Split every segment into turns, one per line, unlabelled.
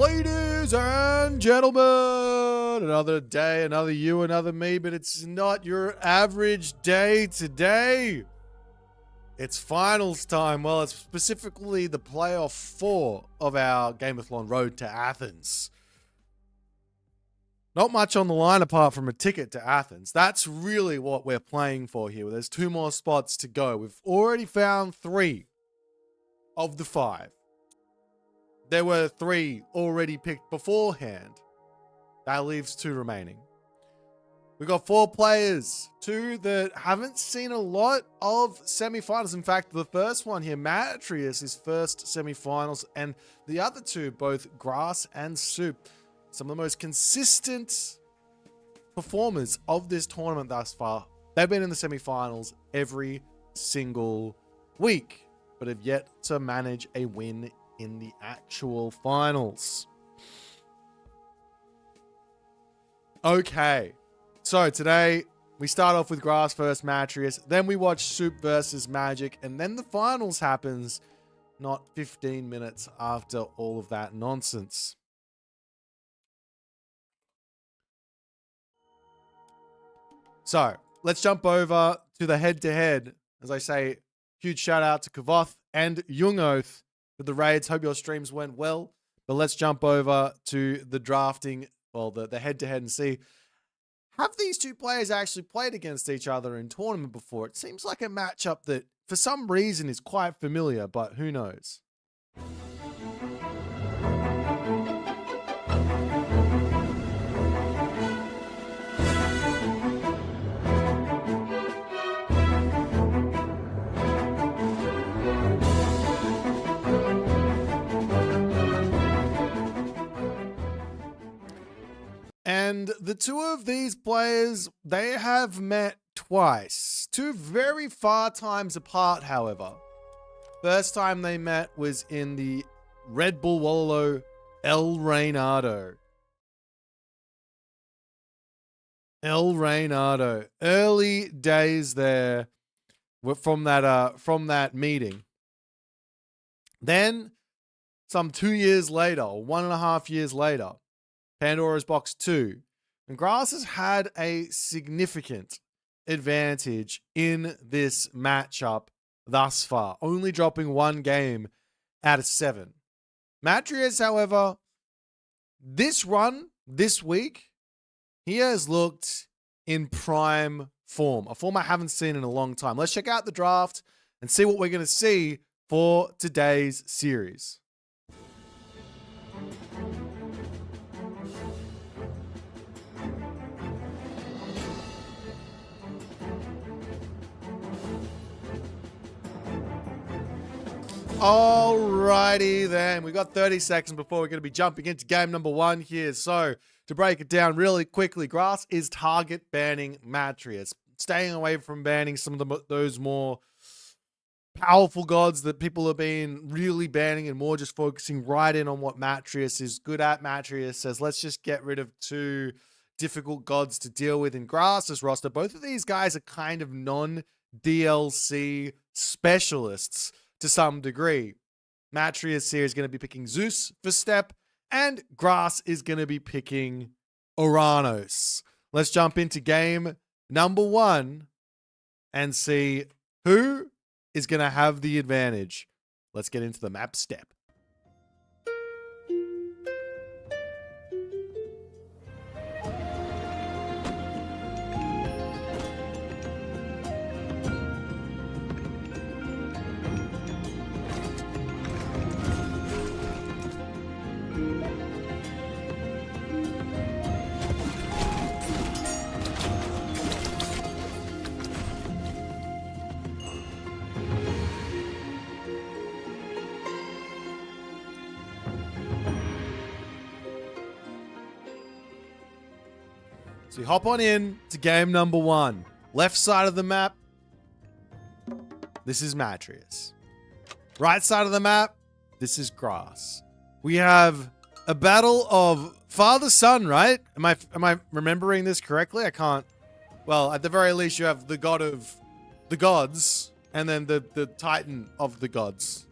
Ladies and gentlemen, another day, another you, another me, but it's not your average day today. It's finals time. Well, it's specifically the playoff 4 of our Gameathlon Road to Athens. Not much on the line apart from a ticket to Athens. That's really what we're playing for here. There's 2 more spots to go. We've already found 3 of the 5. There were 3 already picked beforehand. That leaves 2 remaining. We got 4 players, 2 that haven't seen a lot of semifinals. In fact, the first one here, Matreiuss, his first semifinals, and the other 2, both Grass and Soup, some of the most consistent performers of this tournament thus far. They've been in the semifinals every single week, but have yet to manage a win in the actual finals. Okay, so today we start off with Grass versus Matreiuss, then we watch Soup versus Magic, and then the finals happens not 15 minutes after all of that nonsense. So let's jump over to the head-to-head. As I say, huge shout out to Kavoth and Jungoth with the raids. Hope your streams went well. But let's jump over to the drafting, well, the head-to-head and see, have these 2 players actually played against each other in tournament before? It seems like a matchup that for some reason is quite familiar, but who knows? And the 2 of these players, they have met twice. 2 very far times apart, however. First time they met was in the Red Bull Wallow El Reynado. El Reynado. Early days there from that meeting. Then, some 2 years later, or 1.5 years later, Pandora's Box 2. And Grass has had a significant advantage in this matchup thus far, only dropping 1 game out of 7. Matreiuss, however, this run, this week, he has looked in prime form, a form I haven't seen in a long time. Let's check out the draft and see what we're going to see for today's series. Alrighty then, we got 30 seconds before we're going to be jumping into game number 1 here. So to break it down really quickly, Grass is target banning Matreiuss, staying away from banning some of those more powerful gods that people have been really banning and more just focusing right in on what Matreiuss is good at. Matreiuss says, let's just get rid of 2 difficult gods to deal with in Grass's roster. Both of these guys are kind of non-DLC specialists to some degree. Matreiuss here is going to be picking Zeus for step, and Grass is going to be picking Uranus. Let's jump into game number 1 and see who is going to have the advantage. Let's get into the map step. So we hop on in to game number 1. Left side of the map, this is Matreiuss. Right side of the map, this is Grass. We have a battle of father-son, right? Am I remembering this correctly? I can't. Well, at the very least, you have the god of the gods, and then the titan of the gods.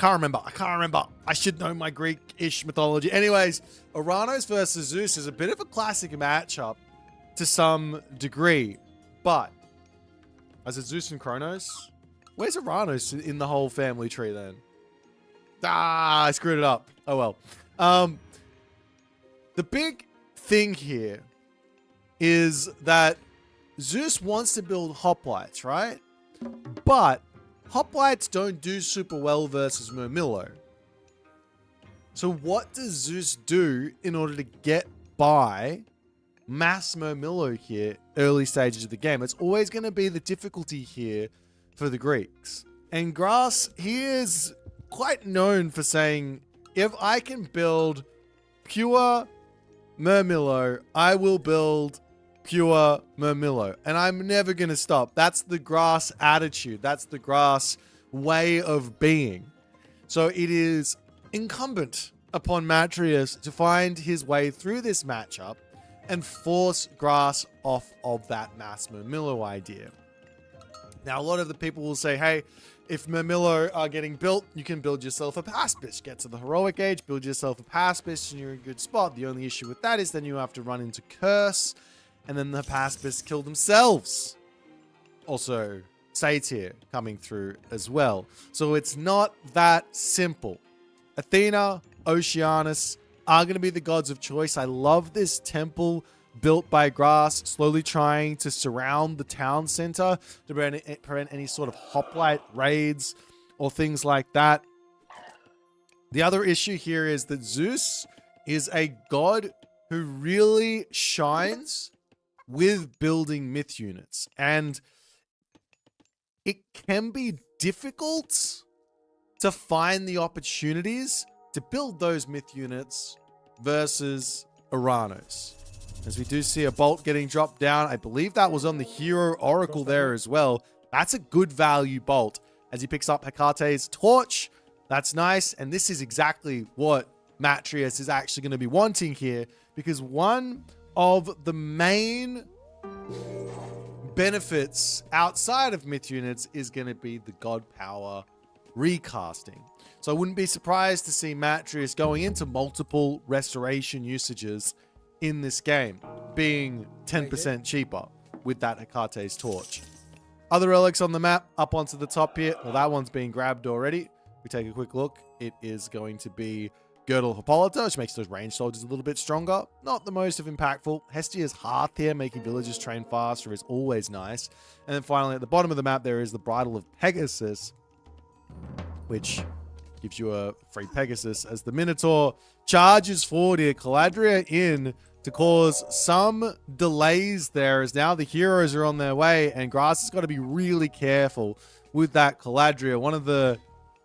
can't remember. I should know my Greek-ish mythology. Anyways, Uranos versus Zeus is a bit of a classic matchup to some degree. But, is it Zeus and Kronos? Where's Uranos in the whole family tree then? Ah, I screwed it up. Oh well. The big thing here is that Zeus wants to build hoplites, right? But hoplites don't do super well versus Murmillo. So what does Zeus do in order to get by mass Murmillo here early stages of the game? It's always going to be the difficulty here for the Greeks. And Grass, he is quite known for saying, if I can build pure Murmillo, I will build pure Murmillo. And I'm never going to stop. That's the Grass attitude. That's the Grass way of being. So it is incumbent upon Matreiuss to find his way through this matchup and force Grass off of that mass Murmillo idea. Now, a lot of the people will say, hey, if Murmillo are getting built, you can build yourself a Paspis. Get to the heroic age, build yourself a Paspis, and you're in a good spot. The only issue with that is then you have to run into Curse, and then the Paspis kill themselves. Also, Satyr coming through as well. So it's not that simple. Athena, Oceanus are going to be the gods of choice. I love this temple built by Grass, slowly trying to surround the town center to prevent any sort of hoplite raids or things like that. The other issue here is that Zeus is a god who really shines with building myth units. And it can be difficult to find the opportunities to build those myth units versus Uranos. As we do see a bolt getting dropped down. I believe that was on the hero oracle there as well. That's a good value bolt as he picks up Hecate's torch. That's nice. And this is exactly what Matreiuss is actually going to be wanting here, because one of the main benefits outside of myth units is going to be the god power recasting. So I wouldn't be surprised to see Matreiuss going into multiple restoration usages in this game, being 10% cheaper with that Hecate's torch. Other relics on the map, up onto the top here. Well, that one's being grabbed already. We take a quick look. It is going to be Girdle Hippolyta, which makes those ranged soldiers a little bit stronger. Not the most of impactful. Hestia's Hearth here, making villagers train faster, is always nice. And then finally, at the bottom of the map, there is the Bridle of Pegasus, which gives you a free Pegasus as the Minotaur charges forward here. Caladria in to cause some delays there, as now the heroes are on their way, and Grass has got to be really careful with that Caladria. One of the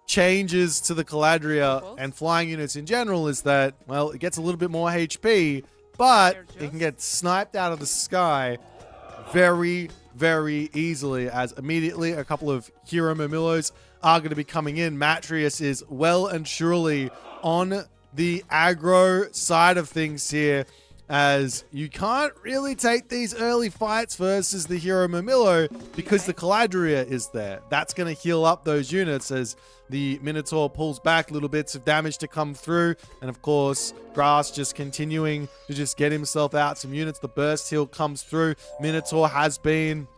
changes to the Caladria and flying units in general is that, well, it gets a little bit more HP, but it can get sniped out of the sky very, very easily, as immediately a couple of hero Murmillos are going to be coming in. Matreiuss is well and truly on the aggro side of things here, as you can't really take these early fights versus the hero Murmillo because the Caladria is there. That's going to heal up those units as the Minotaur pulls back, little bits of damage to come through. And of course, Grass just continuing to just get himself out some units. The burst heal comes through. Minotaur has been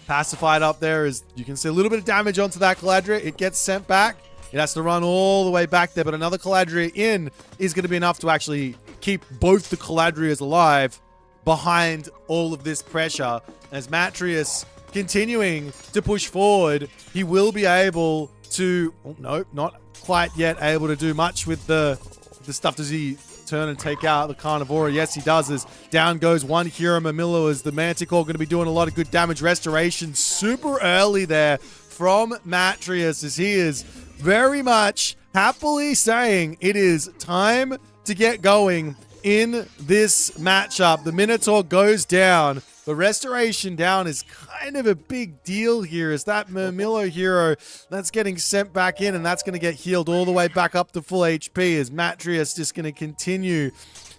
pacified up there, as you can see a little bit of damage onto that Caladria. It gets sent back. It has to run all the way back there, but another Caladria in is going to be enough to actually keep both the Caladrias alive behind all of this pressure. As Matreiuss continuing to push forward, he will be able to, oh, no, not quite yet able to do much with the stuff. Does he turn and take out the Carnivora? Yes, he does, as down goes one hero Murmillo, as the Manticore going to be doing a lot of good damage. Restoration super early there from Matreiuss, as he is very much happily saying it is time to get going in this matchup. The Minotaur goes down. The restoration down is kind of a big deal here, as that Murmillo hero that's getting sent back in, and that's going to get healed all the way back up to full HP, as Matreiuss just going to continue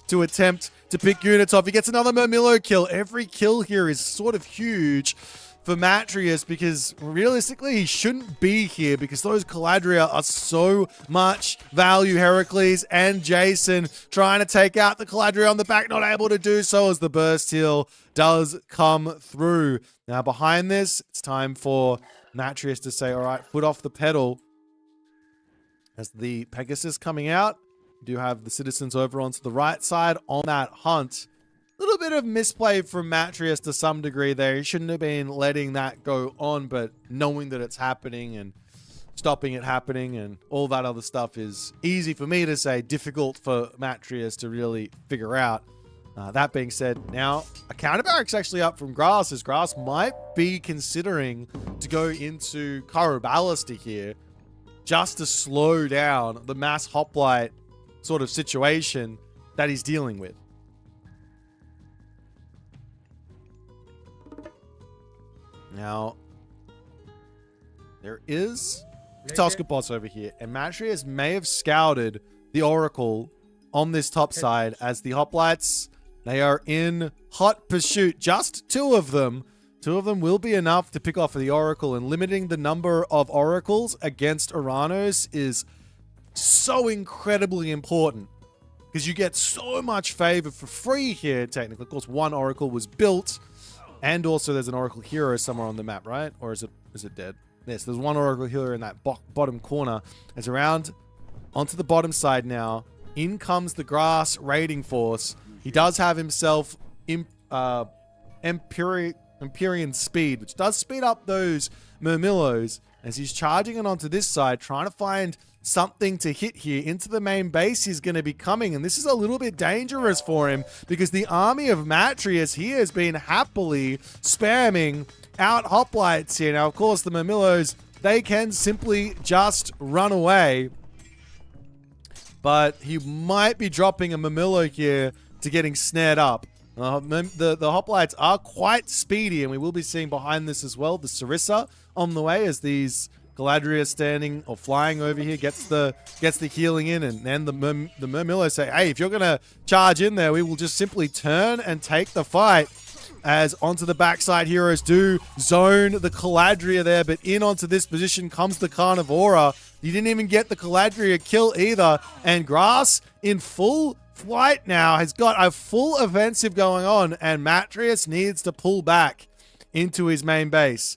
to attempt to pick units off. He gets another Murmillo kill. Every kill here is sort of huge for Matreiuss, because realistically he shouldn't be here because those Caladria are so much value. Heracles and Jason trying to take out the Caladria on the back, not able to do so as the burst heal does come through. Now behind this, it's time for Matreiuss to say, all right, foot off the pedal. As the Pegasus coming out, we do have the citizens over onto the right side on that hunt. A little bit of misplay from Matreiuss to some degree there. He shouldn't have been letting that go on, but knowing that it's happening and stopping it happening and all that other stuff is easy for me to say, difficult for Matreiuss to really figure out. That being said, now a counter barrack's actually up from Grass, as Grass might be considering to go into Karo Ballista here just to slow down the mass hoplite sort of situation that he's dealing with. Now, there is HUSKSUPPE boss over here, and Matreiuss may have scouted the Oracle on this top side as the hoplites, they are in hot pursuit. Just two of them. Two of them will be enough to pick off the Oracle, and limiting the number of Oracles against Uranos is so incredibly important because you get so much favor for free here, technically. Of course, one Oracle was built. And also there's an Oracle hero somewhere on the map, right? Or is it dead? Yes, there's one Oracle hero in that bottom corner. It's around onto the bottom side now. In comes the Grass raiding force. He does have himself Empyrean speed, which does speed up those Murmillos as he's charging it onto this side, trying to find something to hit here. Into the main base he's going to be coming, and this is a little bit dangerous for him because the army of Matreiuss here has been happily spamming out hoplites here. Now, of course, the Murmillos, they can simply just run away, but he might be dropping a Murmillo here to getting snared up. The hoplites are quite speedy, and we will be seeing behind this as well the Sarissa on the way as these Galadriel standing or flying over here gets the healing in, and then the Murmillo say, hey, if you're gonna charge in there, we will just simply turn and take the fight. As onto the backside, heroes do zone the Galadriel there, but in onto this position comes the Carnivora. You didn't even get the Galadriel kill either, and Grass in full flight now has got a full offensive going on, and Matreiuss needs to pull back into his main base.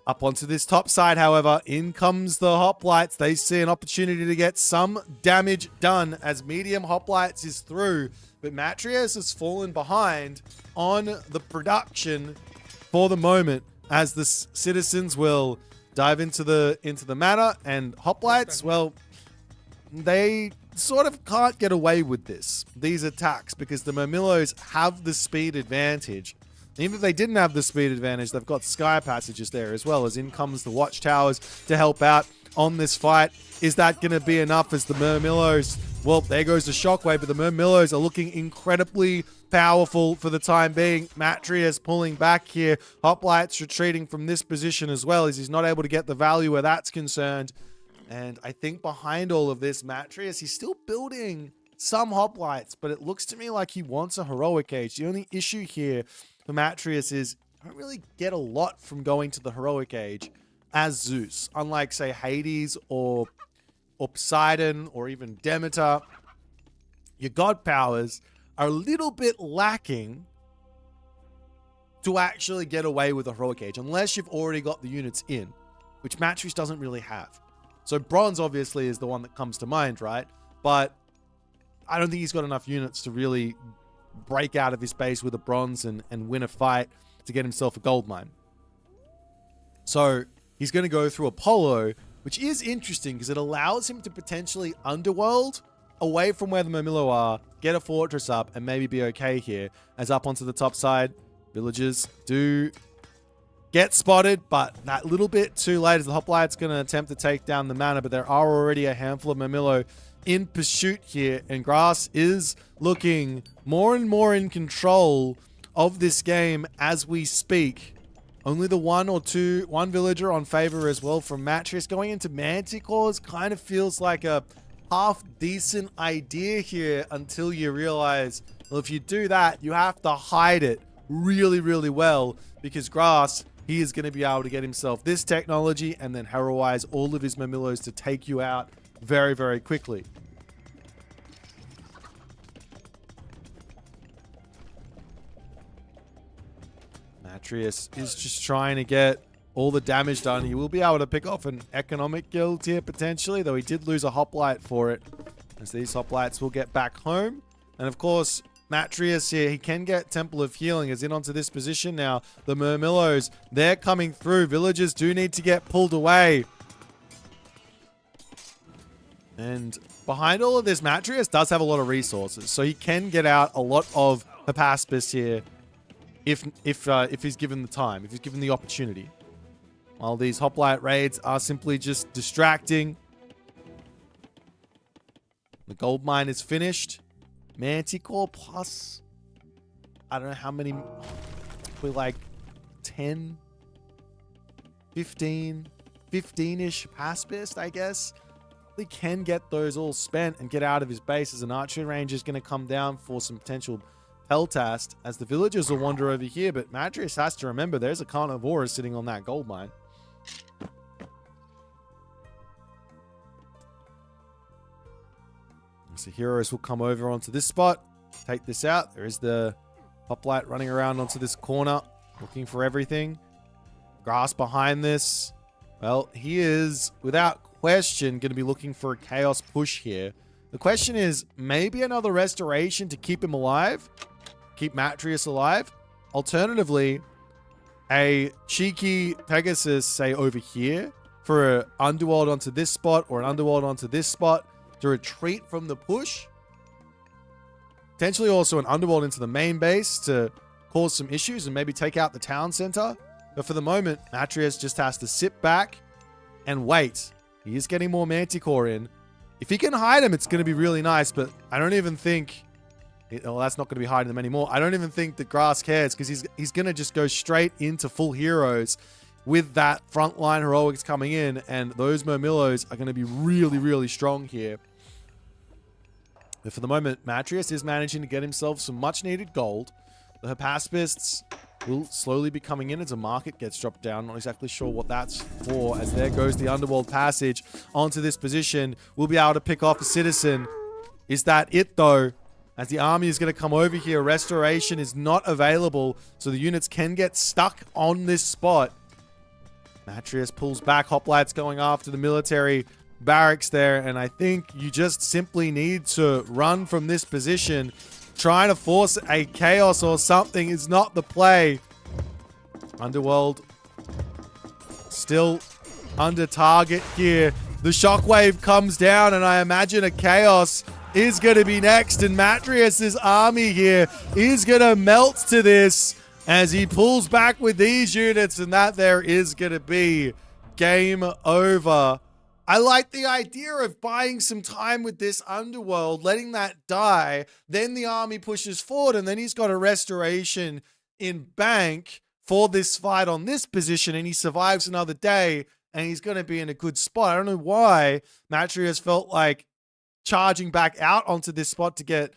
Up onto this top side, however, in comes the hoplites. They see an opportunity to get some damage done as medium hoplites is through, but Matreiuss has fallen behind on the production for the moment as the citizens will dive into the matter, and hoplites, well, they sort of can't get away with these attacks because the Murmillos have the speed advantage. Even if they didn't have the speed advantage, they've got sky passages there as well, as in comes the watchtowers to help out on this fight. Is that going to be enough as the Murmillos, well, there goes the shockwave, but the Murmillos are looking incredibly powerful for the time being. Matreiuss pulling back here. Hoplites retreating from this position as well, as he's not able to get the value where that's concerned. And I think behind all of this, Matreiuss, he's still building some hoplites, but it looks to me like he wants a heroic age. The only issue here for Matreiuss is I don't really get a lot from going to the heroic age as Zeus. Unlike, say, Hades or Poseidon or even Demeter, your god powers are a little bit lacking to actually get away with a heroic age, unless you've already got the units in, which Matreiuss doesn't really have. So bronze obviously is the one that comes to mind, right? But I don't think he's got enough units to really break out of his base with a bronze and win a fight to get himself a gold mine. So he's going to go through Apollo, which is interesting because it allows him to potentially underworld away from where the Murmillo are, get a fortress up, and maybe be okay here. As up onto the top side, villagers do get spotted, but that little bit too late as the hoplites going to attempt to take down the manor, but there are already a handful of Murmillo in pursuit here, and Grass is looking more and more in control of this game as we speak. Only the one villager on favor as well from Matreiuss. Going into Manticores kind of feels like a half decent idea here until you realize, well, if you do that, you have to hide it really, really well because Grass he is going to be able to get himself this technology and then heroize all of his Mamillos to take you out very, very quickly. Matreiuss is just trying to get all the damage done. He will be able to pick off an economic guild here potentially, though he did lose a hoplite for it, as these hoplites will get back home. And of course, Matreiuss here, he can get Temple of Healing, is in onto this position now. The Murmillos, they're coming through. Villagers do need to get pulled away. And behind all of this, Matreiuss does have a lot of resources, so he can get out a lot of HUSKSUPPE here if he's given the time, if he's given the opportunity. While these hoplite raids are simply just distracting. The gold mine is finished. Manticore plus, I don't know how many, probably like 10, 15, 15-ish HUSKSUPPE, I guess. They can get those all spent and get out of his base, as an archery range is going to come down for some potential peltast, as the villagers will wander over here. But Matreiuss has to remember there's a carnivora sitting on that gold mine. So heroes will come over onto this spot, take this out. There is the hoplite running around onto this corner, looking for everything. Grass behind this. Well, he is, without question, going to be looking for a chaos push here. The question is, maybe another restoration to keep him alive? Keep Matreiuss alive? Alternatively, a cheeky Pegasus, say, over here, for an underworld onto this spot, or an underworld onto this spot, to retreat from the push. Potentially also an underworld into the main base to cause some issues and maybe take out the town center. But for the moment, Matreiuss just has to sit back and wait. He is getting more Manticore in. If he can hide him, it's going to be really nice, but I don't even think... Well, that's not going to be hiding them anymore. I don't even think that Grass cares, because he's going to just go straight into full heroes with that frontline heroics coming in, and those Murmillos are going to be really, really strong here. But for the moment, Matreiuss is managing to get himself some much-needed gold. The HUSKSUPPE will slowly be coming in as a market gets dropped down. Not exactly sure what that's for, as there goes the underworld passage onto this position. We'll be able to pick off a citizen. Is that it, though? As the army is going to come over here, restoration is not available, so the units can get stuck on this spot. Matreiuss pulls back. Hoplites going after the military barracks there, and I think you just simply need to run from this position. Trying to force a chaos or something is not the play. Underworld still under target here. The shockwave comes down, and I imagine a chaos is going to be next, and Matreiuss's army here is going to melt to this as he pulls back with these units, and that there is going to be game over. I like the idea of buying some time with this underworld, letting that die, then the army pushes forward, and then he's got a restoration in bank for this fight on this position, and he survives another day, and he's going to be in a good spot. I don't know why Matreiuss felt like charging back out onto this spot to get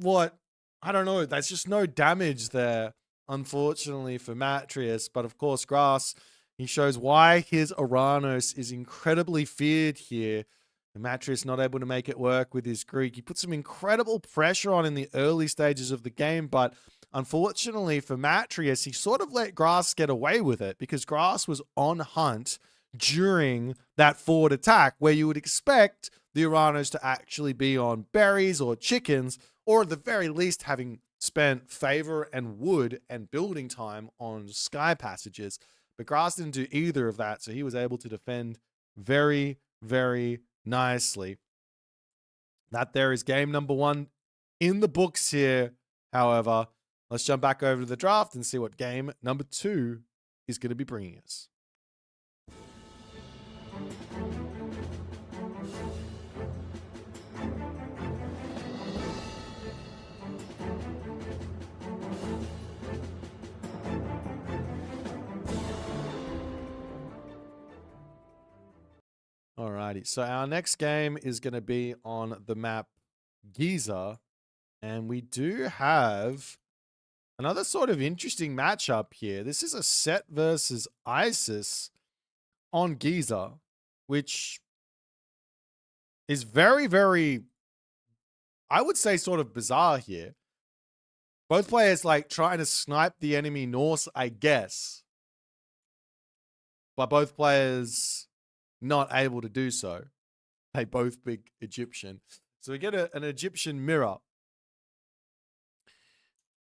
what? I don't know. There's just no damage there, unfortunately, for Matreiuss. But of course, Grass, he shows why his Uranus is incredibly feared here. And Matreiuss not able to make it work with his Greek. He put some incredible pressure on in the early stages of the game, but unfortunately for Matreiuss, he sort of let Grass get away with it, because Grass was on hunt during that forward attack, where you would expect the Uranus to actually be on berries or chickens, or at the very least having spent favor and wood and building time on sky passages. But Grass didn't do either of that, so he was able to defend very, very nicely. That there is game number 1 in the books here. However, let's jump back over to the draft and see what game number 2 is going to be bringing us. Alrighty, so our next game is going to be on the map Giza, and we do have Another sort of interesting matchup here. This is a Set versus Isis on Giza, which is very, very, I would say, sort of bizarre here. Both players like trying to snipe the enemy Norse, I guess. But both players not able to do so. They both pick Egyptian. So we get an Egyptian mirror.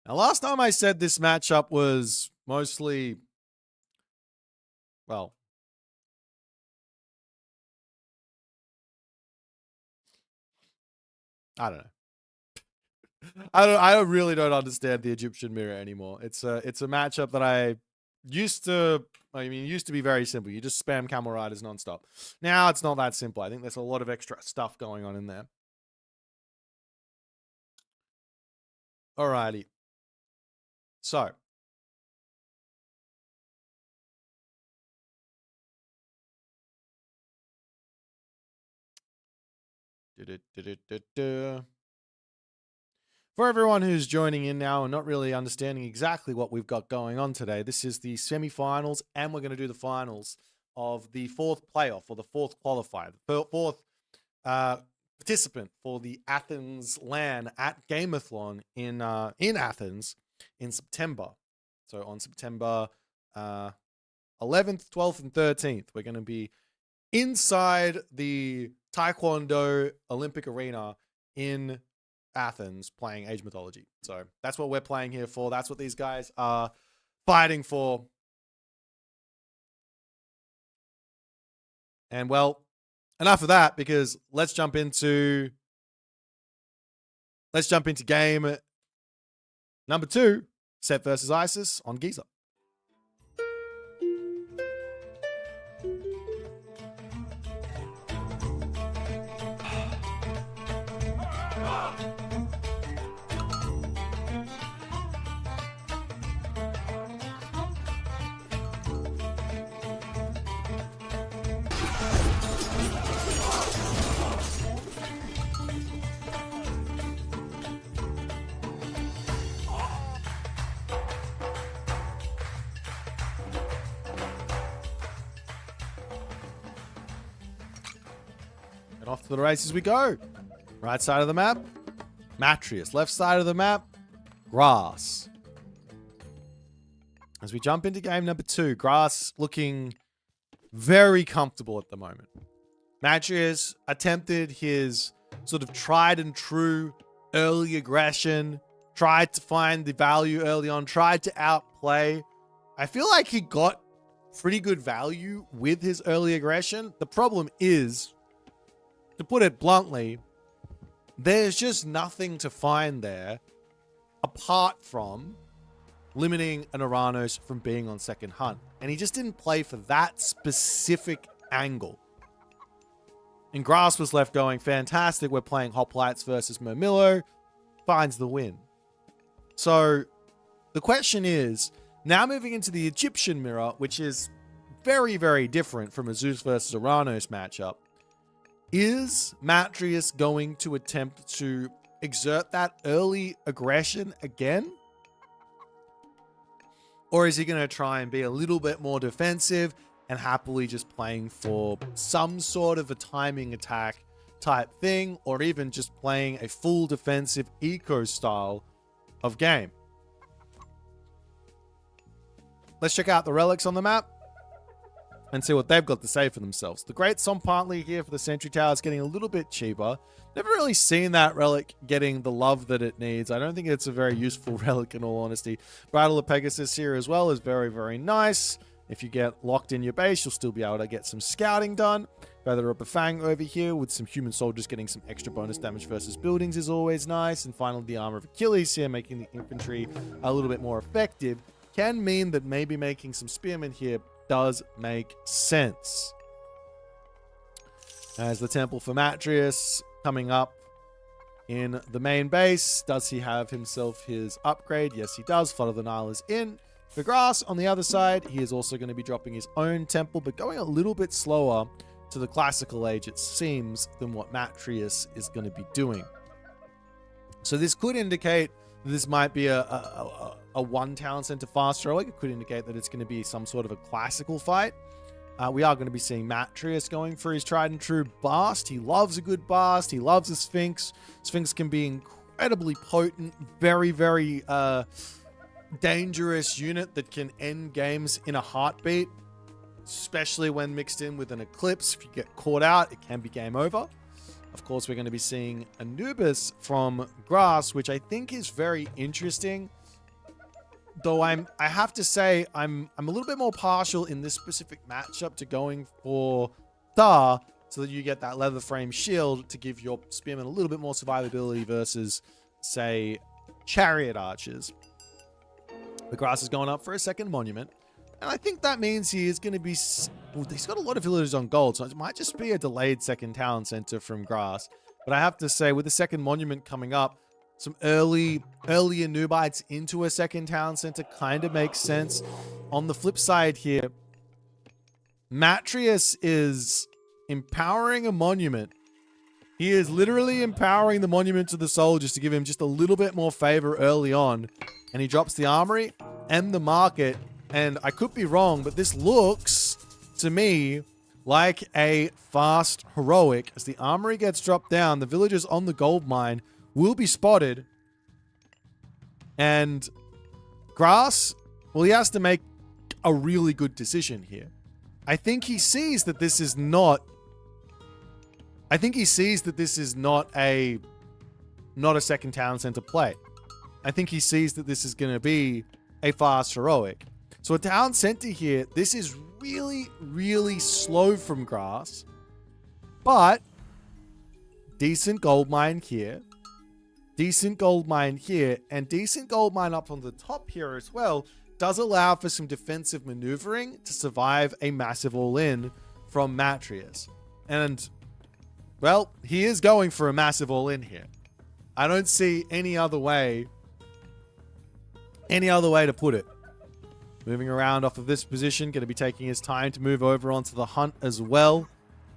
Now, last time I said this matchup was mostly, well, I don't know. I really don't understand the Egyptian mirror anymore. It's a matchup that it used to be very simple. You just spam camel riders nonstop. Now it's not that simple. I think there's a lot of extra stuff going on in there. Alrighty. So. For everyone who's joining in now and not really understanding exactly what we've got going on today, this is the semi-finals, and we're going to do the finals of the fourth playoff, or the fourth qualifier, the fourth participant for the Athens LAN at Gameathlon in Athens in September. So on September 11th, 12th, and 13th, we're going to be inside the Taekwondo Olympic Arena in Athens playing Age Mythology. So that's what we're playing here for. That's what these guys are fighting for. And well, enough of that, because let's jump into game number 2, Set versus Isis on Giza. And off to the races we go. Right side of the map, Matreiuss. Left side of the map, Grass. As we jump into game number 2, Grass looking very comfortable at the moment. Matreiuss attempted his sort of tried and true early aggression, tried to find the value early on, tried to outplay. I feel like he got pretty good value with his early aggression. The problem is, to put it bluntly, there's just nothing to find there apart from limiting an Uranus from being on second hunt. And he just didn't play for that specific angle. And Grass was left going, fantastic, we're playing Hoplites versus Mermillo, finds the win. So the question is, now moving into the Egyptian mirror, which is very, very different from a Zeus versus Uranus matchup, is Matreiuss going to attempt to exert that early aggression again? Or is he going to try and be a little bit more defensive and happily just playing for some sort of a timing attack type thing, or even just playing a full defensive eco style of game? Let's check out the relics on the map and see what they've got to say for themselves. The Great Sompartly here for the Sentry Tower is getting a little bit cheaper. Never really seen that relic getting the love that it needs. I don't think it's a very useful relic, in all honesty. Bridle of Pegasus here as well is very, very nice. If you get locked in your base, you'll still be able to get some scouting done. Feather of Bafang over here with some human soldiers getting some extra bonus damage versus buildings is always nice. And finally, the Armor of Achilles here, making the infantry a little bit more effective, can mean that maybe making some spearmen here does make sense. As the Temple for Matreiuss coming up in the main base. Does he have himself his upgrade? Yes, he does. Flood of the Nile is in. For Grass, on the other side, he is also going to be dropping his own temple, but going a little bit slower to the classical age, it seems, than what Matreiuss is going to be doing. So this could indicate this might be a one town center fast heroic. It could indicate that it's going to be some sort of a classical fight. We are going to be seeing Matreiuss going for his tried and true Bast. He loves a good Bast. He loves a Sphinx. Sphinx can be incredibly potent, very, very dangerous unit that can end games in a heartbeat, especially when mixed in with an Eclipse. If you get caught out, it can be game over. Of course, we're going to be seeing Anubis from Grass, which I think is very interesting. Though I have to say, I'm a little bit more partial in this specific matchup to going for Thar, so that you get that leather frame shield to give your spearmen a little bit more survivability versus, say, chariot archers. The Grass is going up for a second monument. And I think that means he is going to be... Well, he's got a lot of villagers on gold, so it might just be a delayed second town center from Grass. But I have to say, with the second monument coming up, some earlier Nubites into a second town center kind of makes sense. On the flip side here, Matreiuss is empowering a monument. He is literally empowering the monument to the soldiers to give him just a little bit more favor early on. And he drops the armory and the market. And I could be wrong, but this looks to me like a fast heroic. As the armory gets dropped down, the villagers on the gold mine will be spotted. And Grass, well, he has to make a really good decision here. I think he sees that this is not... I think he sees that this is not a second town center play. I think he sees that this is going to be a fast heroic. So a town center here, this is really, really slow from Grass. But decent gold mine here. Decent gold mine here. And decent gold mine up on the top here as well does allow for some defensive maneuvering to survive a massive all-in from Matreiuss. And, well, he is going for a massive all-in here. I don't see any other way to put it. Moving around off of this position, going to be taking his time to move over onto the hunt as well,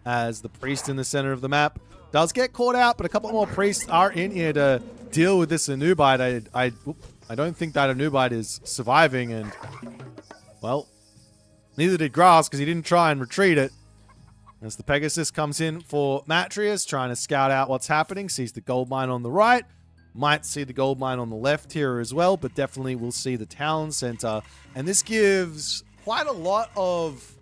as the priest in the center of the map does get caught out, but a couple more priests are in here to deal with this Anubite. I don't think that Anubite is surviving, and, well, neither did Grass because he didn't try and retreat it. As the Pegasus comes in for Matreiuss, trying to scout out what's happening, sees the gold mine on the right. Might see the gold mine on the left here as well, but definitely will see the town center. And this gives quite a lot of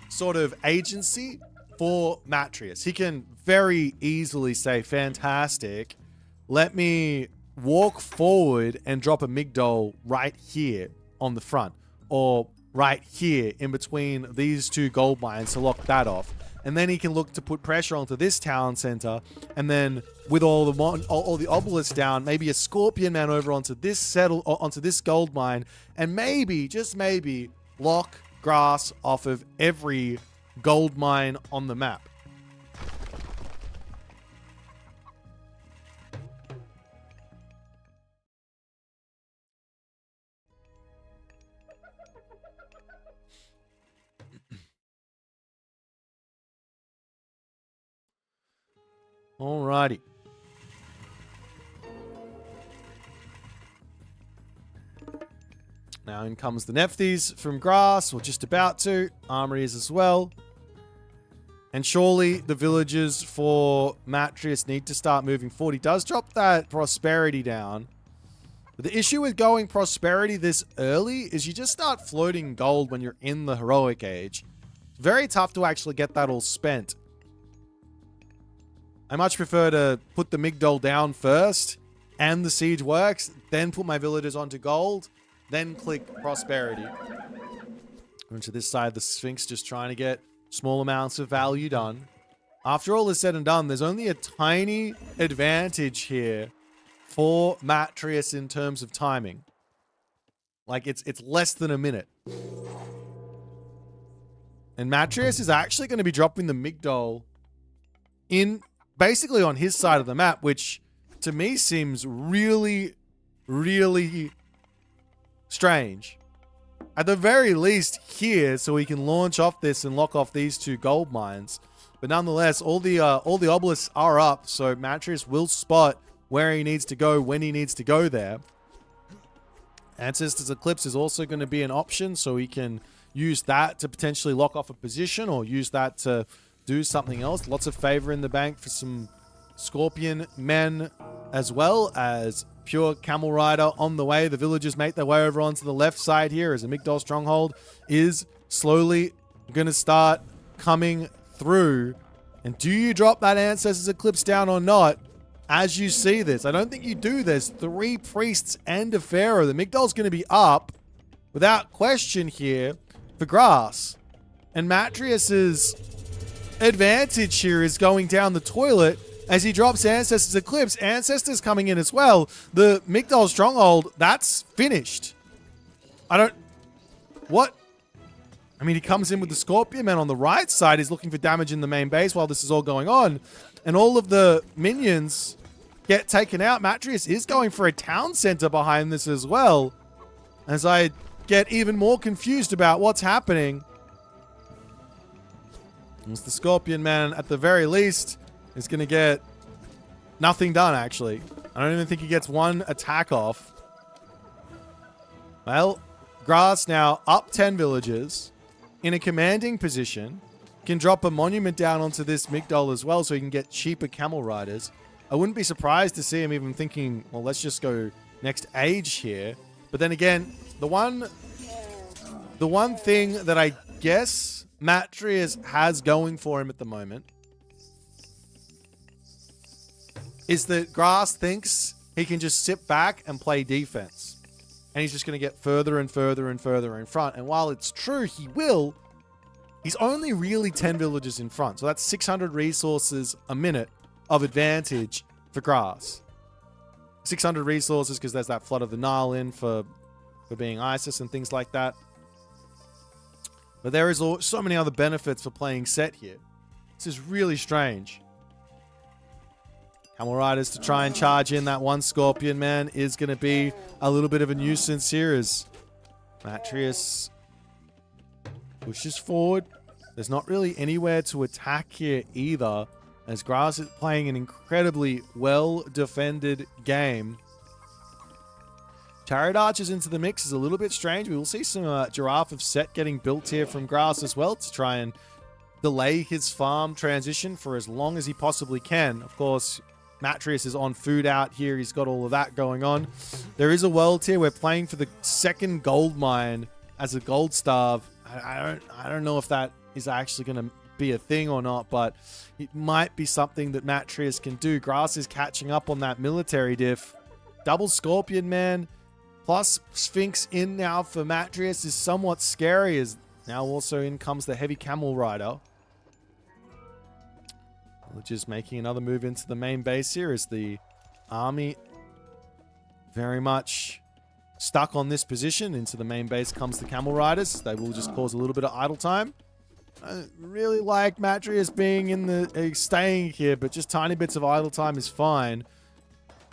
sort of agency for Matreiuss. He can very easily say, fantastic, let me walk forward and drop a Migdol right here on the front, or right here in between these two gold mines to lock that off. And then he can look to put pressure onto this town center, and then with all the obelisks down, maybe a Scorpion Man over onto this gold mine, and maybe, just maybe, lock Grass off of every gold mine on the map. Alrighty. Now in comes the Nephthys from Grass, or just about to. Armories as well. And surely the villagers for Matreiuss need to start moving forward. He does drop that prosperity down. But the issue with going prosperity this early is you just start floating gold when you're in the heroic age. It's very tough to actually get that all spent. I much prefer to put the Migdol down first, and the siege works, then put my villagers onto gold, then click prosperity. Onto this side, the Sphinx just trying to get small amounts of value done. After all is said and done, there's only a tiny advantage here for Matreiuss in terms of timing. Like, it's less than a minute. And Matreiuss is actually going to be dropping the Migdol in... basically on his side of the map, which to me seems really, really strange. At the very least here, so we can launch off this and lock off these two gold mines. But nonetheless, all the obelisks are up, so Matreiuss will spot where he needs to go, when he needs to go there. Ancestor's Eclipse is also going to be an option, so he can use that to potentially lock off a position or use that to do something else. Lots of favor in the bank for some Scorpion men, as well as pure Camel Rider on the way. The villagers make their way over onto the left side here as a Migdol stronghold is slowly going to start coming through. And do you drop that Ancestor's Eclipse down or not? As you see this, I don't think you do. There's 3 priests and a pharaoh. The Migdol's going to be up without question here for grass. And Matreiuss's advantage here is going down the toilet as he drops Ancestor's Eclipse. Ancestor's coming in as well. The Migdol stronghold, that's finished. What? I mean, he comes in with the Scorpion Man on the right side. He's looking for damage in the main base while this is all going on. And all of the minions get taken out. Matreiuss is going for a town center behind this as well. As I get even more confused about what's happening. As the Scorpion Man, at the very least, is going to get nothing done, actually. I don't even think he gets one attack off. Well, Grass now up 10 villages in a commanding position. Can drop a monument down onto this Migdol as well so he can get cheaper camel riders. I wouldn't be surprised to see him even thinking, well, let's just go next age here. But then again, the one thing that I guess Matreiuss has going for him at the moment is that Grass thinks he can just sit back and play defense. And he's just going to get further and further and further in front. And while it's true he will, he's only really 10 villages in front. So that's 600 resources a minute of advantage for Grass. 600 resources because there's that Flood of the Nile in for being Isis and things like that. But there is so many other benefits for playing set here. This is really strange. Camel Riders to try and charge in. That one Scorpion Man is going to be a little bit of a nuisance here as Matreiuss pushes forward. There's not really anywhere to attack here either, as Grass is playing an incredibly well-defended game. Chariot Archers into the mix is a little bit strange. We will see some Giraffe of Set getting built here from Grass as well to try and delay his farm transition for as long as he possibly can. Of course, Matreiuss is on food out here. He's got all of that going on. There is a world here. We're playing for the second gold mine as a gold starve. I don't know if that is actually going to be a thing or not, but it might be something that Matreiuss can do. Grass is catching up on that military diff. Double Scorpion Man plus Sphinx in now for Matreiuss is somewhat scary, as now also in comes the heavy Camel Rider. Just making another move into the main base here as the army very much stuck on this position. Into the main base comes the Camel Riders. They will just cause a little bit of idle time. I really like Matreiuss being in the staying here, but just tiny bits of idle time is fine.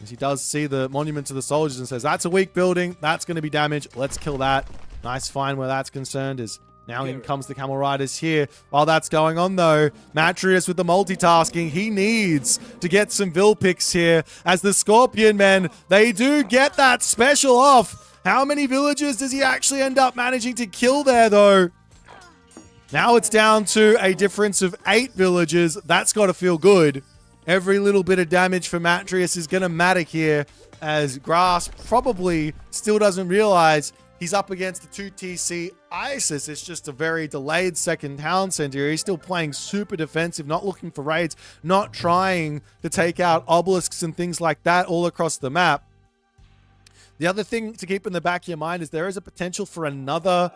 As he does see the monument to the soldiers and says, that's a weak building. That's going to be damaged. Let's kill that. Nice find where that's concerned is now in comes the Camel Riders here. While that's going on, though, Matreiuss with the multitasking. He needs to get some Vil picks here as the Scorpion Men, they do get that special off. How many villagers does he actually end up managing to kill there, though? Now it's down to a difference of 8 villagers. That's got to feel good. Every little bit of damage for Matreiuss is going to matter here, as Grass probably still doesn't realize he's up against the 2TC Isis. It's just a very delayed second town center. He's still playing super defensive, not looking for raids, not trying to take out obelisks and things like that all across the map. The other thing to keep in the back of your mind is there is a potential for another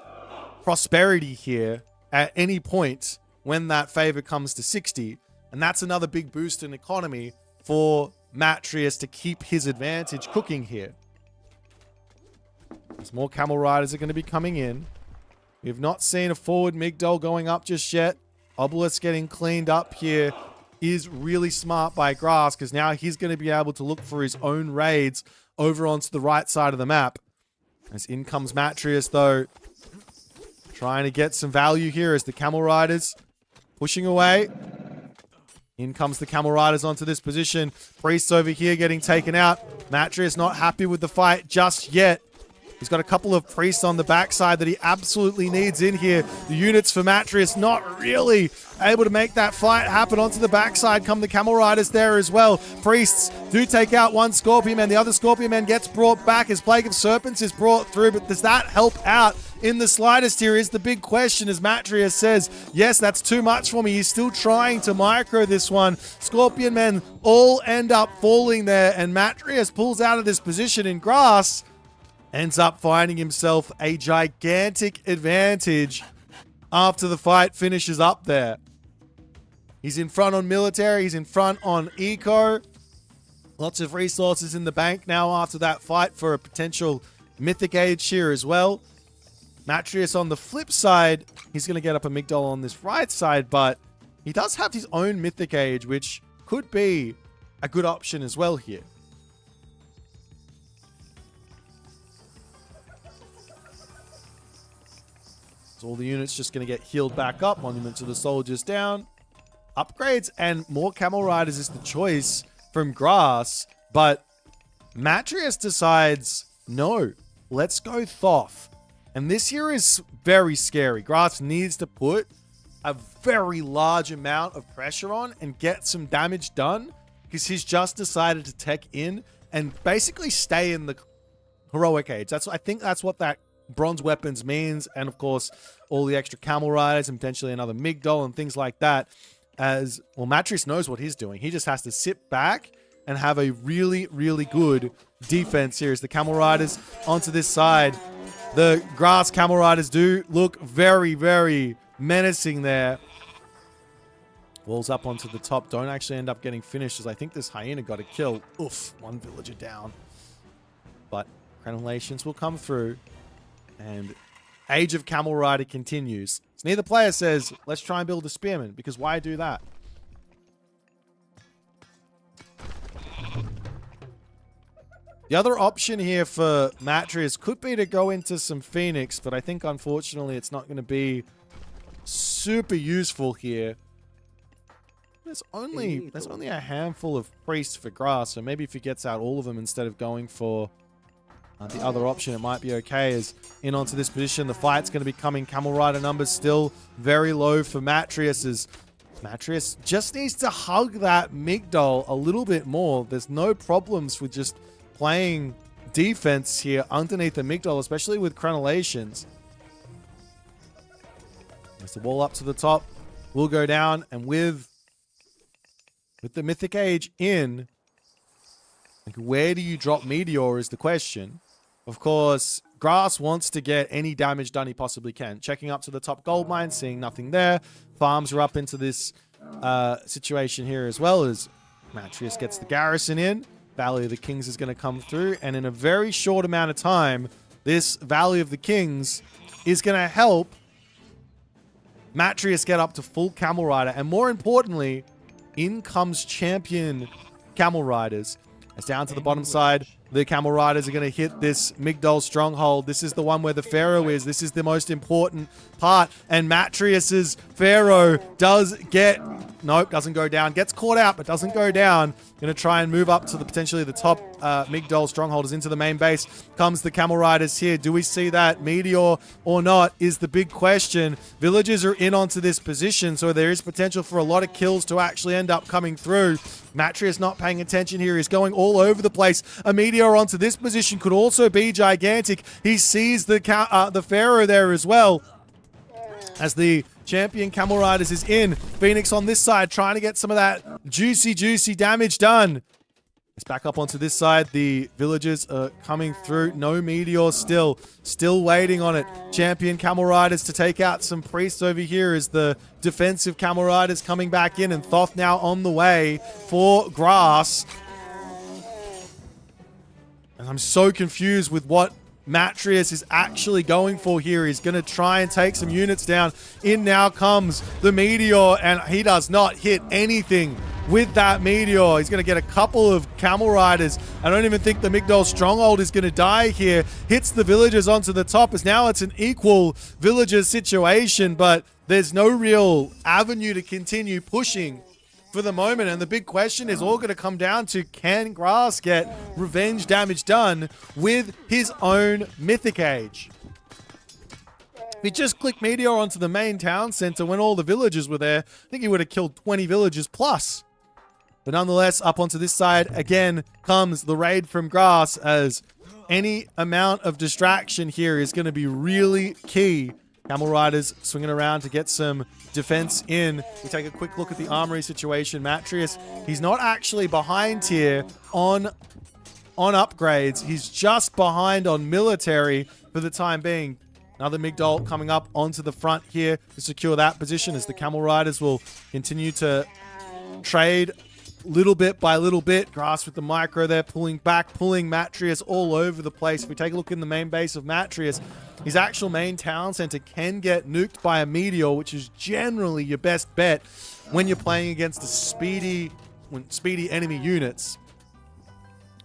prosperity here at any point when that favor comes to 60. And that's another big boost in economy for Matreiuss to keep his advantage cooking here. As more Camel Riders are going to be coming in. We have not seen a forward Migdol going up just yet. Obelisk getting cleaned up here is really smart by Grass, because now he's going to be able to look for his own raids over onto the right side of the map. As in comes Matreiuss, though, trying to get some value here as the Camel Riders pushing away. In comes the Camel Riders onto this position. Priest over here getting taken out. Matreiuss not happy with the fight just yet. He's got a couple of priests on the backside that he absolutely needs in here. The units for Matreiuss not really able to make that fight happen. Onto the backside come the Camel Riders there as well. Priests do take out one Scorpion Man. The other Scorpion Man gets brought back. His Plague of Serpents is brought through, but does that help out in the slightest here is the big question, as Matreiuss says, yes, that's too much for me. He's still trying to micro this one. Scorpion Men all end up falling there, and Matreiuss pulls out of this position in grass. Ends up finding himself a gigantic advantage after the fight finishes up there. He's in front on military. He's in front on eco. Lots of resources in the bank now after that fight for a potential mythic age here as well. Matreiuss on the flip side, he's going to get up a Migdol on this right side, but he does have his own mythic age, which could be a good option as well here. So all the units just going to get healed back up. Monument to the Soldiers down. Upgrades and more Camel Riders is the choice from grass. But Matreiuss decides, no, let's go Thoth. And this here is very scary. Grass needs to put a very large amount of pressure on and get some damage done, because he's just decided to tech in and basically stay in the heroic age. I think that's what that bronze weapons means, and of course all the extra Camel Riders and potentially another Migdol and things like that. As well, Matreiuss knows what he's doing. He just has to sit back and have a really, really good defense here as the Camel Riders onto this side. The grass Camel Riders do look very, very menacing there. Walls up onto the top. Don't actually end up getting finished, as I think this Hyena got a kill. Oof, one villager down. But crenellations will come through. And Age of Camel Rider continues. So neither player says, let's try and build a Spearman, because why do that? The other option here for Matreiuss could be to go into some Phoenix, but I think unfortunately it's not going to be super useful here. There's only a handful of priests for grass, so maybe if he gets out all of them instead of going for the other option, it might be okay. As in onto this position, the fight's going to be coming. Camel Rider numbers still very low for Matreiuss, as Matreiuss just needs to hug that Migdol a little bit more. There's no problems with just playing defense here underneath the Migdol, especially with crenellations. As the wall up to the top will go down, and with the Mythic Age in, like, where do you drop Meteor is the question. Of course, Grass wants to get any damage done he possibly can. Checking up to the top gold mine, seeing nothing there. Farms are up into this situation here, as well as Matreiuss gets the garrison in. Valley of the Kings is going to come through, and in a very short amount of time, this Valley of the Kings is going to help Matreiuss get up to full Camel Rider, and more importantly, in comes champion Camel Riders. As down to the bottom side, the Camel Riders are going to hit this Migdol stronghold. This is the one where the Pharaoh is. This is the most important part. And Matreiuss's Pharaoh does get... Nope, doesn't go down. Gets caught out, but doesn't go down. Going to try and move up to the potentially the top Migdol strongholders into the main base. Comes the Camel Riders here. Do we see that Meteor or not is the big question. Villagers are in onto this position, so there is potential for a lot of kills to actually end up coming through. Matreiuss not paying attention here. He's going all over the place. A Meteor onto this position could also be gigantic. He sees the Pharaoh there as well. As the champion Camel Riders is in. Phoenix on this side trying to get some of that juicy damage done. Let's back up onto this side. The villagers are coming through. No Meteor still. Still waiting on it. Champion Camel Riders to take out some priests over here as the defensive Camel Riders coming back in, and Thoth now on the way for grass. And I'm so confused with what Matreiuss is actually going for here. He's going to try and take some units down. In now comes the Meteor, and he does not hit anything with that Meteor. He's going to get a couple of Camel Riders. I don't even think the Migdol stronghold is going to die here. Hits the villagers onto the top, as now it's an equal villager situation, but there's no real avenue to continue pushing for the moment. And the big question is all going to come down to, can Grass get revenge damage done with his own Mythic Age? If he just clicked Meteor onto the main town center when all the villagers were there, I think he would have killed 20 villagers plus. But nonetheless, up onto this side, again, comes the raid from Grass, as any amount of distraction here is going to be really key. Camel Riders swinging around to get some defense in. We take a quick look at the armory situation. Matreiuss, he's not actually behind here on upgrades. He's just behind on military for the time being. Another Migdol coming up onto the front here to secure that position, as the Camel Riders will continue to trade little bit by little bit. Grass with the micro there, pulling back, pulling Matreiuss all over the place. If we take a look in the main base of Matreiuss, his actual main town center can get nuked by a meteor, which is generally your best bet when you're playing against the speedy enemy units.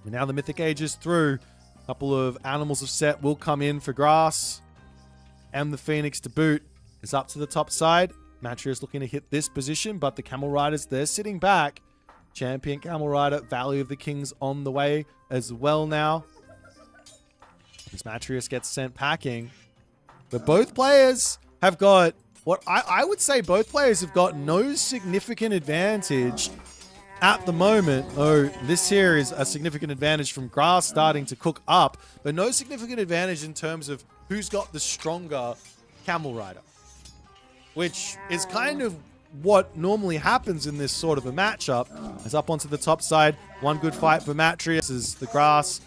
And now the Mythic Age is through. A couple of animals of set will come in for Grass, and the Phoenix to boot is up to the top side. Matreiuss looking to hit this position, but the Camel Riders, they're sitting back. Champion Camel Rider, Valley of the Kings on the way as well now, as Matreiuss gets sent packing. But both players have got, what I would say both players have got no significant advantage at the moment. Oh, this here is a significant advantage from Grass starting to cook up, but no significant advantage in terms of who's got the stronger Camel Rider, which is kind of what normally happens in this sort of a matchup. As up onto the top side, one good fight for Matreiuss as the Grass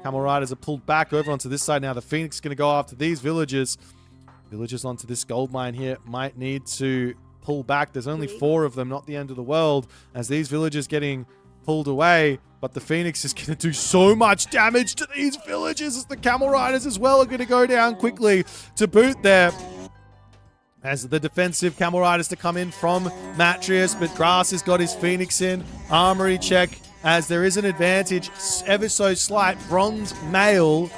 Camel Riders are pulled back over onto this side. Now the Phoenix is going to go after these villagers. Villagers onto this gold mine here might need to pull back. There's only 4 of them, not the end of the world, as these villagers getting pulled away. But the Phoenix is going to do so much damage to these villagers, as the Camel Riders as well are going to go down quickly to boot there. As the defensive Camel Riders to come in from Matreiuss, but Grass has got his Phoenix in. Armory check, as there is an advantage, ever so slight. Bronze Mail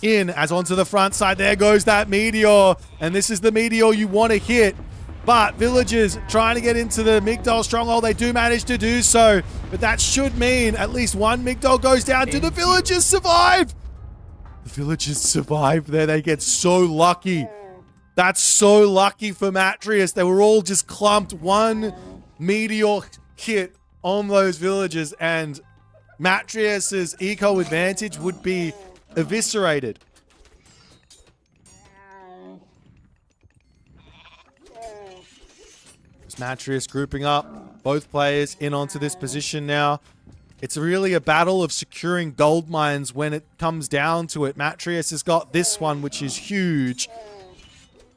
in, as onto the front side. There goes that Meteor, and this is the Meteor you want to hit. But villagers trying to get into the Migdol stronghold, they do manage to do so. But that should mean at least one Migdol goes down. Do the villagers survive? The villagers survive there. They get so lucky. That's so lucky for Matreiuss. They were all just clumped. One Meteor hit on those villagers, and Matreiuss's eco advantage would be eviscerated. Matreiuss grouping up both players in onto this position now. It's really a battle of securing gold mines when it comes down to it. Matreiuss has got this one, which is huge.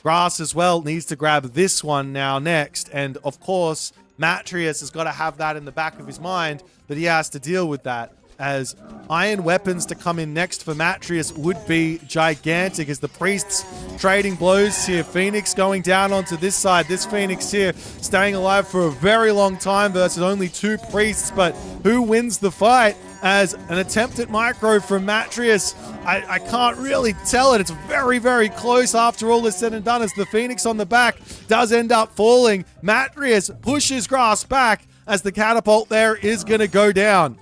Grass as well needs to grab this one now next. And of course, Matreiuss has got to have that in the back of his mind, that he has to deal with that, as iron weapons to come in next for Matreiuss would be gigantic, as the priests trading blows here. Phoenix going down onto this side. This Phoenix here staying alive for a very long time versus only 2 priests, but who wins the fight? As an attempt at micro from Matreiuss, I can't really tell it. It's very, very close after all is said and done, as the Phoenix on the back does end up falling. Matreiuss pushes Grass back, as the catapult there is going to go down.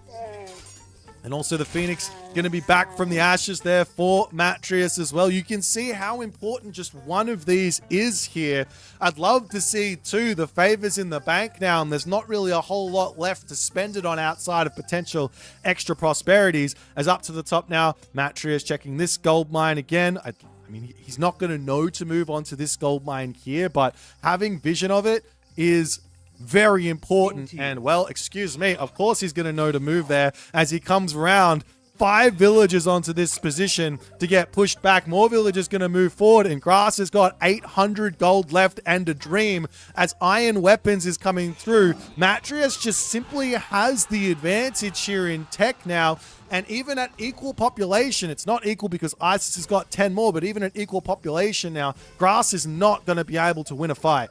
And also the Phoenix going to be back from the ashes there for Matreiuss as well. You can see how important just one of these is here. I'd love to see, too, the favors in the bank now, and there's not really a whole lot left to spend it on outside of potential extra prosperities. As up to the top now, Matreiuss checking this gold mine again. I mean, he's not going to know to move on to this gold mine here, but having vision of it is very important. And, well, excuse me, of course he's going to know to move there, as he comes around. 5 villagers onto this position to get pushed back. More villagers going to move forward, and Grass has got 800 gold left and a dream, as iron weapons is coming through. Matreiuss just simply has the advantage here in tech now, and even at equal population, it's not equal because Isis has got 10 more, but even at equal population now, Grass is not going to be able to win a fight.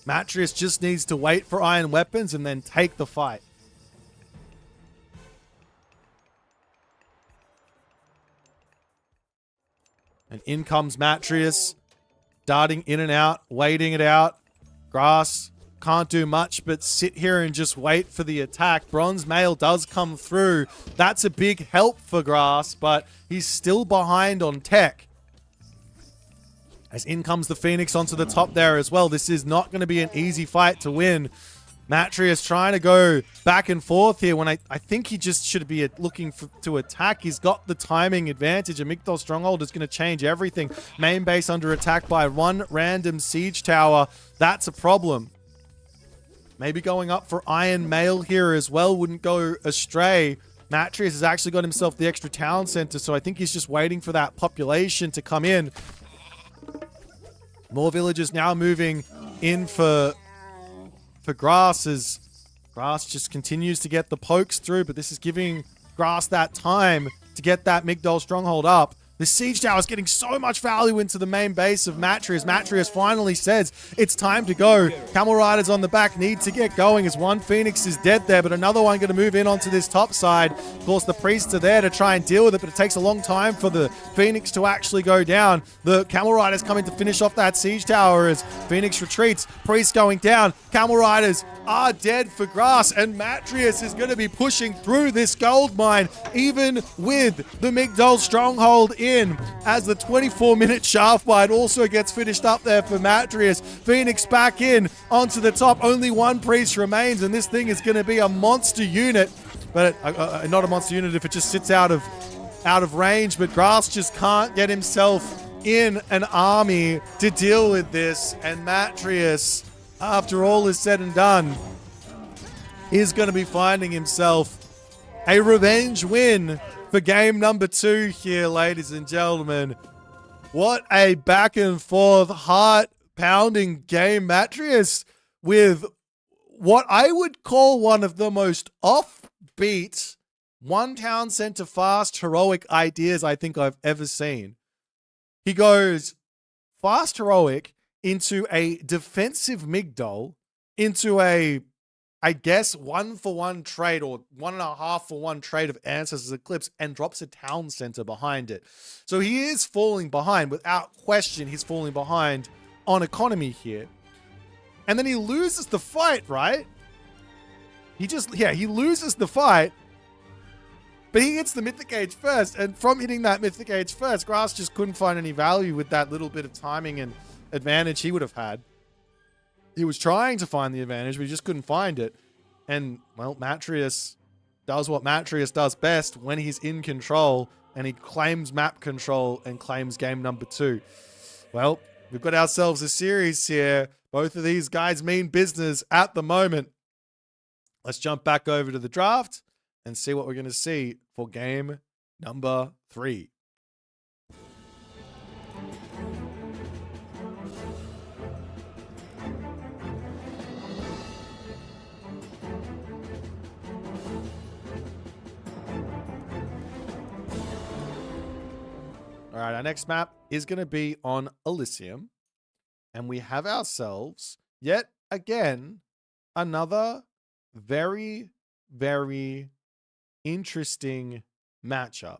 Matreiuss just needs to wait for iron weapons and then take the fight. And in comes Matreiuss, darting in and out, waiting it out. Grass can't do much but sit here and just wait for the attack. Bronze Mail does come through. That's a big help for Grass, but he's still behind on tech. As in comes the Phoenix onto the top there as well. This is not going to be an easy fight to win. Matreiuss trying to go back and forth here when I think he just should be looking to attack. He's got the timing advantage. A Migdol Stronghold is going to change everything. Main base under attack by one random siege tower. That's a problem. Maybe going up for Iron Mail here as well wouldn't go astray. Matreiuss has actually got himself the extra town center, so I think he's just waiting for that population to come in. More villagers now moving in for Grass as Grass just continues to get the pokes through, but this is giving Grass that time to get that Migdol Stronghold up. The siege tower is getting so much value into the main base of Matreiuss. Matreiuss finally says it's time to go. Camel Riders on the back need to get going as one Phoenix is dead there, but another one going to move in onto this top side. Of course, the priests are there to try and deal with it, but it takes a long time for the Phoenix to actually go down. The Camel Riders coming to finish off that siege tower as Phoenix retreats. Priest going down. Camel Riders are dead for Grass, and Matreiuss is going to be pushing through this gold mine, even with the Migdol Stronghold in, as the 24-minute shaft bite also gets finished up there for Matreiuss. Phoenix back in onto the top. Only one priest remains, and this thing is going to be a monster unit, but not a monster unit if it just sits out of range. But Grass just can't get himself in an army to deal with this, and Matreiuss, after all is said and done, is going to be finding himself a revenge win for game number 2 here, ladies and gentlemen. What a back and forth, heart-pounding game. Matreiuss with what I would call one of the most offbeat, one town center fast, heroic ideas I think I've ever seen. He goes fast heroic into a defensive Migdol, into a, I guess, 1-for-1 trade or 1.5-for-1 trade of Ancestors Eclipse, and drops a town center behind it. So he is falling behind. Without question, he's falling behind on economy here. And then he loses the fight, right? He loses the fight, but he hits the Mythic Age first. And from hitting that Mythic Age first, Grass just couldn't find any value with that little bit of timing and advantage he would have had. He was trying to find the advantage, but he just couldn't find it. And, well, Matreiuss does what Matreiuss does best when he's in control, and he claims map control and claims game number 2. Well, we've got ourselves a series here. Both of these guys mean business at the moment. Let's jump back over to the draft and see what we're going to see for game number 3. All right, our next map is going to be on Elysium, and we have ourselves, yet again, another very, very interesting matchup.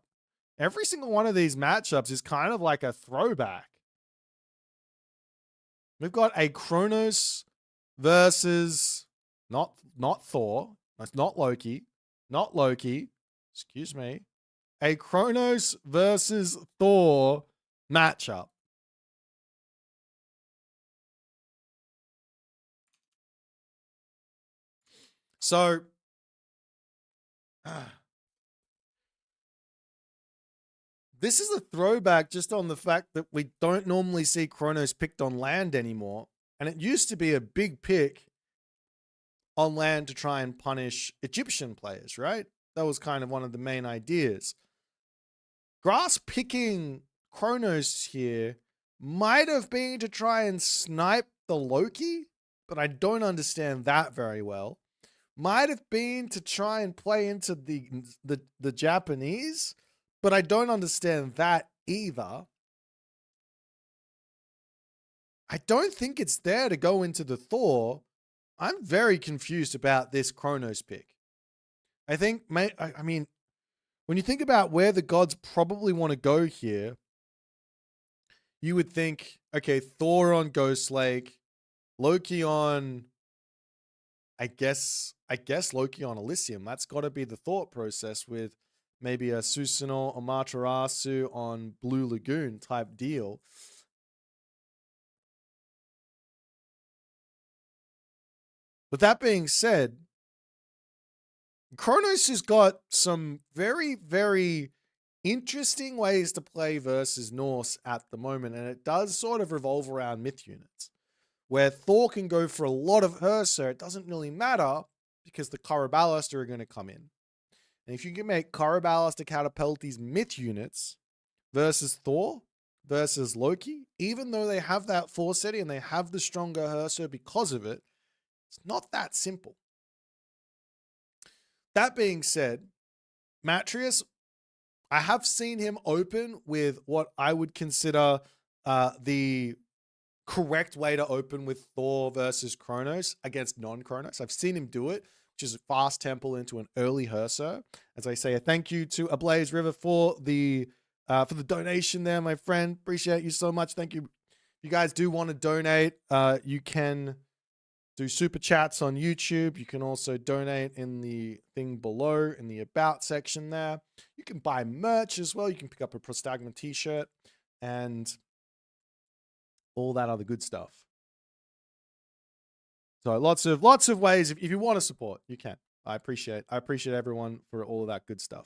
Every single one of these matchups is kind of like a throwback. We've got a Kronos versus not Thor. That's not Loki. Not Loki. Excuse me. A Kronos versus Thor matchup. So, this is a throwback just on the fact that we don't normally see Kronos picked on land anymore. And it used to be a big pick on land to try and punish Egyptian players, right? That was kind of one of the main ideas. Grass picking Kronos here might have been to try and snipe the Loki, but I don't understand that very well. Might have been to try and play into the Japanese, but I don't understand that either. I don't think it's there to go into the Thor. I'm very confused about this Kronos pick. I think, I mean, when you think about where the gods probably want to go here, you would think, okay, Thor on Ghost Lake, Loki on, I guess Loki on Elysium. That's got to be the thought process with maybe a Susanoo or Matreiuss on Blue Lagoon type deal. But that being said, Kronos has got some very, very interesting ways to play versus Norse at the moment, and it does sort of revolve around myth units, where Thor can go for a lot of her, so it doesn't really matter because the Karabalast are going to come in. And if you can make Karabalast Catapulti's myth units versus Thor versus Loki, even though they have that force setting and they have the stronger Herser because of it, it's not that simple. That being said, Matreiuss, I have seen him open with what I would consider the correct way to open with Thor versus Kronos against non-Kronos. I've seen him do it, which is a fast temple into an early Herser. As I say, a thank you to Ablaze River for the donation there, my friend. Appreciate you so much. Thank you. If you guys do want to donate, you can do super chats on YouTube. You can also donate in the thing below in the about section there. You can buy merch as well. You can pick up a Prostagma t-shirt and all that other good stuff. So lots of ways. If you want to support, you can. I appreciate everyone for all of that good stuff.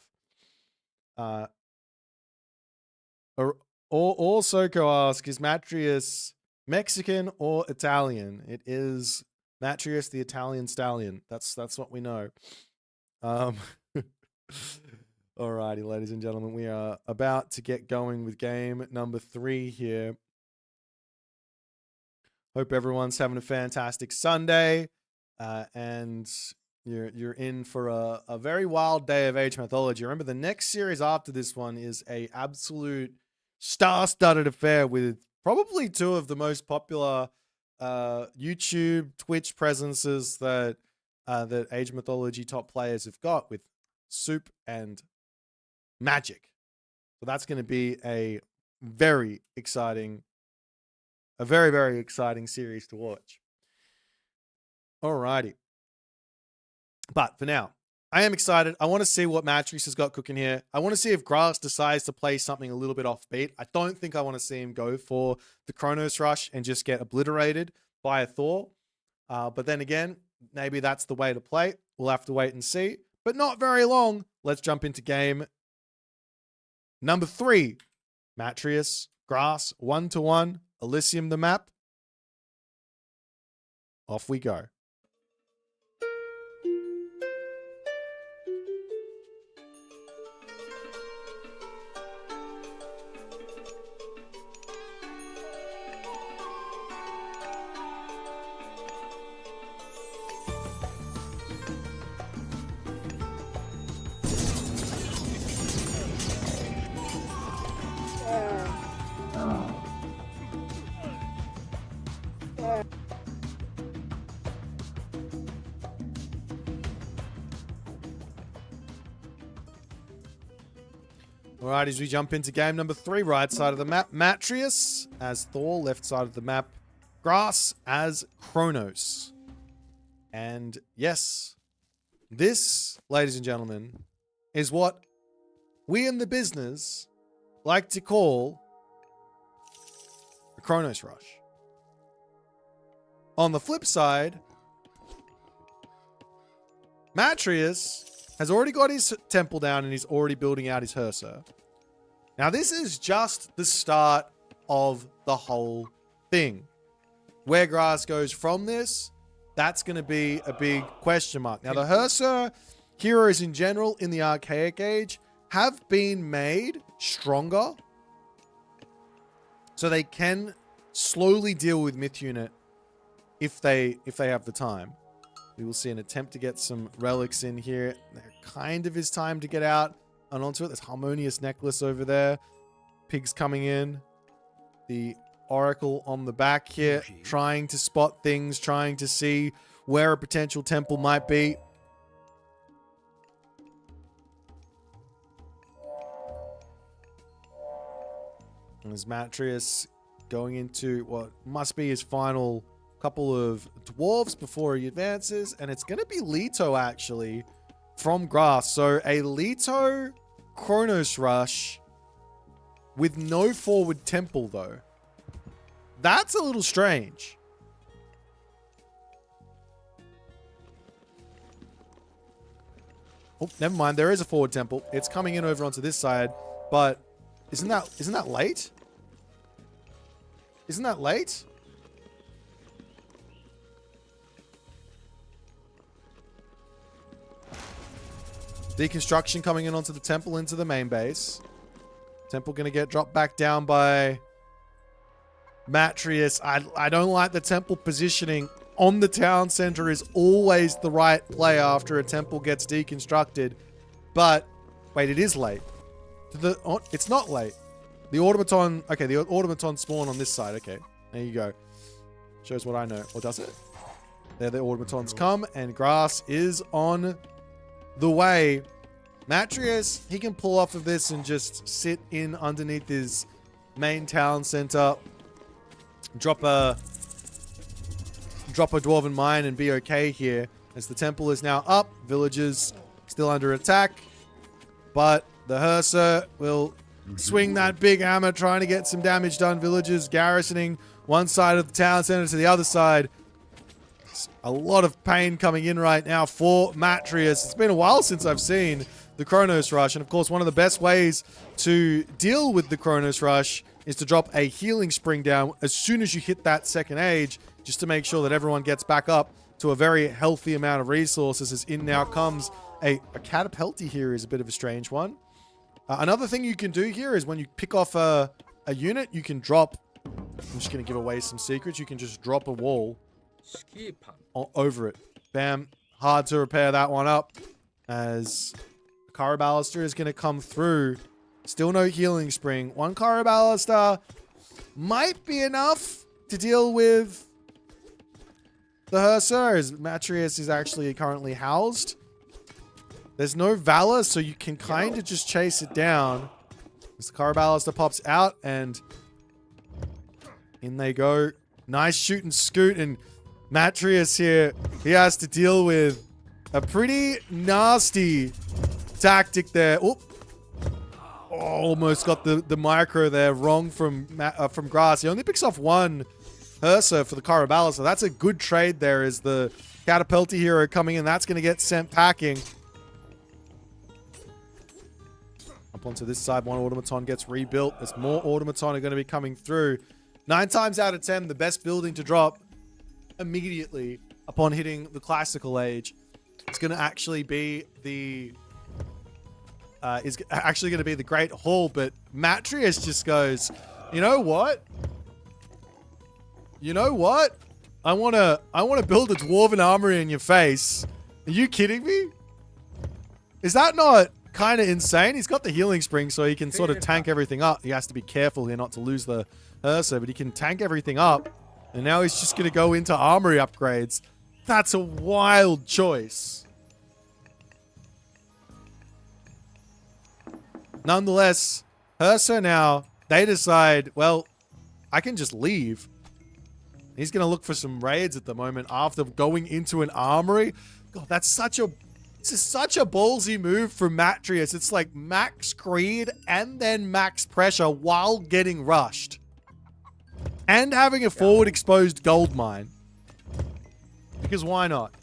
Also, ask, is Matreiuss Mexican or Italian? It is Matreiuss, the Italian stallion. That's what we know. Alrighty, ladies and gentlemen, we are about to get going with game number 3 here. Hope everyone's having a fantastic Sunday, and you're in for a very wild day of Age Mythology. Remember, the next series after this one is a absolute star-studded affair with probably 2 of the most popular YouTube, Twitch presences that Age Mythology top players have got, with Soup and Magic. So that's going to be a very, very exciting series to watch. Alrighty. But for now, I am excited. I want to see what Matreiuss has got cooking here. I want to see if Grass decides to play something a little bit offbeat. I don't think I want to see him go for the Kronos Rush and just get obliterated by a Thor. But then again, maybe that's the way to play. We'll have to wait and see. But not very long. Let's jump into game number 3. Matreiuss, Grass, 1-1. Elysium the map. Off we go. All right, as we jump into game number 3, right side of the map, Matreiuss as Thor, left side of the map, Grass as Kronos. And yes, this, ladies and gentlemen, is what we in the business like to call the Kronos Rush. On the flip side, Matreiuss has already got his temple down and he's already building out his Herser. Now, this is just the start of the whole thing. Where Grass goes from this, that's going to be a big question mark. Now, the Herser heroes in general in the Archaic Age have been made stronger so they can slowly deal with Myth Unit if they have the time. We will see an attempt to get some relics in here. There kind of is time to get out and onto it. There's Harmonious Necklace over there. Pigs coming in. The Oracle on the back here, trying to spot things, trying to see where a potential temple might be. And as Matreiuss going into what must be his final couple of dwarves before he advances. And it's going to be Leto, actually, from grass. So a Leto Chronos Rush with no forward temple, though. That's a little strange. Oh, never mind. There is a forward temple. It's coming in over onto this side, but isn't that late? Isn't that late? Deconstruction coming in onto the temple into the main base. Temple going to get dropped back down by Matreiuss. I don't like the temple positioning on the town center is always the right play after a temple gets deconstructed. But, wait, it is late. It's not late. The automaton, okay, the automaton spawn on this side. Okay, there you go. Shows what I know. Or does it? There the automatons come, and grass is on the way. Matreiuss, he can pull off of this and just sit in underneath his main town center. Drop a dwarven mine and be okay here. As the temple is now up, villagers still under attack. But the Hursa will swing that big hammer, trying to get some damage done. Villagers garrisoning one side of the town center to the other side. A lot of pain coming in right now for Matreiuss. It's been a while since I've seen the Chronos Rush. And of course, one of the best ways to deal with the Chronos Rush is to drop a healing spring down as soon as you hit that second age, just to make sure that everyone gets back up to a very healthy amount of resources. As in now comes a catapulti here is a bit of a strange one. Another thing you can do here is when you pick off a unit, you can drop, I'm just going to give away some secrets, you can just drop a wall over it. Bam. Hard to repair that one up as Caraballister is going to come through. Still no healing spring. One Caraballister might be enough to deal with the Hursa, as Matreiuss is actually currently housed. There's no Valor, so you can kind of just chase it down. As the Caraballister pops out, and in they go. Nice shoot and scoot, and Matreiuss here, he has to deal with a pretty nasty tactic there. Oh, almost got the micro there wrong from grass. He only picks off one Hursa for the Caraballister. That's a good trade there, as the catapulti hero coming in. That's going to get sent packing. Up onto this side, one automaton gets rebuilt. There's more automaton are going to be coming through. 9 times out of 10, the best building to drop immediately upon hitting the classical age is going to actually be the Great Hall. But Matreiuss just goes, you know what? You know what? I wanna build a dwarven armory in your face. Are you kidding me? Is that not kind of insane? He's got the healing spring, so he can sort of tank everything up. He has to be careful here not to lose the Hursa, but he can tank everything up. And now he's just going to go into armory upgrades. That's a wild choice. Nonetheless, Hursa now, they decide, well, I can just leave. He's going to look for some raids at the moment after going into an armory. God, this is such a ballsy move from Matreiuss. It's like max greed and then max pressure while getting rushed. And having a forward exposed gold mine. Because why not?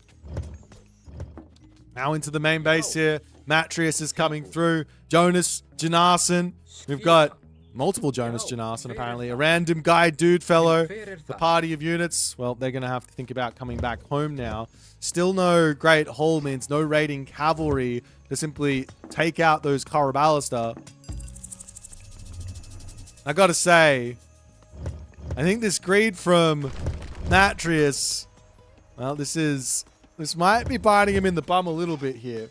Now into the main base here. Matreiuss is coming through. Jonas, Janarson. We've got multiple Jonas Janarson, apparently. A random guy dude fellow. The party of units. Well, they're going to have to think about coming back home now. Still no Great Hall means no raiding cavalry to simply take out those Caraballister. I gotta say, I think this greed from Matreiuss, well, this might be biting him in the bum a little bit here.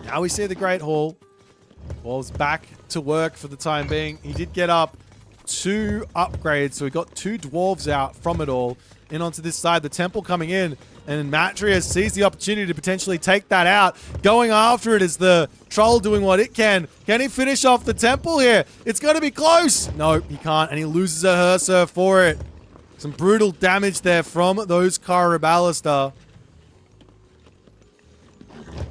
Now we see the Great Hall. Wall's back to work for the time being. He did get up 2 upgrades, so we got 2 dwarves out from it all. in onto this side. The temple coming in, and Matreiuss sees the opportunity to potentially take that out. Going after it is the troll doing what it can. Can he finish off the temple here? It's going to be close. No, he can't, and he loses a HUSKSUPPE for it. Some brutal damage there from those Kara Ballista.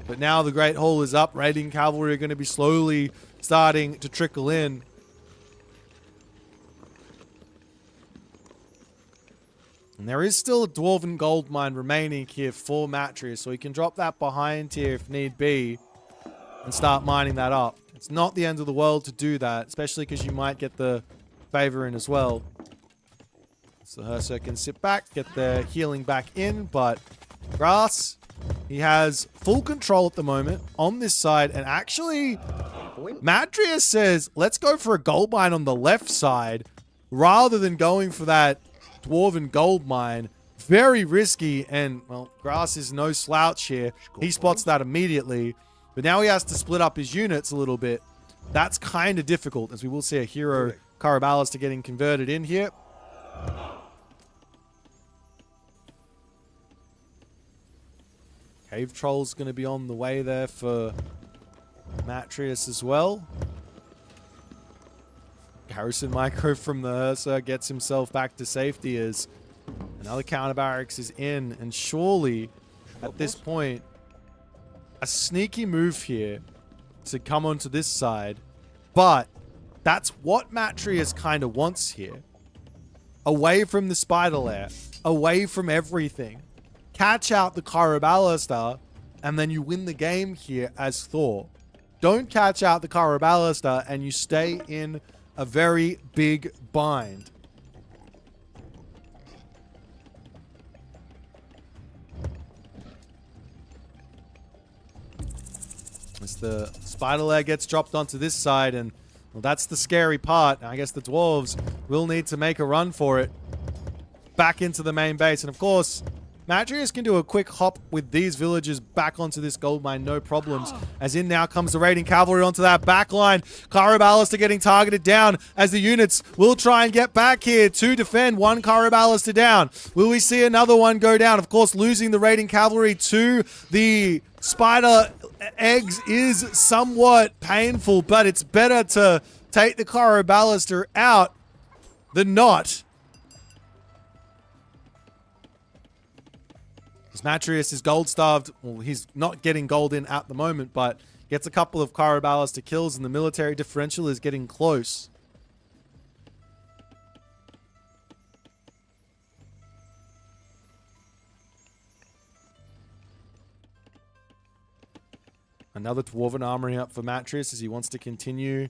But now the Great Hall is up. Raiding Cavalry are going to be slowly starting to trickle in. And there is still a Dwarven Gold Mine remaining here for Matreiuss, so he can drop that behind here if need be and start mining that up. It's not the end of the world to do that, especially because you might get the favor in as well. So HUSKSUPPE can sit back, get the healing back in, but Grass, he has full control at the moment on this side, and actually Matreiuss says, let's go for a gold mine on the left side rather than going for that Dwarven Gold Mine. Very risky, and, well, Grass is no slouch here. He spots that immediately, but now he has to split up his units a little bit. That's kind of difficult, as we will see a hero Kara Ballista getting converted in here. Cave Troll's going to be on the way there for Matreiuss as well. Garrison Micro from the HUSKSUPPE gets himself back to safety as another counter barracks is in. And surely, at this point, a sneaky move here to come onto this side. But that's what Matreiuss kind of wants here. Away from the spider lair. Away from everything. Catch out the Kara Ballista, and then you win the game here as Thor. Don't catch out the Kara Ballista, and you stay in a very big bind. As the spider lair gets dropped onto this side, and well, that's the scary part. I guess the dwarves will need to make a run for it. Back into the main base, and of course, Matreiuss can do a quick hop with these villagers back onto this gold mine, no problems. As in now comes the raiding cavalry onto that back line. Kara Ballista getting targeted down as the units will try and get back here to defend. One Kara Ballista down. Will we see another one go down? Of course, losing the raiding cavalry to the spider eggs is somewhat painful, but it's better to take the Kara Ballista out than not. Matreiuss is gold starved. Well, he's not getting gold in at the moment, but gets a couple of Kara Ballista kills, and the military differential is getting close. Another Dwarven Armory up for Matreiuss as he wants to continue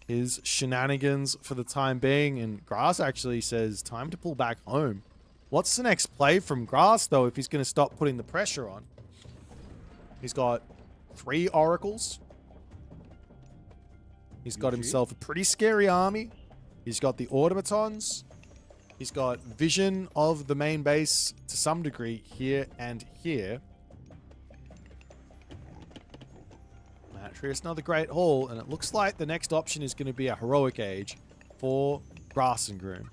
his shenanigans for the time being, and Grass actually says time to pull back home. What's the next play from Grass, though, if he's going to stop putting the pressure on? He's got 3 oracles. He's got himself a pretty scary army. He's got the automatons. He's got vision of the main base to some degree here and here. Matreiuss, another great haul, and it looks like the next option is going to be a heroic age for Grass and Groom.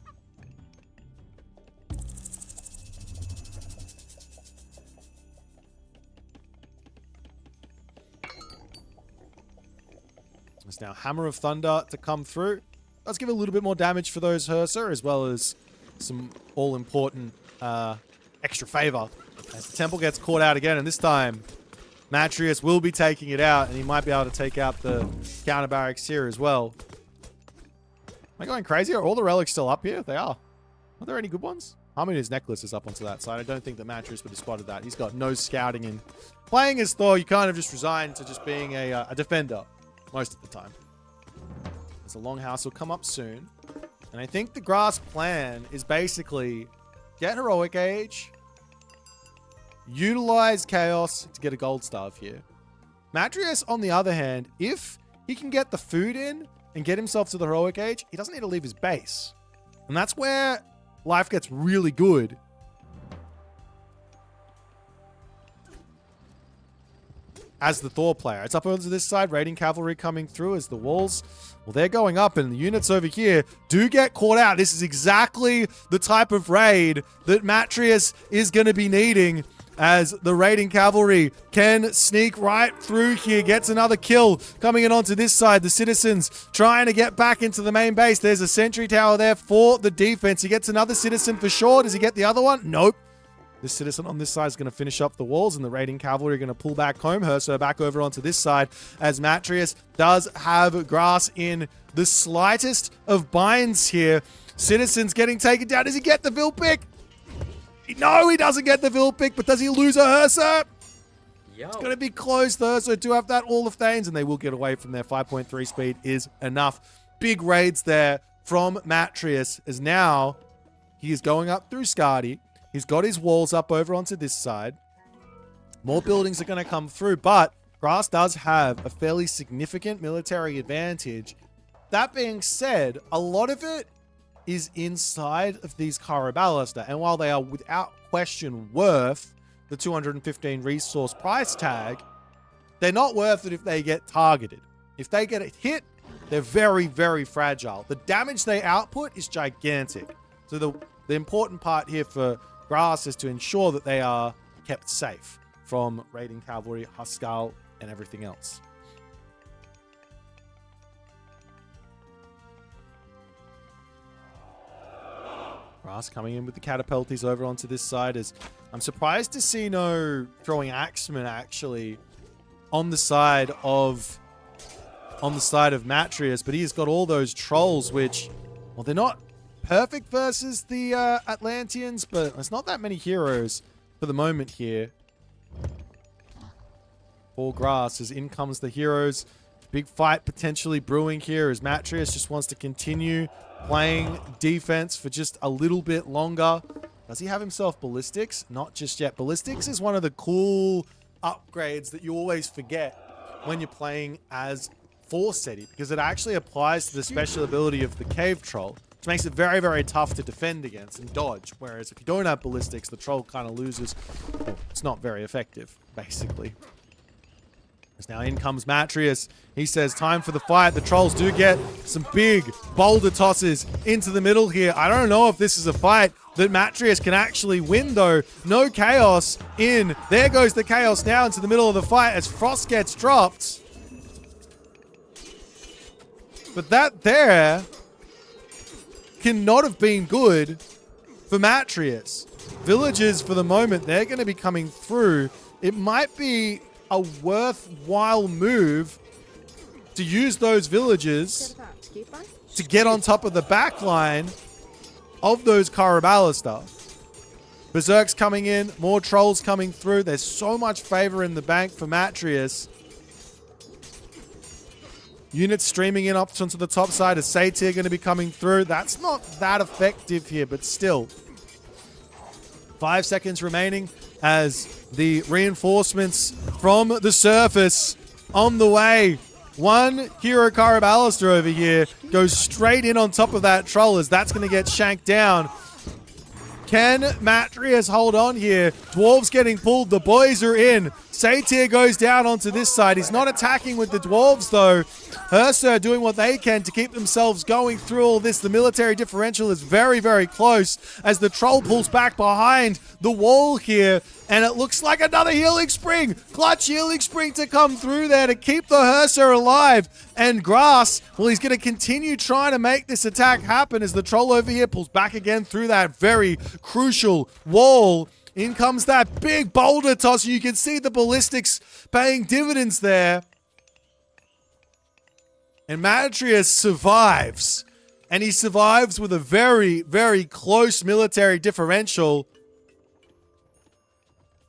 There's now Hammer of Thunder to come through. Does give a little bit more damage for those HUSKSUPPE, as well as some all-important extra favor. As the temple gets caught out again, and this time Matreiuss will be taking it out, and he might be able to take out the counter barracks here as well. Am I going crazy? Are all the relics still up here? They are. Are there any good ones? Harmony's necklace is up onto that side. I don't think that Matreiuss would have spotted that. He's got no scouting, and playing as Thor, you kind of just resign to just being a defender most of the time. As the Longhouse will come up soon. And I think the Grass plan is basically get Heroic Age, utilize Chaos to get a gold staff here. Matreiuss, on the other hand, if he can get the food in and get himself to the Heroic Age, he doesn't need to leave his base. And that's where life gets really good. as the Thor player. It's up onto this side. Raiding Cavalry coming through as the walls, well, they're going up, and the units over here do get caught out. This is exactly the type of raid that Matreiuss is going to be needing, as the Raiding Cavalry can sneak right through here. Gets another kill coming in onto this side. The citizens trying to get back into the main base. There's a sentry tower there for the defense. He gets another citizen for sure. Does he get the other one? Nope. This citizen on this side is going to finish up the walls, and the Raiding Cavalry are going to pull back home. HUSKSUPPE back over onto this side, as Matreiuss does have grass in the slightest of binds here. Citizens getting taken down. Does he get the Vil pick? No, he doesn't get the Vil pick, but does he lose a HUSKSUPPE? It's going to be close. The HUSKSUPPE do have that All of Thanes, and they will get away from their 5.3 speed is enough. Big raids there from Matreiuss, as now he is going up through Skadi. He's got his walls up over onto this side. More buildings are going to come through, but Grass does have a fairly significant military advantage. That being said, a lot of it is inside of these Karabalista, and while they are without question worth the 215 resource price tag, they're not worth it if they get targeted. If they get a hit, they're very, very fragile. The damage they output is gigantic. So the important part here for Grass is to ensure that they are kept safe from Raiding Cavalry, HUSKSUPPE, and everything else. Grass coming in with the catapulties over onto this side. As I'm surprised to see no throwing axemen actually on the side of Matreiuss, but he's got all those trolls, which, well, they're not perfect versus the Atlanteans, but there's not that many heroes for the moment here for Grass, as in comes the heroes. Big fight potentially brewing here, as Matreiuss just wants to continue playing defense for just a little bit longer. Does he have himself ballistics? Not just yet. Ballistics is one of the cool upgrades that you always forget when you're playing as Forseti, because it actually applies to the special ability of the Cave Troll, which makes it very, very tough to defend against and dodge. Whereas if you don't have ballistics, the troll kind of loses. Well, it's not very effective, basically. As now in comes Matreiuss. He says, time for the fight. The trolls do get some big boulder tosses into the middle here. I don't know if this is a fight that Matreiuss can actually win, though. No chaos in. There goes the chaos now into the middle of the fight as Frost gets dropped. But that there cannot have been good for Matreiuss. Villagers, for the moment, they're going to be coming through. It might be a worthwhile move to use those villagers to get on top of the back line of those Karabalista. Berserk's coming in, more trolls coming through. There's so much favor in the bank for Matreiuss. Units streaming in up onto the top side. A Satyr going to be coming through. That's not that effective here, but still. 5 seconds remaining as the reinforcements from the surface on the way. One hero Karabalista over here goes straight in on top of that troll, as that's going to get shanked down. Can Matreiuss hold on here? Dwarves getting pulled. The boys are in. Satyr goes down onto this side. He's not attacking with the dwarves, though. HUSKSUPPE doing what they can to keep themselves going through all this. The military differential is very, very close as the troll pulls back behind the wall here. And it looks like another healing spring. Clutch healing spring to come through there to keep the HUSKSUPPE alive. And Grass, well, he's going to continue trying to make this attack happen as the troll over here pulls back again through that very crucial wall. In comes that big boulder toss. You can see the ballistics paying dividends there. And Matreiuss survives. And he survives with a very, very close military differential.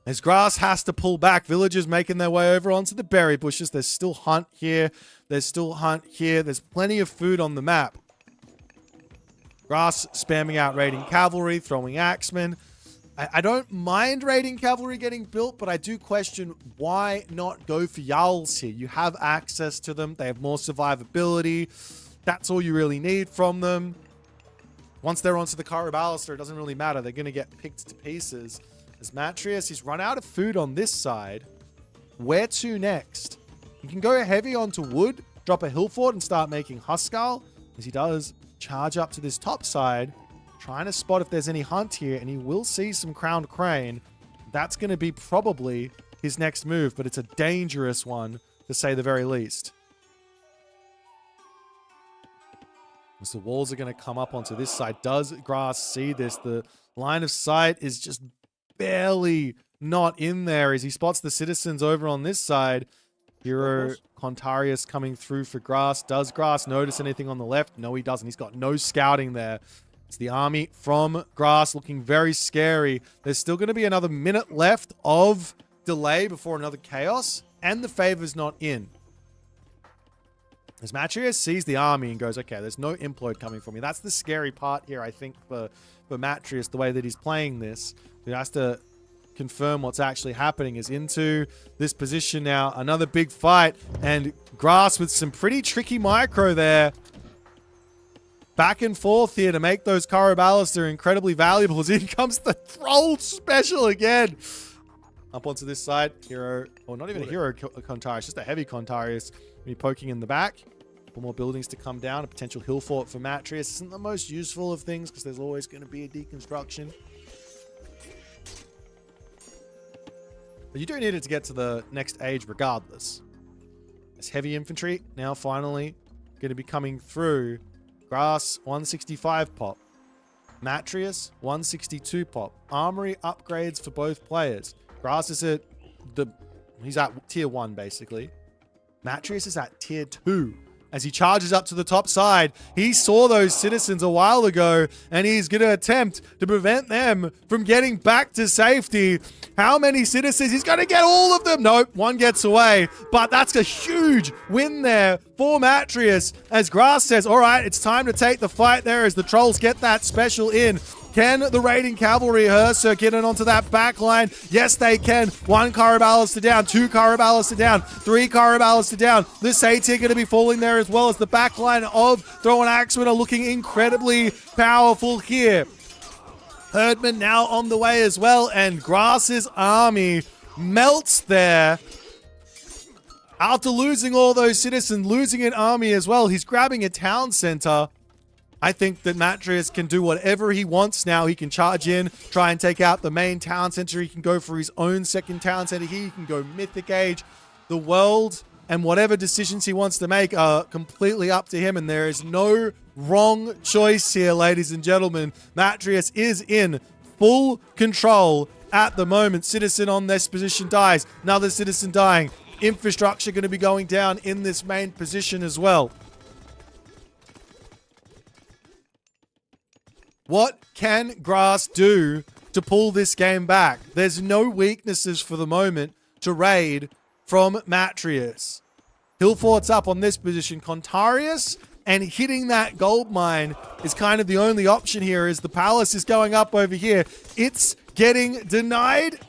As Grass has to pull back, villagers making their way over onto the berry bushes. There's still hunt here. There's still hunt here. There's plenty of food on the map. Grass spamming out Raiding Cavalry, throwing axemen. I don't mind Raiding Cavalry getting built, but I do question why not go for Jarls here. You have access to them. They have more survivability. That's all you really need from them. Once they're onto the Karabalista, it doesn't really matter. They're going to get picked to pieces. As Matreiuss, he's run out of food on this side. where to next? He can go heavy onto wood, drop a hill fort, and start making Huskull, as he does charge up to this top side, trying to spot if there's any hunt here, and he will see some crowned crane. That's going to be probably his next move, but it's a dangerous one, to say the very least. As the walls are going to come up onto this side. Does Grass see this? The line of sight is just barely not in there as he spots the citizens over on this side. Hero Contarius coming through for Grass. Does Grass notice anything on the left? No, he doesn't. He's got no scouting there. It's the army from Grass looking very scary. There's still going to be another minute left of delay before another chaos, and the favor's not in. As Matreiuss sees the army and goes, okay, there's no implode coming for me. That's the scary part here, I think, for Matreiuss, the way that he's playing this. He has to confirm what's actually happening. Is into this position now. Another big fight, and Grass with some pretty tricky micro there. Back and forth here to make those Karabalas are incredibly valuable. As in comes the troll special again. Up onto this side. Hero, or not even a hero Contarius, just a heavy Contarius. Be poking in the back. For more buildings to come down. A potential hill fort for Matreiuss isn't the most useful of things because there's always going to be a deconstruction. But you do need it to get to the next age regardless. As heavy infantry now finally going to be coming through. Grass 165 pop. Matreiuss 162 pop. Armory upgrades for both players. Grass is at he's at tier 1 basically. Matreiuss is at tier 2 as he charges up to the top side. He saw those citizens a while ago, and he's going to attempt to prevent them from getting back to safety. How many citizens? He's going to get all of them. Nope, one gets away, but that's a huge win there for Matreiuss as Grass says, all right, it's time to take the fight there as the trolls get that special in. Can the raiding cavalry HUSKSUPPE get it onto that back line? Yes, they can. 1 Karabalas to down, 2 Karabalas to down, 3 Karabalas to down. The Satyr going to be falling there as well as the back line of Throw and Axemen are looking incredibly powerful here. Herdman now on the way as well, and Grass's army melts there. After losing all those citizens, losing an army as well, he's grabbing a town center. I think that Matreiuss can do whatever he wants now. He can charge in, try and take out the main town center. He can go for his own second town center here. He can go Mythic Age. The world and whatever decisions he wants to make are completely up to him, and there is no wrong choice here, ladies and gentlemen. Matreiuss is in full control at the moment. Citizen on this position dies. Another citizen dying. Infrastructure going to be going down in this main position as well. What can Grass do to pull this game back? There's no weaknesses for the moment to raid from Matreiuss. Hillfort's up on this position. Contarius and hitting that gold mine is kind of the only option here as the palace is going up over here. It's getting denied.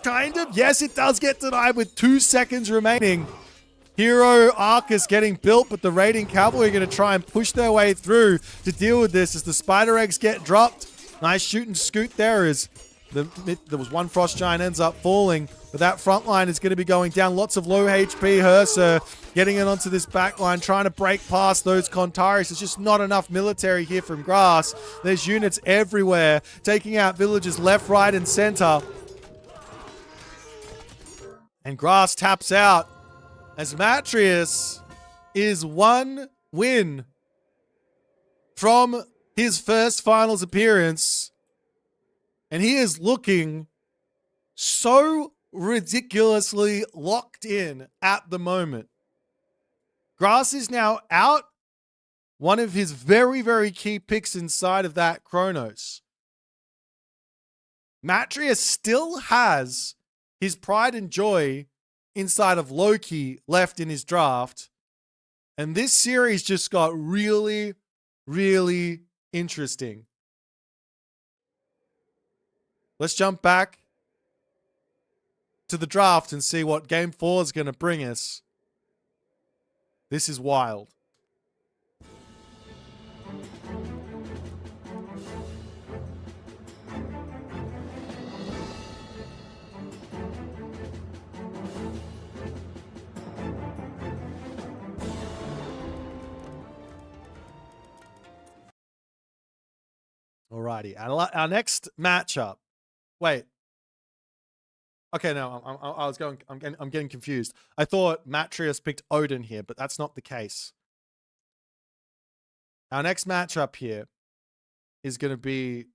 Kind of. Yes, it does get denied with 2 seconds remaining. Hero Arcus getting built, but the raiding cavalry are going to try and push their way through to deal with this as the spider eggs get dropped. Nice shoot and scoot there as there was 1 frost giant ends up falling, but that front line is going to be going down. Lots of low HP HUSKSUPPE getting it onto this back line, trying to break past those Contarius. There's just not enough military here from Grass. There's units everywhere, taking out villages left, right, and center. And Grass taps out. As Matreiuss is 1 win from his first finals appearance. And he is looking so ridiculously locked in at the moment. Grass is now out one of his very, very key picks inside of that Chronos. Matreiuss still has his pride and joy inside of Loki left in his draft. And this series just got really, really interesting. Let's jump back to the draft and see what Game 4 is going to bring us. This is wild. Alrighty. Our next matchup. Wait. Okay, no, I'm getting confused. I thought Matreiuss picked Odin here, but that's not the case. Our next matchup here is going to be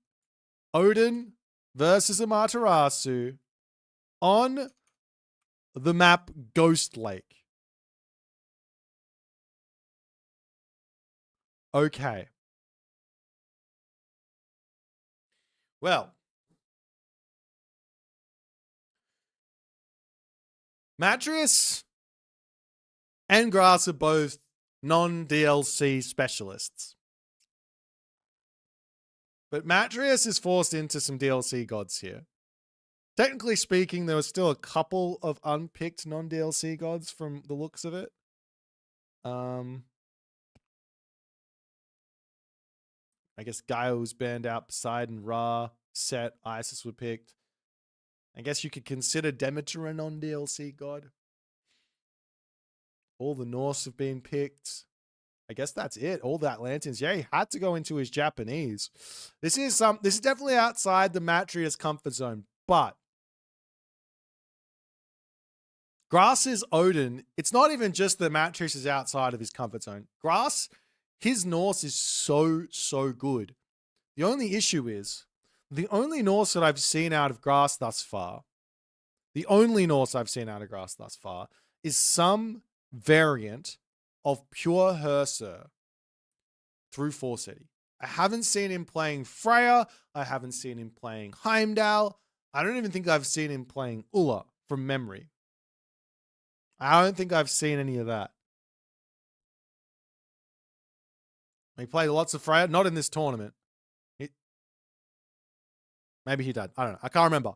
Odin versus Amaterasu on the map Ghost Lake. Okay. Well, Matreiuss and Grass are both non-DLC specialists. But Matreiuss is forced into some DLC gods here. Technically speaking, there was still a couple of unpicked non-DLC gods from the looks of it. I guess Gaia was banned out, Poseidon, Ra, Set, Isis were picked. I guess you could consider Demeter a non-DLC god. All the Norse have been picked. I guess that's it. All the Atlanteans. Yeah, he had to go into his Japanese. This is definitely outside the Matreiuss comfort zone. But Grass's Odin, it's not even just that Matreiuss is outside of his comfort zone. Grass, his Norse is so good. The only issue is, the only Norse that I've seen out of Grass thus far, is some variant of pure Herser through Force City. I haven't seen him playing Freya. I haven't seen him playing Heimdall. I don't even think I've seen him playing Ulla from memory. I don't think I've seen any of that. He played lots of Freya, not in this tournament. Maybe he did. I don't know. I can't remember.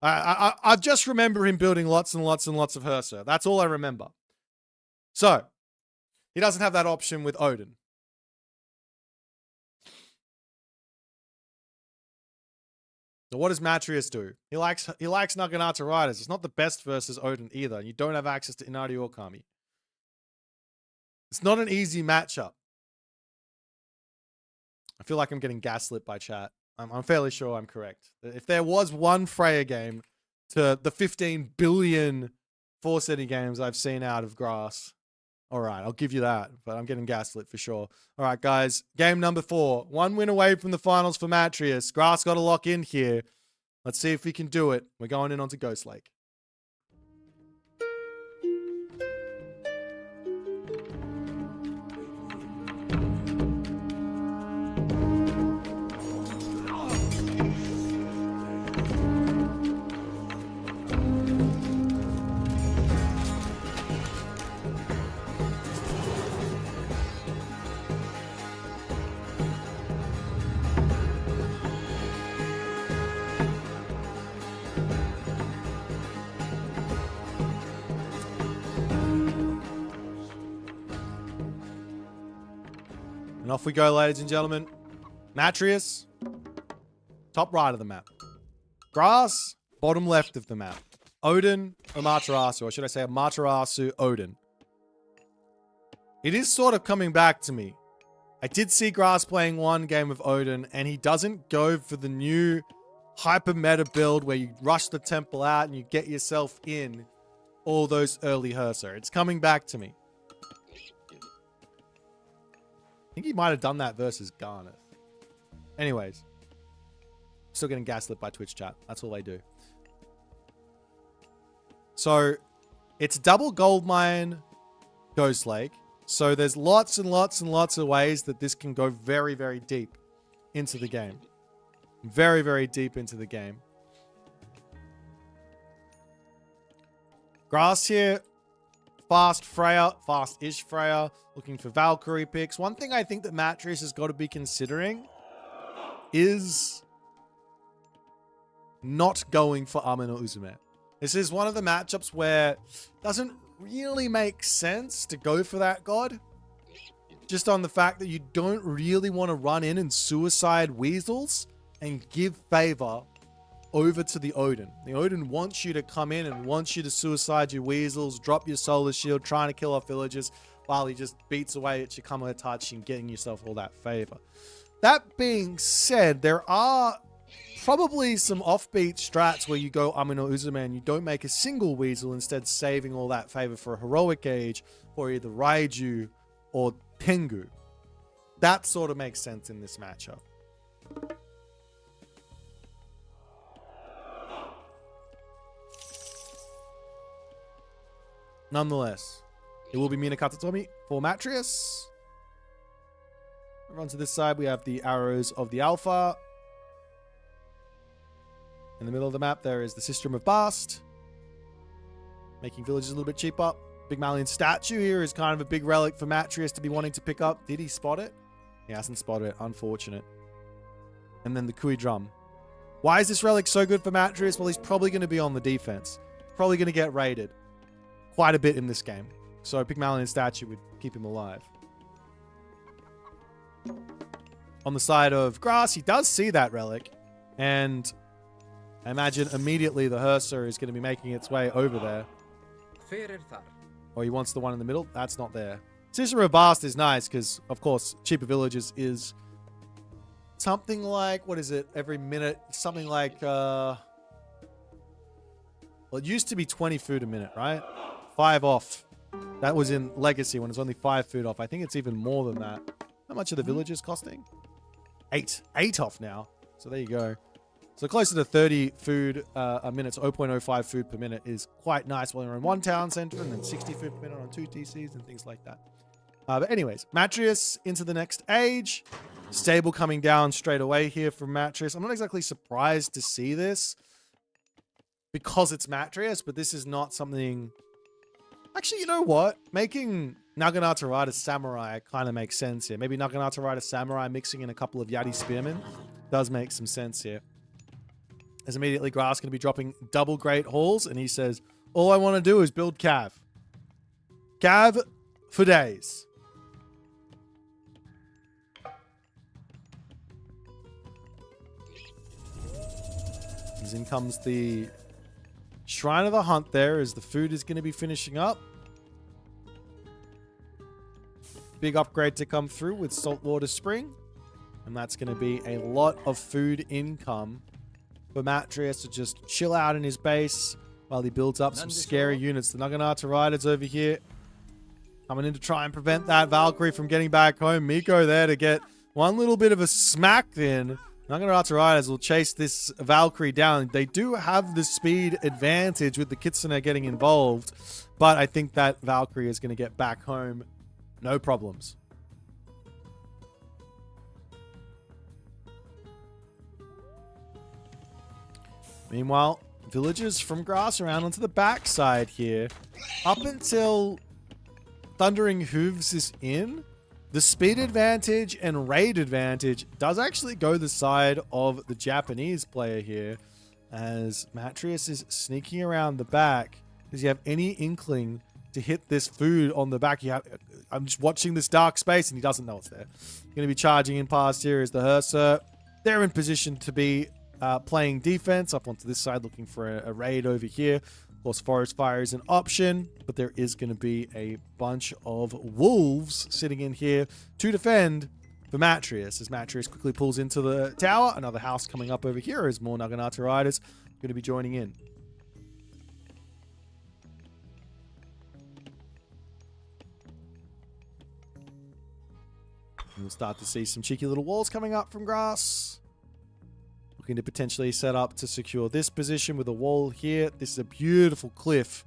I just remember him building lots and lots and lots of Herser. That's all I remember. So, he doesn't have that option with Odin. So what does Matreiuss do? He likes Naginata Riders. It's not the best versus Odin either. You don't have access to Inari or Kami. It's not an easy matchup. I feel like I'm getting gaslit by chat. I'm fairly sure I'm correct. If there was one Freya game to the 15 billion Force City games I've seen out of Grass, all right, I'll give you that, but I'm getting gaslit for sure. All right, guys, game number 4. 1 win away from the finals for Matreiuss. Grass got to lock in here. Let's see if we can do it. We're going in onto Ghost Lake. And off we go, ladies and gentlemen. Matreiuss, top right of the map. Grass, bottom left of the map. Odin, Amaterasu, or should I say Amaterasu, Odin. It is sort of coming back to me. I did see Grass playing one game of Odin, and he doesn't go for the new hyper meta build where you rush the temple out and you get yourself in all those early Herser. It's coming back to me. I think he might have done that versus Garnet. Anyways. Still getting gaslit by Twitch chat. That's all they do. So, it's double goldmine Ghost Lake. So there's lots and lots and lots of ways that this can go very, very deep into the game. Very, very deep into the game. Grass here. Fast Freya. Fast-ish Freya. Looking for Valkyrie picks. One thing I think that Matreiuss has got to be considering is not going for Amin or Uzume. This is one of the matchups where it doesn't really make sense to go for that god. Just on the fact that you don't really want to run in and suicide weasels and give favor over to the Odin. The Odin wants you to come in and wants you to suicide your weasels, drop your solar shield, trying to kill off villagers while he just beats away at your Kamala touch and getting yourself all that favor. That being said, there are probably some offbeat strats where you go Amin or Uzuma and you don't make a single Weasel, instead saving all that favor for a heroic age for either Raiju or Tengu. That sort of makes sense in this matchup. Nonetheless, it will be Mina Katatomi for Matreiuss. Over onto this side, we have the arrows of the Alpha. In the middle of the map, there is the Sistrum of Bast, making villages a little bit cheaper. Big Malian statue here is kind of a big relic for Matreiuss to be wanting to pick up. Did he spot it? He hasn't spotted it. Unfortunate. And then the Kui drum. Why is this relic so good for Matreiuss? Well, he's probably going to be on the defense. Probably going to get raided quite a bit in this game. So Big Malian statue would keep him alive. On the side of grass, he does see that relic. And I imagine immediately the Hursa is going to be making its way over there. Or he wants the one in the middle. That's not there. Sistrum of Bast is nice because, of course, cheaper villages is something like, what is it, every minute? Something like, well, it used to be 20 food a minute, right? 5 off. That was in Legacy when it's only 5 food off. I think it's even more than that. How much are the villages costing? 8. 8 off now. So there you go. So closer to 30 food a minute, so 0.05 food per minute is quite nice while you're in one town center, and then 60 food per minute on 2 TCs and things like that. But anyways, Matreiuss into the next age. Stable coming down straight away here from Matreiuss. I'm not exactly surprised to see this because it's Matreiuss, but this is not something... Actually, you know what? Making Naginata Rider Samurai kind of makes sense here. Maybe Naginata Rider Samurai mixing in a couple of Yati Spearmen does make some sense here. As immediately Grass going to be dropping double Great Halls, and he says, all I want to do is build Cav. Cav for days. As in comes the Shrine of the Hunt there, as the food is going to be finishing up. Big upgrade to come through with Saltwater Spring. And that's going to be a lot of food income for Matreiuss to just chill out in his base while he builds up some scary units. The Naginata Riders over here coming in to try and prevent that Valkyrie from getting back home. Miko there to get one little bit of a smack in. Naginata Riders will chase this Valkyrie down. They do have the speed advantage with the Kitsune getting involved, but I think that Valkyrie is going to get back home. No problems. Meanwhile, villagers from Grass around onto the backside here. Up until Thundering Hooves is in, the speed advantage and raid advantage does actually go the side of the Japanese player here, as Matreiuss is sneaking around the back. Does he have any inkling to hit this food on the back? I'm just watching this dark space and he doesn't know it's there. Going to be charging in past here as the Hursa. They're in position to be playing defense up onto this side, looking for a raid over here. Of course, Forest Fire is an option, but there is going to be a bunch of wolves sitting in here to defend for Matreiuss, as Matreiuss quickly pulls into the tower. Another house coming up over here as more Naginata Riders going to be joining in. And we'll start to see some cheeky little walls coming up from Grass. Looking to potentially set up to secure this position with a wall here. This is a beautiful cliff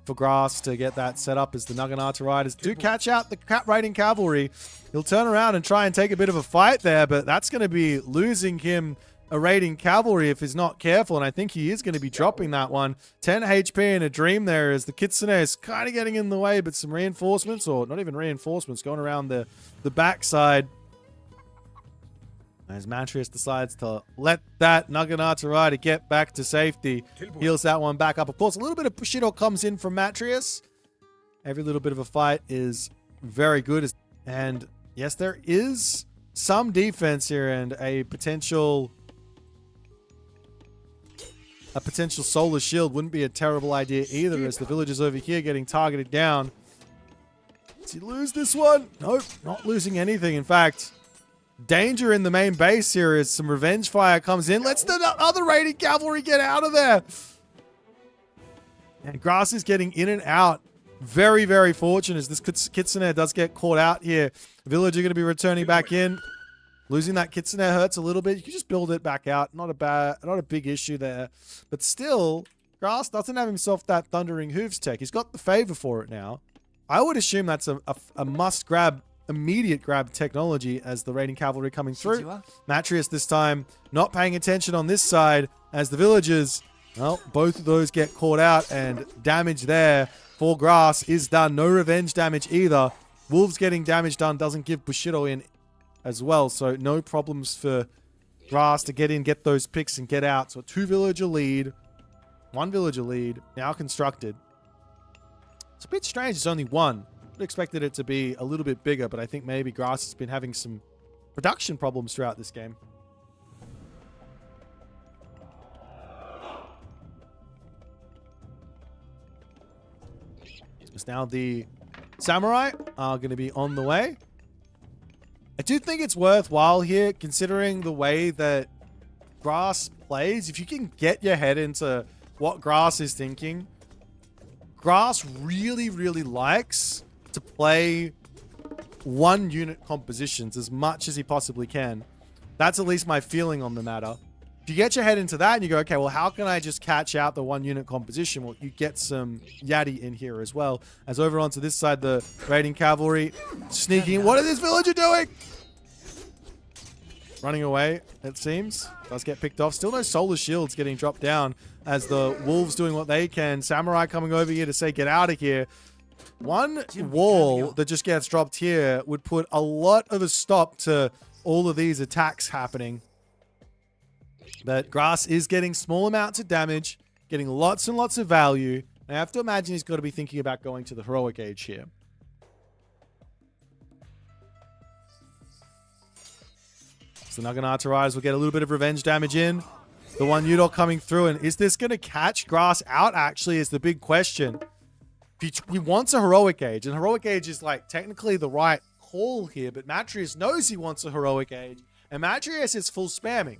for Grass to get that set up as the Naginata Riders do catch out the raiding cavalry. He'll turn around and try and take a bit of a fight there, but that's going to be losing him a raiding cavalry if he's not careful, and I think he is going to be dropping that one. 10 HP in a dream there as the Kitsune is kind of getting in the way, but some reinforcements, or not even reinforcements, going around the backside. As Matreiuss decides to let that Naginata Rider get back to safety. Heals that one back up. Of course, a little bit of Bushido comes in from Matreiuss. Every little bit of a fight is very good. And yes, there is some defense here, and a potential solar shield wouldn't be a terrible idea either, as the villagers over here getting targeted down. Does he lose this one? Nope, not losing anything. In fact, danger in the main base here as some revenge fire comes in. Let's the other raiding cavalry get out of there. And Grass is getting in and out. Very, very fortunate as this Kitsune does get caught out here. Villager going to be returning back in. Losing that Kitsune hurts a little bit. You can just build it back out. Not a big issue there. But still, Grass doesn't have himself that Thundering Hooves tech. He's got the favor for it now. I would assume that's a must-grab, immediate grab technology as the raiding cavalry coming through. Matreiuss this time not paying attention on this side as the villagers, well, both of those get caught out and damage there for Grass is done. No revenge damage either. Wolves getting damage done doesn't give Bushido in as well, so no problems for Grass to get in, get those picks and get out. So 2 villager lead, 1 villager lead, now constructed. It's a bit strange, it's only 1. I expected it to be a little bit bigger, but I think maybe Grass has been having some production problems throughout this game. So now the Samurai are going to be on the way. I do think it's worthwhile here, considering the way that Grass plays. If you can get your head into what Grass is thinking, Grass really, really likes to play 1 unit compositions as much as he possibly can. That's at least my feeling on the matter. If you get your head into that and you go, okay, well, how can I just catch out the 1 unit composition? Well, you get some Yati in here as well. As over onto this side, the raiding cavalry sneaking in. What is this villager doing? Running away, it seems. Does get picked off. Still no solar shields getting dropped down as the wolves doing what they can. Samurai coming over here to say, get out of here. 1 wall that just gets dropped here would put a lot of a stop to all of these attacks happening. But Grass is getting small amounts of damage, getting lots and lots of value. I have to imagine he's got to be thinking about going to the heroic age here. So Naginata will get a little bit of revenge damage in. The 1 Udor coming through, and is this going to catch Grass out actually is the big question. He wants a heroic age, and heroic age is like technically the right call here, but Matreiuss knows he wants a heroic age, and Matreiuss is full spamming.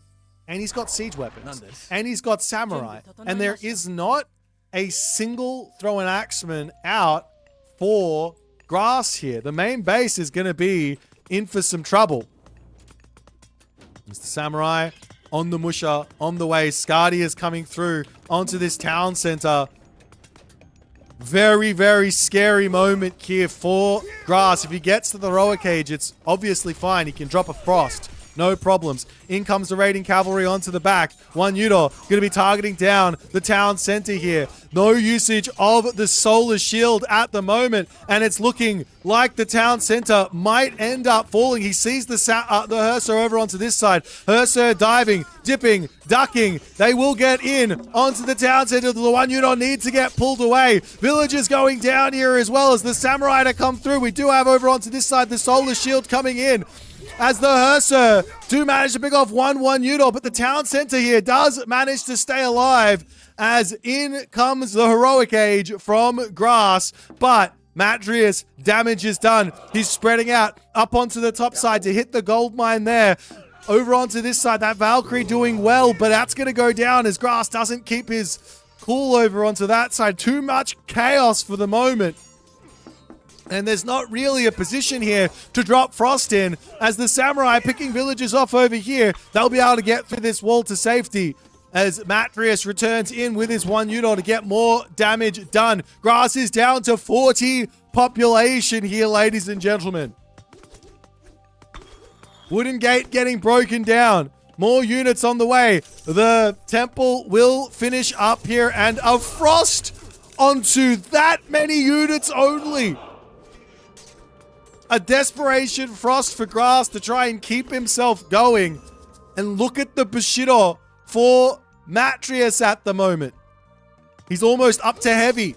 And he's got siege weapons. And he's got samurai. And there is not a single throw an axeman out for Grass here. The main base is going to be in for some trouble. There's the samurai on the Musha, on the way. Skadi is coming through onto this town center. Very, very scary moment here for Grass. If he gets to the heroic age, it's obviously fine. He can drop a frost. No problems. In comes the raiding cavalry onto the back. 1 Udor going to be targeting down the town center here. No usage of the solar shield at the moment. And it's looking like the town center might end up falling. He sees the Hussar over onto this side. Hussar diving, dipping, ducking. They will get in onto the town center. The 1 Udor needs to get pulled away. Villagers going down here as well as the samurai to come through. We do have over onto this side the solar shield coming in. As the Hussar do manage to pick off 1 Udor, but the town center here does manage to stay alive as in comes the heroic age from Grass, but Matreiuss, damage is done. He's spreading out up onto the top side to hit the gold mine there. Over onto this side, that Valkyrie doing well, but that's going to go down as Grass doesn't keep his cool over onto that side. Too much chaos for the moment. And there's not really a position here to drop Frost in as the Samurai picking villagers off over here. They'll be able to get through this wall to safety as Matreiuss returns in with his 1 Udor to get more damage done. Grass is down to 40 population here, ladies and gentlemen. Wooden gate getting broken down. More units on the way. The temple will finish up here and a Frost onto that many units only. A desperation Frost for Grass to try and keep himself going. And look at the Bushido for Matreiuss at the moment. He's almost up to heavy.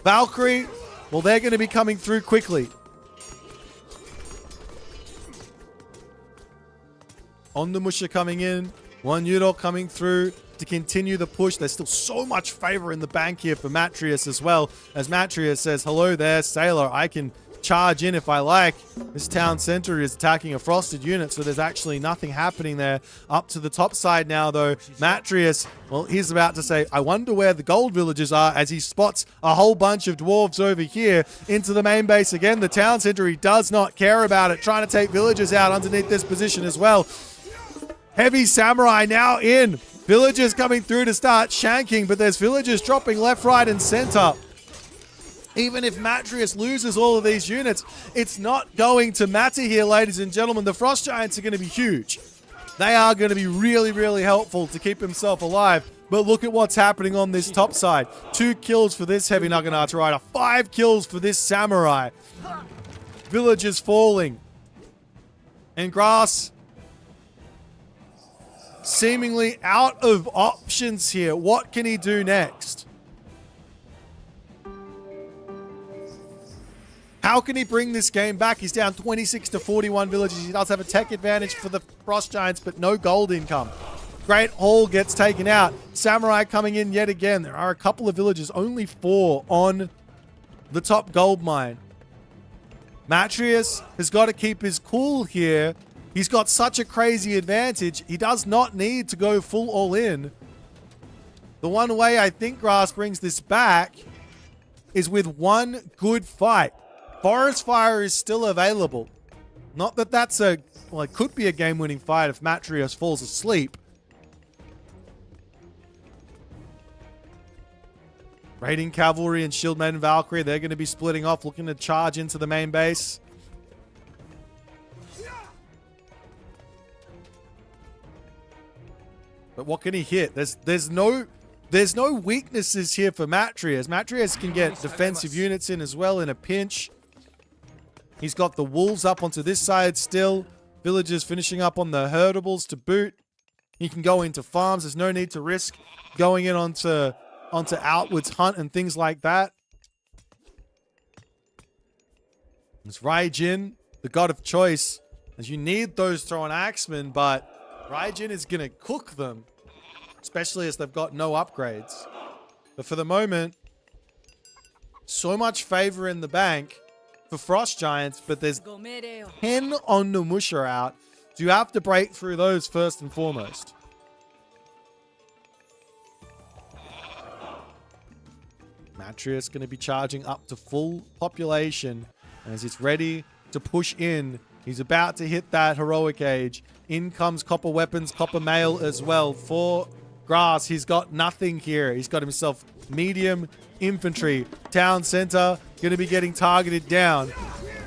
Valkyrie, well, they're going to be coming through quickly. On the Musha coming in. 1 Udor coming through to continue the push. There's still so much favor in the bank here for Matreiuss as well. As Matreiuss says, hello there, Sailor. I can charge in if I like. This town center is attacking a frosted unit, so there's actually nothing happening there. Up to the top side now, though. Matreiuss, well, he's about to say, I wonder where the gold villagers are, as he spots a whole bunch of dwarves over here into the main base again. The town center, he does not care about it, trying to take villagers out underneath this position as well. Heavy samurai now in. Villagers coming through to start shanking, but there's villagers dropping left, right, and center. Even if Matreiuss loses all of these units, it's not going to matter here, ladies and gentlemen. The Frost Giants are going to be huge. They are going to be really, really helpful to keep himself alive. But look at what's happening on this top side. 2 kills for this Heavy Naginata Rider. 5 kills for this Samurai. Villagers falling. And Grass seemingly out of options here. What can he do next? How can he bring this game back? He's down 26 to 41 villages. He does have a tech advantage for the Frost Giants, but no gold income. Great Hall gets taken out. Samurai coming in yet again. There are a couple of villages, only 4 on the top gold mine. Matreiuss has got to keep his cool here. He's got such a crazy advantage. He does not need to go full all in. The one way I think Grass brings this back is with one good fight. Forest Fire is still available. Not that that's a... Well, it could be a game-winning fight if Matreiuss falls asleep. Raiding Cavalry and Shield Maiden Valkyrie, they're going to be splitting off, looking to charge into the main base. But what can he hit? There's no weaknesses here for Matreiuss. Matreiuss can get defensive units in as well in a pinch. He's got the wolves up onto this side still. Villagers finishing up on the herdables to boot. He can go into farms. There's no need to risk going in onto outwards hunt and things like that. It's Raijin, the god of choice, as you need those thrown axemen, but Raijin is going to cook them, especially as they've got no upgrades. But for the moment, so much favor in the bank for Frost Giants, but there's 10 on the Musha out. So you have to break through those first and foremost. Matreiuss going to be charging up to full population as it's ready to push in. He's about to hit that heroic age. In comes copper weapons, copper mail as well for Grass. He's got nothing here. He's got himself medium infantry. Town center going to be getting targeted down.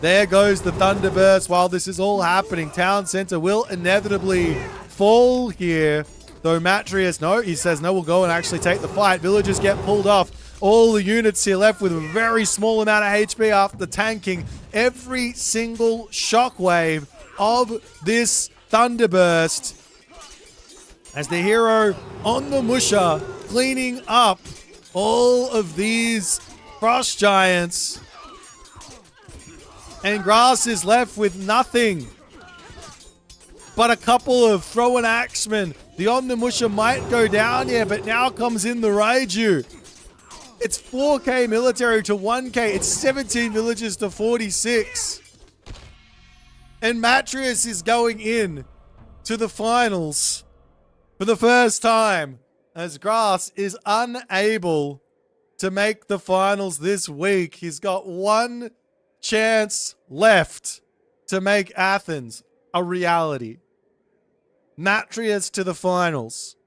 There goes the Thunderburst while this is all happening. Town center will inevitably fall here. Though Matreiuss, no, he says, no, we'll go and actually take the fight. Villagers get pulled off. All the units here left with a very small amount of HP after tanking every single shockwave of this Thunderburst. As the hero on the Musha cleaning up all of these Frost Giants. And Grass is left with nothing but a couple of throw and axemen. The Omnimusha might go down here, but now comes in the Raiju. It's 4k military to 1k. It's 17 villages to 46. And Matreiuss is going in to the finals for the first time, as Grass is unable to make the finals this week. He's got one chance left to make Athens a reality. Matreiuss to the finals.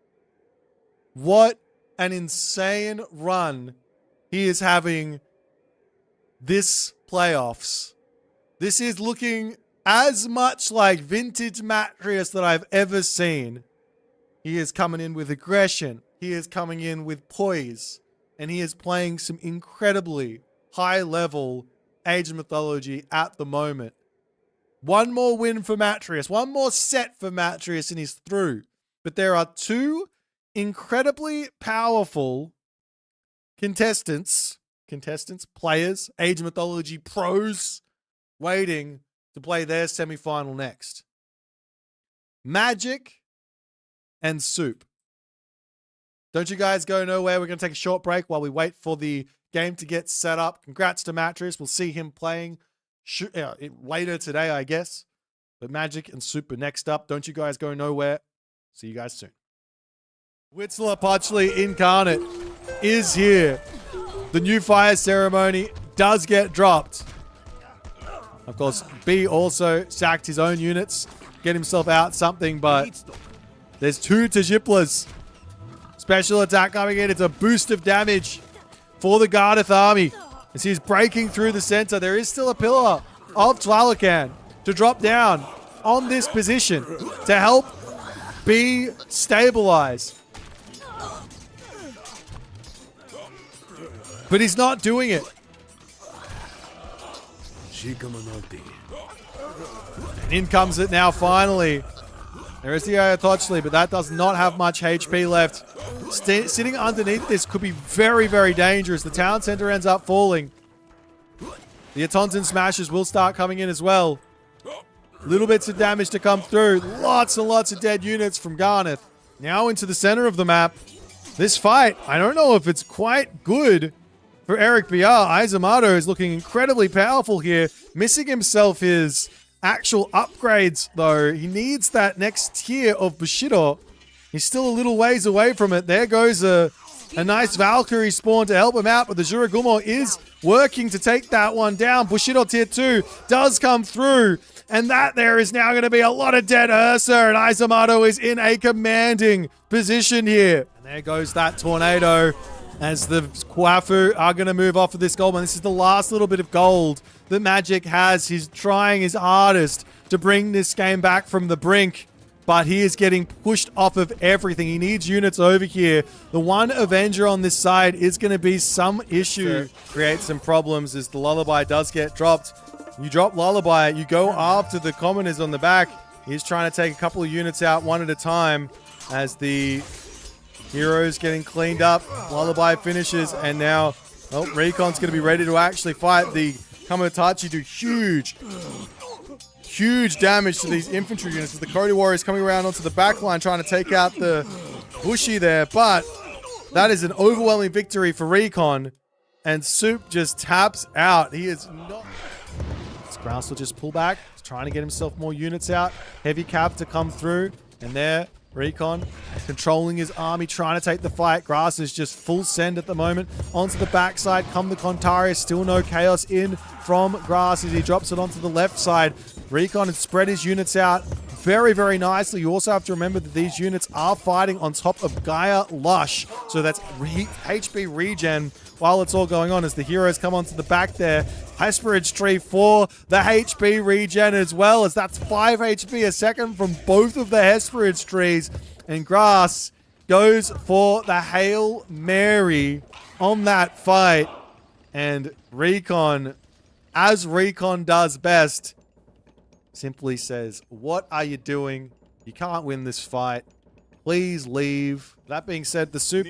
What an insane run he is having this playoffs. This is looking as much like vintage Matreiuss that I've ever seen. He is coming in with aggression. He is coming in with poise. And he is playing some incredibly high-level Age of Mythology at the moment. One more win for Matreiuss. One more set for Matreiuss and he's through. But there are 2 incredibly powerful contestants, players, Age of Mythology pros, waiting to play their semi-final next. Magic and Soup. Don't you guys go nowhere. We're going to take a short break while we wait for the game to get set up. Congrats to Matreiuss. We'll see him playing later today, I guess. But Magic and Super next up. Don't you guys go nowhere. See you guys soon. Husksuppe Incarnate is here. The new fire ceremony does get dropped. Of course, B also sacked his own units, get himself out something, but there's 2 Tajiplas. Special attack coming in. It's a boost of damage for the Gardath army. As he's breaking through the center, there is still a pillar of Tlalocan to drop down on this position to help B stabilize. But he's not doing it. And in comes it now, finally. There is the Ayatochli, but that does not have much HP left. Sitting underneath this could be very, very dangerous. The town center ends up falling. The Atonzan smashes will start coming in as well. Little bits of damage to come through. Lots and lots of dead units from Garnath. Now into the center of the map. This fight, I don't know if it's quite good for Eric BR. Izumato is looking incredibly powerful here. Missing himself his actual upgrades, though. He needs that next tier of Bushido. He's still a little ways away from it. There goes a nice Valkyrie spawn to help him out, but the Juragumo is working to take that one down. Bushido tier 2 does come through, and that there is now going to be a lot of dead Ursa, and Izumato is in a commanding position here. And there goes that tornado as the Kwafu are going to move off of this gold. And this is the last little bit of gold that Magic has. He's trying his hardest to bring this game back from the brink, but he is getting pushed off of everything. He needs units over here. The one Avenger on this side is going to be some issue. Create some problems as the Lullaby does get dropped. You drop Lullaby, you go after the Commoners on the back. He's trying to take a couple of units out one at a time as the Heroes getting cleaned up. Lullaby finishes, and now, well, Recon's going to be ready to actually fight. The Kamatachi do huge damage to these infantry units as the Cody Warriors coming around onto the back line trying to take out the Bushi there, but that is an overwhelming victory for Recon, and Soup just taps out. He is not... Grouse will just pull back. He's trying to get himself more units out. Heavy cap to come through, and there, Recon controlling his army, trying to take the fight. Grass is just full send at the moment. Onto the backside come the Contarius. Still no chaos in from Grass as he drops it onto the left side. Recon has spread his units out very, very nicely. You also have to remember that these units are fighting on top of Gaia Lush. So that's HP regen while it's all going on as the heroes come onto the back there. Hesperid's tree for the HP regen as well, as that's 5 HP a second from both of the Hesperid's trees. And Grass goes for the Hail Mary on that fight. And Recon, as Recon does best, simply says, "What are you doing? You can't win this fight. Please leave." That being said, the Soup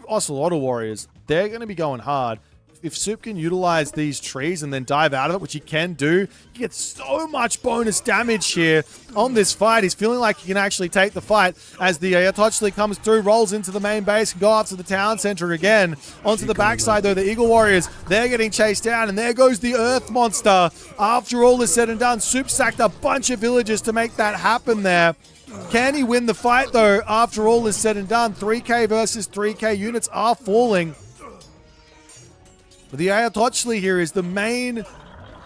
Ocelotl Warriors, they're going to be going hard. If Soup can utilize these trees and then dive out of it, which he can do, he gets so much bonus damage here on this fight. He's feeling like he can actually take the fight as the Ayatochli comes through, rolls into the main base, and go after the town center again. Onto the backside, though, the Eagle Warriors, they're getting chased down, and there goes the Earth Monster. After all is said and done, Soup sacked a bunch of villagers to make that happen there. Can he win the fight, though, after all is said and done? 3K versus 3K units are falling. But the Ayatochli here is the main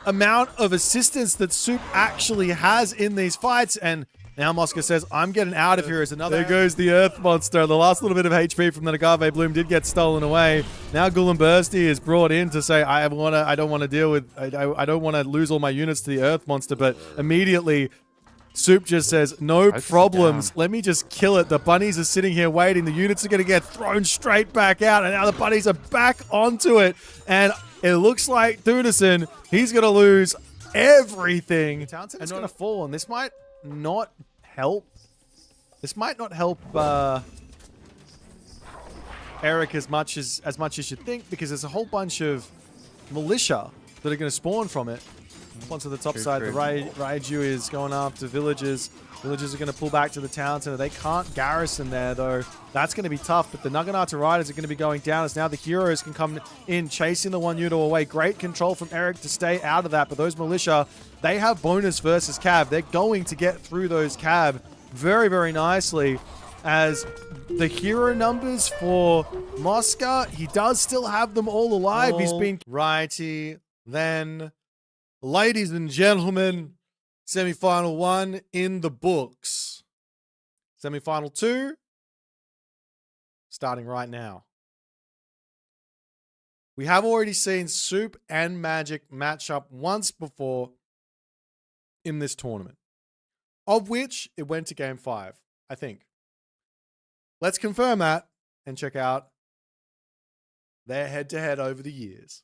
amount of assistance that Soup actually has in these fights. And now Mosca says, "I'm getting out of here" as another... There goes the Earth Monster. The last little bit of HP from the Agave Bloom did get stolen away. Now Gulambursty is brought in to say, I don't want to deal with... I don't want to lose all my units to the Earth Monster. But immediately... Soup just says, "No problems. Let me just kill it." The bunnies are sitting here waiting. The units are going to get thrown straight back out. And now the bunnies are back onto it. And it looks like Thunison, he's going to lose everything. Townsend's going to fall. And this might not help. This might not help Eric as much as you think. Because there's a whole bunch of militia that are going to spawn from it. Onto the top
True,
side,
true.
the Raiju is going after villagers. Villagers are going to pull back to the town center. They can't garrison there, though. That's going to be tough, but the Naginata Riders are going to be going down as now the heroes can come in, chasing the one Yudo away. Great control from Eric to stay out of that, but those militia, they have bonus versus Cav. They're going to get through those Cav very, very nicely, as the hero numbers for Mosca, he does still have them all alive. He's been... Righty, then... Ladies and gentlemen, semi-final 1 in the books. Semi-final 2, starting right now. We have already seen Soup and Magic match up once before in this tournament, of which it went to game 5, I think. Let's confirm that and check out their head-to-head over the years.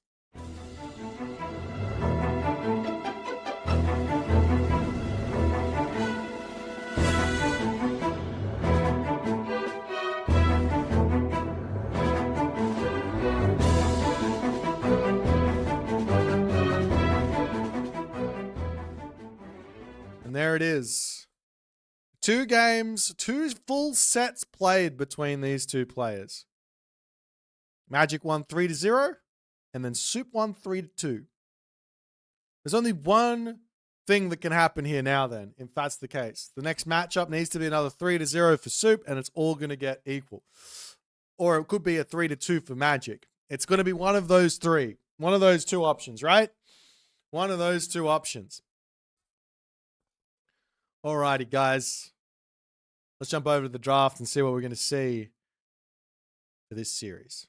And there it is. 2 games, 2 full sets played between these 2 players. Magic won 3-0, and then Soup won 3-2. There's only one thing that can happen here now then, if that's the case. The next matchup needs to be another 3-0 for Soup, and it's all going to get equal. Or it could be a 3-2 for Magic. It's going to be one of those 3. One of those 2 options, right? One of those 2 options. Alrighty, guys. Let's jump over to the draft and see what we're going to see for this series.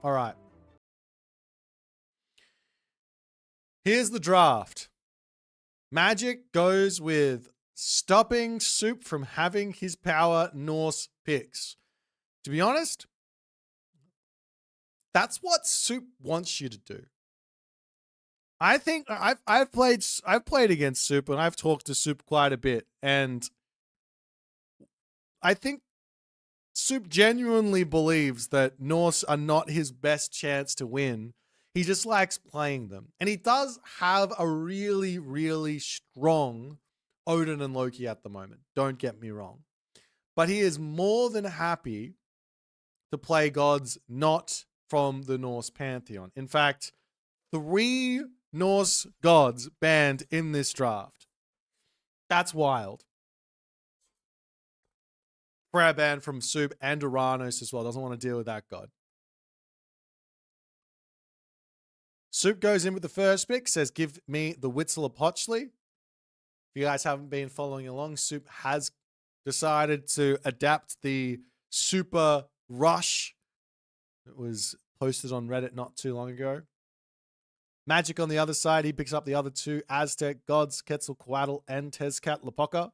All right. Here's the draft. Magic goes with stopping Soup from having his power Norse picks. To be honest, that's what Soup wants you to do. I think I've played against Soup, and I've talked to Soup quite a bit, and I think Soup genuinely believes that Norse are not his best chance to win. He just likes playing them. And he does have a really, really strong Odin and Loki at the moment. Don't get me wrong. But he is more than happy to play gods not from the Norse pantheon. In fact, 3 Norse gods banned in this draft. That's wild. Prayer banned from Soup and Uranus as well. Doesn't want to deal with that god. Soup goes in with the first pick, says, give me the Witzel of Potchley. If you guys haven't been following along, Soup has decided to adapt the Super Rush. It was posted on Reddit not too long ago. Magic on the other side, he picks up the other 2 Aztec gods, Quetzalcoatl and Tezcatlipoca.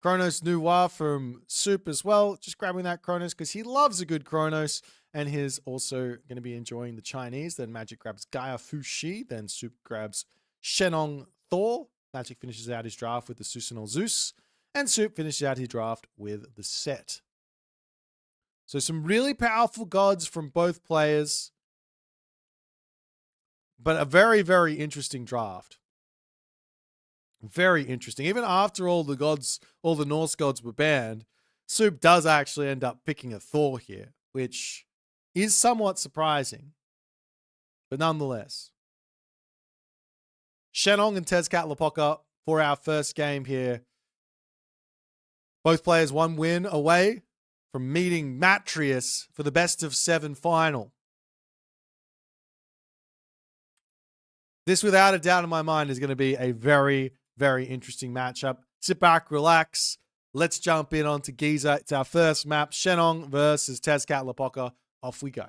Kronos Noir from Soup as well. Just grabbing that Kronos because he loves a good Kronos. And he's also going to be enjoying the Chinese. Then Magic grabs Gaia Fushi. Then Soup grabs Shenong Thor. Magic finishes out his draft with the Susanoo Zeus. And Soup finishes out his draft with the Set. So some really powerful gods from both players. But a very, very interesting draft. Very interesting. Even after all the gods, all the Norse gods were banned, Soup does actually end up picking a Thor here, which is somewhat surprising, but nonetheless. Shenong and Tezcatlipoca for our first game here. Both players 1 win away from meeting Matreiuss for the best of 7 final. This, without a doubt in my mind, is going to be a very, very interesting matchup. Sit back, relax. Let's jump in onto Giza. It's our first map, Shenong versus Tezcatlipoca. Off we go.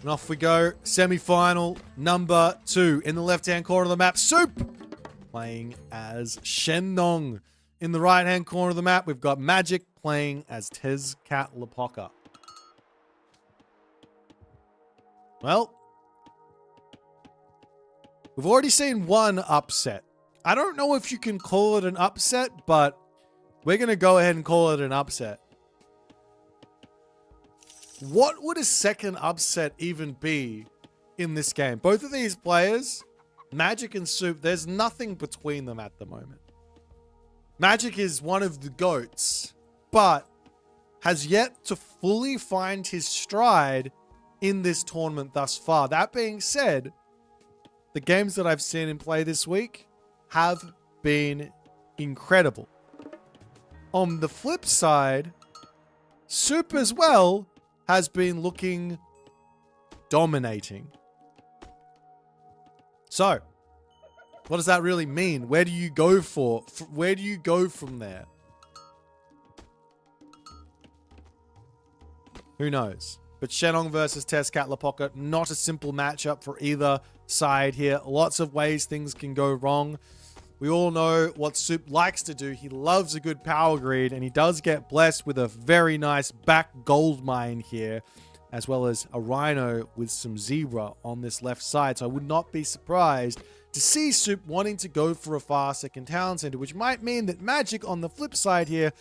And off we go. Semi-final number 2. In the left-hand corner of the map, Soup playing as Shenong. In the right-hand corner of the map, we've got Magic playing as Tezcatlipoca. Well, we've already seen one upset. I don't know if you can call it an upset, but we're going to go ahead and call it an upset. What would a second upset even be in this game? Both of these players, Magic and Soup, there's nothing between them at the moment. Magic is one of the GOATs, but has yet to fully find his stride in this tournament thus far. That being said, the games that I've seen him play this week have been incredible. On the flip side, Soup as well has been looking dominating. So, what does that really mean? Where do you go where do you go from there? Who knows? But Shenong versus Tezcatlipoca, not a simple matchup for either side here. Lots of ways things can go wrong. We all know what Soup likes to do. He loves a good power grid, and he does get blessed with a very nice back gold mine here, as well as a Rhino with some Zebra on this left side. So I would not be surprised to see Soup wanting to go for a fast second town center, which might mean that Magic on the flip side here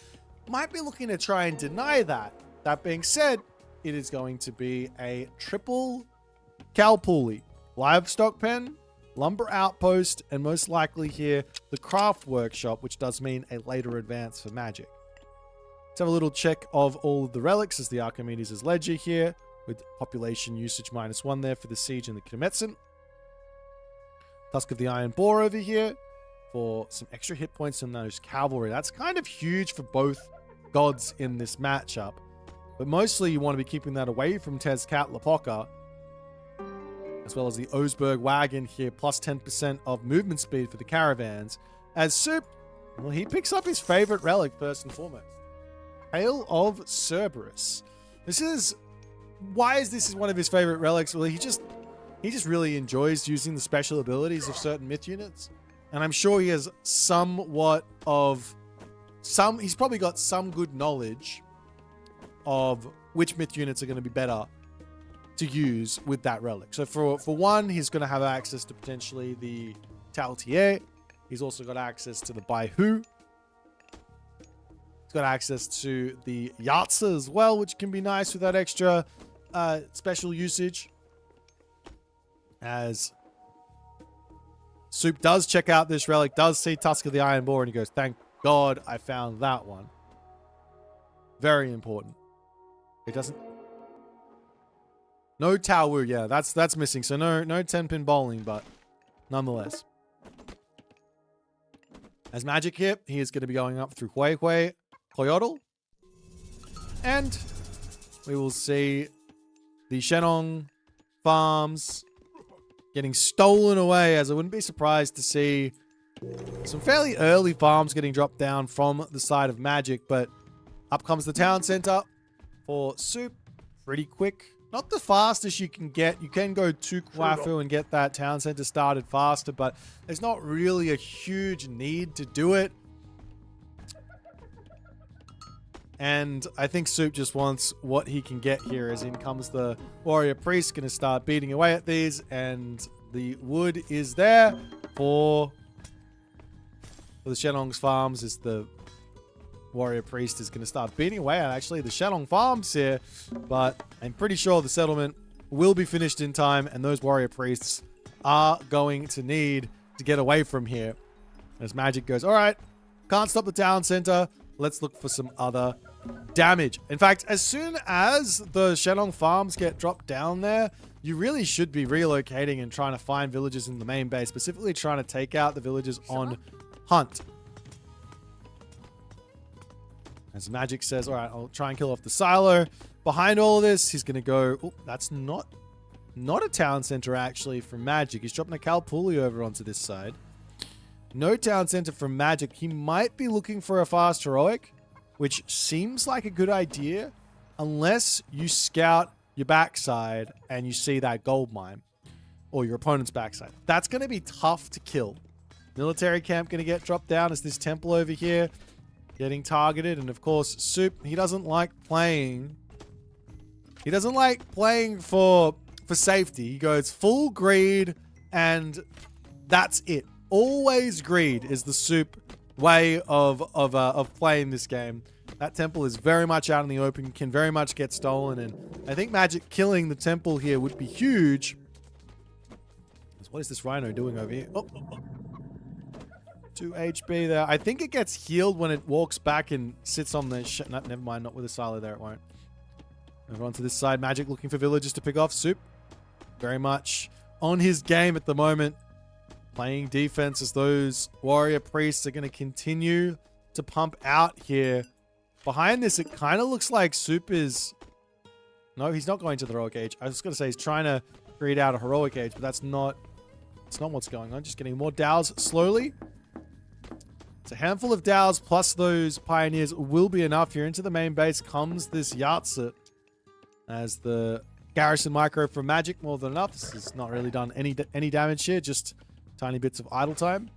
might be looking to try and deny that. That being said, it is going to be a triple Calpuli, livestock pen, lumber outpost, and most likely here the craft workshop, which does mean a later advance for Magic. Let's have a little check of all of the relics as the Archimedes' ledger here, with population usage -1 there for the siege and the Kimetsun. Tusk of the Iron Boar over here for some extra hit points on those cavalry. That's kind of huge for both gods in this matchup. But mostly you want to be keeping that away from Tezcatlipoca, as well as the Osberg wagon here, plus 10% of movement speed for the caravans. As Soup, well, he picks up his favorite relic first and foremost. Hail of Cerberus. Why is this one of his favorite relics? Well, he just really enjoys using the special abilities of certain myth units. And I'm sure he has he's probably got some good knowledge of which myth units are going to be better to use with that relic. So for one, he's going to have access to potentially the Tautier. He's also got access to the Baihu. He's got access to the Yatsa as well, which can be nice with that extra special usage. As Soup does check out this relic, does see Tusk of the Iron Boar, and he goes, thank God I found that one. Very important. It doesn't... No Tao Wu, yeah, that's missing. So no 10-pin bowling, but nonetheless. As Magic here, he is going to be going up through Huehue, Coyotl. And we will see the Shenong farms getting stolen away, as I wouldn't be surprised to see some fairly early farms getting dropped down from the side of Magic. But up comes the town center for Soup. Pretty quick. Not the fastest you can get. You can go to Kwafu and get that town center started faster, but there's not really a huge need to do it. And I think Soup just wants what he can get here, as in comes the warrior priest, going to start beating away at these, and the wood is there for the Shenong's farms, as the warrior priest is going to start beating away at actually the Shenong farms here. But I'm pretty sure the settlement will be finished in time, and those warrior priests are going to need to get away from here. As Magic goes, all right, can't stop the town center. Let's look for some other damage. In fact, as soon as the Shenong farms get dropped down there, you really should be relocating and trying to find villages in the main base, specifically trying to take out the villages on Hunt. As Magic says, all right, I'll try and kill off the silo. Behind all of this, he's going to go, oh, that's not a town center actually from Magic. He's dropping a Calpuli over onto this side. No town center from Magic. He might be looking for a fast heroic, which seems like a good idea, unless you scout your backside and you see that gold mine, or your opponent's backside. That's going to be tough to kill. Military camp going to get dropped down as this temple over here getting targeted. And of course, Soup, he doesn't like playing. He doesn't like playing for safety. He goes full greed, and that's it. Always greed is the Soup way of playing this game. That temple is very much out in the open, can very much get stolen, and I think Magic killing the temple here would be huge. What is this Rhino doing over here? Oh. 2 HP there. I think it gets healed when it walks back and sits on the... No, never mind, not with a silo there, it won't. Over onto this side, Magic looking for villagers to pick off. Soup, very much on his game at the moment. Playing defense as those warrior priests are going to continue to pump out here. Behind this, it kind of looks like Soup is... No, he's not going to the heroic age. I was going to say he's trying to create out a heroic age, but that's not... It's not what's going on. Just getting more Dows slowly. It's a handful of Dows plus those Pioneers will be enough. Here into the main base comes this Yahtzee as the Garrison Micro from Magic. More than enough. This has not really done any damage here. Just tiny bits of idle time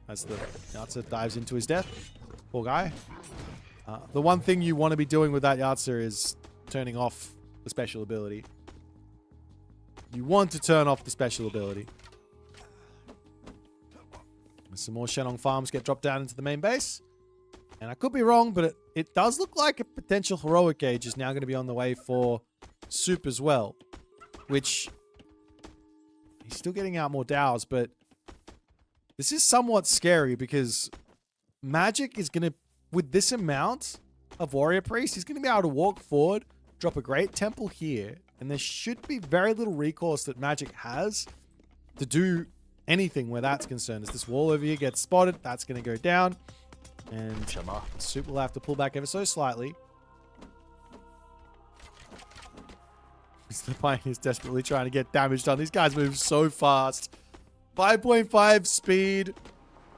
as the Yahtzee dives into his death. Poor guy. The one thing you want to be doing with that Yahtzee is turning off the special ability. You want to turn off the special ability. Some more Shenong farms get dropped down into the main base. And I could be wrong, but it does look like a potential heroic age is now going to be on the way for Soup as well. Which, he's still getting out more Dows, but this is somewhat scary because Magic is going to, with this amount of warrior priests, he's going to be able to walk forward, drop a great temple here, and there should be very little recourse that Magic has to do anything where that's concerned. As this wall over here gets spotted, that's going to go down. And Soup will have to pull back ever so slightly. The Pioneer's desperately trying to get damage done. These guys move so fast. 5.5 speed.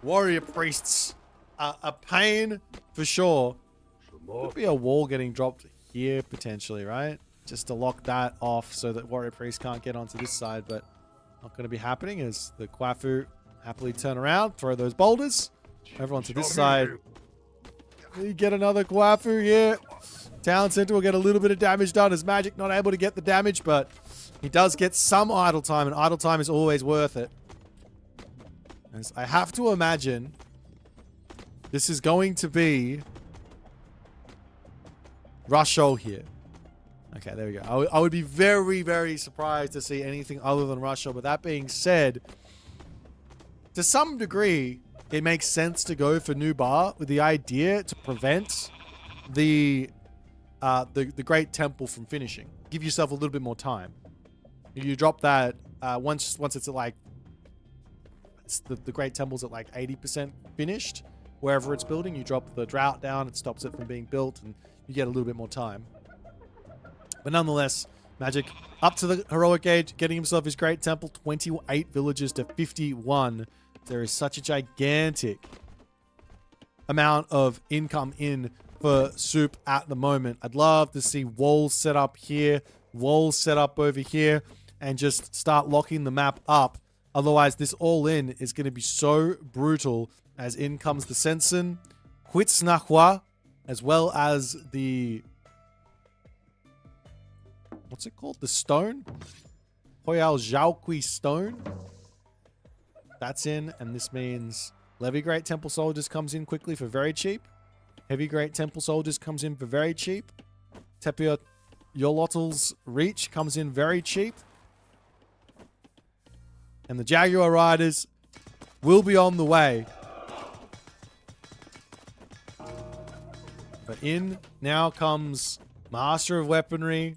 Warrior priests. A pain for sure. Could be a wall getting dropped here potentially, right? Just to lock that off so that warrior priests can't get onto this side, but not going to be happening as the Kwafu happily turn around, throw those boulders over onto this side. You get another Kwafu here. Town Center will get a little bit of damage done as Magic not able to get the damage, but he does get some idle time, and idle time is always worth it. As I have to imagine this is going to be Rusho here. Okay, there we go. I would be very, very surprised to see anything other than Russia. But that being said, to some degree, it makes sense to go for New Bar with the idea to prevent the Great Temple from finishing. Give yourself a little bit more time. You drop that once it's at like the Great Temple's at like 80% finished. Wherever it's building, you drop the drought down. It stops it from being built, and you get a little bit more time. But nonetheless, Magic up to the heroic age, getting himself his Great Temple, 28 villages to 51. There is such a gigantic amount of income in for Soup at the moment. I'd love to see walls set up here, walls set up over here, and just start locking the map up. Otherwise, this all-in is going to be so brutal as in comes the Sensen, Huitsnahua, as well as the... What's it called? The stone? Hoyal Zhaokui stone. That's in, and this means Levy Great Temple Soldiers comes in quickly for very cheap. Heavy Great Temple Soldiers comes in for very cheap. Tepia Yolotl's Reach comes in very cheap. And the Jaguar Riders will be on the way. But in now comes Master of Weaponry,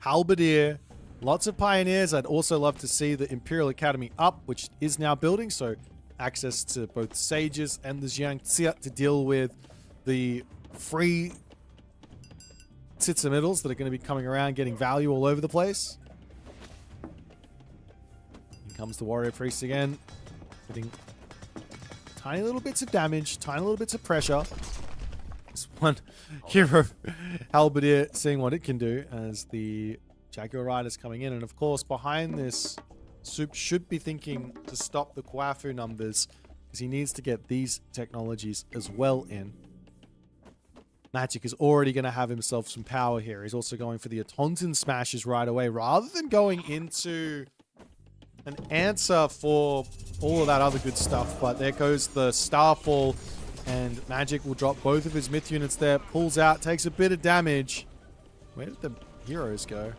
Halberdier, lots of Pioneers. I'd also love to see the Imperial Academy up, which is now building, so access to both Sages and the Jiangxia to deal with the free Tsitsamiddles that are going to be coming around, getting value all over the place. Here comes the Warrior Priest again, getting tiny little bits of damage, tiny little bits of pressure. This one hero, Halberdier, seeing what it can do as the Jaguar Riders coming in. And of course, behind this, Soup should be thinking to stop the Kwafu numbers, because he needs to get these technologies as well in. Magic is already going to have himself some power here. He's also going for the Atonton smashes right away, rather than going into an answer for all of that other good stuff. But there goes the Starfall, and Magic will drop both of his myth units there. Pulls out, takes a bit of damage. Where did the heroes go?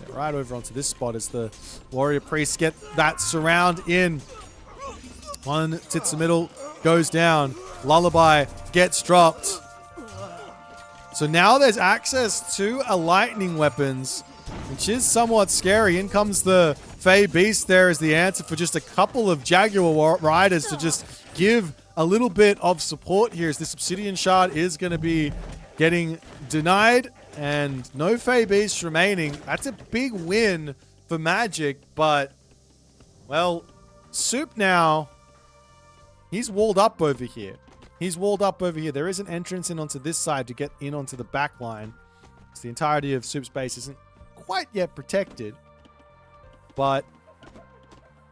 Yeah, right over onto this spot as the Warrior Priests get that surround in. One sits the middle, goes down. Lullaby gets dropped. So now there's access to a lightning weapons, which is somewhat scary. In comes the Fey Beast there as the answer for just a couple of Jaguar Riders to just give a little bit of support here, as this Obsidian Shard is going to be getting denied, and no Fey Beasts remaining. That's a big win for Magic, but, well, Soup now, he's walled up over here. He's walled up over here. There is an entrance in onto this side to get in onto the back line. So the entirety of Soup's base isn't quite yet protected, but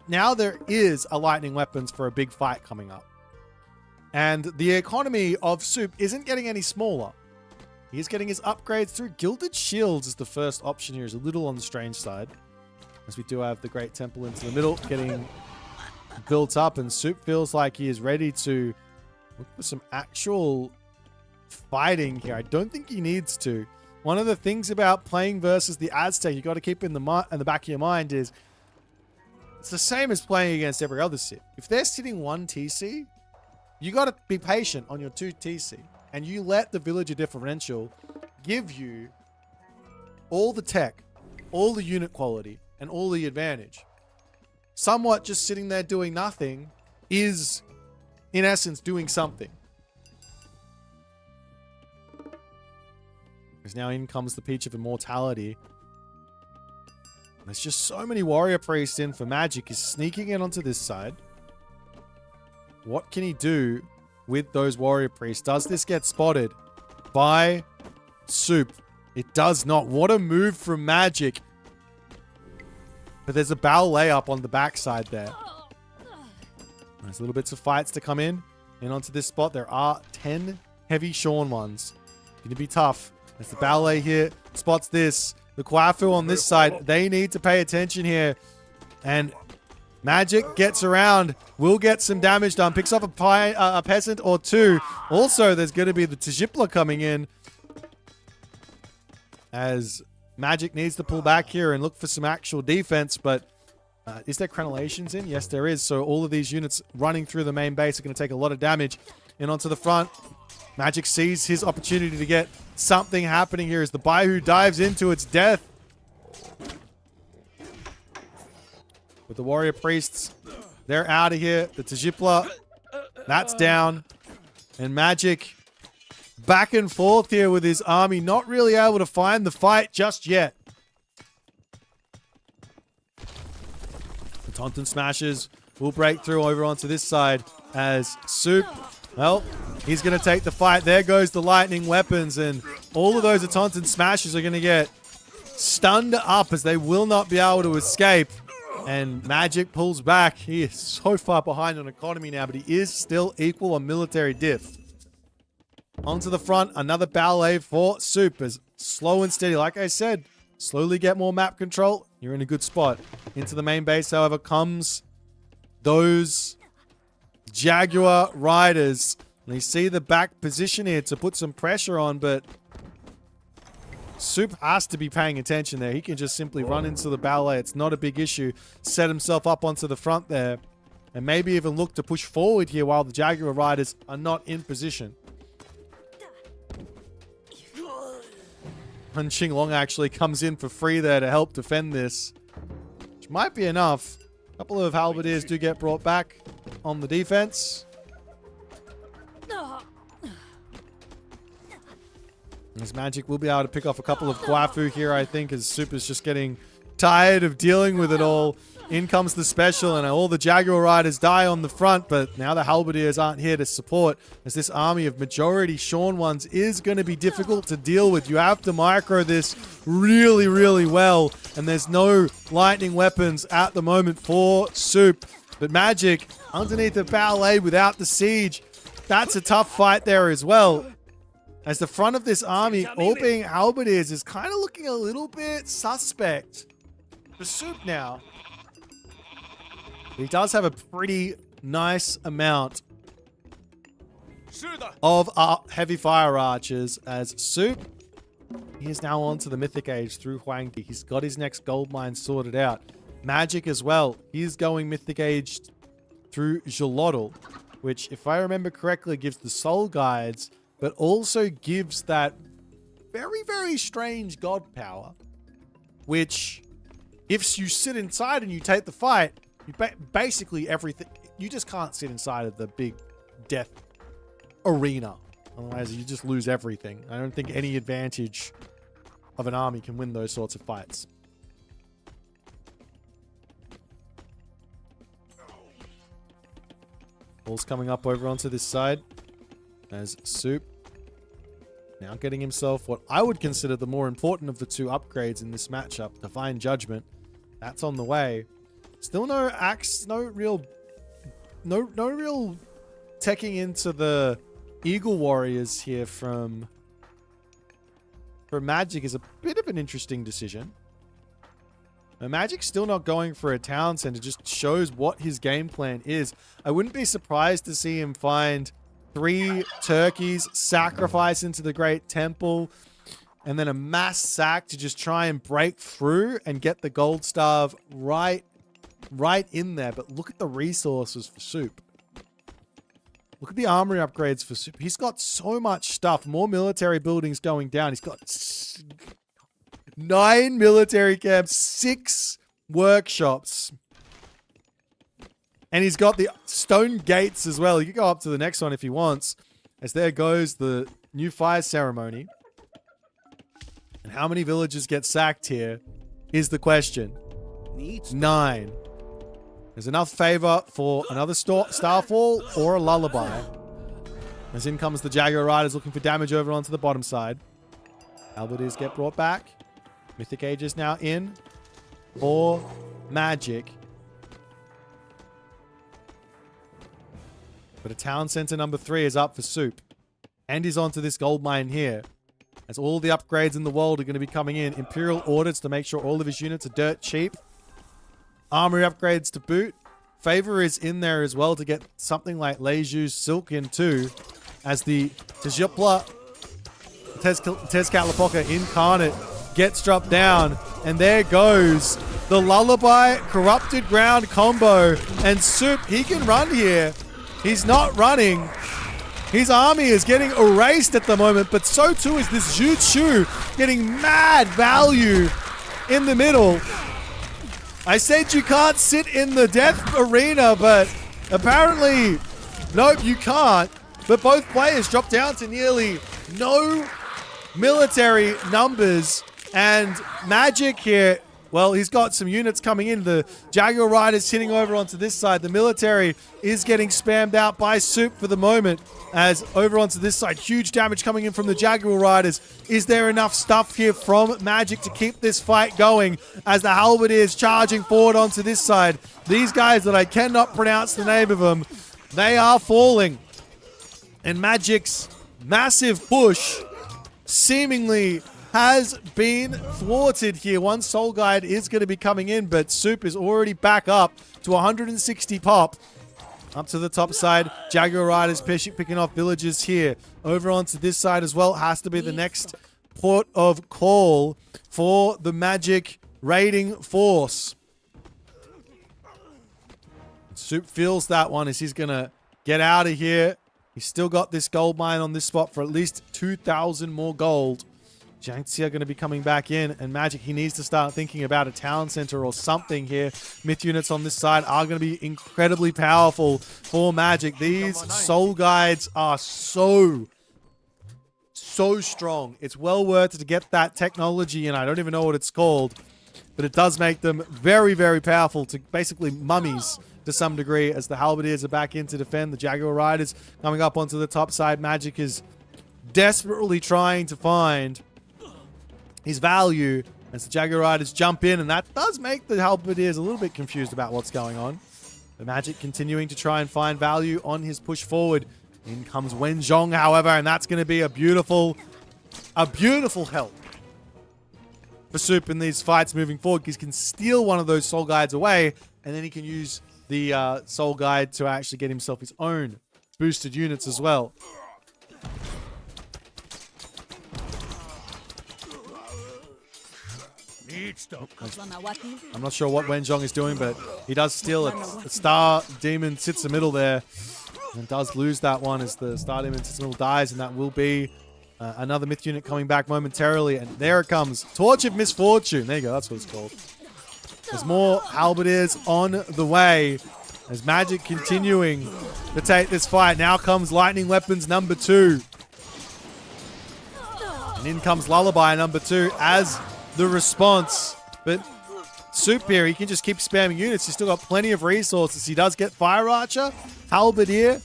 now there is a lightning weapons for a big fight coming up. And the economy of Soup isn't getting any smaller. He's getting his upgrades through Gilded Shields as the first option here. Is a little on the strange side, as we do have the Great Temple into the middle getting built up, and Soup feels like he is ready to look for some actual fighting here. I don't think he needs to. One of the things about playing versus the Aztec you got to keep in the back of your mind is it's the same as playing against every other Sith. If they're sitting 1 TC, you got to be patient on your 2 TC, and you let the villager differential give you all the tech, all the unit quality, and all the advantage. Somewhat just sitting there doing nothing is, in essence, doing something. Because now in comes the Peach of Immortality. There's just so many Warrior Priests in for Magic. He's sneaking in onto this side. What can he do with those Warrior Priests? Does this get spotted by Soup? It does not. What a move from Magic. But there's a bow layup on the backside there. There's little bits of fights to come in onto this spot. There are 10 heavy Sean ones. Going to be tough. As the ballet here spots this. The Kwafu on this side, they need to pay attention here. And Magic gets around, will get some damage done, picks up a peasant or two. Also, there's going to be the Tajipla coming in, as Magic needs to pull back here and look for some actual defense. But is there crenellations in? Yes, there is. So all of these units running through the main base are going to take a lot of damage. In onto the front, Magic sees his opportunity to get something happening here as the Baihu dives into its death. With the Warrior Priests, they're out of here. The Tajipla, that's down. And Magic back and forth here with his army, not really able to find the fight just yet. The Tauntaun Smashers will break through over onto this side as Soup, well, he's going to take the fight. There goes the lightning weapons, and all of those Tauntaun Smashers are going to get stunned up as they will not be able to escape. And Magic pulls back. He is so far behind on economy now, but he is still equal on military diff. Onto the front, another ballet for Soup, as slow and steady. Like I said, slowly get more map control. You're in a good spot. Into the main base, however, comes those Jaguar Riders. And you see the back position here to put some pressure on, but Soup has to be paying attention there. He can just simply run into the ballet. It's not a big issue. Set himself up onto the front there, and maybe even look to push forward here while the Jaguar Riders are not in position. And Qinglong actually comes in for free there to help defend this, which might be enough. A couple of halberdiers do get brought back on the defense. As Magic will be able to pick off a couple of Kwafu here, I think, as Soup is just getting tired of dealing with it all. In comes the special, and all the Jaguar riders die on the front, but now the halberdiers aren't here to support, as this army of majority Sean ones is going to be difficult to deal with. You have to micro this really, really well, and there's no lightning weapons at the moment for Soup. But Magic, underneath the ballet without the siege, that's a tough fight there as well. As the front of this army, all being halberdiers, is kind of looking a little bit suspect for Soup now. He does have a pretty nice amount of heavy fire archers, as Soup, he is now on to the Mythic Age through Huangdi. He's got his next gold mine sorted out. Magic as well. He's going Mythic Age through Xolotl, which, if I remember correctly, gives the soul guides, but also gives that very, very strange god power, which, if you sit inside and you take the fight, you basically everything, you just can't sit inside of the big death arena. Otherwise, you just lose everything. I don't think any advantage of an army can win those sorts of fights. Ball's coming up over onto this side as Soup now getting himself what I would consider the more important of the two upgrades in this matchup, Divine Judgment. That's on the way. Still no axe, no real teching into the Eagle Warriors here from Magic is a bit of an interesting decision. Magic's still not going for a town center, just shows what his game plan is. I wouldn't be surprised to see him find 3 turkeys, sacrifice into the Great Temple, and then a mass sack to just try and break through and get the gold starve right in there. But look at the resources for Soup. Look at the armory upgrades for Soup. He's got so much stuff. More military buildings going down. He's got 9 military camps, 6 workshops. And he's got the stone gates as well. He can go up to the next one if he wants. As there goes the new fire ceremony. And how many villagers get sacked here is the question. 9. There's enough favor for another Starfall or a Lullaby. As in comes the Jaguar Riders looking for damage over onto the bottom side. Halberdiers get brought back. Mythic Age is now in for Magic. But a town center number 3 is up for Soup. And he's onto this gold mine here. As all the upgrades in the world are going to be coming in. Imperial orders to make sure all of his units are dirt cheap. Armory upgrades to boot. Favor is in there as well to get something like Leiju's Silk in too. As the Tezcatlipoca Incarnate gets dropped down. And there goes the Lullaby Corrupted Ground combo. And Soup, he can run here. He's not running. His army is getting erased at the moment, but so too is this Zhu Chu getting mad value in the middle. I said you can't sit in the death arena, but apparently, nope, you can't. But both players drop down to nearly no military numbers, and Magic here, well, he's got some units coming in. The Jaguar Riders hitting over onto this side. The military is getting spammed out by Soup for the moment. As over onto this side, huge damage coming in from the Jaguar Riders. Is there enough stuff here from Magic to keep this fight going? As the Halberdiers charging forward onto this side. These guys that I cannot pronounce the name of them, they are falling. And Magic's massive push seemingly has been thwarted here. One Soul Guide is going to be coming in, but Soup is already back up to 160 pop. Up to the top side, Jaguar Riders picking off villages here. Over onto this side as well, has to be the next port of call for the Magic raiding force. Soup feels that one as he's going to get out of here. He's still got this gold mine on this spot for at least 2,000 more gold. Jiangxi are going to be coming back in, and Magic, he needs to start thinking about a town center or something here. Myth units on this side are going to be incredibly powerful for Magic. These Soul Guides are so strong. It's well worth it to get that technology, and I don't even know what it's called. but it does make them very, very powerful to basically mummies to some degree as the Halberdiers are back in to defend. The Jaguar Riders coming up onto the top side. Magic is desperately trying to find his value as the Jaguar Riders jump in, and that does make the Halberdiers a little bit confused about what's going on. The Magic continuing to try and find value on his push forward. In comes Wenzhong, however, and that's going to be a beautiful help for Soup in these fights moving forward, because he can steal one of those Soul Guides away, and then he can use the Soul Guide to actually get himself his own boosted units as well. I'm not sure what Wenzhong is doing, but he does steal it. The Star Demon sits in the middle there and does lose that one as the Star Demon sits in the middle, dies, and that will be another Myth unit coming back momentarily. And there it comes. Torch of Misfortune. There you go. That's what it's called. There's more Halberdiers on the way as Magic continuing to take this fight. Now comes Lightning Weapons number 2. And in comes Lullaby number 2 as the response. But Soup here, he can just keep spamming units. He's still got plenty of resources. He does get Fire Archer, Halberdier.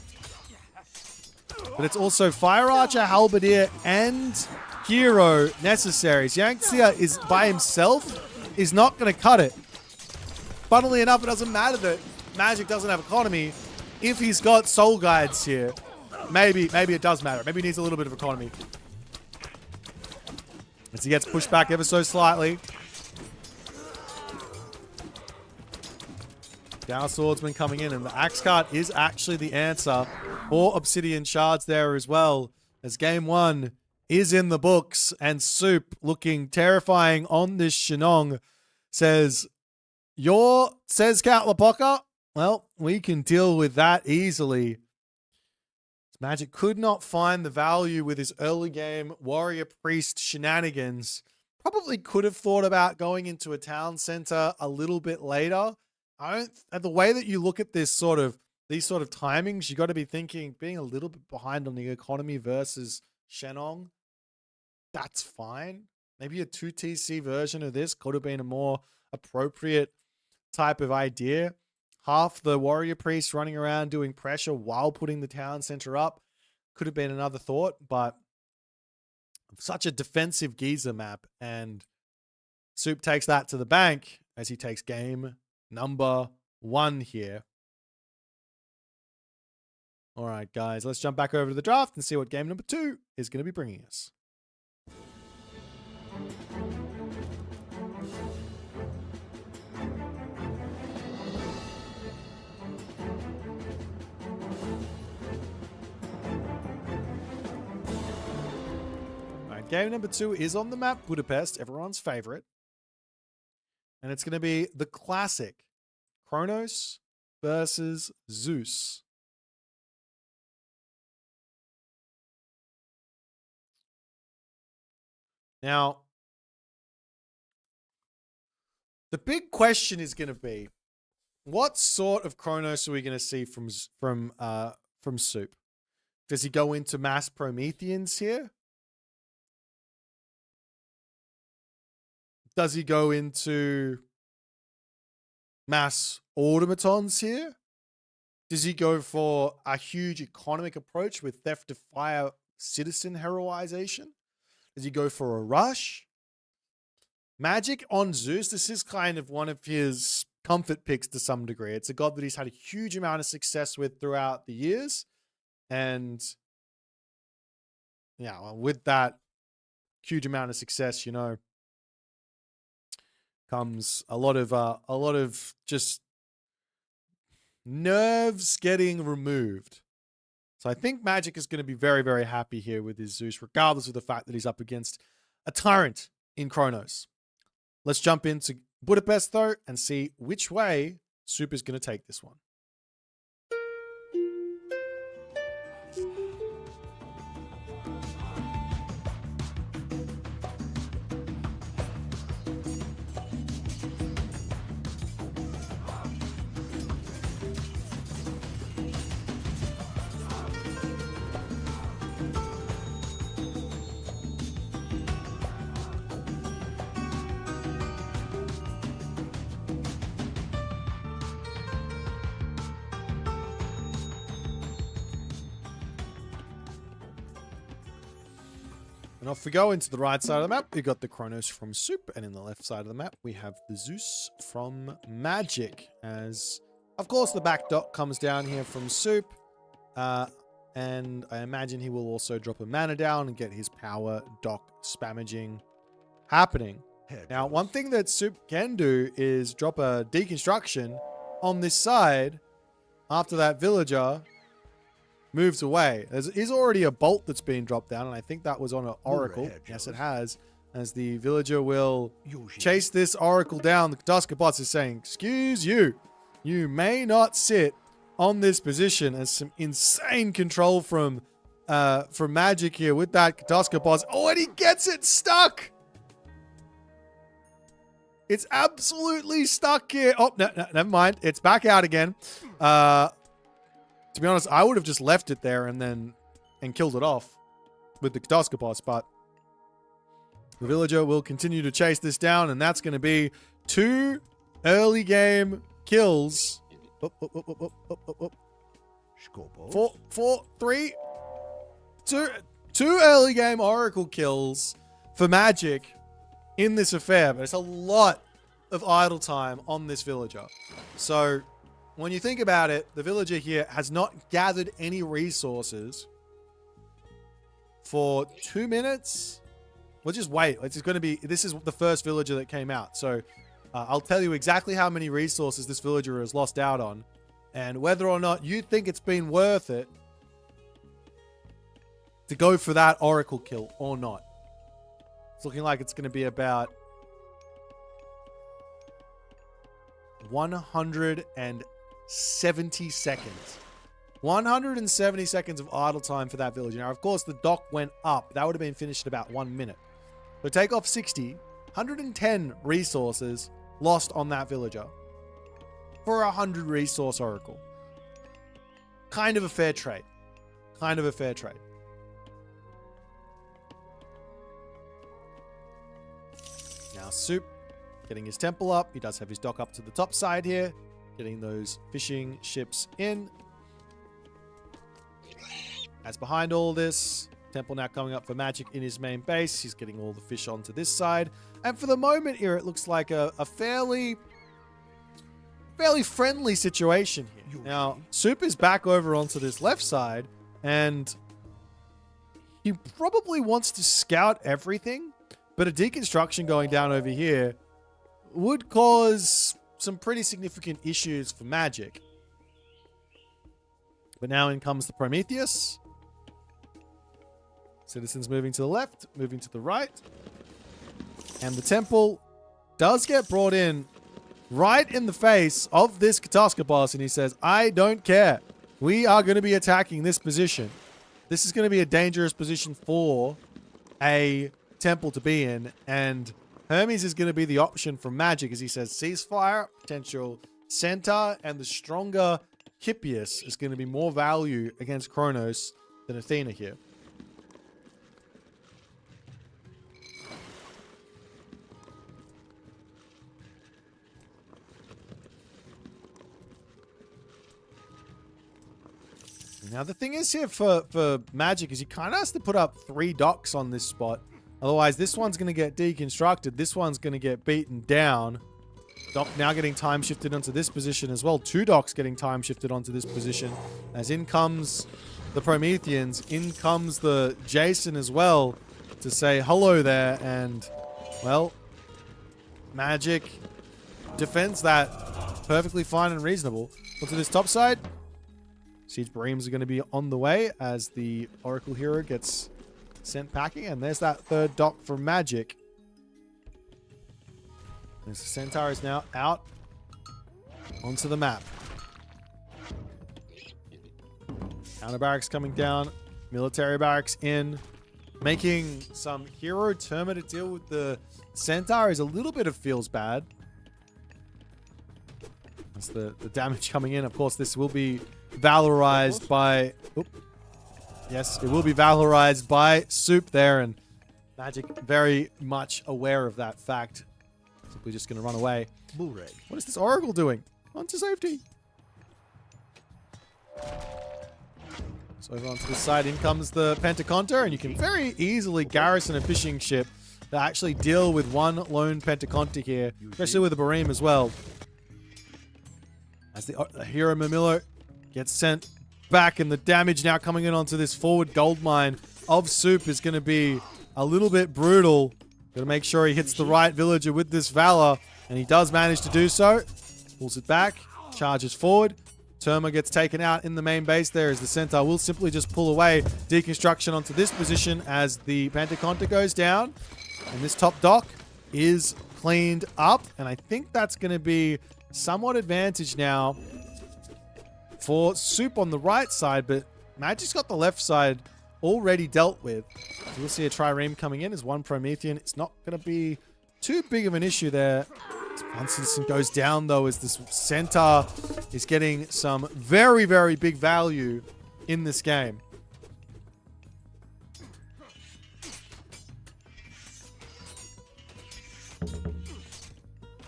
But it's also Fire Archer, Halberdier, and Hero necessary. Xiangxia is by himself is not going to cut it. Funnily enough, it doesn't matter that Magic doesn't have economy. If he's got Soul Guides here, maybe it does matter. Maybe he needs a little bit of economy. As he gets pushed back ever so slightly. Dow Swordsman coming in, and the Axe Cart is actually the answer for Obsidian Shards there as well. As game 1 is in the books, and Soup looking terrifying on this Shenong says, says Catlapoca, well, we can deal with that easily. Magic could not find the value with his early game Warrior Priest shenanigans. Probably could have thought about going into a town center a little bit later. The way that you look at these sort of timings, you got to be thinking being a little bit behind on the economy versus Shenong. That's fine. Maybe a 2TC version of this could have been a more appropriate type of idea. Half the Warrior Priest running around doing pressure while putting the town center up could have been another thought, but such a defensive Giza map, and Soup takes that to the bank as he takes game number 1 here. All right, guys, let's jump back over to the draft and see what game number 2 is going to be bringing us. Game number 2 is on the map Budapest, everyone's favorite. And it's going to be the classic Kronos versus Zeus. Now, the big question is going to be, what sort of Kronos are we going to see from Soup? Does he go into mass Prometheans here? Does he go into mass automatons here? Does he go for a huge economic approach with theft of fire citizen heroization? Does he go for a rush? Magic on Zeus, this is kind of one of his comfort picks to some degree. It's a god that he's had a huge amount of success with throughout the years. And yeah, well, with that huge amount of success, you know, comes a lot of just nerves getting removed. So I think Magic is going to be very, very happy here with his Zeus, regardless of the fact that he's up against a tyrant in Kronos. Let's jump into Budapest, though, and see which way Soup is going to take this one. And off we go into the right side of the map. We got the Kronos from Soup, and in the left side of the map, we have the Zeus from Magic. As, of course, the back dot comes down here from Soup. And I imagine he will also drop a mana down and get his power dock spammaging happening. Now, one thing that Soup can do is drop a deconstruction on this side after that villager moves away. There is already a bolt that's been dropped down, and I think that was on an oracle. Yes, it has. As the villager will chase this oracle down, the Tusker boss is saying, excuse you, you may not sit on this position. As some insane control from Magic here with that Tusker boss. Oh, and he gets it stuck. It's absolutely stuck here. Oh, no, never mind. It's back out again. To be honest, I would have just left it there and killed it off with the Tusker boss, but the villager will continue to chase this down, and that's going to be 2 early game kills. 3. 2 early game oracle kills for Magic in this affair, but it's a lot of idle time on this villager. So when you think about it, the villager here has not gathered any resources for 2 minutes. We'll just wait. It's going to be, this is the first villager that came out. So I'll tell you exactly how many resources this villager has lost out on, and whether or not you think it's been worth it to go for that oracle kill or not. It's looking like it's going to be about 170 seconds. 170 seconds of idle time for that villager. Now, of course, the dock went up. That would have been finished in about 1 minute. So take off 60, 110 resources lost on that villager for 100 resource oracle. Kind of a fair trade. Kind of a fair trade. Now, Soup getting his temple up. He does have his dock up to the top side here. Getting those fishing ships in. As behind all this, temple now coming up for Magic in his main base. He's getting all the fish onto this side. And for the moment here, it looks like a fairly friendly situation here. Now, Soup is back over onto this left side, and he probably wants to scout everything, but a deconstruction going down over here would cause some pretty significant issues for Magic. But now in comes the Prometheus. Citizens moving to the left, moving to the right. And the temple does get brought in right in the face of this Tusker boss, and he says, I don't care. We are going to be attacking this position. This is going to be a dangerous position for a temple to be in, and Hermes is going to be the option for Magic, as he says ceasefire, potential center, and the stronger Hippias is going to be more value against Kronos than Athena here. Now, the thing is here for Magic is he kind of has to put up 3 docks on this spot. Otherwise, this one's going to get deconstructed. This one's going to get beaten down. Dock now getting time shifted onto this position as well. 2 docks getting time shifted onto this position. As in comes the Prometheans. In comes the Jason as well to say hello there. And, well, Magic defends that perfectly fine and reasonable. Onto this top side. Siege Breams are going to be on the way as the Oracle Hero gets sent packing. And there's that 3rd dock for Magic. The Centaur is now out onto the map. Counter barracks coming down. Military barracks in. Making some hero Terma to deal with the Centaur is a little bit of feels bad. That's the damage coming in. Of course, this will be valorized by... Oop. Yes, it will be valorized by Soup there. And Magic very much aware of that fact. Simply just going to run away. What is this Oracle doing? Onto safety. So over onto this side, in comes the Pentaconta, and you can very easily garrison a fishing ship to actually deal with one lone Pentaconta here, especially with a Bareem as well. As the hero Mamilo gets sent back, and the damage now coming in onto this forward gold mine of Soup is going to be a little bit brutal. Got to make sure he hits the right villager with this Valor, and he does manage to do so. Pulls it back, charges forward. Terma gets taken out in the main base there as the Centaur will simply just pull away. Deconstruction onto this position as the Pentaconta goes down. And this top dock is cleaned up. And I think that's going to be somewhat advantage now for Soup on the right side. But Magic's got the left side already dealt with. So we'll see a Trireme coming in as one Promethean. It's not going to be too big of an issue there. Constantine goes down, though, as this Centaur is getting some very, very big value in this game.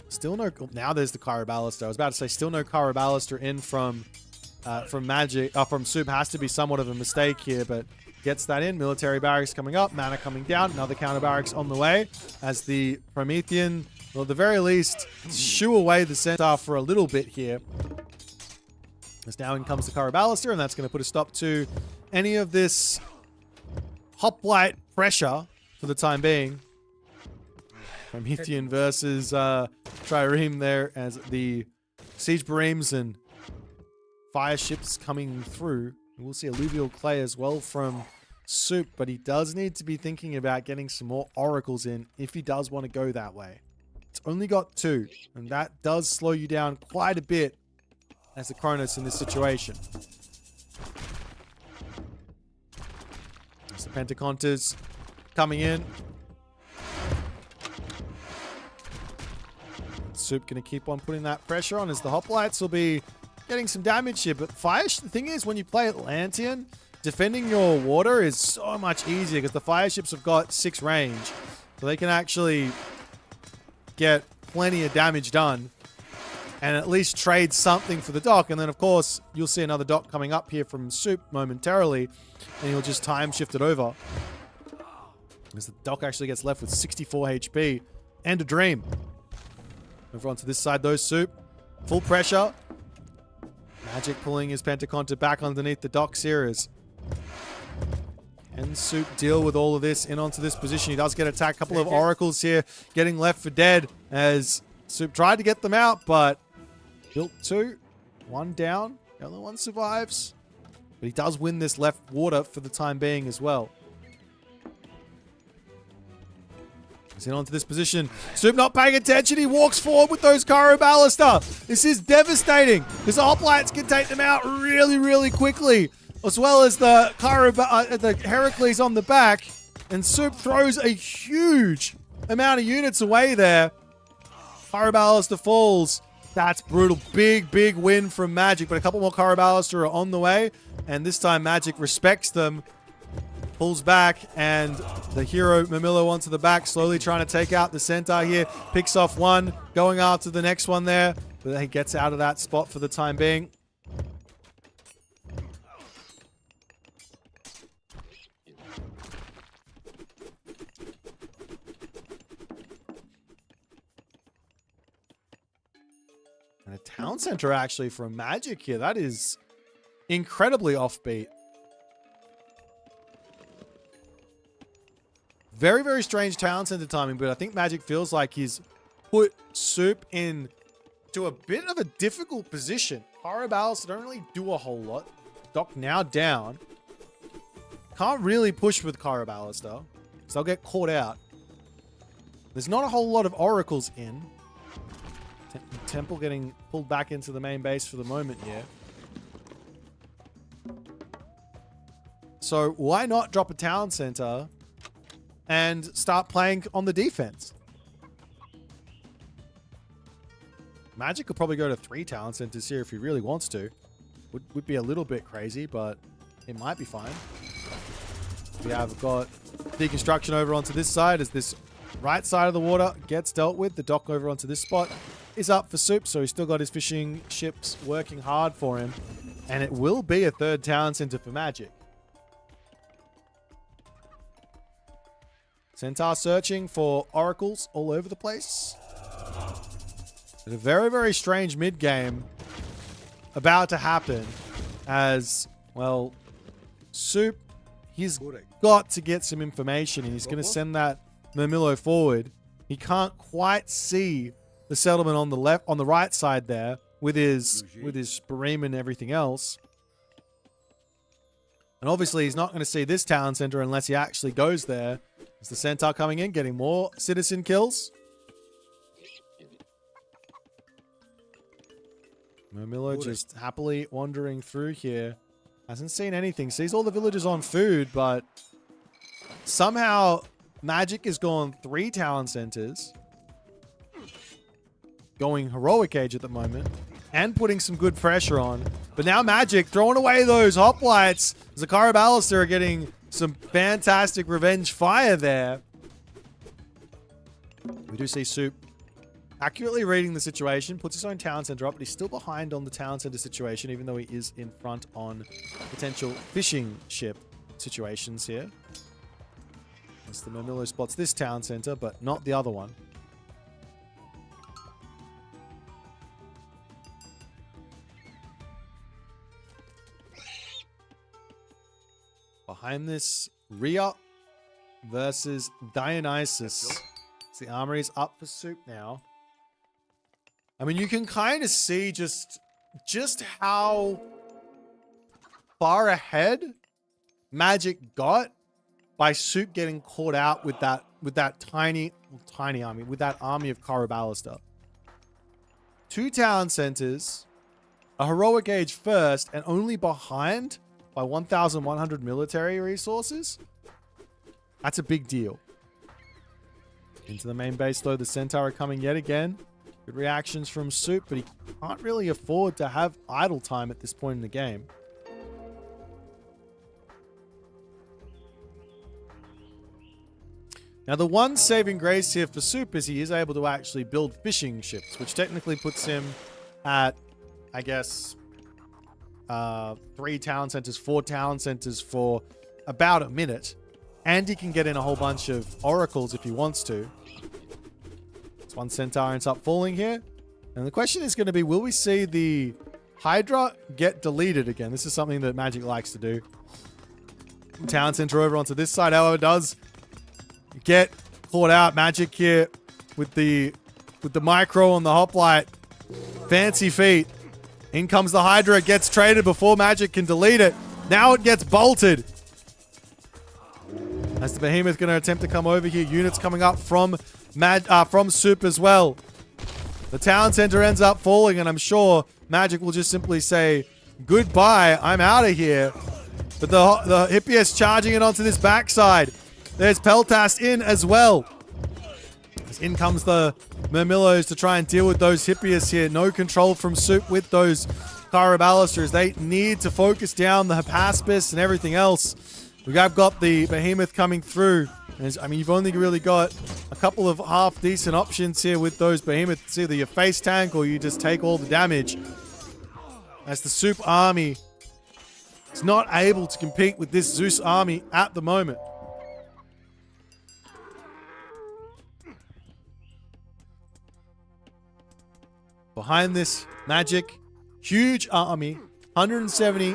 Still no... Now there's the Caraballister. I was about to say, still no Caraballister in from Magic. From Soup. Has to be somewhat of a mistake here, but gets that in. Military barracks coming up. Mana coming down. Another counter barracks on the way as the Promethean... Well, at the very least, shoo away the Centaur for a little bit here. As now in comes the Caraballister, and that's going to put a stop to any of this hoplite pressure for the time being. Promethean versus Trireme there as the Siege Bareems and fire ships coming through. And we'll see Alluvial Clay as well from Soup, but he does need to be thinking about getting some more Oracles in if he does want to go that way. It's only got 2, and that does slow you down quite a bit as the Kronos in this situation. As the Pentacontas coming in. Soup going to keep on putting that pressure on as the Hoplites will be getting some damage here. But the thing is, when you play Atlantean, defending your water is so much easier because the fire ships have got 6 range. So they can actually get plenty of damage done and at least trade something for the dock. And then, of course, you'll see another dock coming up here from Soup momentarily, and you'll just time shift it over. As the dock actually gets left with 64 HP and a Dream. Over onto this side, though, Soup. Full pressure. Magic pulling his Pentaconta back underneath the docks here as Can Soup deal with all of this in onto this position? He does get attacked. A couple of Oracles here getting left for dead as Soup tried to get them out, but built 2. 1 down. The other one survives. But he does win this left water for the time being as well. He's in onto this position. Soup not paying attention. He walks forward with those Caraballister. This is devastating because the Hoplites can take them out really, really quickly. As well as the Heracles on the back. And Soup throws a huge amount of units away there. Caraballister falls. That's brutal. Big, big win from Magic. But a couple more Caraballister are on the way. And this time Magic respects them. Pulls back. And the hero Mamilo onto the back. Slowly trying to take out the Centaur here. Picks off one. Going after the next one there. But he gets out of that spot for the time being. And a town center actually from Magic here. That is incredibly offbeat. Very, very strange town center timing, but I think Magic feels like he's put Soup in to a bit of a difficult position. Caraballister don't really do a whole lot. Dock now down. Can't really push with Caraballister, because they'll get caught out. There's not a whole lot of Oracles in. Temple getting pulled back into the main base for the moment here. So why not drop a town center and start playing on the defense? Magic could probably go to 3 town centers here if he really wants to. Would be a little bit crazy, but it might be fine. We have got deconstruction over onto this side as this right side of the water gets dealt with. The dock over onto this spot is up for Soup, so he's still got his fishing ships working hard for him. And it will be a third town center for Magic. Centaur searching for oracles all over the place. And a very, very strange mid-game about to happen as, well, Soup, he's got to get some information and he's going to send that Murmillo forward. He can't quite see the settlement on the left, on the right side there with his Bareem and everything else. And obviously he's not going to see this town center unless he actually goes there. Is the Centaur coming in, getting more citizen kills? Murmillo just happily wandering through here. Hasn't seen anything. Sees all the villagers on food, but somehow Magic has gone 3 town centers. Going heroic age at the moment. And putting some good pressure on. But now Magic throwing away those hoplites. Zakara Ballister are getting some fantastic revenge fire there. We do see Soup accurately reading the situation. Puts his own town center up, but he's still behind on the town center situation, even though he is in front on potential fishing ship situations here. As the Murmillo spots this town center, but not the other one. Behind this, Rhea versus Dionysus. The armory is up for Soup now. I mean, you can kind of see just how far ahead Magic got by Soup getting caught out with that tiny army, with that army of Karaballister. 2 town centers, a heroic age first, and only behind by 1,100 military resources. That's a big deal. Into the main base, though, the Centaur are coming yet again. Good reactions from Soup, but he can't really afford to have idle time at this point in the game. Now, the one saving grace here for Soup is he is able to actually build fishing ships, which technically puts him at, I guess, 3 town centers, 4 town centers for about a minute. And he can get in a whole bunch of oracles if he wants to. This one Centaur ends up falling here. And the question is going to be, will we see the Hydra get deleted again? This is something that Magic likes to do. Town center over onto this side, however, does get caught out. Magic here with the micro on the hoplite. Fancy feat. In comes the Hydra. It gets traded before Magic can delete it. Now it gets bolted. As the Behemoth going to attempt to come over here. Units coming up from Soup as well. The town center ends up falling, and I'm sure Magic will just simply say, goodbye, I'm out of here. But the Hippias charging it onto this backside. There's Peltast in as well. As in comes the Murmillos to try and deal with those Hippias here. No control from Soup with those Karabalisters. They need to focus down the Hypaspis and everything else. We have got the Behemoth coming through. I mean, you've only really got a couple of half-decent options here with those Behemoths. It's either you face tank or you just take all the damage. As the Soup army is not able to compete with this Zeus army at the moment. Behind this, Magic, huge army, 170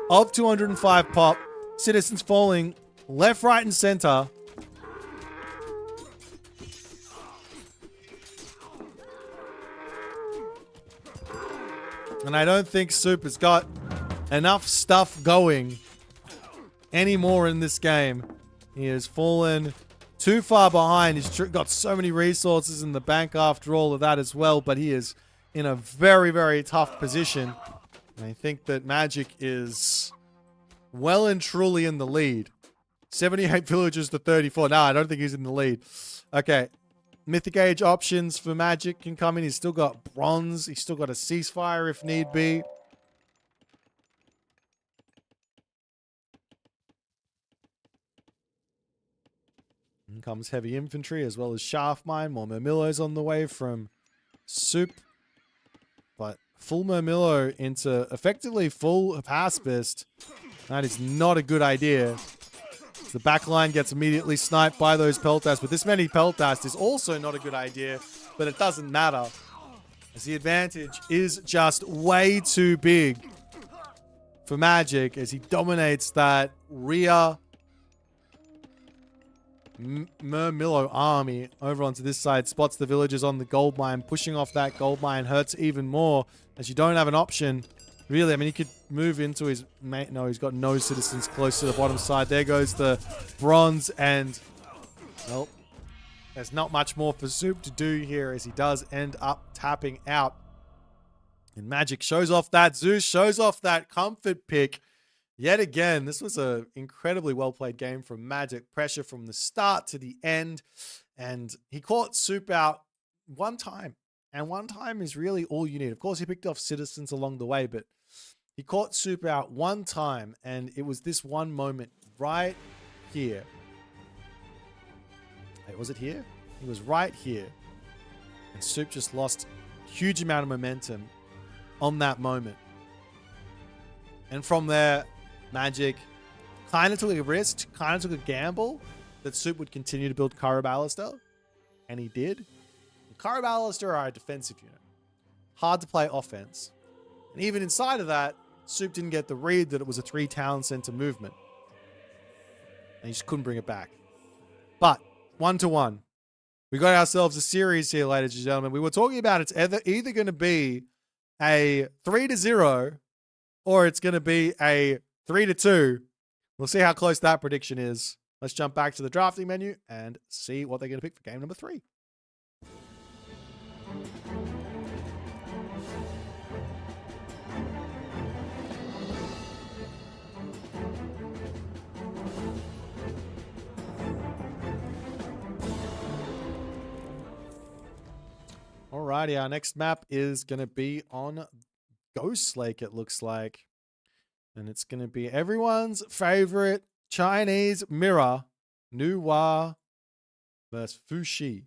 of 205 pop. Citizens falling left, right, and center. And I don't think Soup has got enough stuff going anymore in this game. He has fallen too far behind. He's got so many resources in the bank after all of that as well, but he is in a very, very tough position. And I think that Magic is well and truly in the lead. 78 villagers to 34. No, I don't think he's in the lead. Okay. Mythic Age options for Magic can come in. He's still got bronze. He's still got a ceasefire if need be. In comes heavy infantry as well as shaft mine. More Murmillos on the way from Soup. But full Murmillo into effectively full Haspist. That is not a good idea. The back line gets immediately sniped by those Peltas, but this many Peltas is also not a good idea, but it doesn't matter, as the advantage is just way too big for Magic as he dominates that rear Murmillo army over onto this side, spots the villagers on the gold mine, pushing off that gold mine hurts even more as you don't have an option. Really, I mean, he could move into his mate. No, he's got no citizens close to the bottom side. There goes the bronze, and well, there's not much more for Soup to do here as he does end up tapping out. And Magic shows off that Zeus, shows off that comfort pick. Yet again, this was an incredibly well-played game from Magic. Pressure from the start to the end. And he caught Soup out one time. And one time is really all you need. Of course, he picked off citizens along the way, but he caught Soup out one time. And it was this one moment right here. Wait, was it here? It was right here. And Soup just lost a huge amount of momentum on that moment. And from there, Magic kind of took a risk, kind of took a gamble that Soup would continue to build Karaballister. And he did. Karaballister are a defensive unit. Hard to play offense. And even inside of that, Soup didn't get the read that it was a 3 town center movement. And he just couldn't bring it back. But 1-1. We got ourselves a series here, ladies and gentlemen. We were talking about it's either going to be a 3-0 or it's going to be a 3-2. We'll see how close that prediction is. Let's jump back to the drafting menu and see what they're going to pick for game number 3. Alrighty, our next map is going to be on Ghost Lake, it looks like. And it's going to be everyone's favorite Chinese mirror, Nuwa versus Fuxi.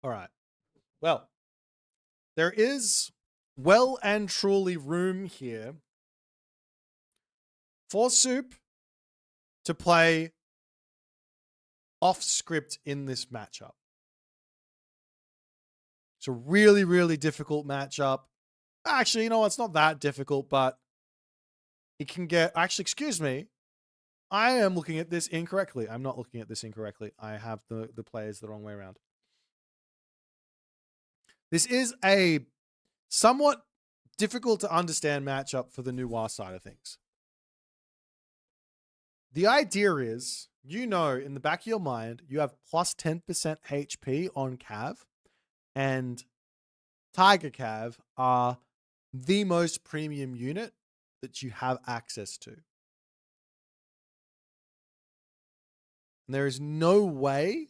All right. Well, there is well and truly room here for Soup to play off script in this matchup. It's a really, really difficult matchup. Actually, you know, it's not that difficult, but it can get... Actually, excuse me. I am looking at this incorrectly. I'm not looking at this incorrectly. I have the players the wrong way around. This is a somewhat difficult to understand matchup for the Nuwa side of things. The idea is, you know, in the back of your mind, you have plus 10% HP on Cav, and Tiger Cav are the most premium unit that you have access to. And there is no way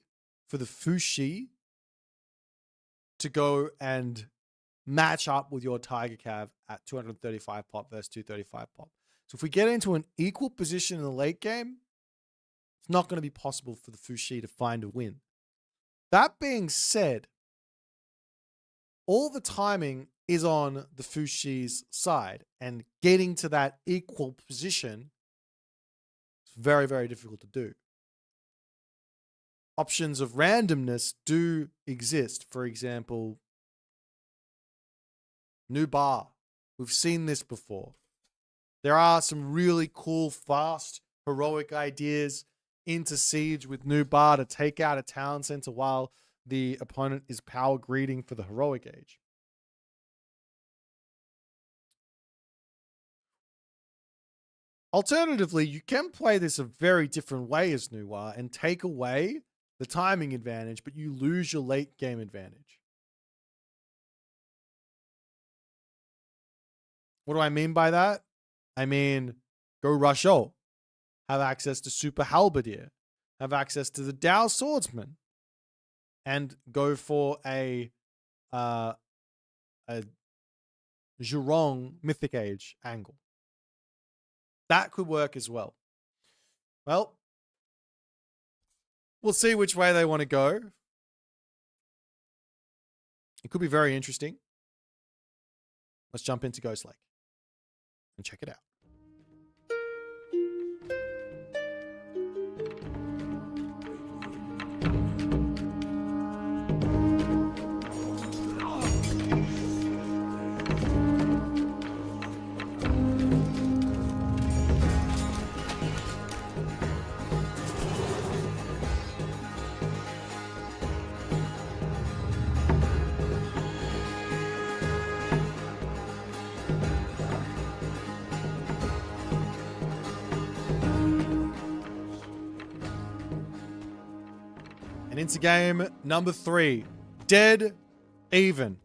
for the Fuxi to go and match up with your Tiger Cav at 235 pop versus 235 pop. So if we get into an equal position in the late game, it's not going to be possible for the Fuxi to find a win. That being said, all the timing is on the Fuxi's side, and getting to that equal position is very, very difficult to do. Options of randomness do exist. For example, New Bar. We've seen this before. There are some really cool, fast, heroic ideas into Siege with New Bar to take out a town center while the opponent is power greeting for the heroic age. Alternatively, you can play this a very different way as Nuwa and take away the timing advantage, but you lose your late game advantage. What do I mean by that? I mean, go Rush Ult, have access to Super Halberdier, have access to the Dow Swordsman. and go for a Zhurong Mythic Age angle. That could work as well. Well, we'll see which way they want to go. It could be very interesting. Let's jump into Ghost Lake and check it out. And into game number 3. Dead even.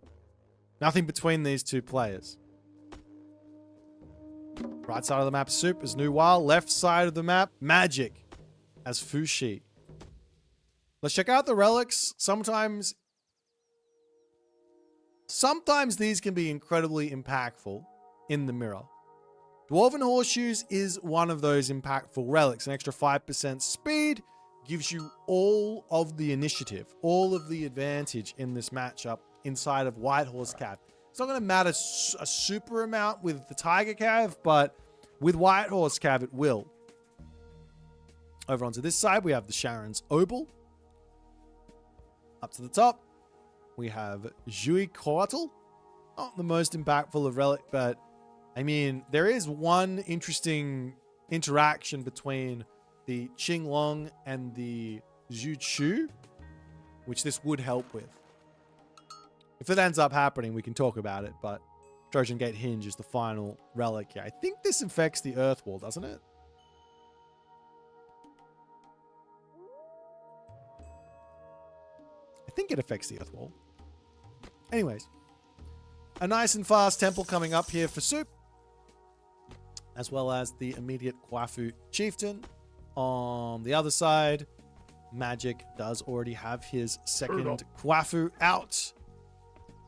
Nothing between these two players. Right side of the map, Soup as Nuwal. Left side of the map, Magic as Fushi. Let's check out the relics. Sometimes these can be incredibly impactful in the mirror. Dwarven Horseshoes is one of those impactful relics. An extra 5% speed gives you all of the initiative, all of the advantage in this matchup inside of White Horse Cav. It's not going to matter a super amount with the Tiger Cav, but with White Horse Cav, it will. Over onto this side, we have the Sharon's Obel. Up to the top, we have Zhui Koatl. Not the most impactful of relic, but I mean, there is one interesting interaction between the Qinglong and the Zhu Chu, which this would help with. If it ends up happening, we can talk about it, but Trojan Gate Hinge is the final relic here. I think this affects the Earth Wall, doesn't it? I think it affects the Earth Wall. Anyways, a nice and fast temple coming up here for Soup, as well as the immediate Kwafu Chieftain. On the other side, Magic does already have his second Kwafu out.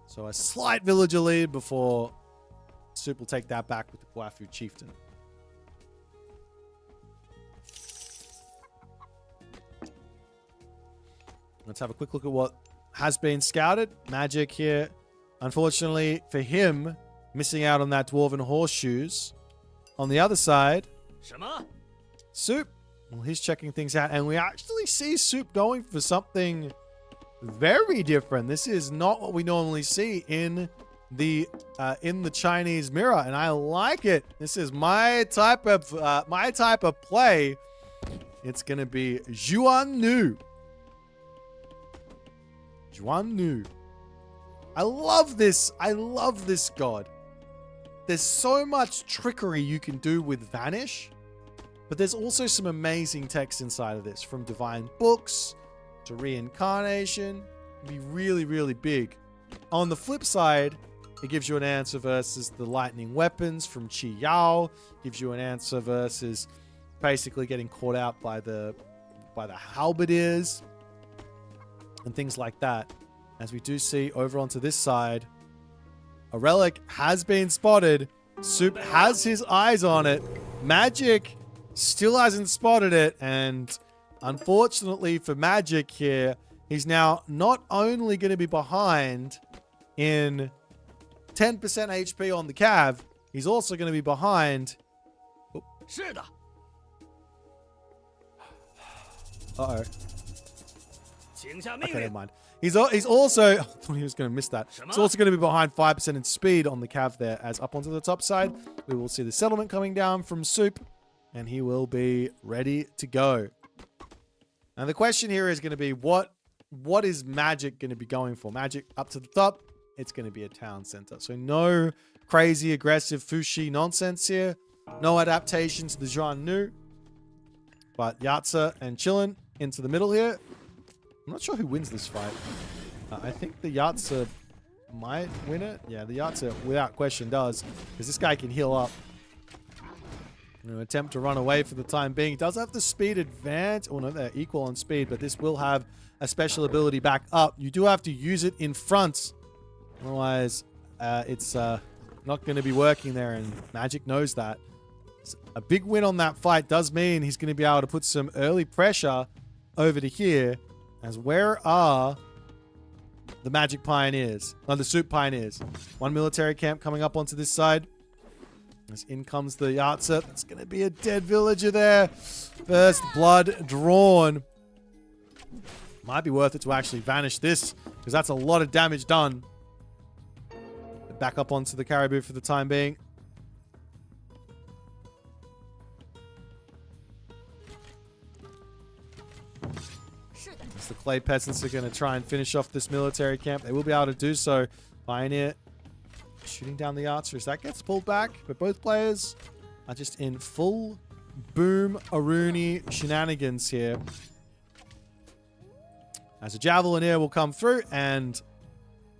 So a slight villager lead before Soup will take that back with the Kwafu Chieftain. Let's have a quick look at what has been scouted. Magic here, unfortunately for him, missing out on that Dwarven Horseshoes. On the other side, Soup, well, he's checking things out, and we actually see Soup going for something very different. This is not what we normally see in the Chinese mirror, and I like it. This is my type of play. It's gonna be Zhuan Nu. Zhuan Nu. I love this. I love this god. There's so much trickery you can do with Vanish. But there's also some amazing text inside of this, from divine books to reincarnation. It'd be really, really big. On the flip side, it gives you an answer versus the lightning weapons from Qi Yao. Gives you an answer versus basically getting caught out by the halberdiers and things like that. As we do see over onto this side, a relic has been spotted. Soup has his eyes on it. Magic still hasn't spotted it, and unfortunately for Magic here, he's now not only going to be behind in 10% HP on the Cav, he's also going to be behind. Uh-oh. Okay, never mind. He's also, I thought he was going to miss that. He's also going to be behind 5% in speed on the Cav there, as up onto the top side, we will see the settlement coming down from Soup, and he will be ready to go. Now the question here is going to be, what is Magic going to be going for? Magic up to the top, it's going to be a town center. So no crazy aggressive Fushi nonsense here. No adaptation to the Zhuan Nu. But Yatsa and Chillin into the middle here. I'm not sure who wins this fight. I think the Yatsa might win it. Yeah, the Yatsa without question does, because this guy can heal up. Going to attempt to run away for the time being. He does have the speed advantage. Oh, no, they're equal on speed, but this will have a special ability back up. You do have to use it in front. Otherwise, it's not going to be working there, and Magic knows that. So a big win on that fight does mean he's going to be able to put some early pressure over to here. As where are the Magic Pioneers? No, the Soup Pioneers. One military camp coming up onto this side. As in comes the Yahtzee. That's going to be a dead villager there. First blood drawn. Might be worth it to actually vanish this, because that's a lot of damage done. Back up onto the Caribou for the time being. As the Clay Peasants are going to try and finish off this military camp. They will be able to do so. Pioneer shooting down the archers. That gets pulled back, but both players are just in full boom Aruni shenanigans here. As a Javelineer will come through, and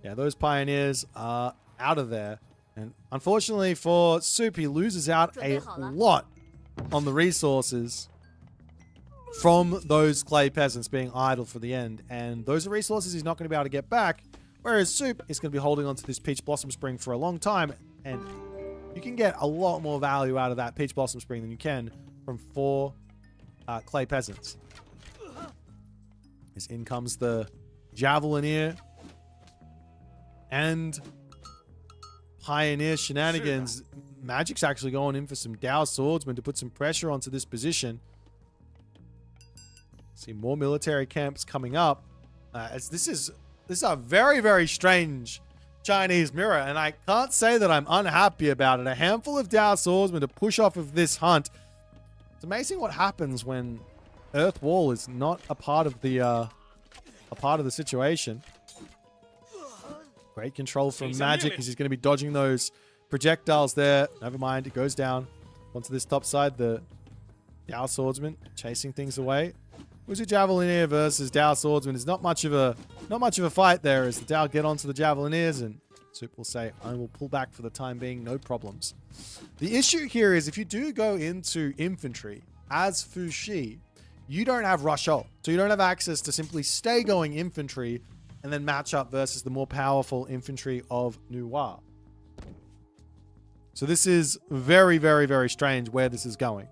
yeah, those Pioneers are out of there. And unfortunately for Soup, he loses out a lot on the resources from those Clay Peasants being idle for the end. And those are resources he's not going to be able to get back. Whereas Soup is going to be holding on to this Peach Blossom Spring for a long time. And you can get a lot more value out of that Peach Blossom Spring than you can from 4 Clay Peasants. As in comes the Javelineer and Pioneer shenanigans. Magic's actually going in for some Dow Swordsmen to put some pressure onto this position. See more military camps coming up. As this is a very, very strange Chinese mirror, and I can't say that I'm unhappy about it. A handful of Dow Swordsmen to push off of this hunt. It's amazing what happens when Earth Wall is not a part of the situation. Great control from Magic, as he's going to be dodging those projectiles there. Never mind, it goes down onto this top side. The Dow Swordsman chasing things away. Who's a Javelineer versus Dow Swordsman? It's not much of a fight there, as the Dow get onto the Javelineers, and Soup will say, I will pull back for the time being, no problems. The issue here is if you do go into infantry as Fuxi, you don't have Rush Ult. So you don't have access to simply stay going infantry and then match up versus the more powerful infantry of Noir. So this is very, very, very strange where this is going.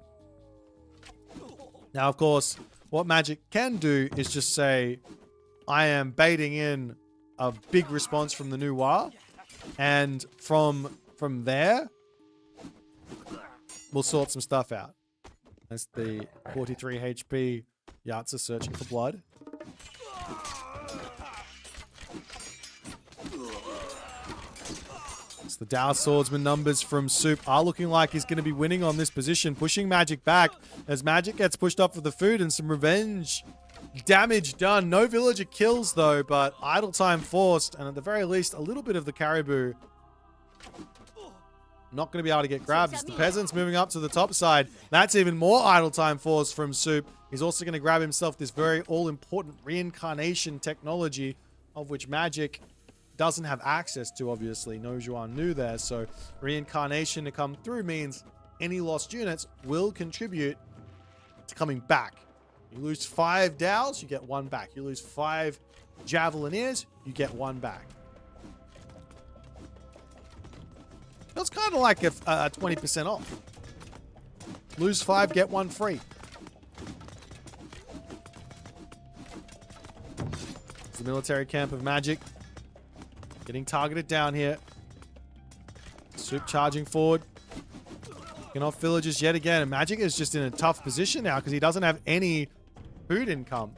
Now, of course, what Magic can do is just say, I am baiting in a big response from the Noir, and from there, we'll sort some stuff out. That's the 43 HP Yahtzee searching for blood. It's the Dow Swordsman numbers from Soup are looking like he's going to be winning on this position, pushing Magic back as Magic gets pushed up for the food and some revenge damage done. No villager kills though, but idle time forced, and at the very least, a little bit of the Caribou not going to be able to get grabbed. As the Peasants moving up to the top side. That's even more idle time force from Soup. He's also going to grab himself this very all-important reincarnation technology, of which Magic doesn't have access to, obviously. No Zhuan Nu there. So reincarnation to come through means any lost units will contribute to coming back. You lose 5 Dows, you get 1 back. You lose 5 Javelineers, you get 1 back. That's kind of like a 20% off. Lose 5, get 1 free. It's the military camp of Magic. Getting targeted down here. Soup charging forward. Picking off villagers yet again. And Magic is just in a tough position now because he doesn't have any food income.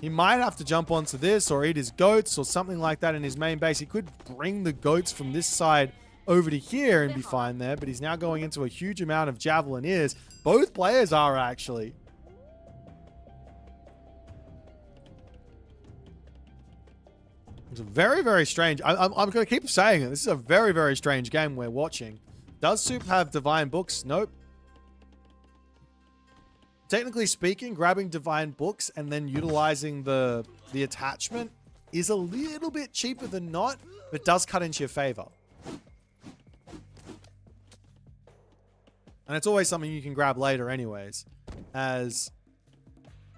He might have to jump onto this or eat his goats or something like that in his main base. He could bring the goats from this side over to here and be fine there, but he's now going into a huge amount of Javelineers. Both players are actually. It's very, very strange. I'm going to keep saying it. This is a very, very strange game we're watching. Does Soup have Divine Books? Nope. Technically speaking, grabbing Divine Books and then utilizing the attachment is a little bit cheaper than not, but does cut into your favor. And it's always something you can grab later anyways. As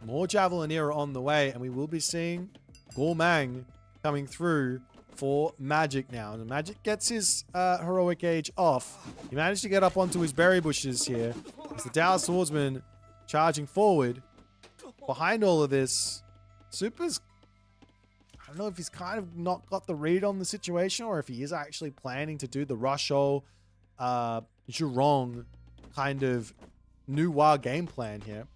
more Javelineer are on the way. And we will be seeing Gormang coming through for Magic now. And Magic gets his heroic age off. He managed to get up onto his berry bushes here. As the Dow Swordsman charging forward. Behind all of this, Super's... I don't know if he's kind of not got the read on the situation or if he is actually planning to do the Rusho, Zhurong kind of Nuwa game plan here.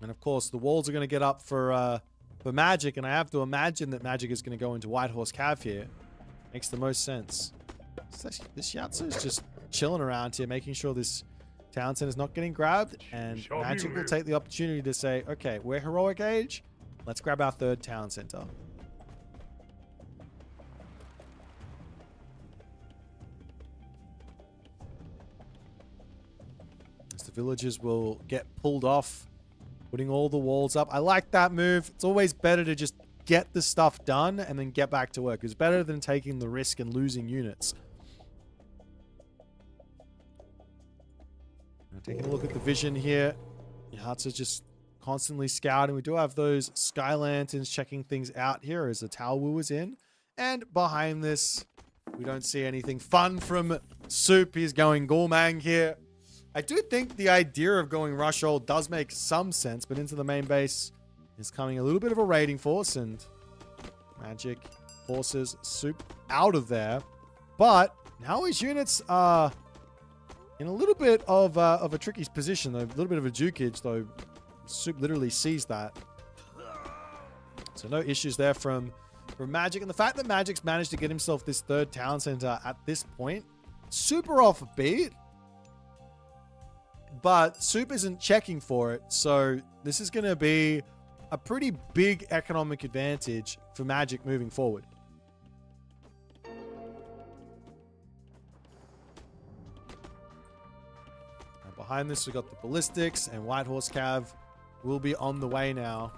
And of course, the walls are going to get up for Magic, and I have to imagine that Magic is going to go into Whitehorse Cav here. Makes the most sense. This Yatsu is just chilling around here, making sure this town center is not getting grabbed, and Magic will take the opportunity to say, okay, we're heroic age. Let's grab our third town center. As the villagers will get pulled off, putting all the walls up. I like that move. It's always better to just get the stuff done and then get back to work. It's better than taking the risk and losing units. Taking a look at the vision here. Yatsu's just constantly scouting. We do have those Sky Lanterns checking things out here as the Taowu is in. And behind this, we don't see anything fun from Soup. He's going Gormang here. I do think the idea of going Rush Roll does make some sense, but into the main base is coming a little bit of a raiding force, and Magic forces Soup out of there. But now his units are in a little bit of a tricky position, though. A little bit of a dukage, though. Soup literally sees that. So no issues there from Magic. And the fact that Magic's managed to get himself this third town center at this point, super offbeat. But Soup isn't checking for it. So this is going to be a pretty big economic advantage for Magic moving forward. Behind this, we've got the Ballistics, and Whitehorse Cav will be on the way now.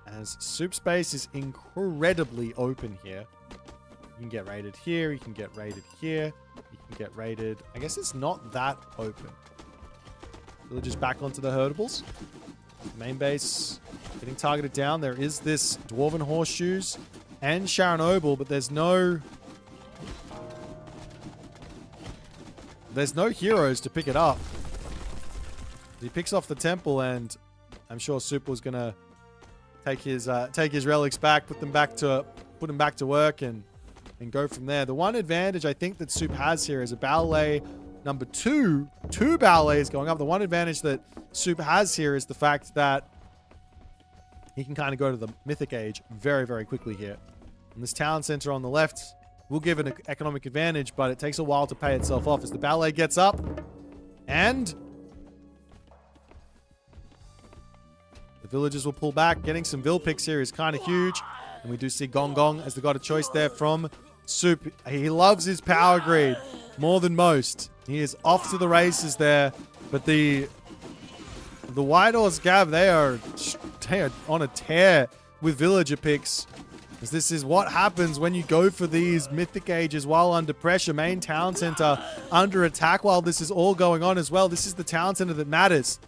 As Soup space is incredibly open here. You can get raided here, you can get raided here, you can get raided... I guess it's not that open. Villagers back onto the herdables. Main base getting targeted down. There is this Dwarven Horseshoes and Sharon Obel, but there's no heroes to pick it up. He picks off the temple, and I'm sure Soup was gonna take his relics back, put them back to work, and go from there. The one advantage I think that Soup has here is a ballet number 2. 2 ballets going up. The one advantage that Soup has here is the fact that he can kind of go to the Mythic Age very, very quickly here. And this town center on the left will give an economic advantage, but it takes a while to pay itself off as the ballet gets up. And the villagers will pull back. Getting some Vil picks here is kind of huge. And we do see Gong Gong as they got a choice there from Soup. He loves his power greed more than most. He is off to the races there. But the Whitehorse Cav, they are on a tear with villager picks. As this is what happens when you go for these Mythic Ages while under pressure. Main town center under attack while this is all going on as well. This is the town center that matters.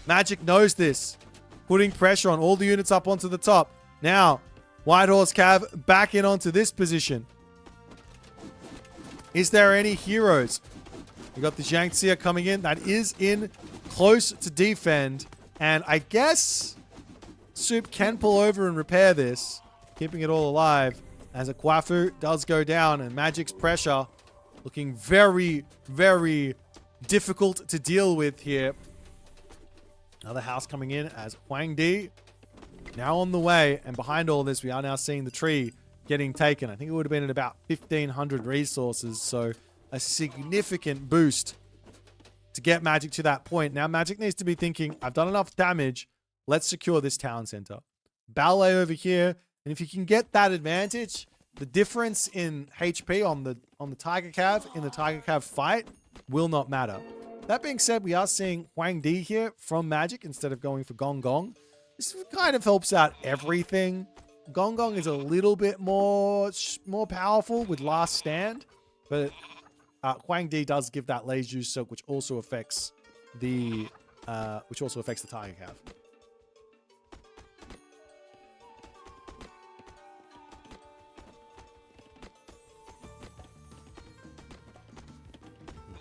Magic knows this. Putting pressure on all the units up onto the top. Now, Whitehorse Cav back in onto this position. Is there any heroes? We got the Jiangxia coming in. That is in close to defend. And I guess Soup can pull over and repair this, keeping it all alive as a Kwafu does go down, and Magic's pressure looking very, very difficult to deal with here. Another house coming in as Huang Di now on the way, and behind all this, we are now seeing the tree getting taken. I think it would have been at about 1,500 resources, so a significant boost to get Magic to that point. Now Magic needs to be thinking, I've done enough damage, let's secure this town center. Ballet over here, and if you can get that advantage, the difference in HP on the Tiger Cav in the Tiger Cav fight will not matter. That being said, we are seeing Huang Di here from Magic instead of going for Gong Gong. This kind of helps out everything. Gong Gong is a little bit more powerful with Last Stand, But Huang Di does give that Leiju Silk, which also affects the Tiger Cav.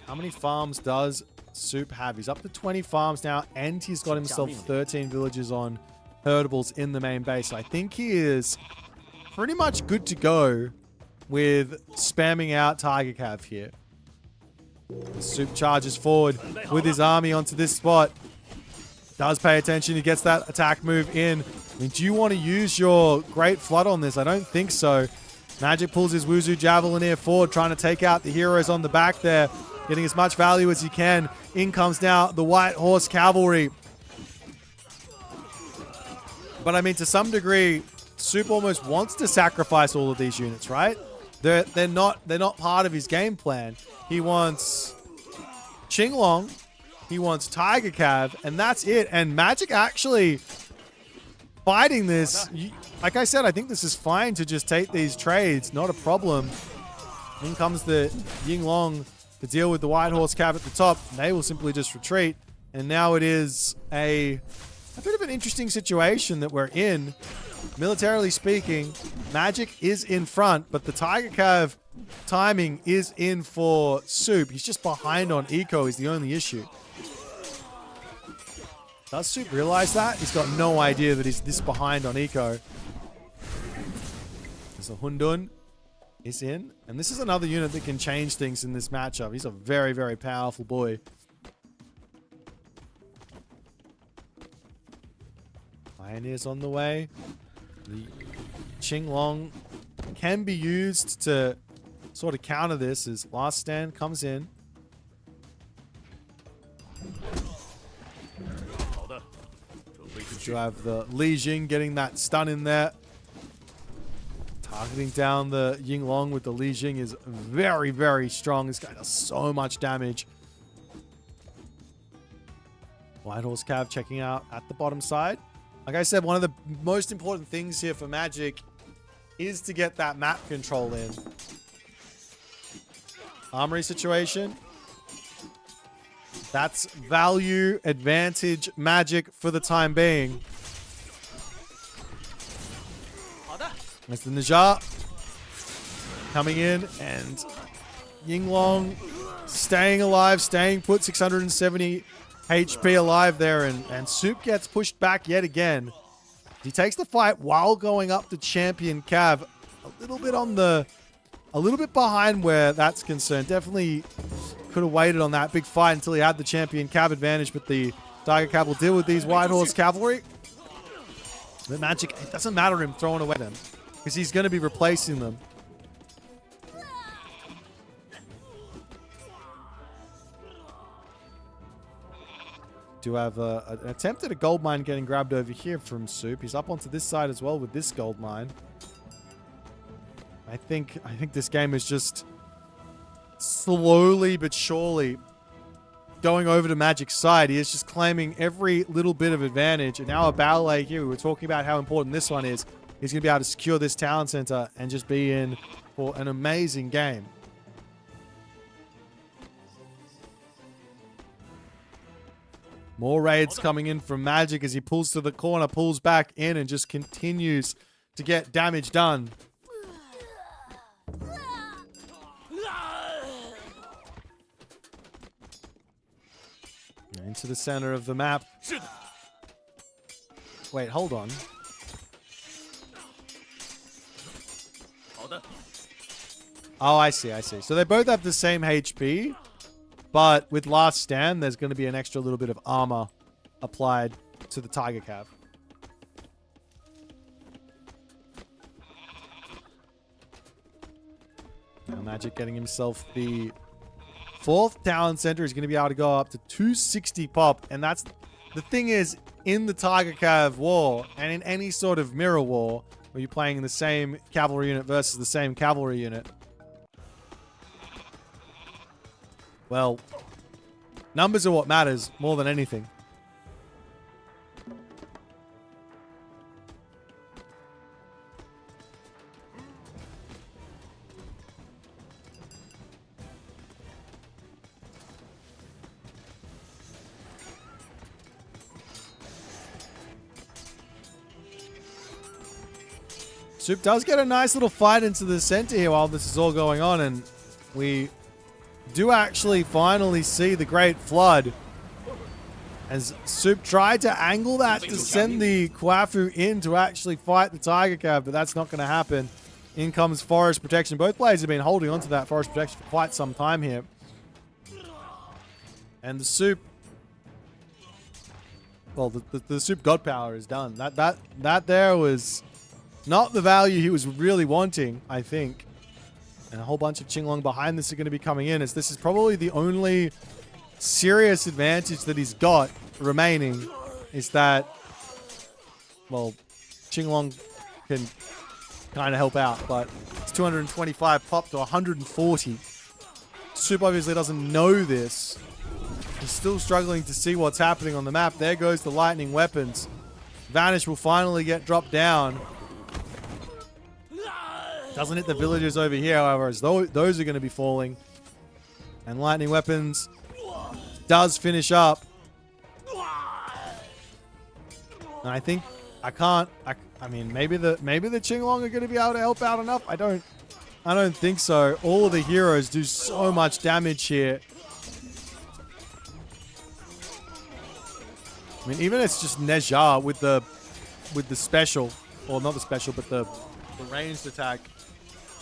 How many farms does Soup have? He's up to 20 farms now, and he's got himself 13 villages on herdables in the main base. So I think he is pretty much good to go with spamming out Tiger Cav here. Soup charges forward with his army onto this spot. Does pay attention. He gets that attack move in. I mean, do you want to use your Great Flood on this? I don't think so. Magic pulls his Wuzu Javelineer forward, trying to take out the heroes on the back there. Getting as much value as he can. In comes now the White Horse Cavalry. But I mean, to some degree, Soup almost wants to sacrifice all of these units, right? They're not part of his game plan. He wants Qinglong, he wants Tiger Cav, and that's it. And Magic actually fighting this. Like I said, I think this is fine to just take these trades. Not a problem. In comes the Yinglong to deal with the White Horse Cav at the top. They will simply just retreat. And now it is a bit of an interesting situation that we're in. Militarily speaking, Magic is in front, but the Tiger Cav timing is in for Soup. He's just behind on eco is the only issue. Does Soup realize that? He's got no idea that he's this behind on eco. So Hundun is in, and this is another unit that can change things in this matchup. He's a very, very powerful boy. Pioneer's on the way. The Qinglong can be used to sort of counter this as Last Stand comes in. You have the Li Jing getting that stun in there. Targeting down the Yinglong with the Li Jing is very, very strong. This guy does so much damage. White Horse Cav checking out at the bottom side. Like I said, one of the most important things here for Magic is to get that map control in. Armory situation. That's value advantage Magic for the time being. There's the Najah coming in, and Yinglong staying alive, staying put, 670 HP alive there, and Soup gets pushed back yet again. He takes the fight while going up to Champion Cav. A little bit behind where that's concerned. Definitely could have waited on that big fight until he had the Champion Cav advantage, but the Tiger Cav will deal with these White Horse Cavalry. The Magic, it doesn't matter him throwing away them, because he's going to be replacing them. Do have an attempt at a gold mine getting grabbed over here from Soup. He's up onto this side as well with this gold mine. I think this game is just slowly but surely going over to Magic's side. He is just claiming every little bit of advantage. And now a ballet here. We were talking about how important this one is. He's going to be able to secure this town center and just be in for an amazing game. More raids coming in from Magic as he pulls to the corner, pulls back in, and just continues to get damage done. Into the center of the map. Wait, hold on. Oh, I see. So they both have the same HP, but with Last Stand, there's going to be an extra little bit of armor applied to the Tiger Cav. Now Magic getting himself the 4th talent center. Is going to be able to go up to 260 pop, and that's the thing is, in the Tiger Cav war and in any sort of mirror war where you're playing the same cavalry unit versus the same cavalry unit, well, numbers are what matters more than anything. Soup does get a nice little fight into the center here while this is all going on, and we do actually finally see the Great Flood. As Soup tried to angle that to send the Kwafu in to actually fight the Tiger Cab, but that's not going to happen. In comes Forest Protection. Both players have been holding onto that Forest Protection for quite some time here. And the Soup... Well, the Soup God Power is done. That there was not the value he was really wanting, I think. And a whole bunch of Qinglong behind this are going to be coming in, as this is probably the only serious advantage that he's got remaining, is that, well, Qinglong can kind of help out, but it's 225 pop to 140. Soup obviously doesn't know this. He's still struggling to see what's happening on the map. There goes the lightning weapons. Vanish will finally get dropped down. Doesn't hit the villagers over here, however, as those are going to be falling. And lightning weapons does finish up. And I think I mean, maybe the Qinglong are going to be able to help out enough. I don't think so. All of the heroes do so much damage here. I mean, even it's just Neja with the special, or not the special, but the ranged attack.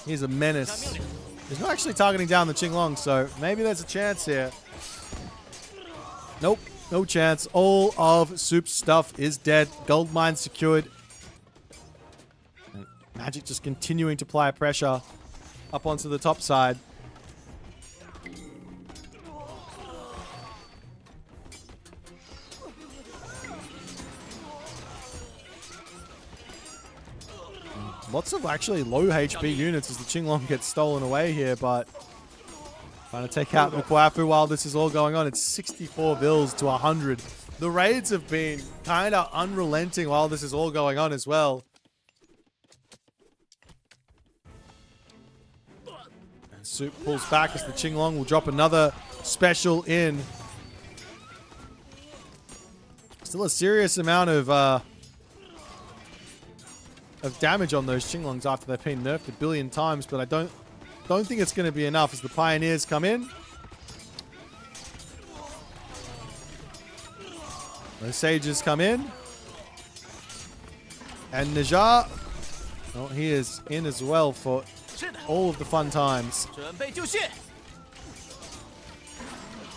He's a menace. He's not actually targeting down the Qinglong, so maybe there's a chance here. Nope, no chance. All of Soup's stuff is dead. Gold mine secured. And Magic just continuing to apply pressure up onto the top side. Lots of actually low HP units as the Qinglong gets stolen away here, but trying to take out the Kwafu while this is all going on. It's 64 bills to 100. The raids have been kind of unrelenting while this is all going on as well. And Soup pulls back as the Qinglong will drop another special in. Still a serious amount of damage on those Qinglongs after they've been nerfed a billion times, but I don't think it's going to be enough as the Pioneers come in. The Sages come in. And Neja, well, he is in as well for all of the fun times.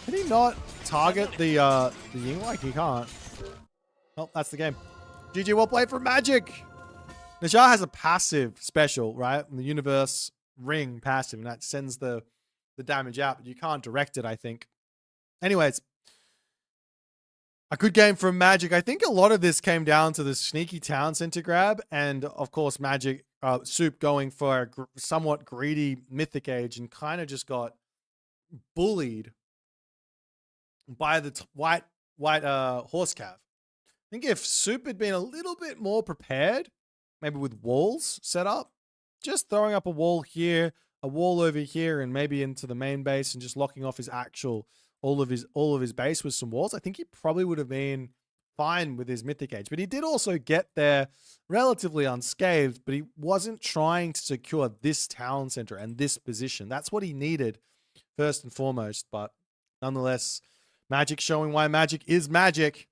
Can he not target the Ying? Like, he can't. Oh, that's the game. GG, well played from Magic. Neja has a passive special, right? The Universe Ring passive, and that sends the damage out, but you can't direct it, I think. Anyways, a good game from Magic. I think a lot of this came down to the sneaky town center grab, and of course Magic, Soup going for a somewhat greedy Mythic Age and kind of just got bullied by the white horse cav. I think if Soup had been a little bit more prepared, maybe with walls set up, just throwing up a wall here, a wall over here, and maybe into the main base and just locking off his actual, all of his base with some walls, I think he probably would have been fine with his Mythic Age. But he did also get there relatively unscathed, but he wasn't trying to secure this town center and this position. That's what he needed first and foremost. But nonetheless, Magic showing why Magic is Magic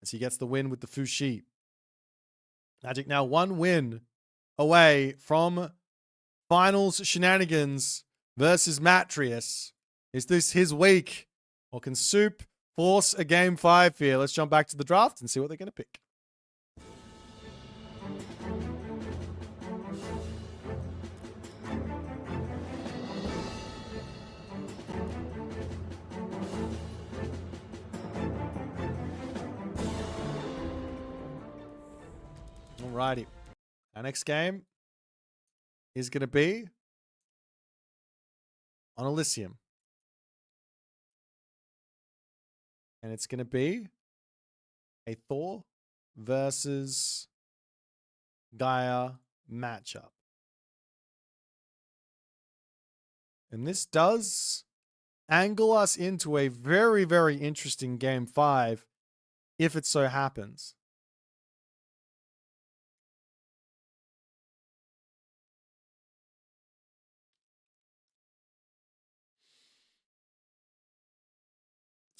as he gets the win with the Fushi. Magic now one win away from finals shenanigans versus Matreiuss. Is this his week? Or can Soup force a game 5 here? Let's jump back to the draft and see what they're going to pick. Alrighty. Our next game is going to be on Elysium. And it's going to be a Thor versus Gaia matchup. And this does angle us into a very, very interesting game 5 if it so happens.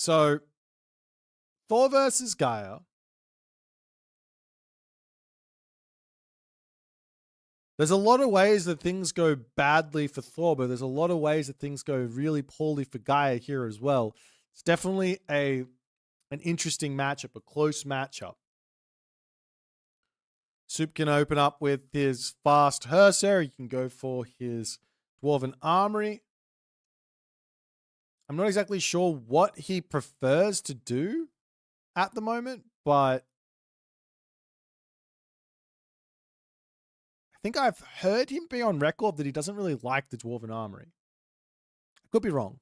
So, Thor versus Gaia. There's a lot of ways that things go badly for Thor, but there's a lot of ways that things go really poorly for Gaia here as well. It's definitely an interesting matchup, a close matchup. Soup can open up with his fast Herser. He can go for his Dwarven Armory. I'm not exactly sure what he prefers to do at the moment, but I think I've heard him be on record that he doesn't really like the Dwarven Armory. I could be wrong.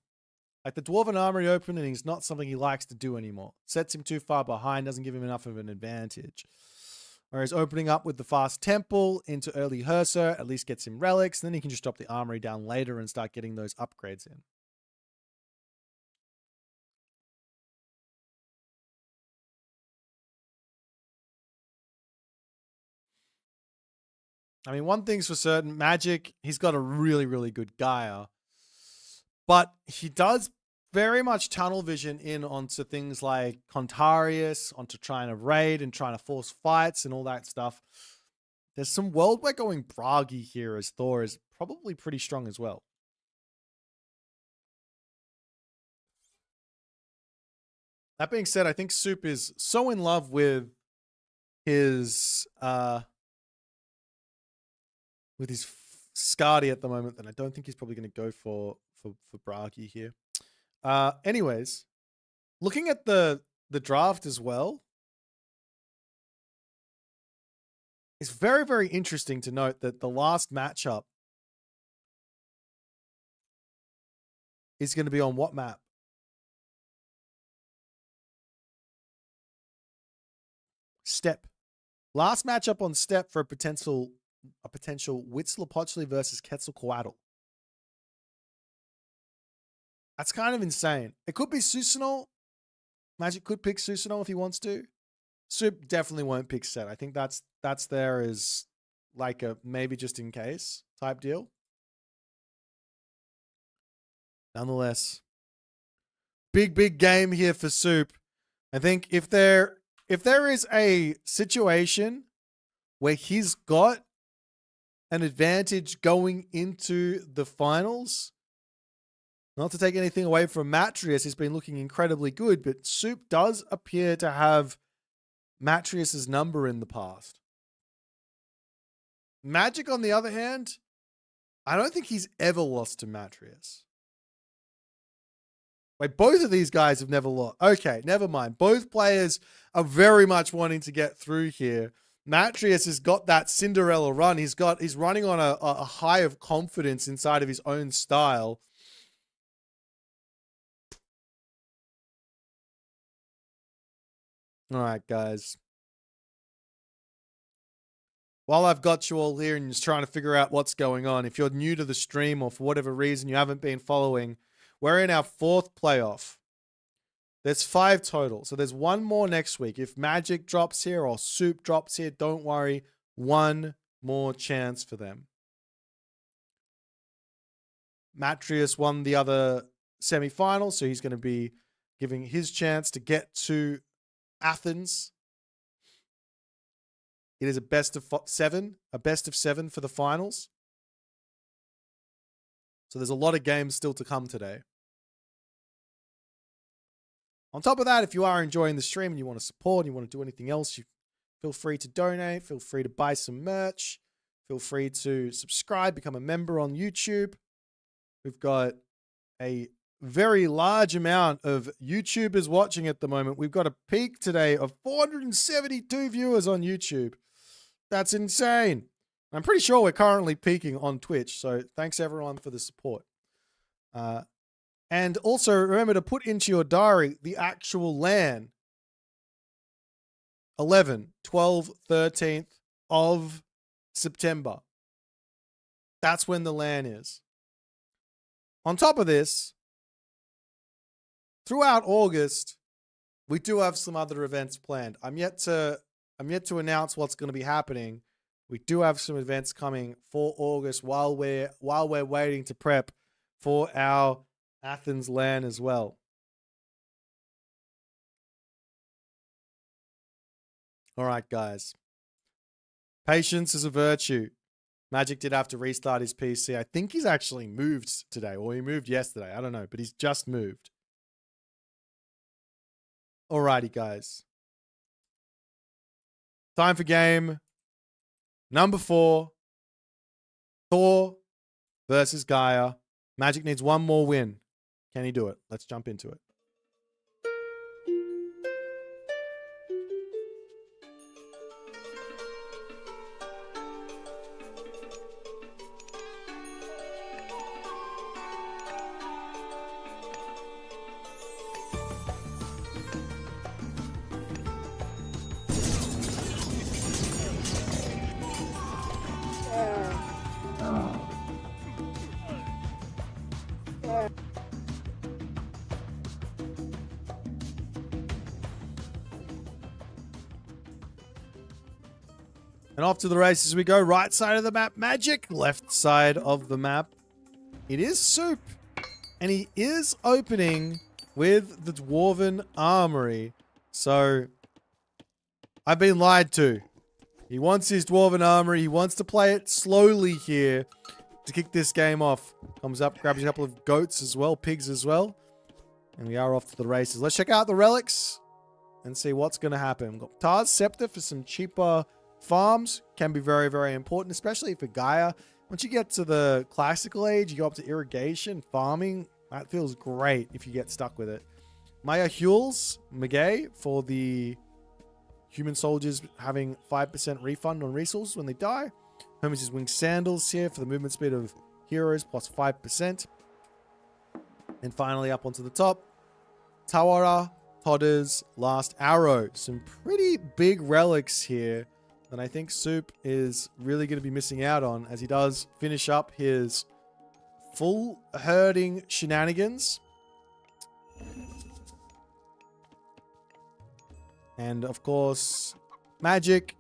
Like the Dwarven Armory opening is not something he likes to do anymore. Sets him too far behind, doesn't give him enough of an advantage. Whereas opening up with the fast Temple into early Herser at least gets him relics. Then he can just drop the Armory down later and start getting those upgrades in. I mean, one thing's for certain, Magic, he's got a really, really good Gaia. But he does very much tunnel vision in onto things like Matreiuss, onto trying to raid and trying to force fights and all that stuff. There's some world we're going Bragi here as Thor is probably pretty strong as well. That being said, I think Soup is so in love with his Skadi at the moment that I don't think he's probably going to go for Bragi here. Anyways, looking at the draft as well, it's very, very interesting to note that the last matchup is going to be on what map? Steppe. Last matchup on Steppe for a potential Huitzilopochtli versus Quetzalcoatl. That's kind of insane. It could be Susanoo. Magic could pick Susanoo if he wants to. Soup definitely won't pick Set. I think that's there as like a maybe just in case type deal. Nonetheless, big game here for Soup. I think if there is a situation where he's got an advantage going into the finals, not to take anything away from Matreiuss, he's been looking incredibly good, but Soup does appear to have Matreiuss's number in the past. Magic, on the other hand, I don't think he's ever lost to Matreiuss. Wait, both of these guys have never lost. Okay, never mind. Both players are very much wanting to get through here. Matreiuss has got that Cinderella run. He's running on a high of confidence inside of his own style. All right, guys. While I've got you all here and just trying to figure out what's going on, if you're new to the stream or for whatever reason you haven't been following, we're in our 4th playoff. There's 5 total. So there's one more next week. If Magic drops here or Soup drops here, don't worry. One more chance for them. Matreiuss won the other semi-final, so he's going to be giving his chance to get to Athens. It is a best of 7 for the finals. So there's a lot of games still to come today. On top of that, if you are enjoying the stream and you want to support, and you want to do anything else, you feel free to donate, feel free to buy some merch, feel free to subscribe, become a member on YouTube. We've got a very large amount of YouTubers watching at the moment. We've got a peak today of 472 viewers on YouTube. That's insane. I'm pretty sure we're currently peaking on Twitch, so thanks everyone for the support. And also remember to put into your diary the actual LAN. 11, 12, 13th of September. That's when the LAN is. On top of this, throughout August, we do have some other events planned. I'm yet to announce what's going to be happening. We do have some events coming for August while we're waiting to prep for our Athens LAN as well. All right, guys. Patience is a virtue. Magic did have to restart his PC. I think he's actually moved today, or he moved yesterday. I don't know, but he's just moved. Alrighty, guys. Time for game number 4. Thor versus Gaia. Magic needs one more win. Can he do it? Let's jump into it. And off to the races we go. Right side of the map, Magic. Left side of the map, it is Soup. And he is opening with the Dwarven Armory. So, I've been lied to. He wants his Dwarven Armory. He wants to play it slowly here to kick this game off. Comes up, grabs a couple of goats as well, pigs as well. And we are off to the races. Let's check out the relics and see what's going to happen. We've got Tar's Scepter for some cheaper farms. Can be very, very important, especially for Gaia. Once you get to the classical age, you go up to irrigation, farming. That feels great if you get stuck with it. Matreiuss Magay for the human soldiers having 5% refund on resources when they die. Hermes' Winged Sandals here for the movement speed of heroes plus 5%. And finally up onto the top, Tawara Todder's Last Arrow. Some pretty big relics here that I think Soup is really going to be missing out on as he does finish up his full herding shenanigans. And of course, Magic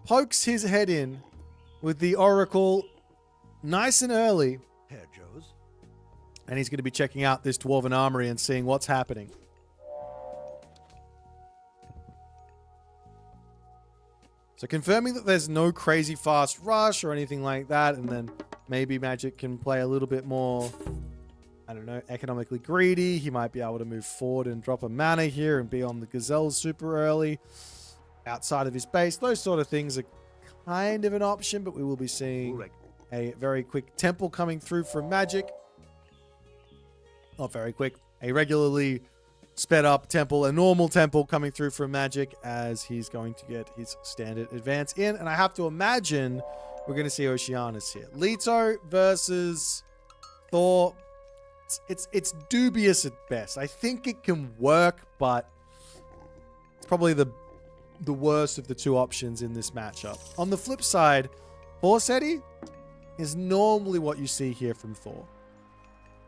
pokes his head in with the Oracle nice and early.
Herr Joes.
And he's going to be checking out this Dwarven Armory and seeing what's happening. So confirming that there's no crazy fast rush or anything like that, and then maybe Magic can play a little bit more, I don't know, economically greedy. He might be able to move forward and drop a mana here and be on the Gazelles super early outside of his base. Those sort of things are kind of an option, but we will be seeing a very quick temple coming through from Magic. Not very quick. A regularly sped up temple, a normal temple coming through from Magic as he's going to get his standard advance in. And I have to imagine we're going to see Oceanus here. Leto versus Thor. It's dubious at best. I think it can work, but it's probably the worst of the two options in this matchup. On the flip side, Borsetti is normally what you see here from Thor.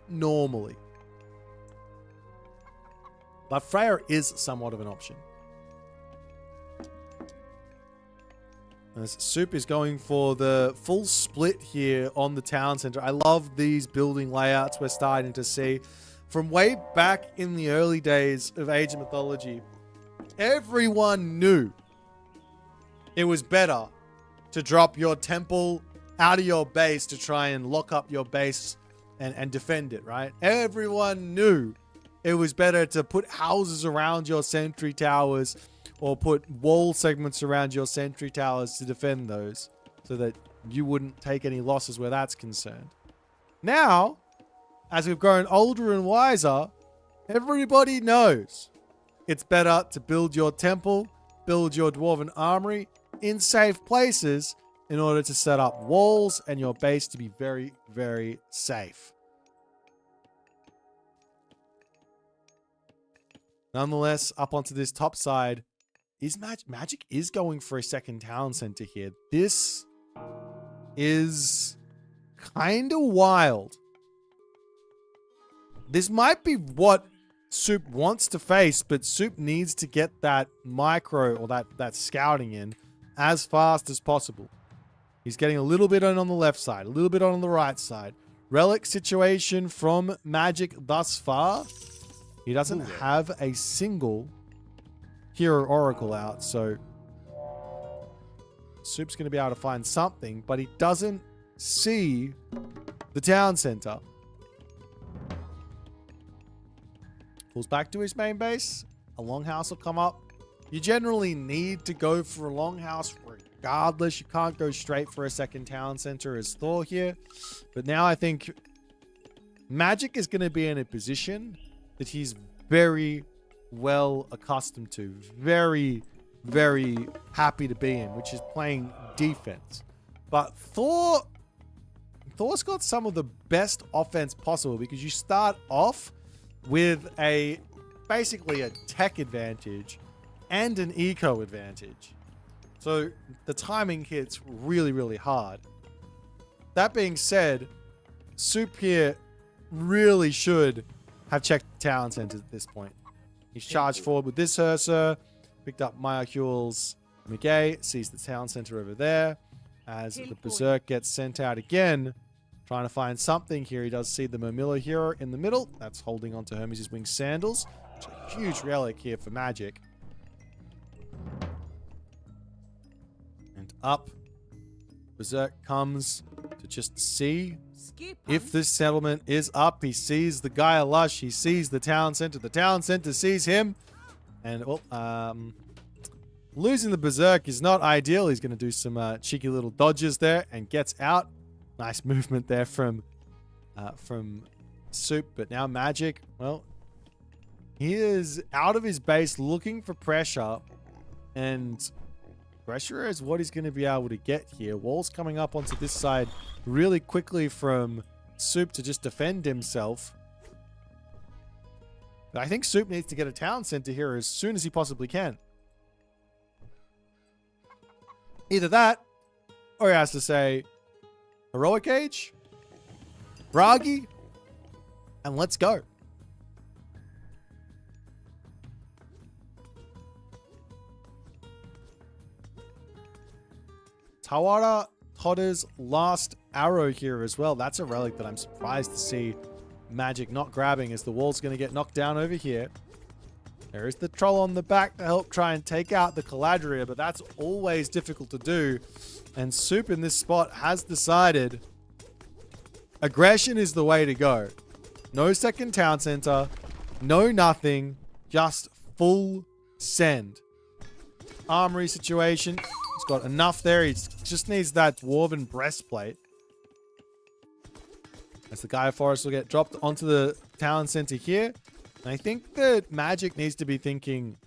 Normally. But Freya is somewhat of an option. As Soup is going for the full split here on the town center. I love these building layouts we're starting to see. From way back in the early days of Age of Mythology, everyone knew it was better to drop your temple out of your base to try and lock up your base and defend it, right? Everyone knew it was better to put houses around your sentry towers or put wall segments around your sentry towers to defend those so that you wouldn't take any losses where that's concerned. Now, as we've grown older and wiser, everybody knows it's better to build your temple, build your Dwarven Armory in safe places in order to set up walls and your base to be very, very safe. Nonetheless, up onto this top side, Magic is going for a second town center here. This is kind of wild. This might be what Soup wants to face, but Soup needs to get that micro or that scouting in as fast as possible. He's getting a little bit on the left side, a little bit on the right side. Relic situation from Magic thus far. He doesn't have a single Hero Oracle out, so Soup's going to be able to find something, but he doesn't see the town center. Pulls back to his main base. A longhouse will come up. You generally need to go for a longhouse regardless. You can't go straight for a second town center as Thor here. But now I think Magic is going to be in a position that he's very well accustomed to. Very, very happy to be in, which is playing defense. But Thor's got some of the best offense possible because you start off with basically a tech advantage and an eco advantage. So the timing hits really, really hard. That being said, Soup here really should have checked the town center at this point. He's charged forward with this Ursa, picked up Matreiuss McGay, sees the town center over there. As the Berserk gets sent out again, trying to find something here. He does see the Murmillo hero in the middle. That's holding on to Hermes' winged sandals. Which is a huge relic here for Magic. And up, Berserk comes to just see if this settlement is up. He sees the Gaia Lush. He sees the town center. The town center sees him. And, losing the Berserk is not ideal. He's going to do some cheeky little dodges there and gets out. Nice movement there from Soup. But now Magic, well, he is out of his base looking for pressure. And pressure is what he's going to be able to get here. Wall's coming up onto this side really quickly from Soup to just defend himself. But I think Soup needs to get a town center here as soon as he possibly can. Either that, or he has to say, Heroic Age, Bragi, and let's go. Tawara Todder's last arrow here as well. That's a relic that I'm surprised to see Magic not grabbing as the wall's going to get knocked down over here. There is the troll on the back to help try and take out the Caladria, but that's always difficult to do. And Soup in this spot has decided aggression is the way to go. No second town center, no nothing, just full send. Armory situation. He's got enough there. He just needs that dwarven breastplate. As the Gaia Forest will get dropped onto the town center here. And I think that Magic needs to be thinking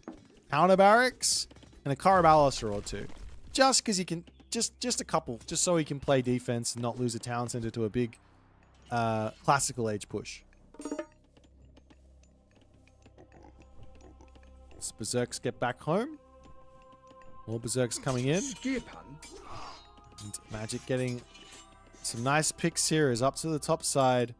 counter barracks and a Caraballister or two. Just because he can, just a couple, just so he can play defense and not lose a town center to a big classical age push. As Berserks get back home. More Berserks coming in. And Magic getting some nice picks here. Is up to the top side.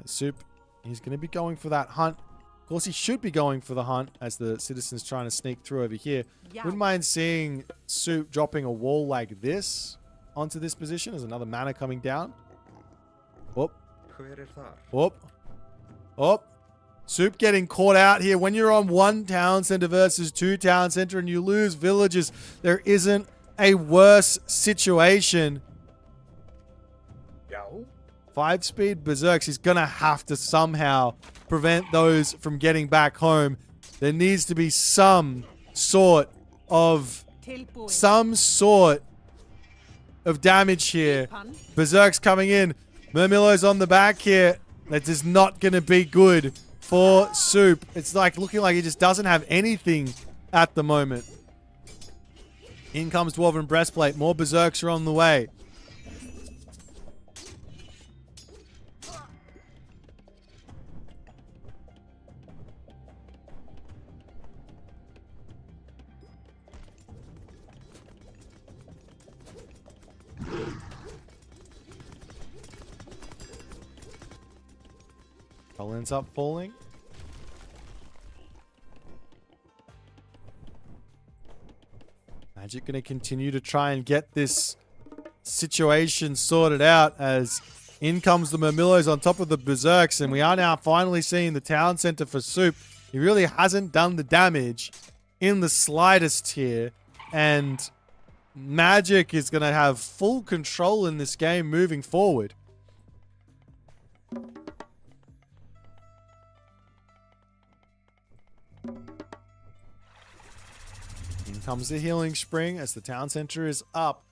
Soup, he's going to be going for that hunt. Of course, he should be going for the hunt as the citizens trying to sneak through over here. Wouldn't mind seeing Soup dropping a wall like this onto this position. There's another mana coming down. Whoop. Whoop. Whoop. Soup getting caught out here. When you're on one town center versus two town center and you lose villages, there isn't a worse situation. 5-speed Berserks. He's going to have to somehow prevent those from getting back home. There needs to be some sort of damage here. Berserk's coming in. Murmillo's on the back here. That is not going to be good for Soup. It's like looking like he just doesn't have anything at the moment. In comes Dwarven Breastplate. More Berserks are on the way. Troll ends up falling. Magic going to continue to try and get this situation sorted out as in comes the Murmillos on top of the Berserks, and we are now finally seeing the town center for Soup. He really hasn't done the damage in the slightest here, and Magic is going to have full control in this game moving forward. In comes the healing spring as the town center is up.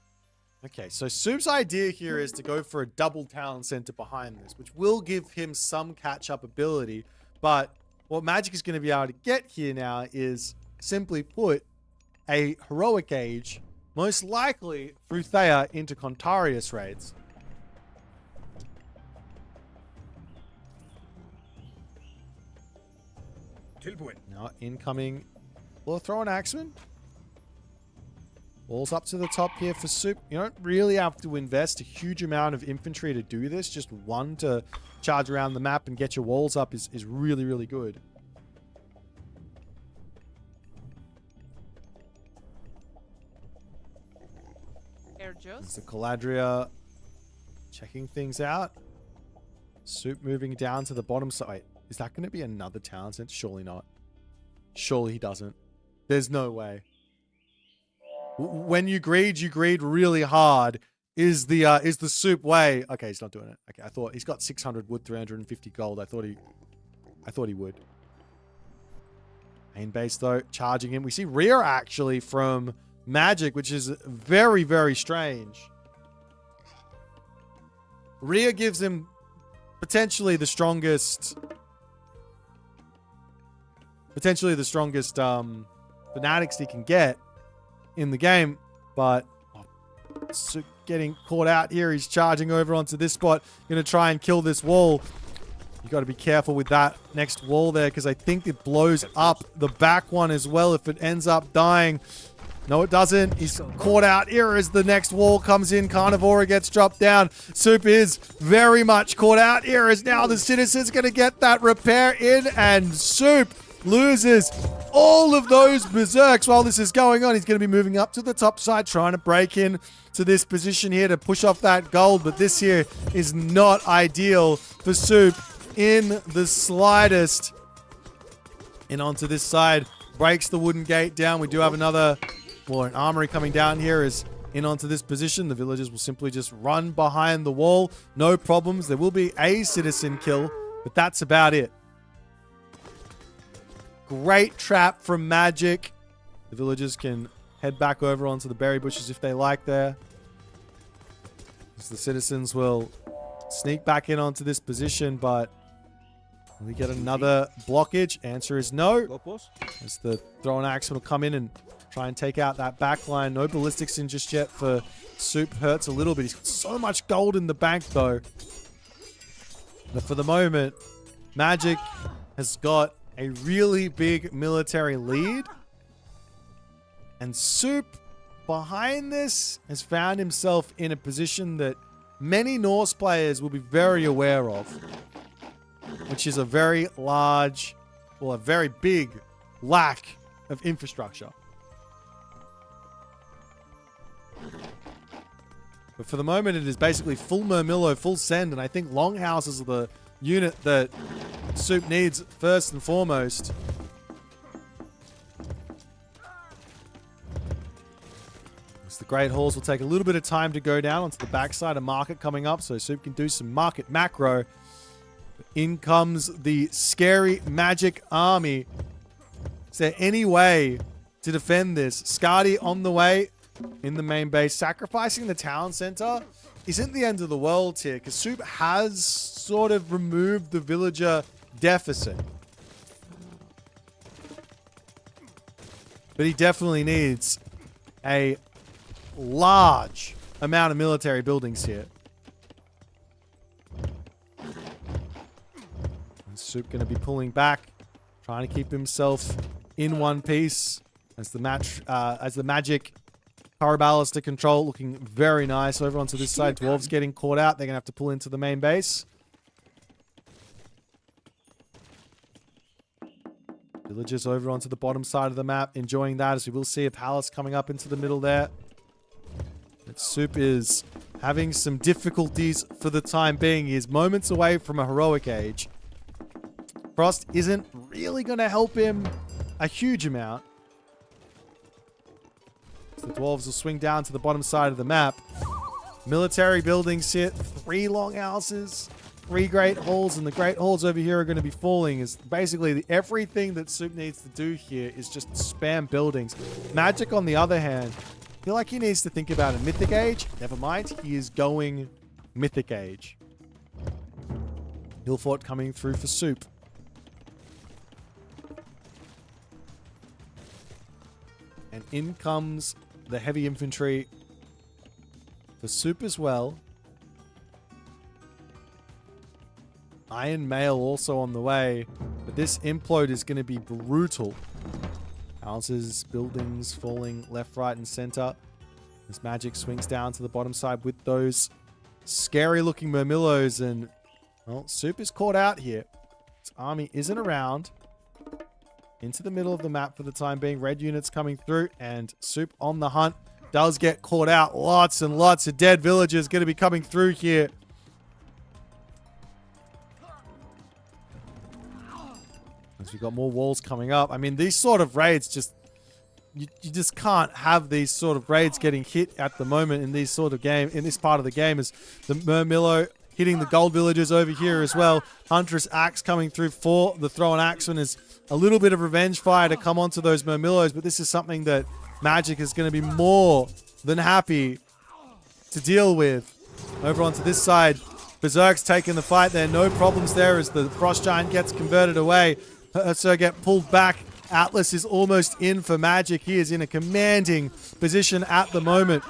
Okay, so Soup's idea here is to go for a double town center behind this, which will give him some catch-up ability. But what Magic is going to be able to get here now is, simply put, a heroic age, most likely through Thea into Contarius raids. Now incoming. We'll throw an Axeman. Walls up to the top here for Soup. You don't really have to invest a huge amount of infantry to do this. Just one to charge around the map and get your walls up is really, really good. There's the Caladria checking things out. Soup moving down to the bottom side. Is that going to be another town center? Surely not. Surely he doesn't. There's no way. When you greed really hard. Is the Soup way? Okay, he's not doing it. Okay, I thought he's got 600 wood, 350 gold. I thought he would. Main base though, charging in. We see rear actually from Magic, which is very, very strange. Rear gives him potentially the strongest fanatics he can get in the game, but so getting caught out here. He's charging over onto this spot, gonna try and kill this wall. You got to be careful with that next wall there, because I think it blows up the back one as well if it ends up dying. No, it doesn't. He's caught out here as the next wall comes in. Carnivora gets dropped down. Soup is very much caught out here as now the Citizen's going to get that repair in, and Soup loses all of those berserks while this is going on. He's going to be moving up to the top side, trying to break in to this position here to push off that gold, but this here is not ideal for Soup in the slightest. And onto this side, breaks the wooden gate down. We do have another, well, an armory coming down here is in onto this position. The villagers will simply just run behind the wall. No problems. There will be a citizen kill, but that's about it. Great trap from Magic. The villagers can head back over onto the berry bushes if they like there. As the citizens will sneak back in onto this position, but we get another blockage. Answer is no. As the throw and axe will come in and try and take out that back line. No ballistics in just yet for Soup. Hurts a little bit. He's got so much gold in the bank though. But for the moment, Magic has got a really big military lead. And Soup, behind this, has found himself in a position that many Norse players will be very aware of, which is a very large, well, a very big lack of infrastructure. But for the moment, it is basically full Murmillo, full send, and I think Longhouses are the unit that Soup needs first and foremost. The Great Halls will take a little bit of time to go down onto the backside of market coming up, so Soup can do some market macro. In comes the scary Magic army. Is there any way to defend this? Skadi on the way in the main base. Sacrificing the town center isn't the end of the world here, because Soup has sort of removed the villager deficit. But he definitely needs a large amount of military buildings here. And Soup going to be pulling back, trying to keep himself in one piece as the Magic Carabalis to control, looking very nice. Over onto this side, Dwarves getting caught out. They're going to have to pull into the main base. Villagers over onto the bottom side of the map, enjoying that, as we will see a palace coming up into the middle there. But Soup is having some difficulties for the time being. He is moments away from a heroic age. Frost isn't really going to help him a huge amount. So the dwarves will swing down to the bottom side of the map. Military buildings hit, 3 longhouses, 3 great halls, and the great halls over here are going to be falling. Is basically everything that Soup needs to do here is just spam buildings. Magic, on the other hand, I feel like he needs to think about a Mythic Age. Never mind, he is going Mythic Age. Hillfort coming through for Soup. And in comes the heavy infantry for Soup as well. Iron Mail also on the way. But this implode is going to be brutal. Houses, buildings falling left, right, and center. As Magic swings down to the bottom side with those scary looking Murmillos. And, well, Soup is caught out here. His army isn't around. Into the middle of the map for the time being. Red units coming through. And Soup on the hunt. Does get caught out. Lots and lots of dead villagers going to be coming through here. As we've got more walls coming up. I mean, these sort of raids just... You just can't have these sort of raids getting hit at the moment in these sort of game. In this part of the game is the Murmillo hitting the gold villagers over here as well. Huntress Axe coming through for the Thrown Axeman is a little bit of revenge fire to come onto those Murmillos, but this is something that Magic is going to be more than happy to deal with. Over onto this side, Berserk's taking the fight there. No problems there as the Frost Giant gets converted away. So get pulled back. Atlas is almost in for Magic. He is in a commanding position at the moment.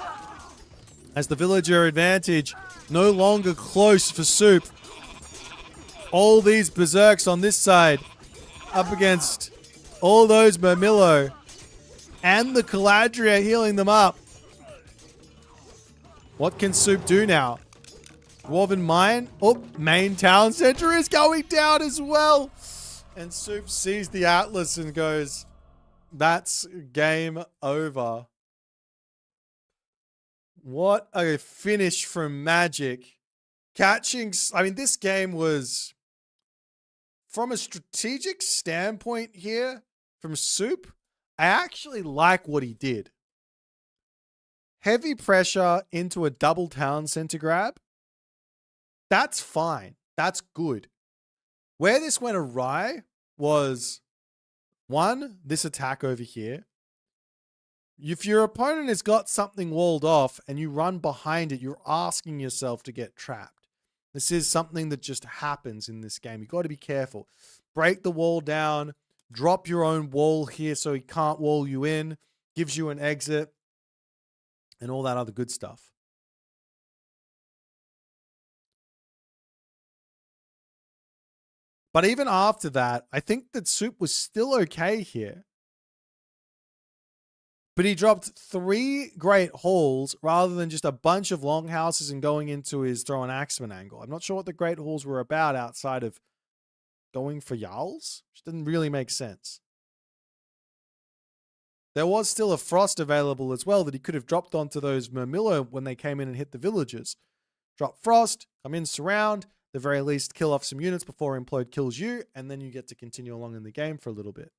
As the villager advantage no longer close for Soup. All these Berserks on this side up against all those Murmillo. And the Caladria healing them up. What can Soup do now? Dwarven Mine. Oh, main town center is going down as well. And Soup sees the Atlas and goes, that's game over. What a finish from Magic. Catching, I mean, this game was, from a strategic standpoint here, from Soup, I actually like what he did. Heavy pressure into a double town center grab. That's fine. That's good. Where this went awry was, one, this attack over here. If your opponent has got something walled off and you run behind it, you're asking yourself to get trapped. This is something that just happens in this game. You've got to be careful. Break the wall down. Drop your own wall here so he can't wall you in. Gives you an exit. And all that other good stuff. But even after that, I think that Soup was still okay here. But he dropped 3 great halls rather than just a bunch of longhouses and going into his Thrown Axeman angle. I'm not sure what the great halls were about outside of going for Jarls, which didn't really make sense. There was still a Frost available as well that he could have dropped onto those Murmillo when they came in and hit the villagers. Drop Frost, come in, surround, the very least kill off some units before Implode kills you, and then you get to continue along in the game for a little bit.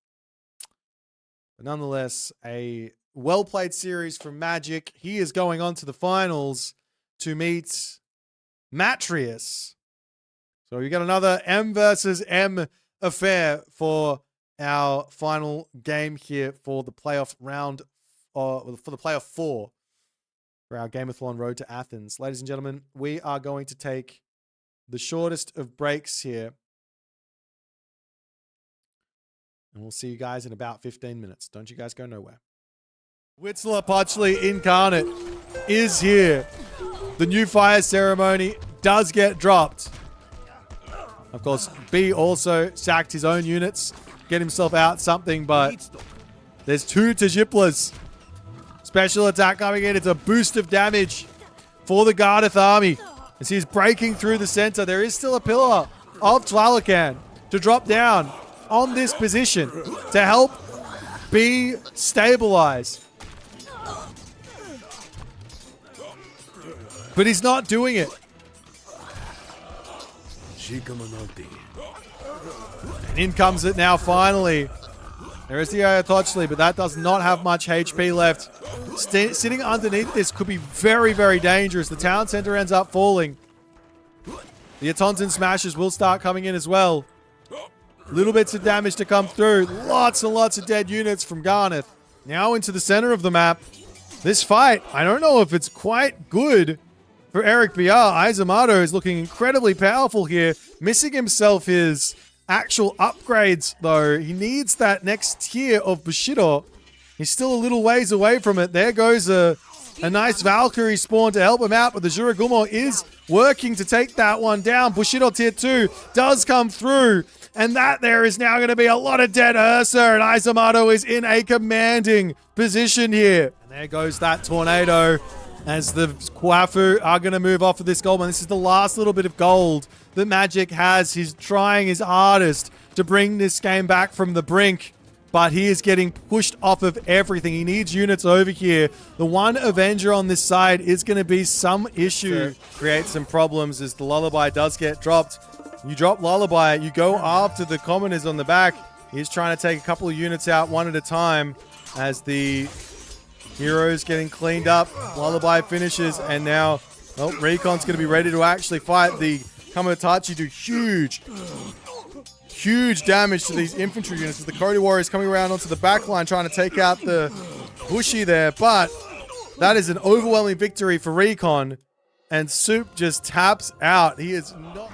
But nonetheless, a well-played series from Magic. He is going on to the finals to meet Matreiuss. So we got another M versus M affair for our final game here for the playoff round, for the playoff 4 for our Gameathlon Road to Athens. Ladies and gentlemen, we are going to take the shortest of breaks here. And we'll see you guys in about 15 minutes. Don't you guys go nowhere. Huitzilopochtli Incarnate is here. The new fire ceremony does get dropped. Of course, B also sacked his own units, get himself out something, but there's 2 Tajiplas. Special attack coming in. It's a boost of damage for the Gardath army. As he's breaking through the center, there is still a pillar of Tlalocan to drop down on this position to help B stabilize. But he's not doing it. And in comes it now finally. There is the Ayatochli, but that does not have much HP left. Sitting underneath this could be very, very dangerous. The town center ends up falling. The Atonton smashes will start coming in as well. Little bits of damage to come through. Lots and lots of dead units from Garneth. Now into the center of the map. This fight, I don't know if it's quite good for Eric BR. Izamato is looking incredibly powerful here. Missing himself his actual upgrades, though. He needs that next tier of Bushido. He's still a little ways away from it. There goes a nice Valkyrie spawn to help him out, but the Juragumo is working to take that one down. Bushido tier 2 does come through. And that there is now going to be a lot of dead Ursa, and Izamato is in a commanding position here. And there goes that tornado as the Kwafu are going to move off of this gold. And this is the last little bit of gold that Magic has. He's trying his hardest to bring this game back from the brink, but he is getting pushed off of everything. He needs units over here. The one Avenger on this side is going to be some issue. Create some problems as the Lullaby does get dropped. You drop Lullaby, you go after the commoners on the back. He's trying to take a couple of units out one at a time as the heroes getting cleaned up. Lullaby finishes, and now Recon's going to be ready to actually fight. The Kamatachi do huge damage to these infantry units as the Cody Warriors coming around onto the back line trying to take out the Bushi there. But that is an overwhelming victory for Recon, and Soup just taps out. He is not...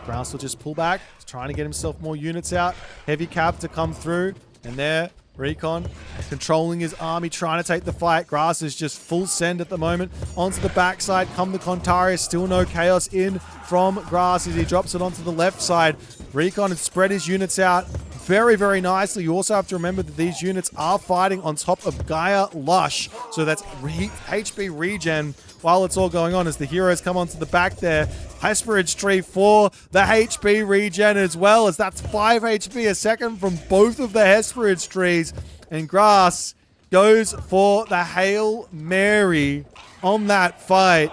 Grouse will just pull back. He's trying to get himself more units out. Heavy cap to come through. And there, Recon controlling his army, trying to take the fight. Grass is just full send at the moment. Onto the backside come the Contarius. Still no chaos in from Grass as he drops it onto the left side. Recon has spread his units out very, very nicely. You also have to remember that these units are fighting on top of Gaia Lush. So that's HP regen while it's all going on as the heroes come onto the back there. Hesperid's tree for the HP regen as well, as that's 5 HP a second from both of the Hesperid's trees. And Grass goes for the Hail Mary on that fight.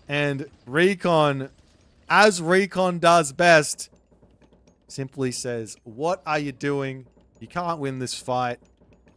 And Recon, as Recon does best, simply says, "What are you doing? You can't win this fight.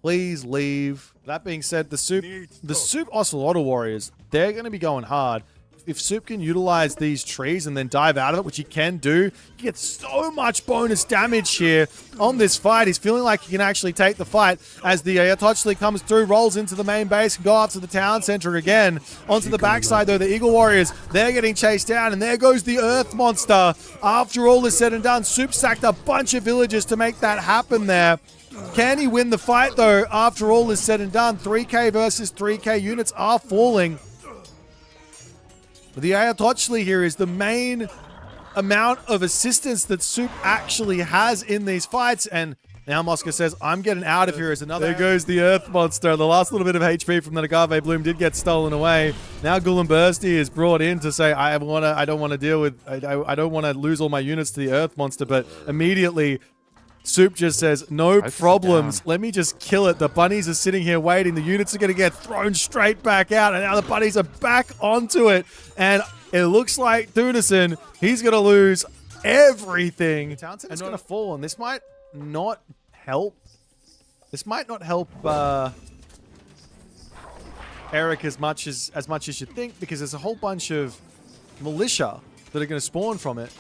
Please leave." That being said, the Soup Ocelotto Warriors, they're going to be going hard. If Soup can utilize these trees and then dive out of it, which he can do, he gets so much bonus damage here on this fight. He's feeling like he can actually take the fight as the Ayatochli comes through, rolls into the main base, and go after the town center again. Onto the backside, though, the Eagle Warriors, they're getting chased down, and there goes the Earth Monster. After all is said and done, Soup sacked a bunch of villagers to make that happen there. Can he win the fight, though, after all is said and done? 3K versus 3K units are falling. The Ayatochli here is the main amount of assistance that Soup actually has in these fights. And now Mosca says, "I'm getting out of here" as another... There goes the Earth Monster. The last little bit of HP from that Agave Bloom did get stolen away. Now Gulimbursty is brought in to say, I don't want to deal with... I don't want to lose all my units to the Earth Monster. But immediately... Soup just says, "No problems. Let me just kill it." The bunnies are sitting here waiting. The units are going to get thrown straight back out. And now the bunnies are back onto it. And it looks like Dunison, he's going to lose everything. Townsend is going to fall. And this might not help. This might not help Eric as much as you think. Because there's a whole bunch of militia that are going to spawn from it.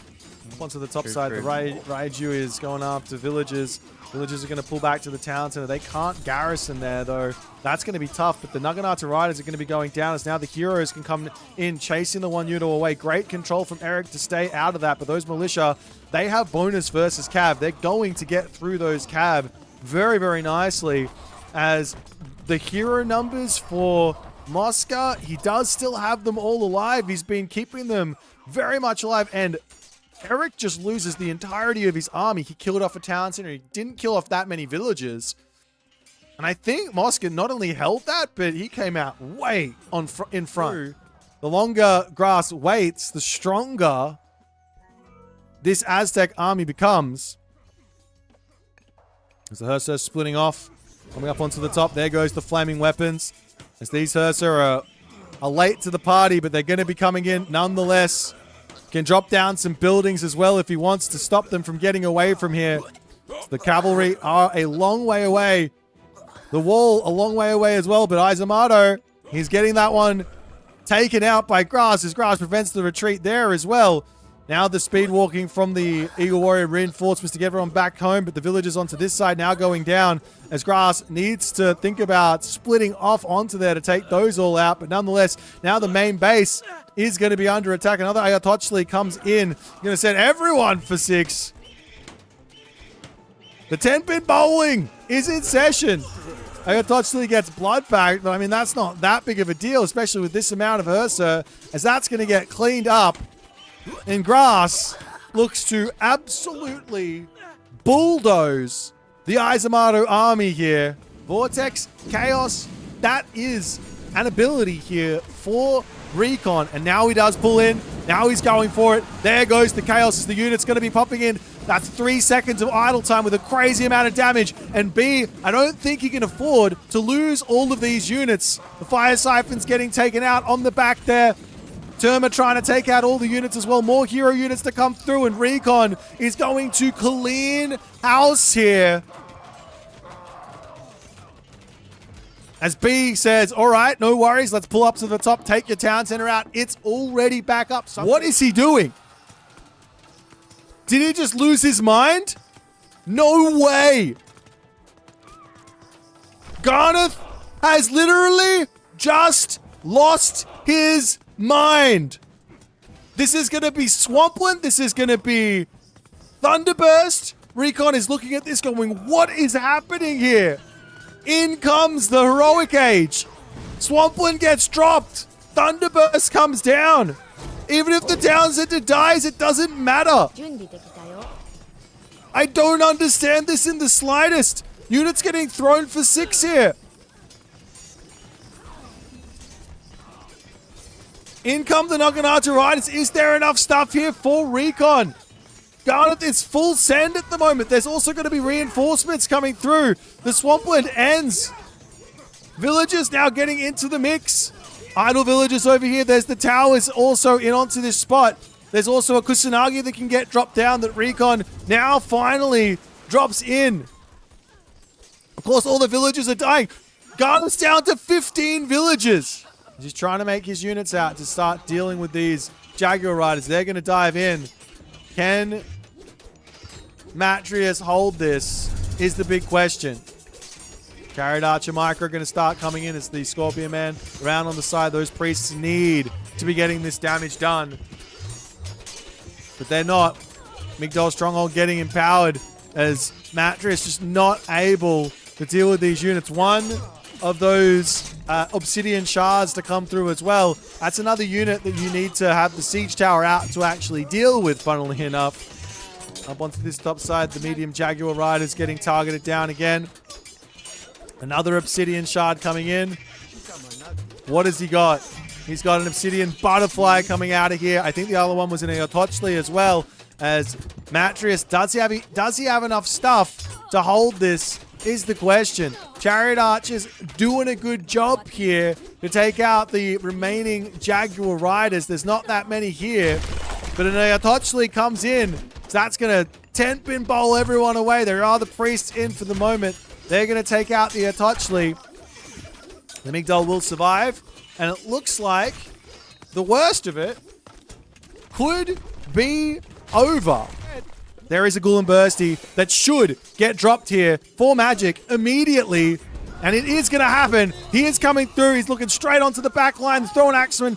Onto the top side, the Raiju is going after villagers. Villagers are going to pull back to the town center. They can't garrison there, though. That's going to be tough, but the Naginata Riders are going to be going down as now the heroes can come in, chasing the one unit away. Great control from Eric to stay out of that, but those militia, they have bonus versus cav. They're going to get through those cav very, very nicely, as the hero numbers for Mosca, he does still have them all alive. He's been keeping them very much alive, and Eric just loses the entirety of his army. He killed off a town center. He didn't kill off that many villagers. And I think Mosca not only held that, but he came out way in front. The longer Grass waits, the stronger this Aztec army becomes. As the Hursa splitting off, coming up onto the top, there goes the flaming weapons. As these Hursa are late to the party, but they're going to be coming in nonetheless. Can drop down some buildings as well if he wants to stop them from getting away from here. The cavalry are a long way away. The wall a long way away as well, but Izamato, he's getting that one taken out by Grass, as Grass prevents the retreat there as well. Now the speed walking from the Eagle Warrior reinforcements to get everyone back home, but the villagers onto this side now going down as Grass needs to think about splitting off onto there to take those all out. But nonetheless, now the main base is going to be under attack. Another Ayatochli comes in, going to set everyone for 6. The 10-pin bowling is in session. Ayatochli gets blood back, but I mean, that's not that big of a deal, especially with this amount of Ursa, as that's going to get cleaned up. And Grass looks to absolutely bulldoze the Izamato army here. Vortex, Chaos, that is an ability here for Recon. And now he does pull in. Now he's going for it. There goes the Chaos as the unit's going to be popping in. That's 3 seconds of idle time with a crazy amount of damage. And B, I don't think he can afford to lose all of these units. The Fire Siphon's getting taken out on the back there. Terma trying to take out all the units as well. More hero units to come through, and Recon is going to clean house here. As B says, all right, no worries. Let's pull up to the top. Take your town center out. It's already back up. What is he doing? Did he just lose his mind? No way. Garneth has literally just lost his mind. This is going to be Swampland. This is going to be Thunderburst. Recon is looking at this going, what is happening here? In comes the Heroic Age. Swampland gets dropped. Thunderburst comes down. Even if the town center dies, it doesn't matter. I don't understand this in the slightest. Units getting thrown for 6 here. In come the Naginata Riders. Is there enough stuff here for Recon? Garneth is full send at the moment. There's also going to be reinforcements coming through. The Swampland ends. Villagers now getting into the mix. Idle villagers over here. There's the towers also in onto this spot. There's also a Kusanagi that can get dropped down that Recon now finally drops in. Of course, all the villagers are dying. Garneth's down to 15 villagers. He's trying to make his units out to start dealing with these Jaguar Riders. They're going to dive in. Can Matreiuss hold this is the big question. Chariot Archer Micro going to start coming in as the Scorpion Man around on the side. Those priests need to be getting this damage done. But they're not. Migdol Stronghold getting empowered as Matreiuss just not able to deal with these units. One of those Obsidian Shards to come through as well. That's another unit that you need to have the Siege Tower out to actually deal with, funnily enough. Up onto this top side, the medium Jaguar Riders getting targeted down again. Another Obsidian Shard coming in. What has he got? He's got an Obsidian Butterfly coming out of here. I think the other one was in Ayatochli as well. As Matreiuss, does he have enough stuff to hold this is the question. Chariot Archers doing a good job here to take out the remaining Jaguar Riders. There's not that many here, but an Ayatochli comes in. So that's going to 10-pin bowl everyone away. There are the priests in for the moment. They're going to take out the Ayatochli. The Migdol will survive, and it looks like the worst of it could be over. There is a Ghoul and Bursty that should get dropped here for Magic immediately. And it is going to happen. He is coming through. He's looking straight onto the back line. Throwing Axemen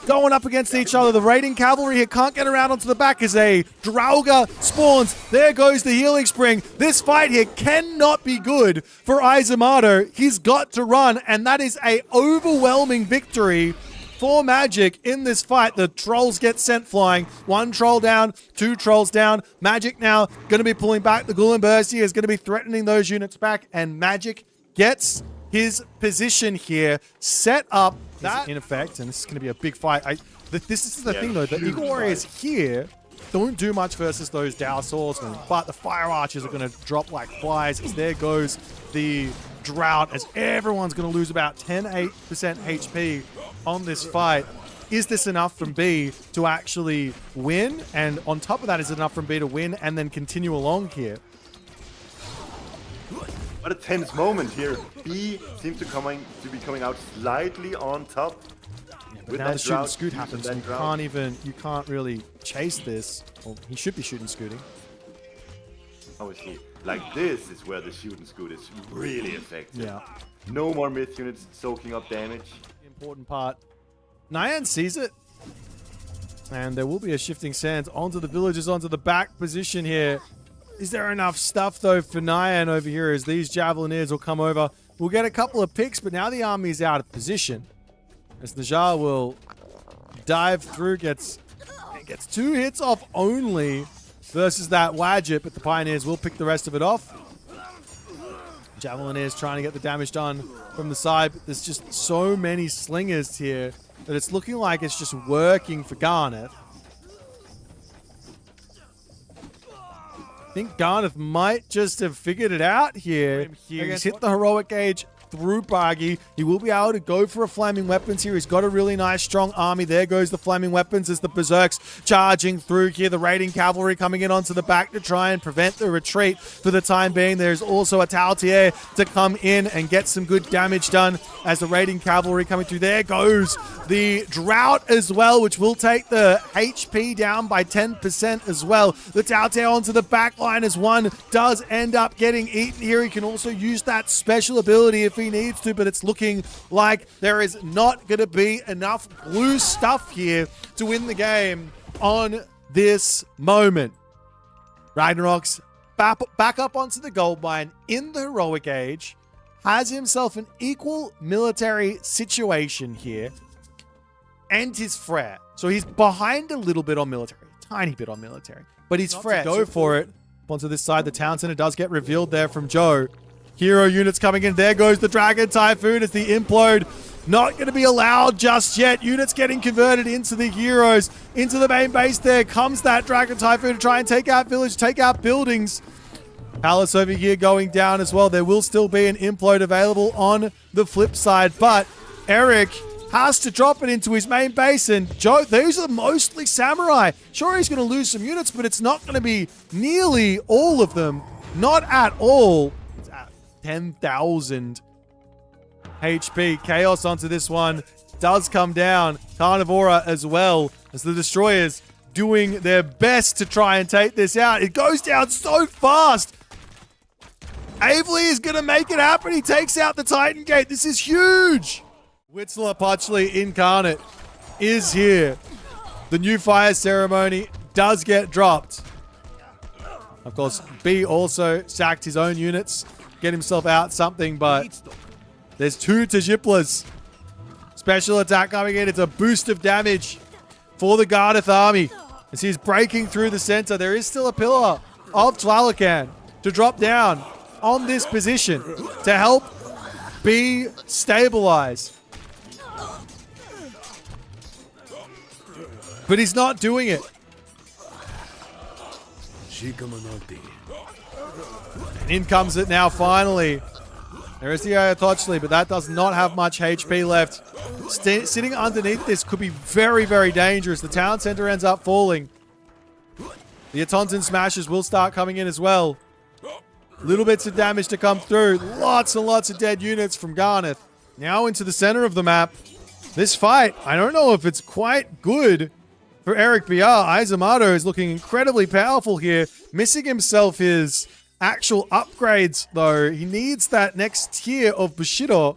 going up against each other. The raiding cavalry here can't get around onto the back as a Draugr spawns. There goes the healing spring. This fight here cannot be good for Izamato. He's got to run, and that is a overwhelming victory for Magic in this fight. The trolls get sent flying. 1 troll down, 2 trolls down. Magic now going to be pulling back. The Ghoul and Bursty is going to be threatening those units back, and Magic gets his position here set up. That in effect, and this is going to be a big fight. This is the thing though, the Eagle Warriors here don't do much versus those Dow Swordsmen, but the Fire Archers are going to drop like flies as there goes the Drought, as everyone's going to lose about 10-8% HP on this fight. Is this enough from B to actually win? And on top of that, is it enough from B to win and then continue along here?
What a tense moment here. B seems to be coming out slightly on top.
But now the shoot and scoot happens, and you can't really chase this. Well, he should be shooting scooting.
Obviously, like this is where the shoot and scoot is really effective.
Yeah.
No more myth units soaking up damage.
The important part. Nyan sees it. And there will be a shifting sands onto the villagers, onto the back position here. Is there enough stuff, though, for Nyan over here as these Javelineers will come over? We'll get a couple of picks, but now the army is out of position. As Najar will dive through, gets 2 hits off only versus that Wadjet, but the Pioneers will pick the rest of it off. Javelineers trying to get the damage done from the side, but there's just so many slingers here that it's looking like it's just working for Garneth. I think Garneth might just have figured it out here. He's hit the heroic gauge through Bargy. He will be able to go for a flaming weapons here. He's got a really nice strong army. There goes the flaming weapons as the Berserks charging through here. The raiding cavalry coming in onto the back to try and prevent the retreat for the time being. There's also a Tautier to come in and get some good damage done as the raiding cavalry coming through. There goes the drought as well, which will take the HP down by 10% as well. The Tautier onto the back line as one does end up getting eaten here. He can also use that special ability if he needs to, but it's looking like there is not going to be enough blue stuff here to win the game on this moment. Ragnarok's back up onto the gold mine in the heroic age, has himself an equal military situation here, and his Frere. So he's behind a little bit on military, a tiny bit on military, but he's Frere. Go for it. Onto this side, the town center does get revealed there from Joe. Hero units coming in. There goes the Dragon Typhoon as the implode. Not going to be allowed just yet. Units getting converted into the heroes. Into the main base there comes that Dragon Typhoon to try and take out village, take out buildings. Palace over here going down as well. There will still be an implode available on the flip side, but Eric has to drop it into his main base, and Joe, these are mostly samurai. Sure, he's going to lose some units, but it's not going to be nearly all of them. Not at all. 10,000 HP. Chaos onto this one does come down. Carnivora as well as the Destroyers doing their best to try and take this out. It goes down so fast. Avely is going to make it happen. He takes out the Titan Gate. This is huge. Huitzilopochtli Incarnate is here. The new fire ceremony does get dropped. Of course, B also sacked his own units. Get himself out something, but there's 2 Tajiplas. Special attack coming in. It's a boost of damage for the Garneth army. As he's breaking through the center, there is still a pillar of Tlalocan to drop down on this position to help B stabilize. But he's not doing it. And in comes it now, finally. There is the Ayatochli, but that does not have much HP left. Sitting underneath this could be very, very dangerous. The town center ends up falling. The Atontan Smashers will start coming in as well. Little bits of damage to come through. Lots and lots of dead units from Garneth. Now into the center of the map. This fight, I don't know if it's quite good for Eric BR. Izumato is looking incredibly powerful here. Missing himself his actual upgrades, though. He needs that next tier of Bushido.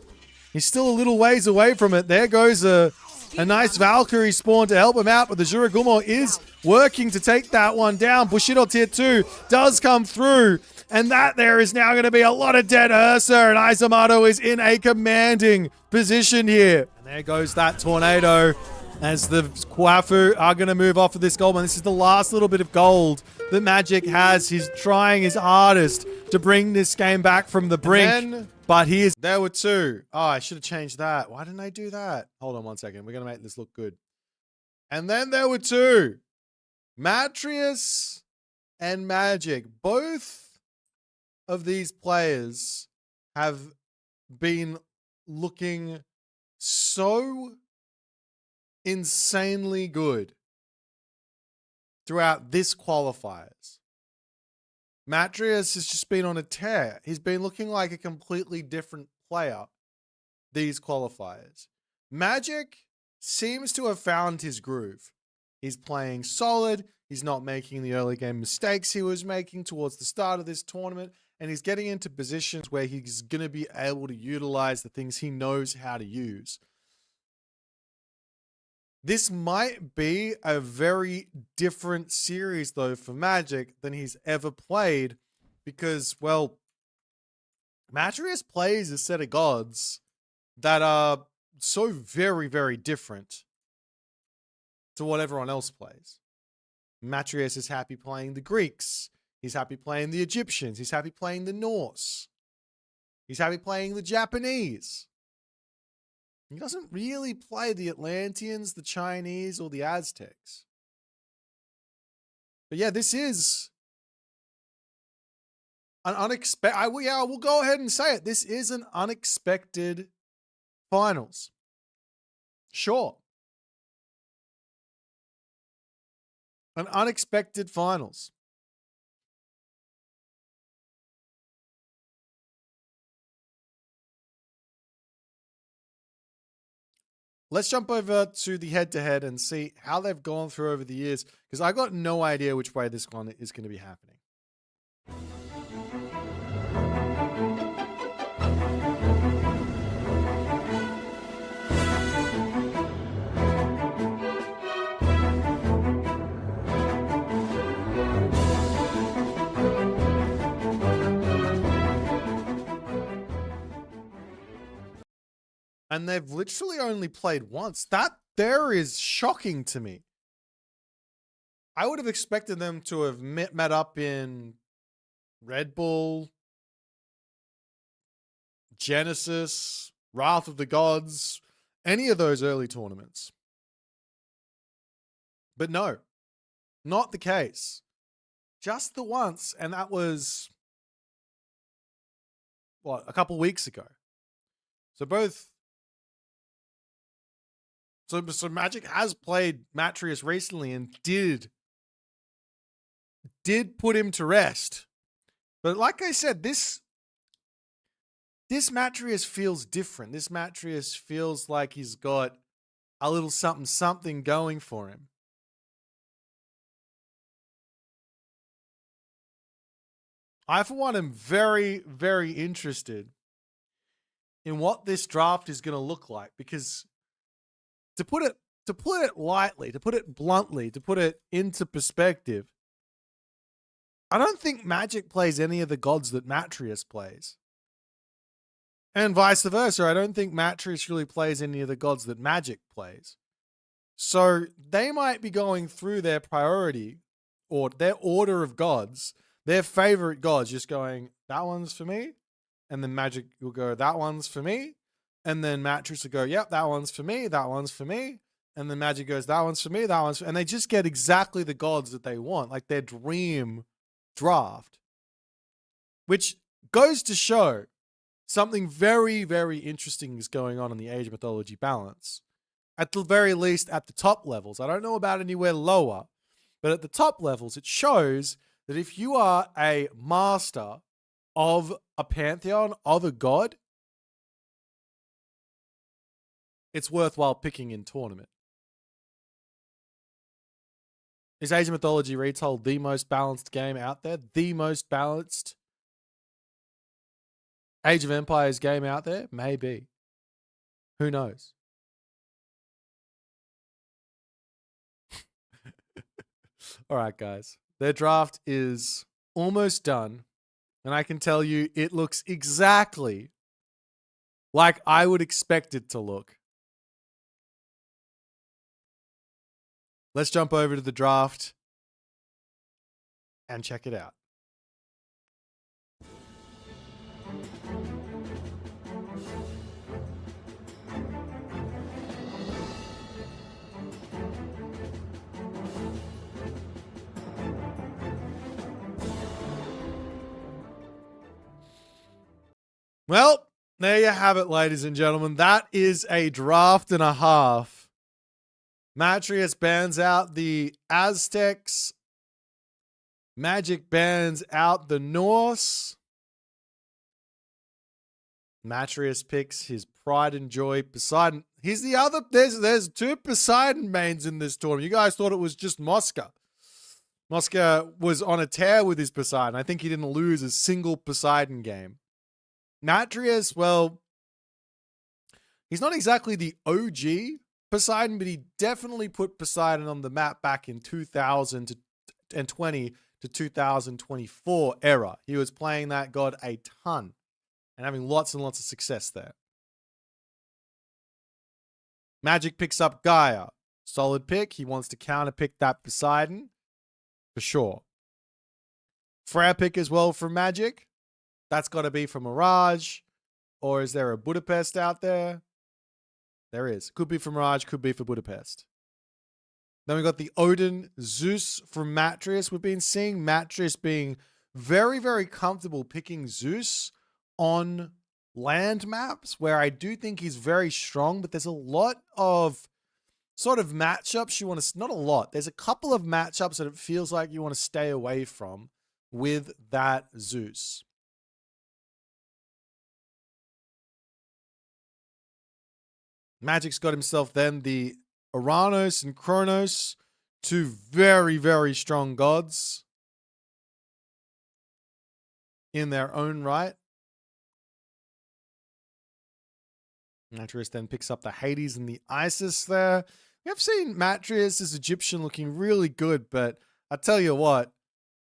He's still a little ways away from it. There goes a nice Valkyrie spawn to help him out, but the Juragumo is working to take that one down. Bushido tier 2 does come through, and that there is now going to be a lot of dead Ursa, and Izumato is in a commanding position here. And there goes that tornado as the Kwafu are going to move off of this gold mine. This is the last little bit of gold that Magic has. He's trying his hardest to bring this game back from the brink, but he is... There were 2. Oh, I should have changed that. Why didn't I do that? Hold on one second. We're going to make this look good. And then there were 2. Matreiuss and Magic. Both of these players have been looking so insanely good throughout this qualifiers. Matreiuss has just been on a tear. He's been looking like a completely different player these qualifiers. Magic seems to have found his groove. He's playing solid. He's not making the early game mistakes he was making towards the start of this tournament. And he's getting into positions where he's going to be able to utilize the things he knows how to use. This might be a very different series, though, for Magic than he's ever played because, well, Matreiuss plays a set of gods that are so very, very different to what everyone else plays. Matreiuss is happy playing the Greeks. He's happy playing the Egyptians. He's happy playing the Norse. He's happy playing the Japanese. He doesn't really play the Atlanteans, the Chinese, or the Aztecs. But yeah, this is an unexpected... we'll go ahead and say it. This is an unexpected finals. Sure. An unexpected finals. Let's jump over to the head-to-head and see how they've gone through over the years, because I got no idea which way this one is going to be happening. And they've literally only played once. That there is shocking to me. I would have expected them to have met up in Red Bull, Genesis, Wrath of the Gods, any of those early tournaments. But no, not the case. Just the once, and that was, what, a couple weeks ago. So both... So Magic has played Matreiuss recently and did put him to rest. But like I said, this Matreiuss feels different. This Matreiuss feels like he's got a little something going for him. I, for one, am very, very interested in what this draft is going to look like, because to put it lightly, to put it bluntly, to put it into perspective, I don't think Magic plays any of the gods that Matreiuss plays. And vice versa, I don't think Matreiuss really plays any of the gods that Magic plays. So they might be going through their priority or their order of gods, their favorite gods, just going, that one's for me. And then Magic will go, that one's for me. And then Matreiuss will go, yep, that one's for me, that one's for me. And then Magic goes, that one's for me, that one's for me. And they just get exactly the gods that they want, like their dream draft. Which goes to show something very, very interesting is going on in the Age of Mythology balance. At the very least, at the top levels. I don't know about anywhere lower, but at the top levels, it shows that if you are a master of a pantheon, of a god, it's worthwhile picking in tournament. Is Age of Mythology Retold the most balanced game out there? The most balanced Age of Empires game out there? Maybe. Who knows? All right, guys. Their draft is almost done. And I can tell you it looks exactly like I would expect it to look. Let's jump over to the draft and check it out. Well, there you have it, ladies and gentlemen. That is a draft and a half. Matreiuss bans out the Aztecs. Magic bans out the Norse. Matreiuss picks his pride and joy, Poseidon. Here's the other. There's 2 Poseidon mains in this tournament. You guys thought it was just Mosca. Mosca was on a tear with his Poseidon. I think he didn't lose a single Poseidon game. Matreiuss, well, he's not exactly the OG Poseidon, but he definitely put Poseidon on the map back in 2020 to 2024 era. He was playing that god a ton and having lots and lots of success there. Magic picks up Gaia. Solid pick. He wants to counterpick that Poseidon for sure. Freya pick as well from Magic. That's got to be for Mirage. Or is there a Budapest out there? There is. Could be for Mirage, could be for Budapest. Then we got the Odin Zeus from Matreiuss. We've been seeing Matreiuss being very, very comfortable picking Zeus on land maps where I do think he's very strong, but there's a lot of sort of matchups you want to, not a lot, there's a couple of matchups that it feels like you want to stay away from with that Zeus. Magic's got himself then the Uranus and Kronos, 2 very, very strong gods in their own right. Matreiuss then picks up the Hades and the Isis there. We have seen Matreiuss as Egyptian looking really good, but I tell you what,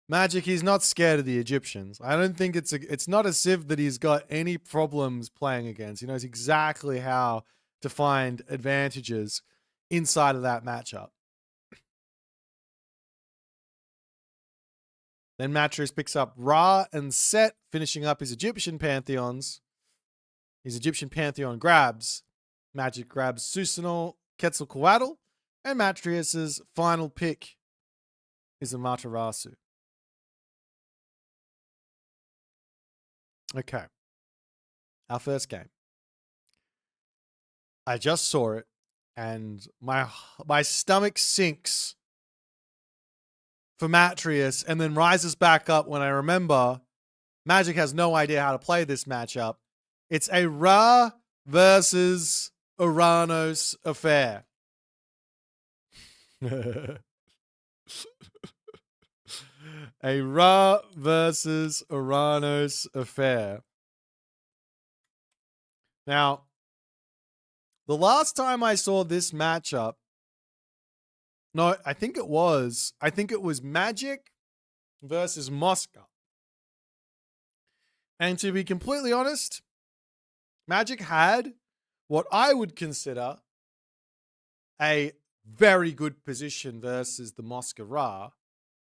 Magic, he's not scared of the Egyptians. I don't think it's not a civ that he's got any problems playing against. He knows exactly how to find advantages inside of that matchup. Then Matreiuss picks up Ra and Set, finishing up his Egyptian pantheons. His Egyptian pantheon grabs. Magic grabs Susanoo, Quetzalcoatl, and Matreiuss's final pick is a Matreiuss. Okay. Our first game. I just saw it and my stomach sinks for Matreiuss and then rises back up when I remember Magic has no idea how to play this matchup. It's a Ra versus Uranus affair. A Ra versus Uranus affair. Now, the last time I saw this matchup, no, I think it was Magic versus Mosca. And to be completely honest, Magic had what I would consider a very good position versus the Mosca Ra,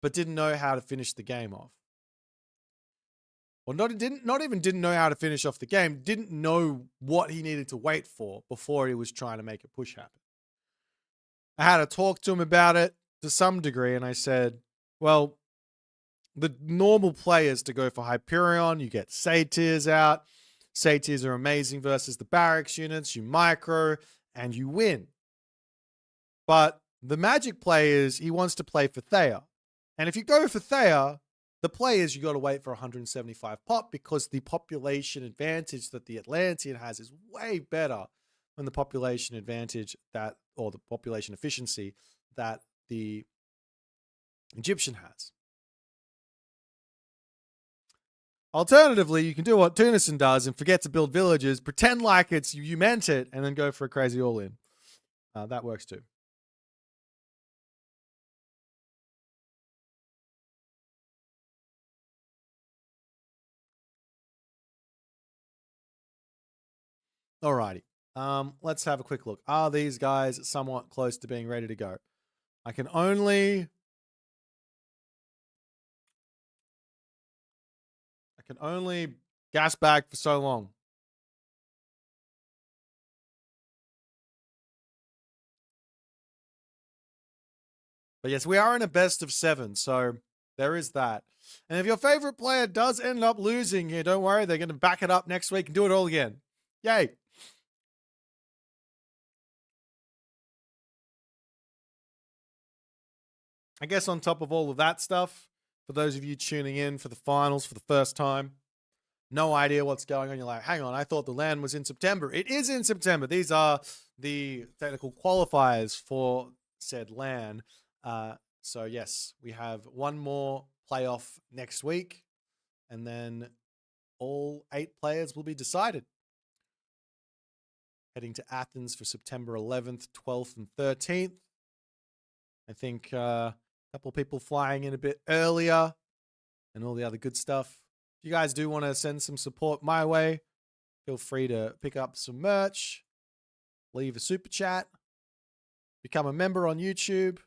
but didn't know how to finish the game off. Well, not even didn't know how to finish off the game, didn't know what he needed to wait for before he was trying to make a push happen. I had to talk to him about it to some degree, and I said, well, the normal play is to go for Hyperion, you get Satyrs out. Satyrs are amazing versus the barracks units, you micro, and you win. But the Magic play is he wants to play for Thea. And if you go for Thea, the play is you got to wait for 175 pop because the population advantage that the Atlantean has is way better than the population advantage that, or the population efficiency that the Egyptian has. Alternatively, you can do what Tunison does and forget to build villages, pretend like it's you meant it, and then go for a crazy all-in. That works too. Alrighty. Let's have a quick look. Are these guys somewhat close to being ready to go? I can only gas bag for so long. But yes, we are in a best of 7, so there is that. And if your favorite player does end up losing here, don't worry, they're going to back it up next week and do it all again. Yay. I guess on top of all of that stuff, For those of you tuning in for the finals for the first time, no idea what's going on. You're like, hang on, I thought the LAN was in September. It is in September. These are the technical qualifiers for said LAN. So yes, we have one more playoff next week, and then all 8 players will be decided. Heading to Athens for September 11th, 12th, and 13th. I think a couple of people flying in a bit earlier and all the other good stuff. If you guys do want to send some support my way, feel free to pick up some merch, leave a super chat, become a member on YouTube,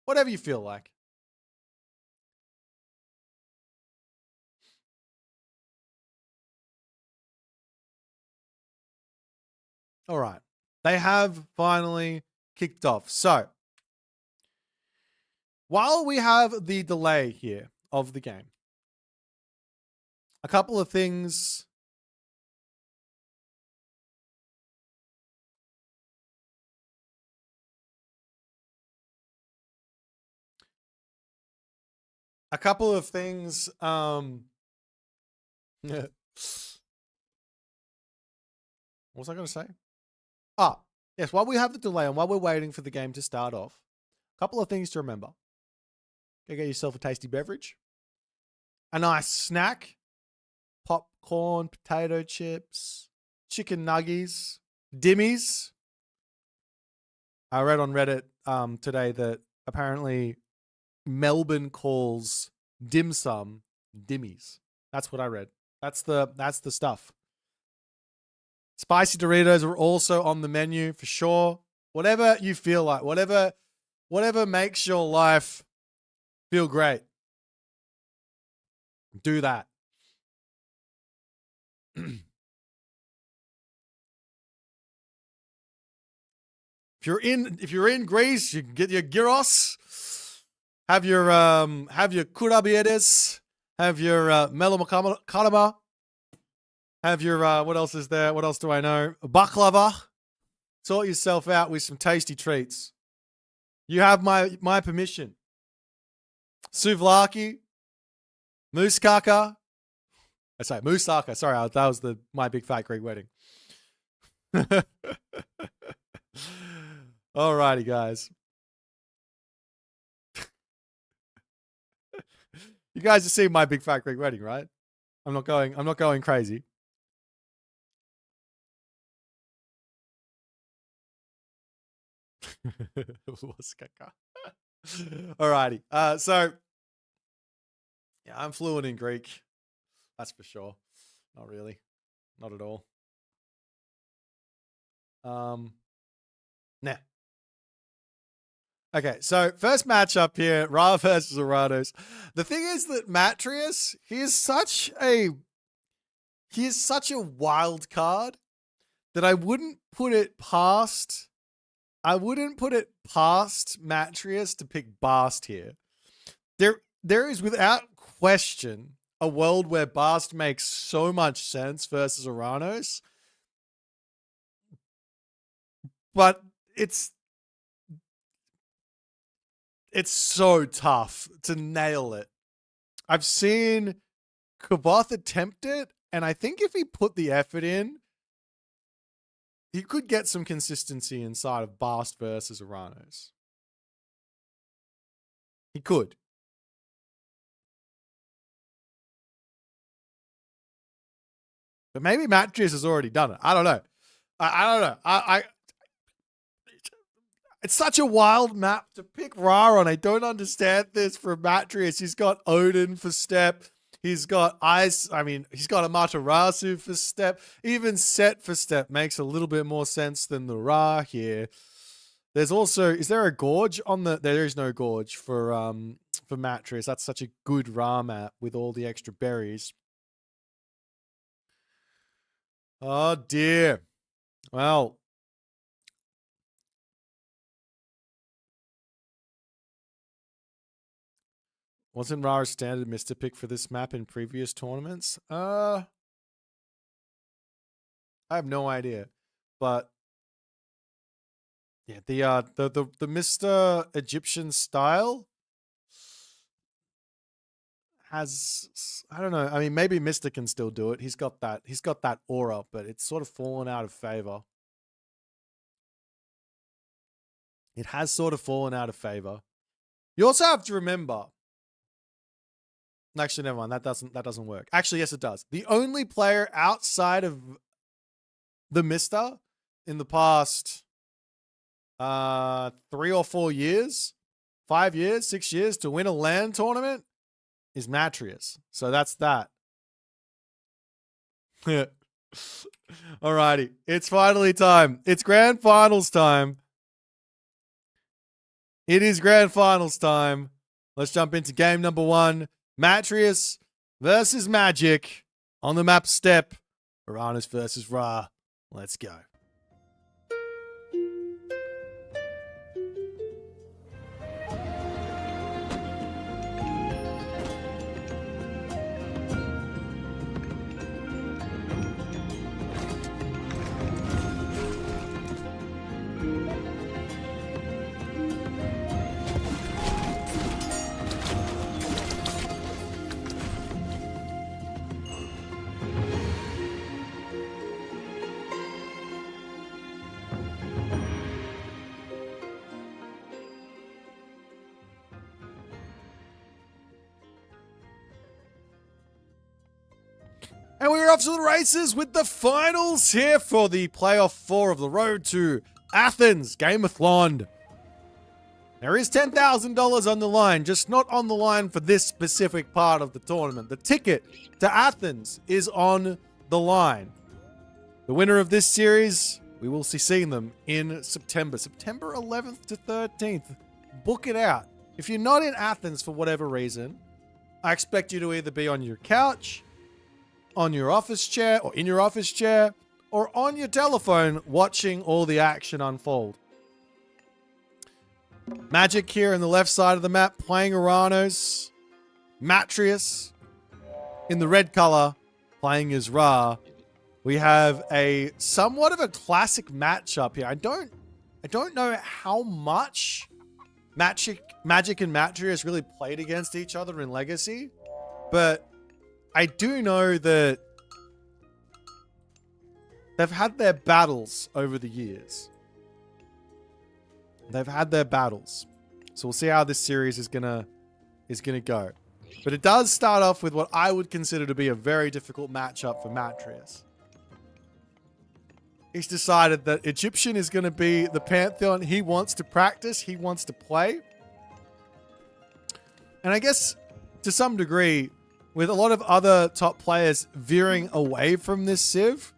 whatever you feel like. All right. They have finally kicked off. So, while we have the delay here of the game, a couple of things what was I going to say? Ah, yes, while we have the delay and while we're waiting for the game to start off, a couple of things to remember. Go get yourself a tasty beverage, a nice snack, popcorn, potato chips, chicken nuggies, dimmies. I read on Reddit today that apparently Melbourne calls dim sum dimmies. That's what I read. That's the stuff. Spicy Doritos are also on the menu for sure. Whatever you feel like, whatever makes your life feel great, do that. If you're in Greece, you can get your gyros, have your kurabiedes, have your melomakarama, have your what else is there? What else do I know? Baklava. Sort yourself out with some tasty treats. You have my permission. Souvlaki, moussaka. Sorry, moussaka. Sorry, that was my big fat Greek wedding. Alrighty, guys. You guys have seen my big fat Greek wedding, right? I'm not going crazy. Alrighty. So yeah, I'm fluent in Greek. That's for sure. Not really. Not at all. Nah. Okay, so first matchup here, Ra versus Oranos. The thing is that Matreiuss, he is such a wild card that I wouldn't put it past Matreiuss to pick Bast here. There is without question a world where Bast makes so much sense versus Oranos. But it's so tough to nail it. I've seen Kavoth attempt it, and I think if he put the effort in, he could get some consistency inside of Bast versus Oranos. He could. But maybe Matreiuss has already done it. I don't know. I don't know. It's such a wild map to pick Ra on. I don't understand this for Matreiuss. He's got Odin for step. He's got Ice. I mean, he's got a Matreiuss for step. Even Set for step makes a little bit more sense than the Ra here. There's also, is there a gorge on the? There is no gorge for Matreiuss. That's such a good Ra map with all the extra berries. Oh dear. Well. Wasn't Ra a standard Mr. pick for this map in previous tournaments? I have no idea. But yeah, the Mr. Egyptian style. has, I don't know. I mean, maybe Mister can still do it. He's got that aura, but it's sort of fallen out of favor. It has sort of fallen out of favor. You also have to remember. Actually, never mind. That doesn't work. Actually, yes, it does. The only player outside of the Mister in the past 3 or 4 years, 5 years, 6 years to win a LAN tournament is Matreiuss. So that's that. Alrighty. It's finally time. It's grand finals time. It is grand finals time. Let's jump into game number 1. Matreiuss versus Magic on the map Step. Uranus versus Ra. Let's go. And we're off to the races with the finals here for the playoff 4 of the road to Athens Gameathlon. There is $10,000 on the line, just not on the line for this specific part of the tournament. The ticket to Athens is on the line. The winner of this series, we will be seeing them in September 11th to 13th. Book it out. If you're not in Athens for whatever reason, I expect you to either be on your couch, on your office chair, or in your office chair, or on your telephone watching all the action unfold. Magic here on the left side of the map playing Uranus. Matreiuss in the red color playing as Ra. We have a somewhat of a classic matchup here. I don't know how much Magic and Matreiuss really played against each other in Legacy, but I do know that they've had their battles over the years. They've had their battles. So we'll see how this series is gonna go. But it does start off with what I would consider to be a very difficult matchup for Matreiuss. He's decided that Egyptian is going to be the Pantheon he wants to practice, he wants to play. And I guess to some degree, with a lot of other top players veering away from this Civ,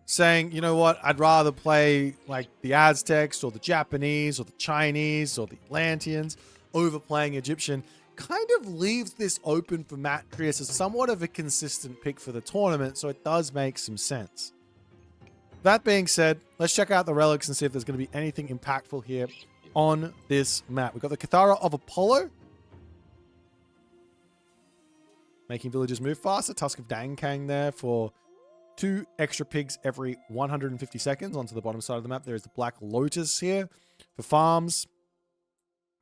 saying, you know what, I'd rather play like the Aztecs or the Japanese or the Chinese or the Atlanteans over playing Egyptian, kind of leaves this open for Matreiuss as somewhat of a consistent pick for the tournament, so it does make some sense. That being said, let's check out the relics and see if there's going to be anything impactful here on this map. We've got the Cathara of Apollo, making villagers move faster. Tusk of Dankang there for 2 extra pigs every 150 seconds. Onto the bottom side of the map, there is the Black Lotus here for farms,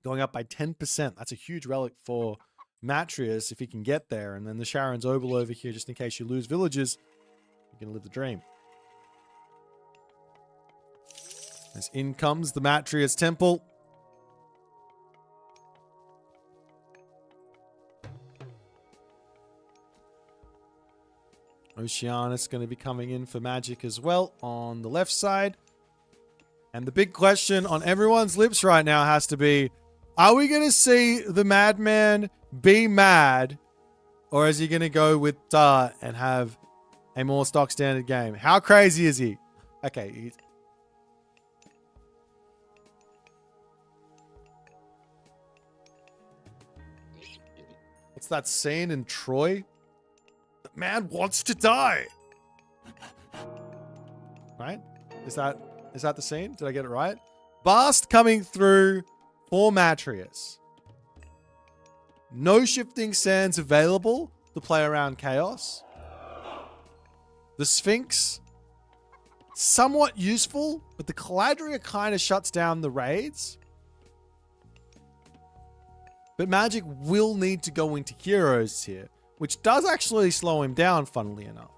going up by 10%. That's a huge relic for Matreiuss if he can get there. And then the Sharon's Obel over here, just in case you lose villagers, you're going to live the dream. As in comes the Matreiuss Temple. Oceanus going to be coming in for Magic as well on the left side. And the big question on everyone's lips right now has to be, are we going to see the Madman be mad? Or is he going to go with Dart and have a more stock standard game? How crazy is he? Okay, what's that scene in Troy? The man wants to die. Right? Is that the scene? Did I get it right? Bast coming through for Matreiuss. No shifting sands available to play around Chaos. The Sphinx, somewhat useful, but the Caladria kind of shuts down the raids. But Magic will need to go into heroes here, which does actually slow him down, funnily enough.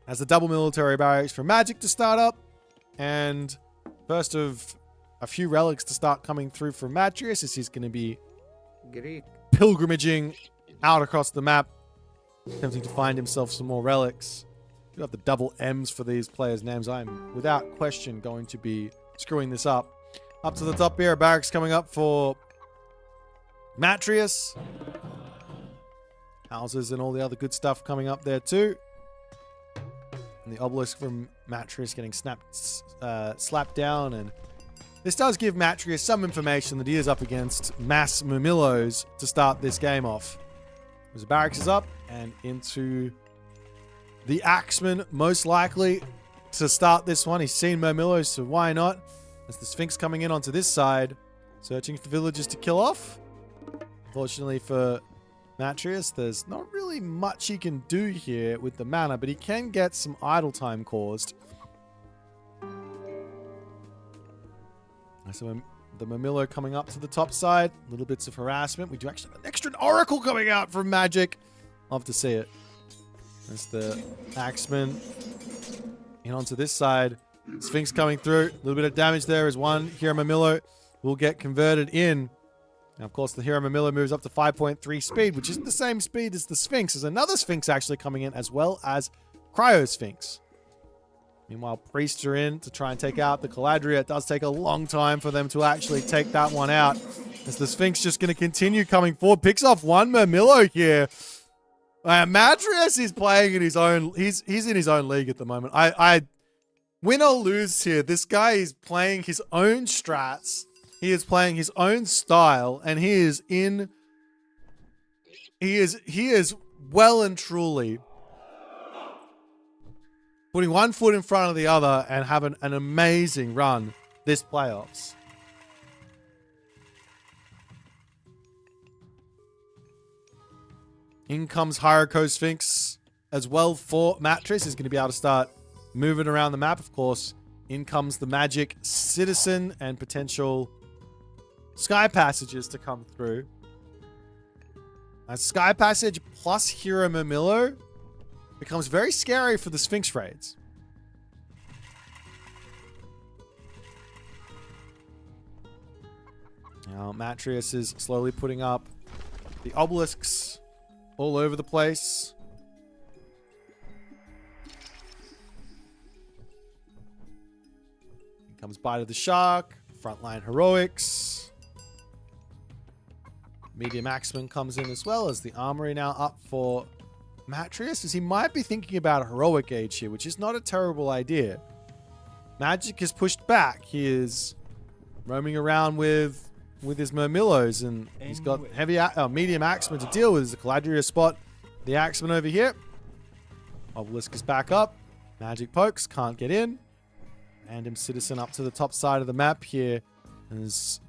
As the double military barracks for Magic to start up, and first of a few relics to start coming through from Matreiuss as he's going to be pilgrimaging out across the map, attempting to find himself some more relics. We've got the double M's for these players' names. I'm, without question, going to be screwing this up. Up to the top here, barracks coming up for Matreiuss. Houses and all the other good stuff coming up there too. And the obelisk from Matreiuss getting slapped down. And this does give Matreiuss some information that he is up against mass Murmillos to start this game off. As the barracks is up and into the Axeman, most likely to start this one. He's seen Murmillos, so why not? As the Sphinx coming in onto this side, searching for villagers to kill off. Unfortunately for Matreiuss, there's not really much he can do here with the mana, but he can get some idle time caused. So the Murmillo coming up to the top side. Little bits of harassment. We do actually have an extra oracle coming out from Magic. Love to see it. There's the Axeman in onto this side. Sphinx coming through. A little bit of damage there as one Hero Murmillo will get converted in. Now, of course, the Hero Murmillo moves up to 5.3 speed, which isn't the same speed as the Sphinx. There's another Sphinx actually coming in, as well as Cryo Sphinx. Meanwhile, priests are in to try and take out the Caladria. It does take a long time for them to actually take that one out. As the Sphinx just going to continue coming forward. Picks off one Murmillo here. Matreiuss is playing in his own... He's in his own league at the moment. I win or lose here, this guy is playing his own strats. He is playing his own style, and he is in... He is well and truly putting one foot in front of the other and having an amazing run this playoffs. In comes Hyrule Sphinx as well for Matreiuss. He's going to be able to start moving around the map, of course. In comes the Magic Citizen and potential Sky Passages to come through. A Sky Passage plus Hero Murmillo becomes very scary for the Sphinx raids. Now, Matreiuss is slowly putting up the obelisks all over the place. Here comes Bite of the Shark, Frontline Heroics. Medium Axeman comes in as well, as the Armory now up for Matreiuss, as he might be thinking about a Heroic Age here, which is not a terrible idea. Magic is pushed back. He is roaming around with his Murmillos, and he's got medium Axeman to deal with. There's a Caladria spot. The Axeman over here. Obelisk is back up. Magic pokes, can't get in. Random Citizen up to the top side of the map here. As,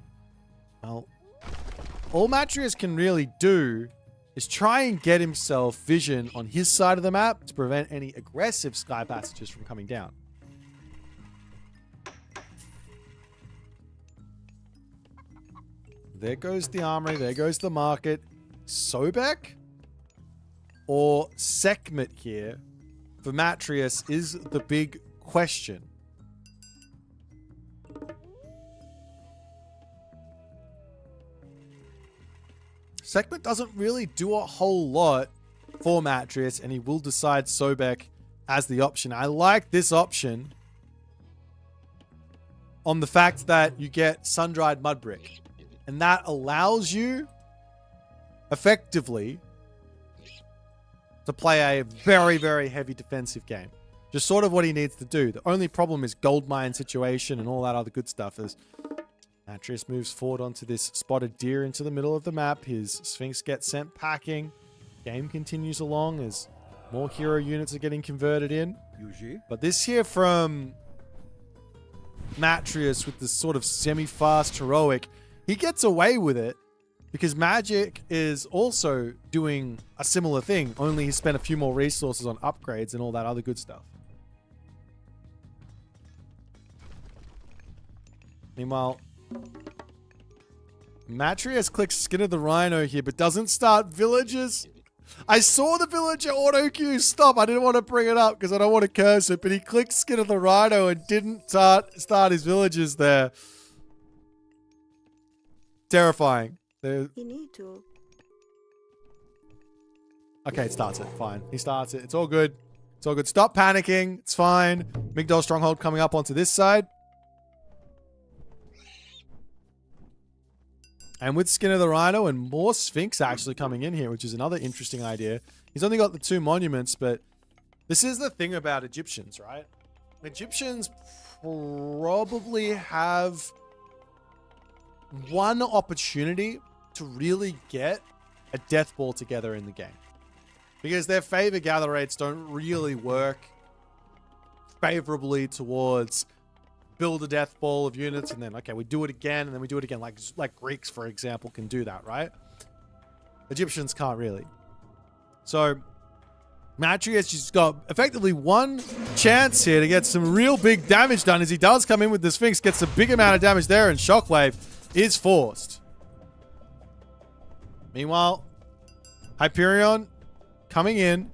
well, all Matreiuss can really do is try and get himself vision on his side of the map to prevent any aggressive Sky Passages from coming down. There goes the Armory. There goes the Market. Sobek or Sekhmet here for Matreiuss is the big question. Sekhmet doesn't really do a whole lot for Matreiuss, and he will decide Sobek as the option. I like this option on the fact that you get Sun-Dried Mudbrick. And that allows you, effectively, to play a very, very heavy defensive game. Just sort of what he needs to do. The only problem is gold mine situation and all that other good stuff. As Matreiuss moves forward onto this spotted deer into the middle of the map. His Sphinx gets sent packing. Game continues along as more hero units are getting converted in. But this here from Matreiuss with this sort of semi-fast heroic, he gets away with it because Magic is also doing a similar thing, only he spent a few more resources on upgrades and all that other good stuff. Meanwhile, Matreiuss clicks Skin of the Rhino here, but doesn't start villagers. I saw the villager auto queue stop. I didn't want to bring it up because I don't want to curse it, but he clicked Skin of the Rhino and didn't start his villagers there. Terrifying.
You need to.
Okay, it starts it. Fine. He starts it. It's all good. It's all good. Stop panicking. It's fine. Migdol Stronghold coming up onto this side. And with Skin of the Rhino and more Sphinx actually coming in here, which is another interesting idea. He's only got the 2 monuments, but this is the thing about Egyptians, right? Egyptians probably have one opportunity to really get a death ball together in the game. Because their favor gather rates don't really work favorably towards build a death ball of units and then, okay, we do it again and then we do it again. Like Greeks, for example, can do that, right? Egyptians can't really. So Matreiuss just got effectively one chance here to get some real big damage done as he does come in with the Sphinx, gets a big amount of damage there, and Shockwave is forced. Meanwhile, Hyperion coming in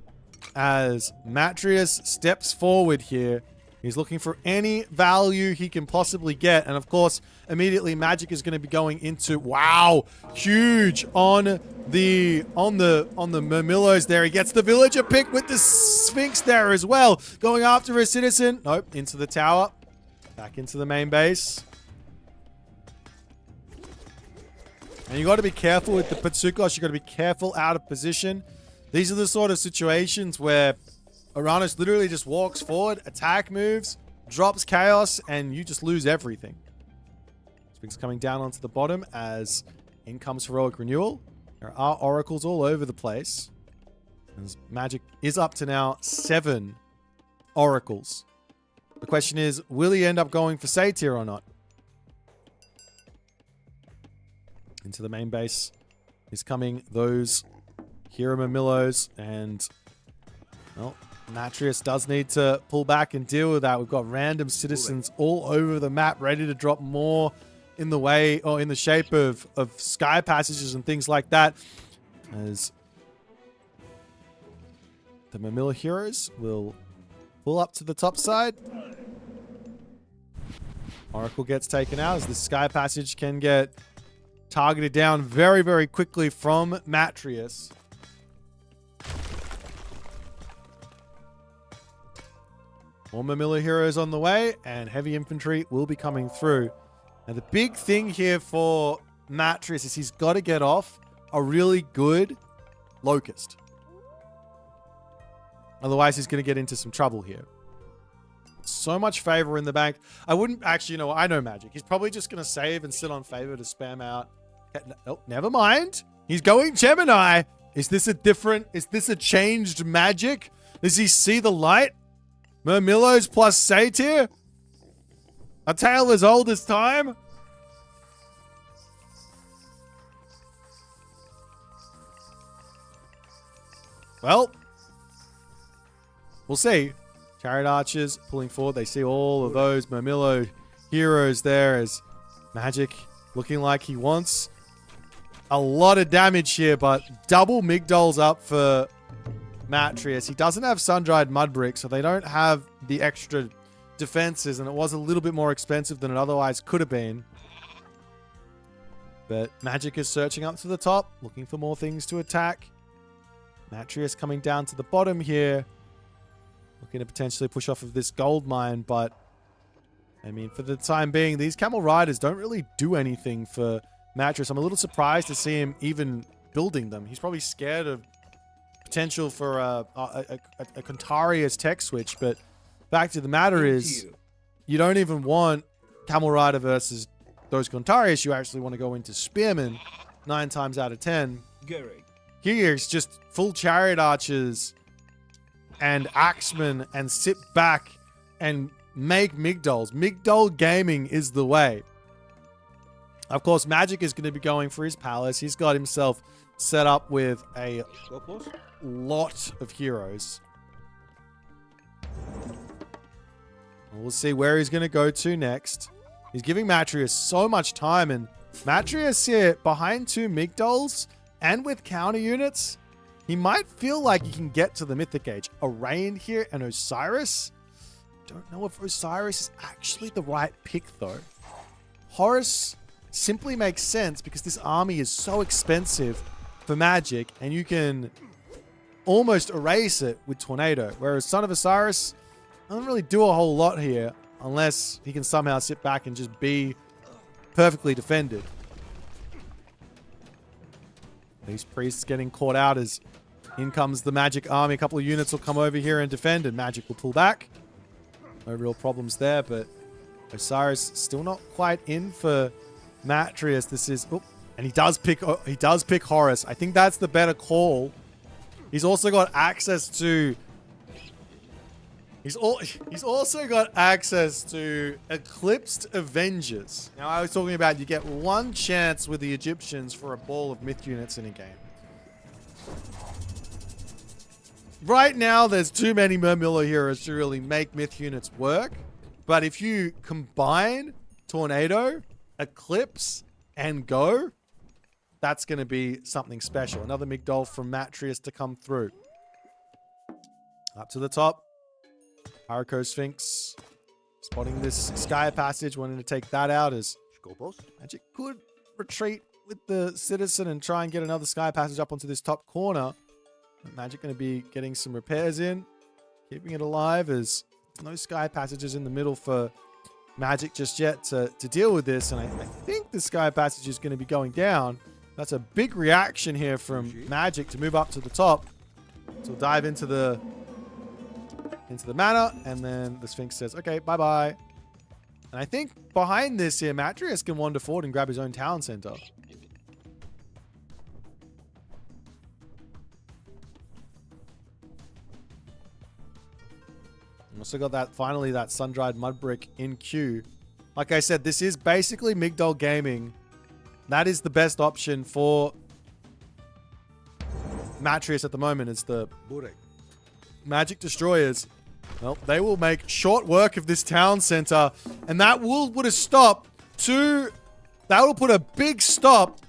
as Matreiuss steps forward here. He's looking for any value he can possibly get. And of course, immediately Magic is going to be going into, wow, huge on the Murmillos there. He gets the villager pick with the Sphinx there as well. Going after a citizen. Nope, into the tower. Back into the main base. And you got to be careful with the Patsukos. You got to be careful out of position. These are the sort of situations where Uranus literally just walks forward, attack moves, drops chaos, and you just lose everything. Sphinx coming down onto the bottom as in comes Heroic Renewal. There are oracles all over the place. As Magic is up to now 7 oracles. The question is, will he end up going for Satyr or not? Into the main base is coming those Hero Murmillos, and well, Matreiuss does need to pull back and deal with that. We've got random citizens all over the map ready to drop more in the way or in the shape of sky passages and things like that. As the Murmillo heroes will pull up to the top side. Oracle gets taken out as the sky passage can get targeted down very, very quickly from Matreiuss. More Murmillo heroes on the way, and heavy infantry will be coming through. Now, the big thing here for Matreiuss is he's got to get off a really good Locust. Otherwise, he's going to get into some trouble here. So much favor in the bank. I wouldn't actually, I know Magic. He's probably just going to save and sit on favor to spam out. Oh, never mind. He's going Gemini. Is this a changed Magic? Does he see the light? Murmillos plus Satyr? A tale as old as time? Well, we'll see. Chariot Archers pulling forward. They see all of those Murmillo heroes there as Magic looking like he wants a lot of damage here, but double Migdol's up for Matreiuss. He doesn't have Sun-Dried Mudbrick, so they don't have the extra defenses, and it was a little bit more expensive than it otherwise could have been. But Magic is searching up to the top, looking for more things to attack. Matreiuss coming down to the bottom here, looking to potentially push off of this gold mine, but I mean, for the time being, these Camel Riders don't really do anything for Matreiuss. I'm a little surprised to see him even building them. He's probably scared of potential for a Contarius tech switch, but fact of the matter is, you don't even want Camel Rider versus those Contarius. You actually want to go into Spearman 9 times out of 10. Here it's just full Chariot Archers and Axemen and sit back and make Migdols. Migdol gaming is the way. Of course, Magic is going to be going for his palace. He's got himself set up with a lot of heroes. We'll see where he's going to go to next. He's giving Matreiuss so much time, and Matreiuss here behind 2 Migdols and with counter units, he might feel like he can get to the Mythic Age. A Rain here and Osiris. Don't know if Osiris is actually the right pick though. Horus simply makes sense because this army is so expensive for Magic, and you can almost erase it with Tornado. Whereas Son of Osiris doesn't really do a whole lot here unless he can somehow sit back and just be perfectly defended. These priests getting caught out as in comes the Magic army. A couple of units will come over here and defend, and Magic will pull back. No real problems there, but Osiris still not quite in for Matreiuss. This is... Oh, and he does pick Horus. I think that's the better call. He's also got access to... He's also got access to Eclipsed Avengers. Now, I was talking about you get 1 chance with the Egyptians for a ball of myth units in a game. Right now, there's too many Murmillo heroes to really make myth units work. But if you combine Tornado, Eclipse, and Go, that's going to be something special. Another Migdol from Matreiuss to come through. Up to the top. Harako Sphinx spotting this Sky Passage, wanting to take that out as Magic could retreat with the Citizen and try and get another Sky Passage up onto this top corner. But Magic going to be getting some repairs in, keeping it alive as no Sky Passages in the middle for Magic just yet to deal with this. And I think the Sky Passage is going to be going down. That's a big reaction here from Magic to move up to the top. So we'll dive into the mana, and then the Sphinx says, okay, bye-bye. And I think behind this here, Matreiuss can wander forward and grab his own town center. Also got that, finally, that Sun-Dried Mudbrick in queue. Like I said, this is basically Migdol Gaming. That is the best option for Matreiuss at the moment. It's the Magic Destroyers. Well, they will make short work of this town center, and that will put a stop to... That will put a big stop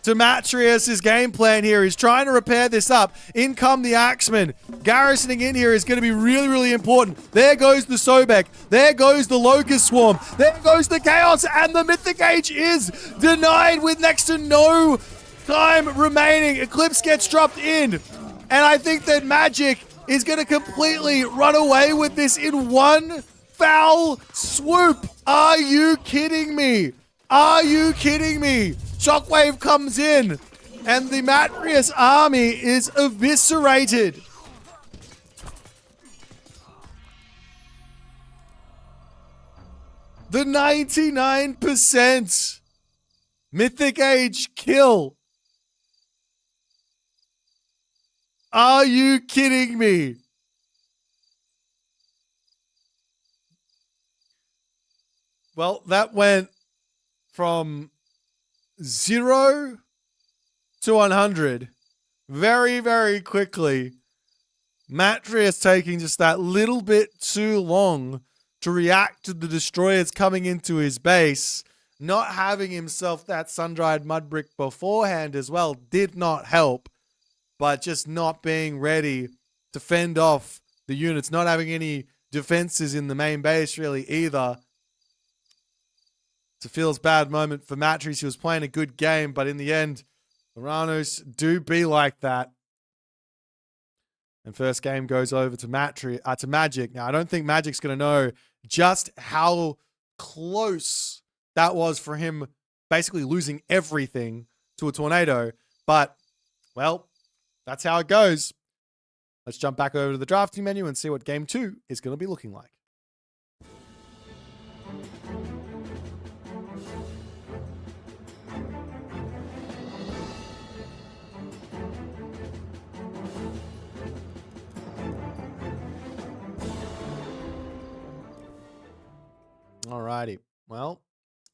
to Matreiuss' game plan here. He's trying to repair this up. In come the Axemen. Garrisoning in here is going to be really, really important. There goes the Sobek. There goes the Locust Swarm. There goes the Chaos. And the Mythic Age is denied with next to no time remaining. Eclipse gets dropped in. And I think that Magic is going to completely run away with this in one foul swoop. Are you kidding me? Are you kidding me? Shockwave comes in, and the Matreiuss army is eviscerated. The 99% Mythic Age kill. Are you kidding me? Well, that went from 0 to 100 very, very quickly. Matreiuss taking just that little bit too long to react to the destroyers coming into his base. Not having himself that Sun-Dried Mudbrick beforehand as well did not help. But just not being ready to fend off the units. Not having any defenses in the main base really either. It's a feels bad moment for Matreiuss. He was playing a good game, but in the end, Uranos do be like that. And first game goes over to Magic. Now, I don't think Magic's going to know just how close that was for him basically losing everything to a tornado. But, well, that's how it goes. Let's jump back over to the drafting menu and see what game 2 is going to be looking like. Alrighty. Well,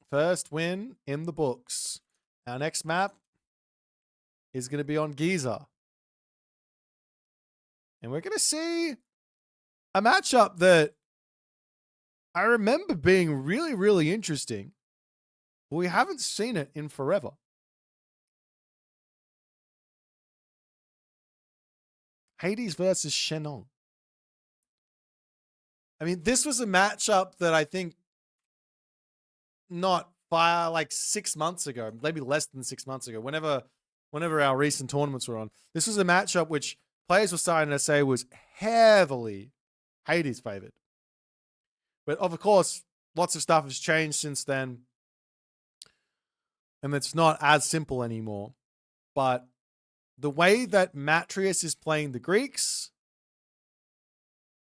first win in the books. Our next map is going to be on Giza. And we're going to see a matchup that I remember being really, really interesting. But we haven't seen it in forever. Hades versus Shenong. I mean, this was a matchup that I think not by like 6 months ago, maybe less than 6 months ago, whenever our recent tournaments were on, this was a matchup which players were starting to say was heavily Hades favored. But of course, lots of stuff has changed since then. And it's not as simple anymore. But the way that Matreiuss is playing the Greeks,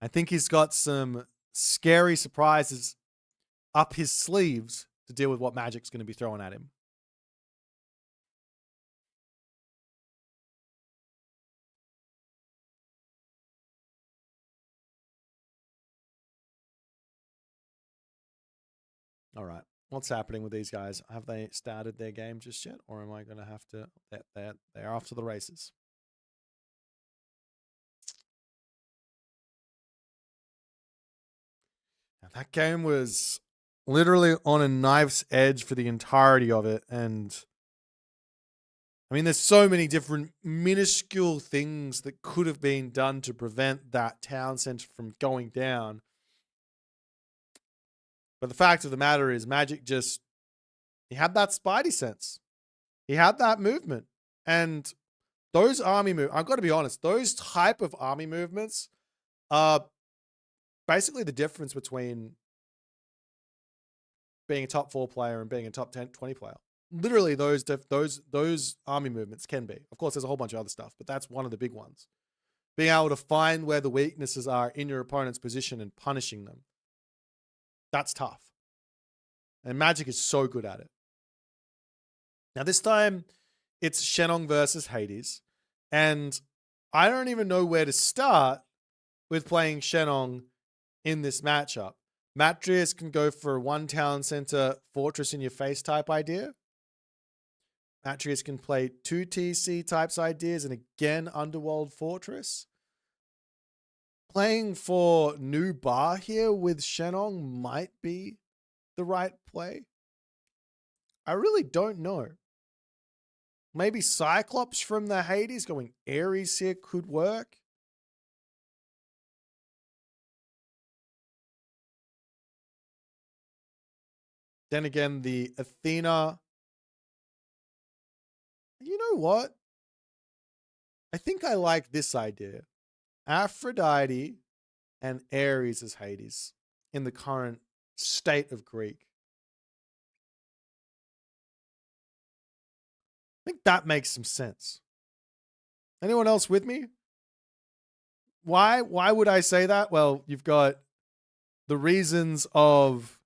I think he's got some scary surprises up his sleeves to deal with what Magic's going to be throwing at him. All right. What's happening with these guys? Have they started their game just yet? Or am I going to have to... They're off to the races. Now, that game was literally on a knife's edge for the entirety of it. And I mean, there's so many different minuscule things that could have been done to prevent that town center from going down. But the fact of the matter is, Magic just, he had that spidey sense. He had that movement. And those army movements, I've got to be honest, those type of army movements are basically the difference between being a top 4 player and being a top 10, 20 player. Literally, those army movements can be. Of course, there's a whole bunch of other stuff, but that's one of the big ones. Being able to find where the weaknesses are in your opponent's position and punishing them. That's tough. And Magic is so good at it. Now, this time, it's Shenong versus Hades. And I don't even know where to start with playing Shenong in this matchup. Matreiuss can go for a 1 town center fortress in your face type idea. Matreiuss can play 2 TC types ideas and again Underworld Fortress. Playing for New Bar here with Shenong might be the right play. I really don't know. Maybe Cyclops from the Hades going Ares here could work. Then again, the Athena. You know what? I think I like this idea. Aphrodite and Ares as Hades in the current state of Greek. I think that makes some sense. Anyone else with me? Why would I say that? Well, you've got the reasons of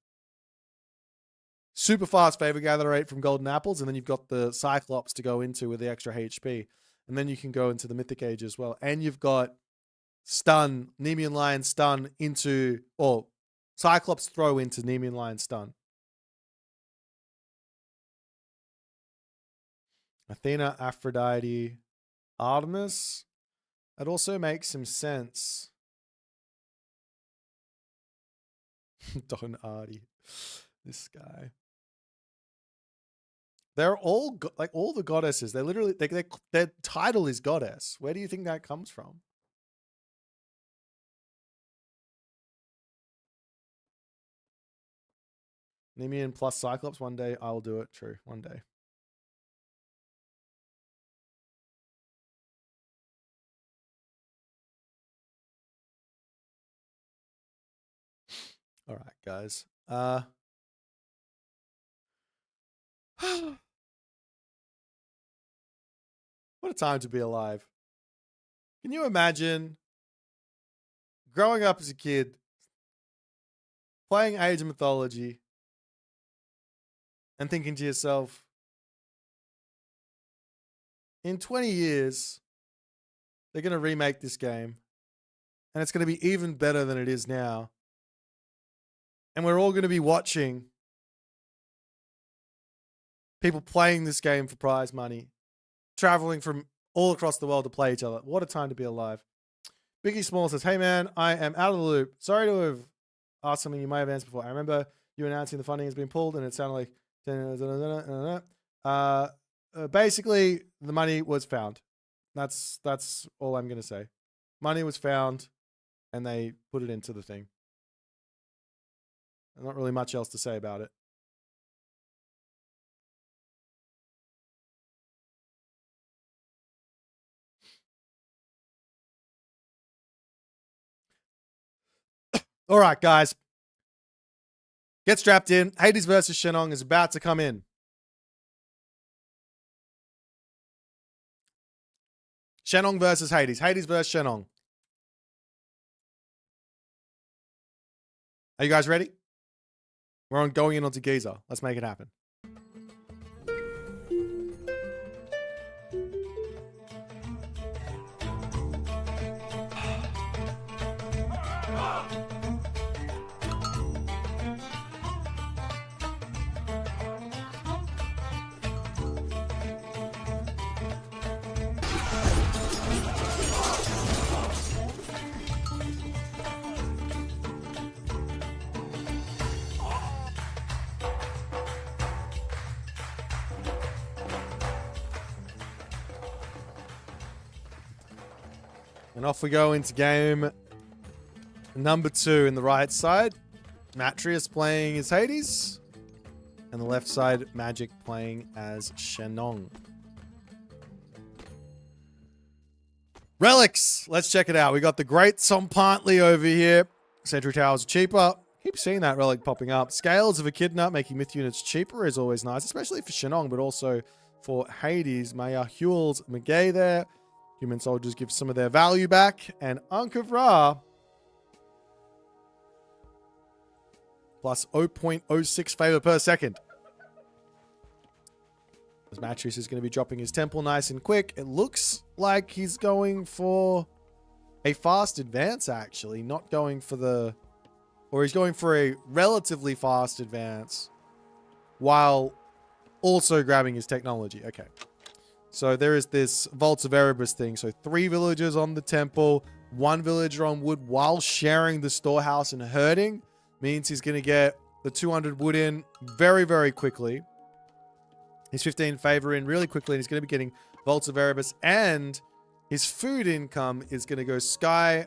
super fast favor gather rate from golden apples, and then you've got the Cyclops to go into with the extra HP. And then you can go into the Mythic Age as well. And you've got stun, Nemean Lion stun into, or Cyclops throw into Nemean Lion stun. Athena, Aphrodite, Artemis. That also makes some sense. Don Artie. This guy. They're all, like all the goddesses, they're literally, their title is goddess. Where do you think that comes from? Nemean plus Cyclops, one day I will do it. True, one day. All right, guys. What a time to be alive. Can you imagine growing up as a kid, playing Age of Mythology, and thinking to yourself, in 20 years, they're going to remake this game, and it's going to be even better than it is now. And we're all going to be watching people playing this game for prize money, traveling from all across the world to play each other. What a time to be alive. Biggie Small says, hey man, I am out of the loop. Sorry to have ask something you might have answered before. I remember you announcing the funding has been pulled, and it sounded like basically the money was found. That's all I'm gonna say. Money was found, and they put it into the thing. Not really much else to say about it. All right, guys. Get strapped in. Hades versus Shenong is about to come in. Shenong versus Hades. Hades versus Shenong. Are you guys ready? We're on going in onto Giza. Let's make it happen. And off we go into game number 2 in the right side. Matreiuss playing as Hades. And the left side, Magic playing as Shenong. Relics! Let's check it out. We got the Great Sompantley over here. Sentry Towers are cheaper. Keep seeing that relic popping up. Scales of Echidna making myth units cheaper is always nice, especially for Shenong, but also for Hades. Maya Huel's Magay there. Human soldiers give some of their value back. And Ankh of Ra plus 0.06 favor per second. As Matreiuss is going to be dropping his temple nice and quick. It looks like he's going for a fast advance, actually. Not going for the... Or he's going for a relatively fast advance while also grabbing his technology. Okay. So there is this Vaults of Erebus thing. So 3 villagers on the temple, 1 villager on wood while sharing the storehouse and herding. Means he's going to get the 200 wood in very, very quickly. His 15 favor in really quickly. And he's going to be getting Vaults of Erebus. And his food income is going to go sky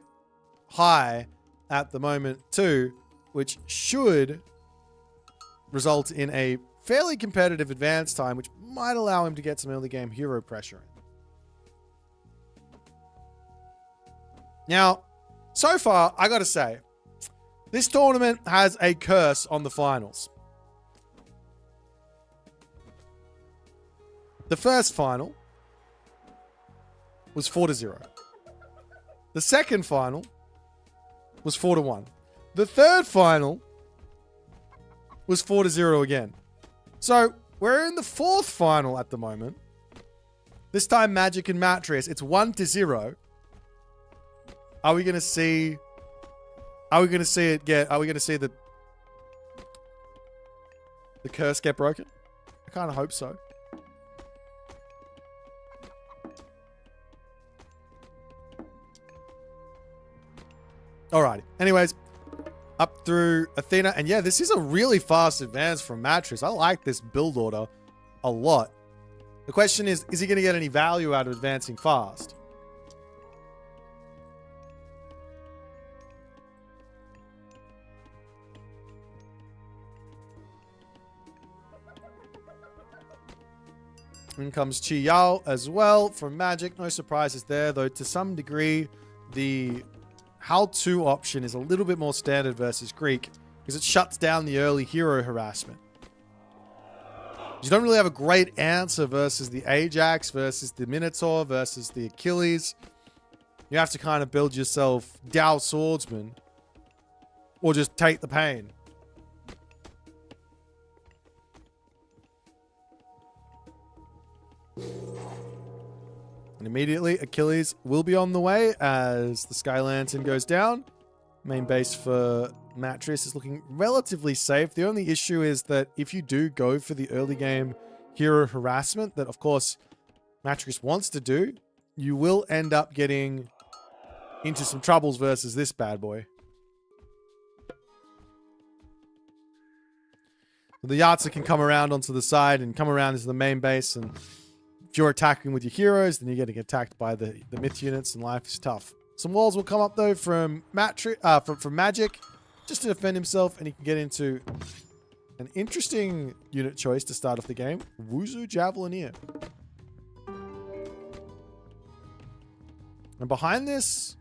high at the moment too. Which should result in a fairly competitive advance time, which might allow him to get some early game hero pressure in. Now, so far, I gotta say, this tournament has a curse on the finals. The first final was 4-0. The second final was 4-1. The third final was 4-0 again. So, we're in the fourth final at the moment. This time, Magic and Matreiuss. It's 1-0. Are we going to see... Are we going to see it get... Are we going to see the curse get broken? I kind of hope so. Alrighty. Anyways, up through Athena. And yeah, this is a really fast advance from Matreiuss. I like this build order a lot. The question is he going to get any value out of advancing fast? In comes Chi Yao as well from Magic. No surprises there, though to some degree, the how-to option is a little bit more standard versus Greek because it shuts down the early hero harassment. You don't really have a great answer versus the Ajax, versus the Minotaur, versus the Achilles. You have to kind of build yourself Dao Swordsman or just take the pain. And immediately, Achilles will be on the way as the Sky Lantern goes down. Main base for Matreiuss is looking relatively safe. The only issue is that if you do go for the early game hero harassment, that of course Matreiuss wants to do, you will end up getting into some troubles versus this bad boy. The Yatsa can come around onto the side and come around into the main base, and if you're attacking with your heroes, then you're getting attacked by the myth units, and life is tough. Some walls will come up though from Magic, just to defend himself, and he can get into an interesting unit choice to start off the game. Wuzu Javelineer. And behind this,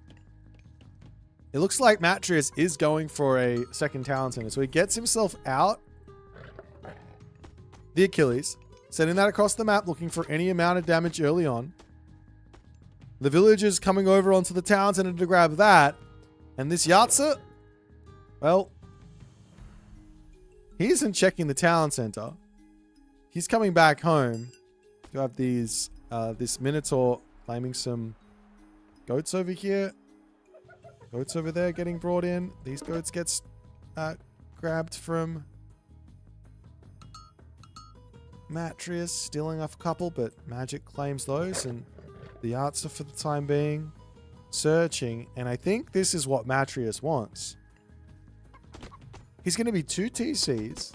it looks like Matreiuss is going for a second talent center. So he gets himself out the Achilles, sending that across the map, looking for any amount of damage early on. The villagers coming over onto the town center to grab that. And this Yatsa, well, he isn't checking the town center. He's coming back home. You have these, this Minotaur claiming some goats over here. Goats over there getting brought in. These goats gets grabbed from Matreiuss, stealing off a couple, but Magic claims those, and the Arts are for the time being searching, and I think this is what Matreiuss wants. He's going to be 2 TCs.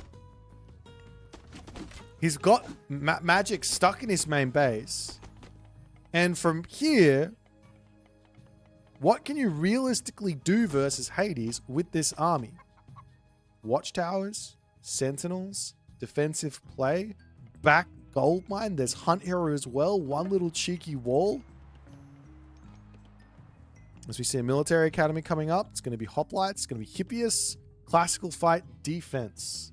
He's got Magic stuck in his main base, and from here, what can you realistically do versus Hades with this army? Watchtowers, sentinels, defensive play, back goldmine. There's Hunt Hero as well. One little cheeky wall. As we see a military academy coming up, it's going to be Hoplites, it's going to be Hippias, classical fight, defense.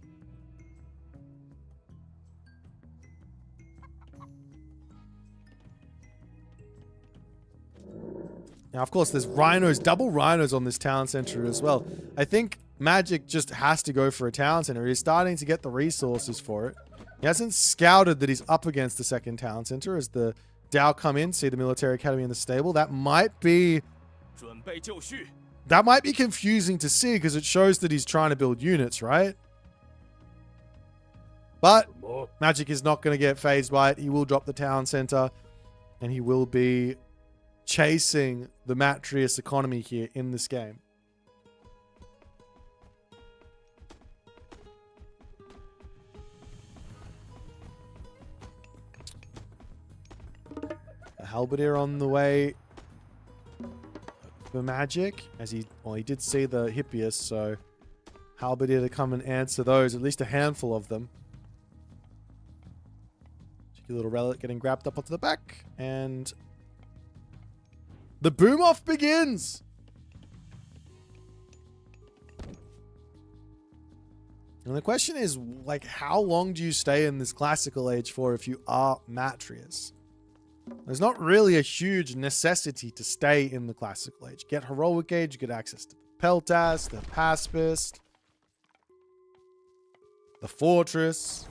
Now, of course, there's rhinos, double rhinos on this town center as well. I think Magic just has to go for a town center. He's starting to get the resources for it. He hasn't scouted that he's up against the second town center as the Dow come in, see the military academy in the stable. That might be confusing to see because it shows that he's trying to build units, right? But Magic is not going to get phased by it. He will drop the town center and he will be chasing the Matreiuss economy here in this game. A halberdier on the way for Magic, as he did see the Hippias, so halberdier to come and answer those, at least a handful of them. Cheeky little relic getting grabbed up onto the back, and the boom off begins. And the question is, like, how long do you stay in this classical age for if you are Matreiuss? There's not really a huge necessity to stay in the classical age. Get heroic age, get access to the Peltas, the Pacifist, the Fortress.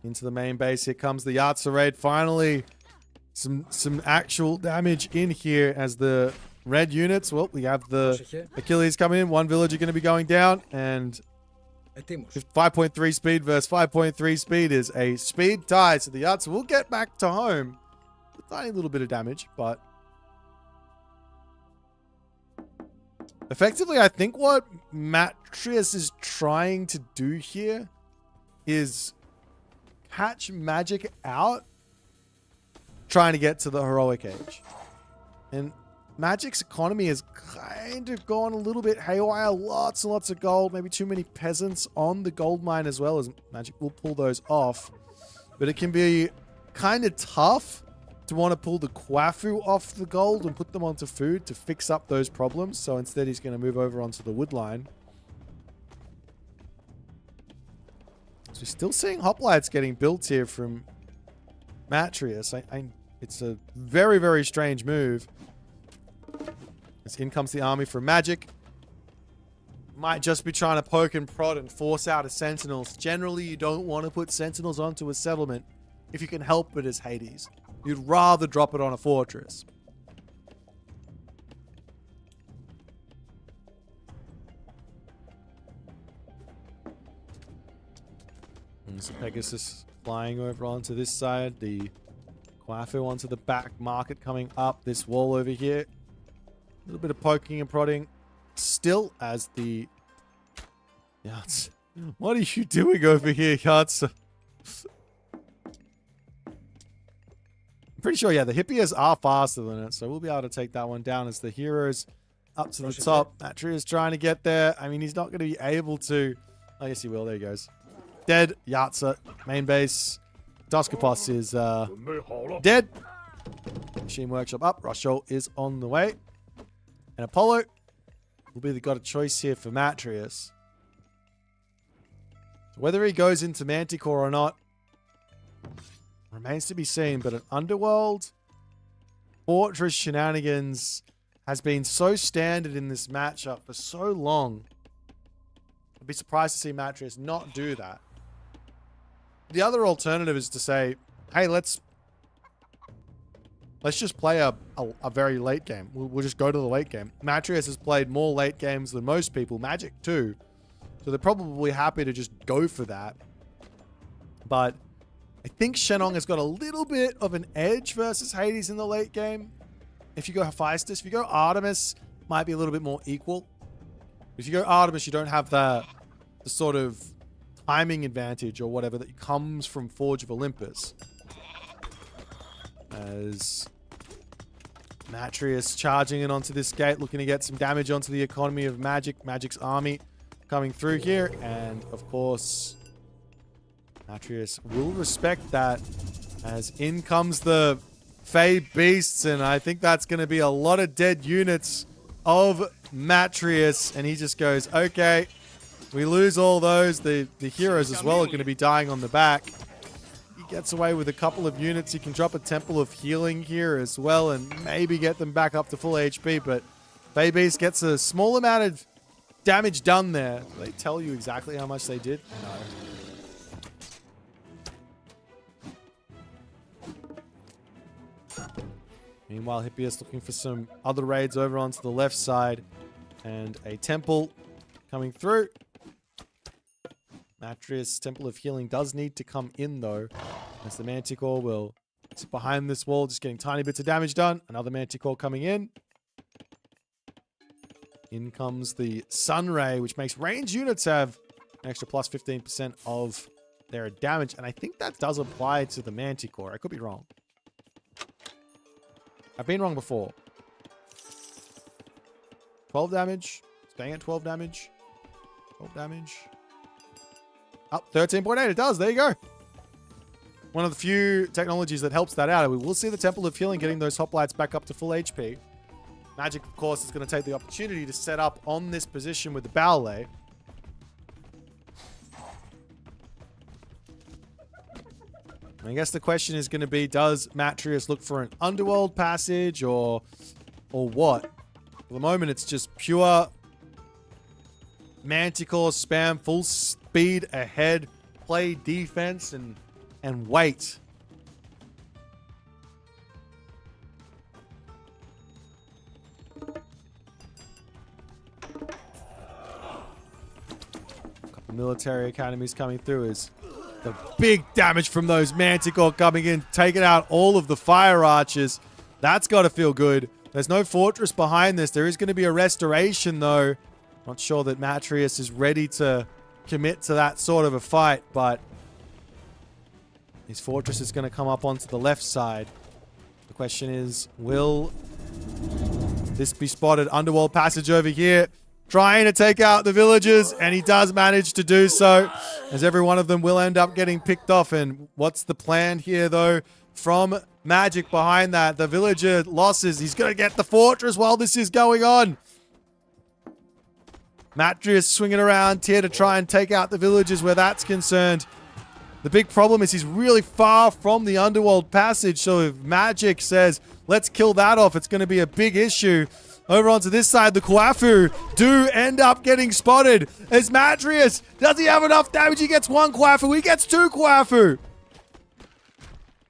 Into the main base. Here comes the Yatsa raid. Finally, some actual damage in here as the red units. Well, we have the Achilles coming in. One villager going to be going down. And 5.3 speed versus 5.3 speed is a speed tie. So the Yatsa will get back to home. A tiny little bit of damage, but effectively, I think what Matreiuss is trying to do here is catch Magic out trying to get to the heroic age. And Magic's economy has kind of gone a little bit haywire. Lots and lots of gold. Maybe too many peasants on the gold mine as well, as Magic will pull those off. But it can be kind of tough to want to pull the Quafu off the gold and put them onto food to fix up those problems. So instead he's going to move over onto the wood line. So we're still seeing hoplites getting built here from Matreiuss. It's a very, very strange move. As in comes the army from Magic. Might just be trying to poke and prod and force out a sentinels. Generally, you don't want to put sentinels onto a settlement if you can help it as Hades. You'd rather drop it on a fortress. There's a Pegasus flying over onto this side. The Kwafu onto the back market coming up this wall over here. A little bit of poking and prodding. Still as the... Yats. What are you doing over here, Yats? I'm pretty sure, yeah, the Hippias are faster than it, so we'll be able to take that one down as the heroes up to the top. Matreiuss trying to get there. I mean, he's not going to be able to. I guess he will. There he goes. Dead. Yatsa. Main base. HUSKSUPPE is dead. Machine Workshop up. Roshol is on the way. And Apollo will be the god of choice here for Matreiuss. Whether he goes into Manticore or not remains to be seen, but an Underworld Fortress shenanigans has been so standard in this matchup for so long. I'd be surprised to see Matreiuss not do that. The other alternative is to say, hey, let's just play a very late game. We'll just go to the late game. Matreiuss has played more late games than most people, Magic too. So they're probably happy to just go for that. But I think Shenong has got a little bit of an edge versus Hades in the late game. If you go Hephaestus, if you go Artemis, might be a little bit more equal. If you go Artemis, you don't have the sort of timing advantage or whatever that comes from Forge of Olympus. As Matreiuss charging in onto this gate, looking to get some damage onto the economy of Magic. Magic's army coming through here, and of course Matreiuss will respect that as in comes the Fey Beasts, and I think that's going to be a lot of dead units of Matreiuss, and he just goes, okay, we lose all those. The heroes as well are going to be dying on the back. He gets away with a couple of units. He can drop a Temple of Healing here as well and maybe get them back up to full HP, but Fey Beast gets a small amount of damage done there. Do they tell you exactly how much they did? No. Meanwhile, Hippias looking for some other raids over onto the left side. And a temple coming through. Matreiuss, Temple of Healing does need to come in though. As the Manticore will sit behind this wall, just getting tiny bits of damage done. Another Manticore coming in. In comes the Sunray, which makes range units have an extra plus 15% of their damage. And I think that does apply to the Manticore. I could be wrong. I've been wrong before. 12 damage. Staying at 12 damage. 12 damage. Up 13.8. It does. There you go. One of the few technologies that helps that out. We will see the Temple of Healing getting those hoplites back up to full HP. Magic, of course, is going to take the opportunity to set up on this position with the ballet. I guess the question is going to be, does Matreiuss look for an Underworld passage or what? For the moment, it's just pure Manticore spam, full speed ahead, play defense, and wait. Couple military academies coming through is the big damage from those Manticore coming in, taking out all of the fire archers. That's got to feel good. There's no fortress behind this. There is going to be a restoration, though. Not sure that Matreiuss is ready to commit to that sort of a fight, but his fortress is going to come up onto the left side. The question is, will this be spotted? Underworld passage over here, trying to take out the villagers, and he does manage to do so, as every one of them will end up getting picked off. And what's the plan here, though, from Magic behind that? The villager losses. He's going to get the fortress while this is going on. Matreiuss swinging around here to try and take out the villagers where that's concerned. The big problem is he's really far from the Underworld passage, so if Magic says, let's kill that off, it's going to be a big issue. Over onto this side, the Kwafu do end up getting spotted. As Matreiuss, does he have enough damage? He gets one Kwafu, he gets two Kwafu.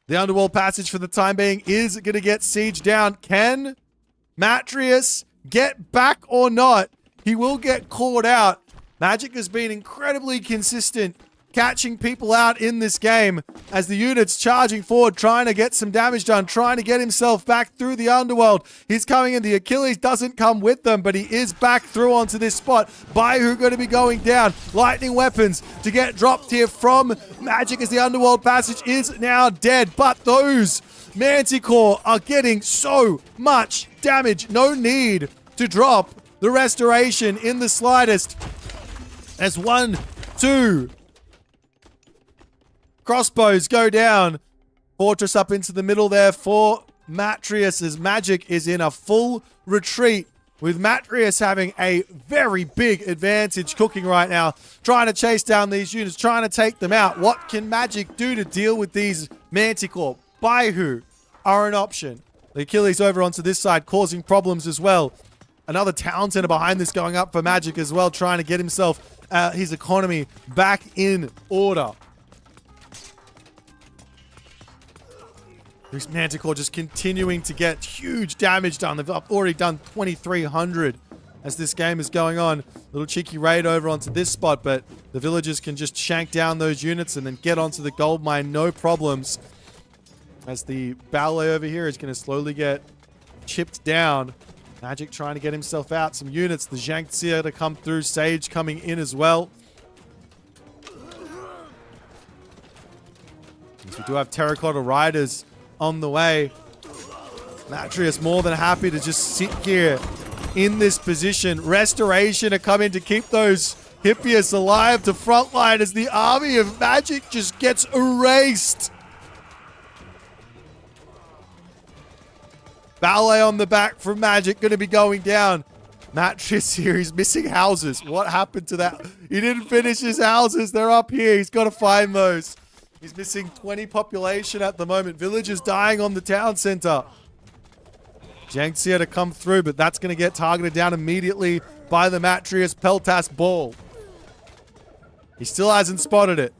The Underworld passage for the time being is going to get sieged down. Can Matreiuss get back or not? He will get caught out. Magic has been incredibly consistent catching people out in this game as the unit's charging forward, trying to get some damage done, trying to get himself back through the underworld. He's coming in. The Achilles doesn't come with them, but he is back through onto this spot. Baihu going to be going down. Lightning weapons to get dropped here from Magic as the underworld passage is now dead. But those Manticore are getting so much damage. No need to drop the restoration in the slightest. As 1, 2 crossbows go down. Fortress up into the middle there for Matreiuss as Magic is in a full retreat, with Matreiuss having a very big advantage cooking right now, trying to chase down these units, trying to take them out. What can Magic do to deal with these Manticore? Baihu are an option. The Achilles over onto this side, causing problems as well. Another town center behind this going up for Magic as well, trying to get himself, his economy back in order. This Manticore just continuing to get huge damage done. They've already done 2,300 as this game is going on. Little cheeky raid over onto this spot, but the villagers can just shank down those units and then get onto the gold mine, no problems. As the ballet over here is going to slowly get chipped down. Magic trying to get himself out. Some units, the Zhangxia to come through. Sage coming in as well. We do have Terracotta Riders on the way. Matreiuss more than happy to just sit here in this position. Restoration to come in to keep those Hippias alive to frontline as the army of Magic just gets erased. Ballet on the back from Magic, going to be going down. Matreiuss here, he's missing houses. What happened to that? He didn't finish his houses. They're up here. He's got to find those. He's missing 20 population at the moment. Villagers dying on the town center. Zhangxia to come through, but that's going to get targeted down immediately by the Matreiuss Peltas ball. He still hasn't spotted it.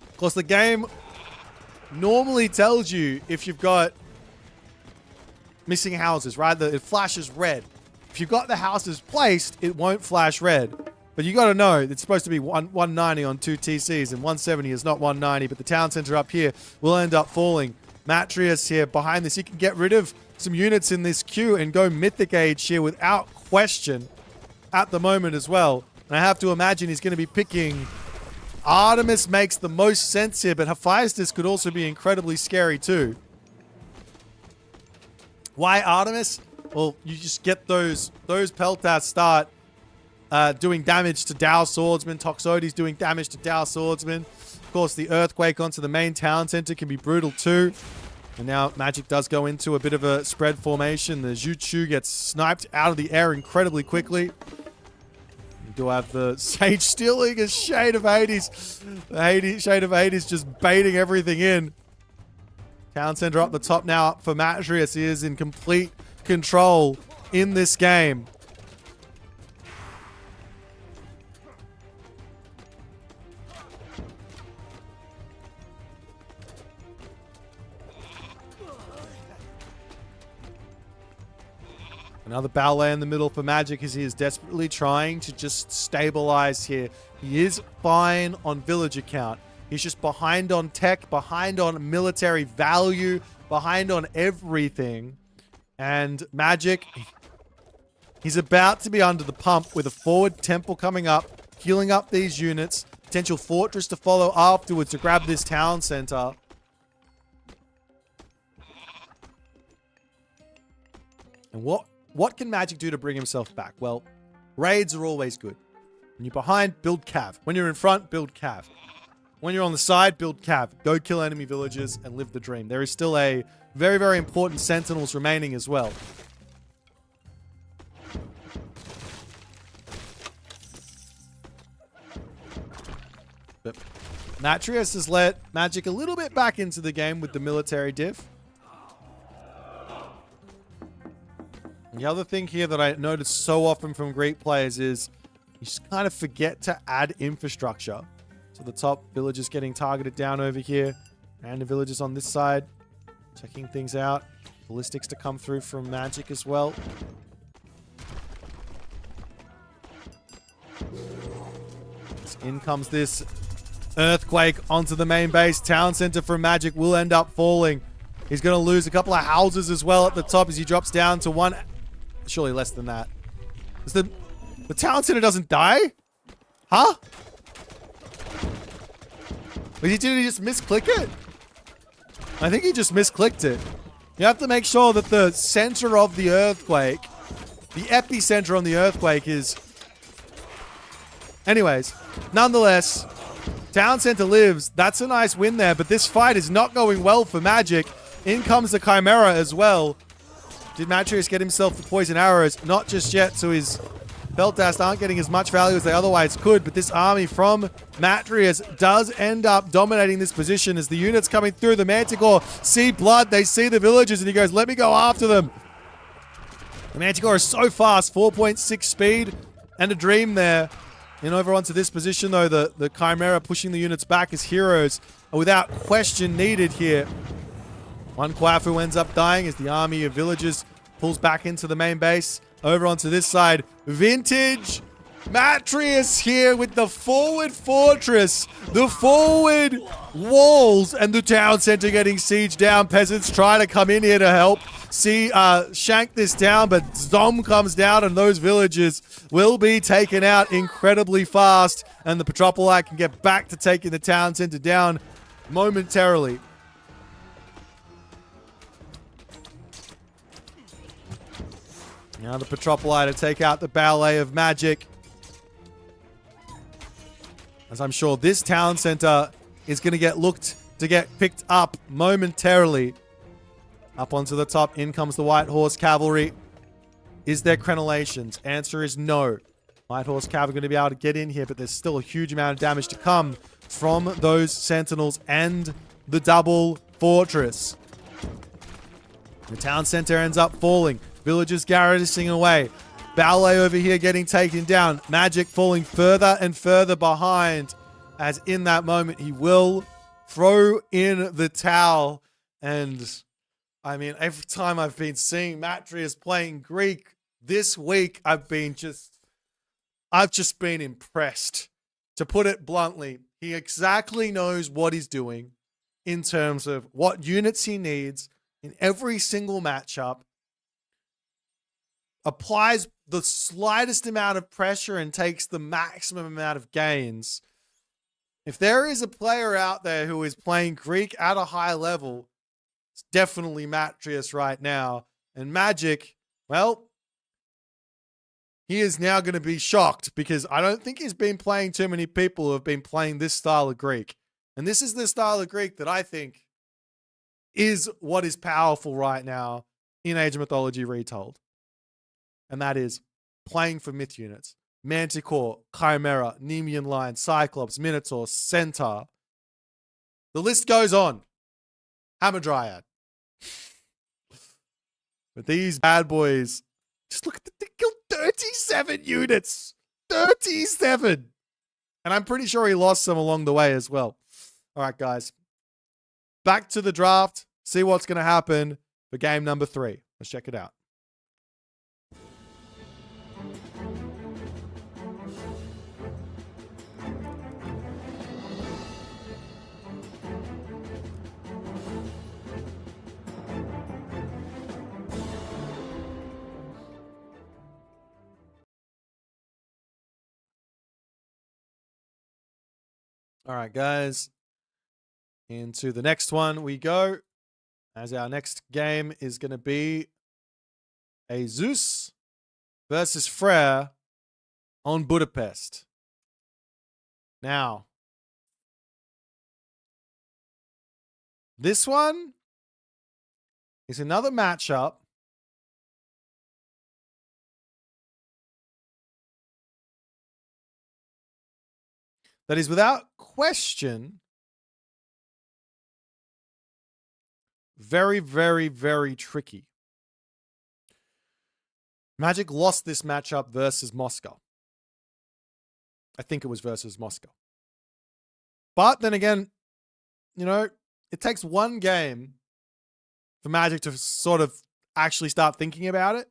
Of course, the game normally tells you if you've got missing houses, right? It flashes red. If you've got the houses placed, it won't flash red. But you got to know it's supposed to be 190 on 2 TCs and 170 is not 190, but the town center up here will end up falling. Matreiuss here behind this. He can get rid of some units in this queue and go Mythic Age here without question at the moment as well. And I have to imagine he's going to be picking Artemis. Makes the most sense here, but Hephaestus could also be incredibly scary too. Why Artemis? Well, you just get those Peltas start doing damage to Dow Swordsman. Toxotes doing damage to Dow Swordsman. Of course, the Earthquake onto the main town center can be brutal too. And now Magic does go into a bit of a spread formation. The Zhu gets sniped out of the air incredibly quickly. We do have the Sage stealing a Shade of Hades. The Shade of Hades just baiting everything in. Town center up the top now for Matreiuss. He is in complete control in this game. Another ballet in the middle for Magic as he is desperately trying to just stabilize here. He is fine on village account. He's just behind on tech, behind on military value, behind on everything. And Magic, he's about to be under the pump with a forward temple coming up, healing up these units. Potential fortress to follow afterwards to grab this town center. And what can Magic do to bring himself back? Well, raids are always good. When you're behind, build cav. When you're in front, build cav. When you're on the side, build cav. Go kill enemy villagers and live the dream. There is still a very, very important sentinels remaining as well. But Matreiuss has let Magic a little bit back into the game with the military div. The other thing here that I notice so often from Greek players is you just kind of forget to add infrastructure. So the top villagers getting targeted down over here, and the villagers on this side checking things out. Ballistics to come through from Magic as well. In comes this earthquake onto the main base. Town center from Magic will end up falling. He's going to lose a couple of houses as well at the top as he drops down to one. Surely less than that. Is the town center doesn't die? Huh? Did he just misclick it? I think he just misclicked it. You have to make sure that the center of the earthquake, the epicenter on the earthquake is... Anyways, nonetheless, town center lives. That's a nice win there, but this fight is not going well for Magic. In comes the Chimera as well. Did Matreiuss get himself the poison arrows? Not just yet, so his Peltast aren't getting as much value as they otherwise could, but this army from Matreiuss does end up dominating this position as the units coming through. The Manticore see blood, they see the villagers, and he goes, let me go after them. The Manticore is so fast, 4.6 speed, and a dream there. And over onto this position, though, the Chimera pushing the units back as heroes are without question needed here. One Kwafu ends up dying as the army of villagers pulls back into the main base. Over onto this side, vintage Matreiuss here with the forward fortress, the forward walls, and the town center getting sieged down. Peasants try to come in here to help. Shank this down, but Zom comes down and those villagers will be taken out incredibly fast, and the Petropoli can get back to taking the town center down momentarily. Now the Petropoli to take out the ballet of Magic. As I'm sure this town center is going to get picked up momentarily. Up onto the top, in comes the White Horse Cavalry. Is there crenellations? Answer is no. White Horse Cavalry going to be able to get in here, but there's still a huge amount of damage to come from those Sentinels and the double fortress. The town center ends up falling. Villagers garrisoning away. Ballet over here getting taken down. Magic falling further and further behind, as in that moment he will throw in the towel. And I mean, every time I've been seeing Matreiuss playing Greek this week, I've just been impressed. To put it bluntly, he exactly knows what he's doing in terms of what units he needs in every single matchup. Applies the slightest amount of pressure and takes the maximum amount of gains. If there is a player out there who is playing Greek at a high level, it's definitely Matreiuss right now. And Magic, well, he is now going to be shocked because I don't think he's been playing too many people who have been playing this style of Greek. And this is the style of Greek that I think is what is powerful right now in Age of Mythology Retold. And that is playing for myth units. Manticore, Chimera, Nemean Lion, Cyclops, Minotaur, Centaur. The list goes on. Hamadryad. But these bad boys, just look at that, they killed 37 units. 37. And I'm pretty sure he lost some along the way as well. All right, guys. Back to the draft. See what's going to happen for game number 3. Let's check it out. All right, guys. Into the next one we go. As our next game is going to be a Zeus versus Freyr on Budapest. Now, this one is another matchup that is without question very, very, very tricky. Magic lost this matchup versus Moscow. I think it was versus Moscow. But then again, you know, it takes one game for Magic to sort of actually start thinking about it.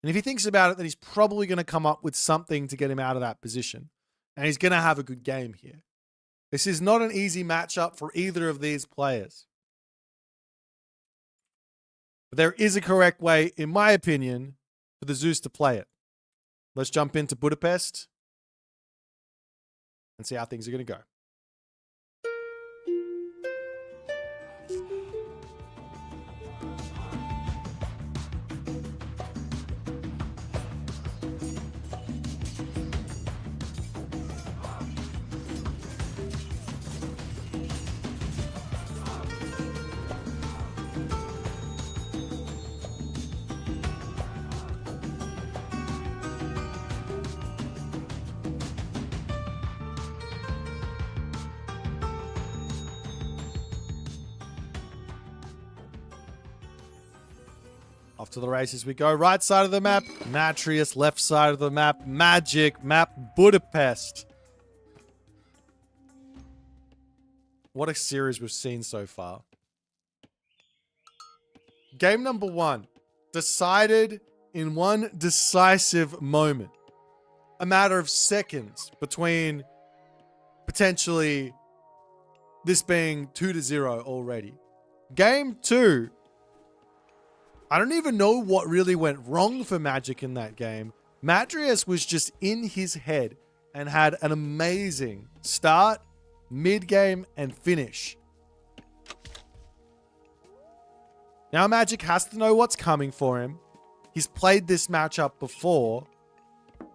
And if he thinks about it, then he's probably going to come up with something to get him out of that position. And he's going to have a good game here. This is not an easy matchup for either of these players. But there is a correct way, in my opinion, for the Zeus to play it. Let's jump into Budapest and see how things are going to go. Off to the races we go. Right side of the map, Matreiuss. Left side of the map, Magic. Map, Budapest. What a series we've seen so far. Game number 1. Decided in one decisive moment. A matter of seconds between potentially this being 2-0 already. Game 2. I don't even know what really went wrong for Magic in that game. Matreiuss was just in his head and had an amazing start, mid-game, and finish. Now Magic has to know what's coming for him. He's played this matchup before.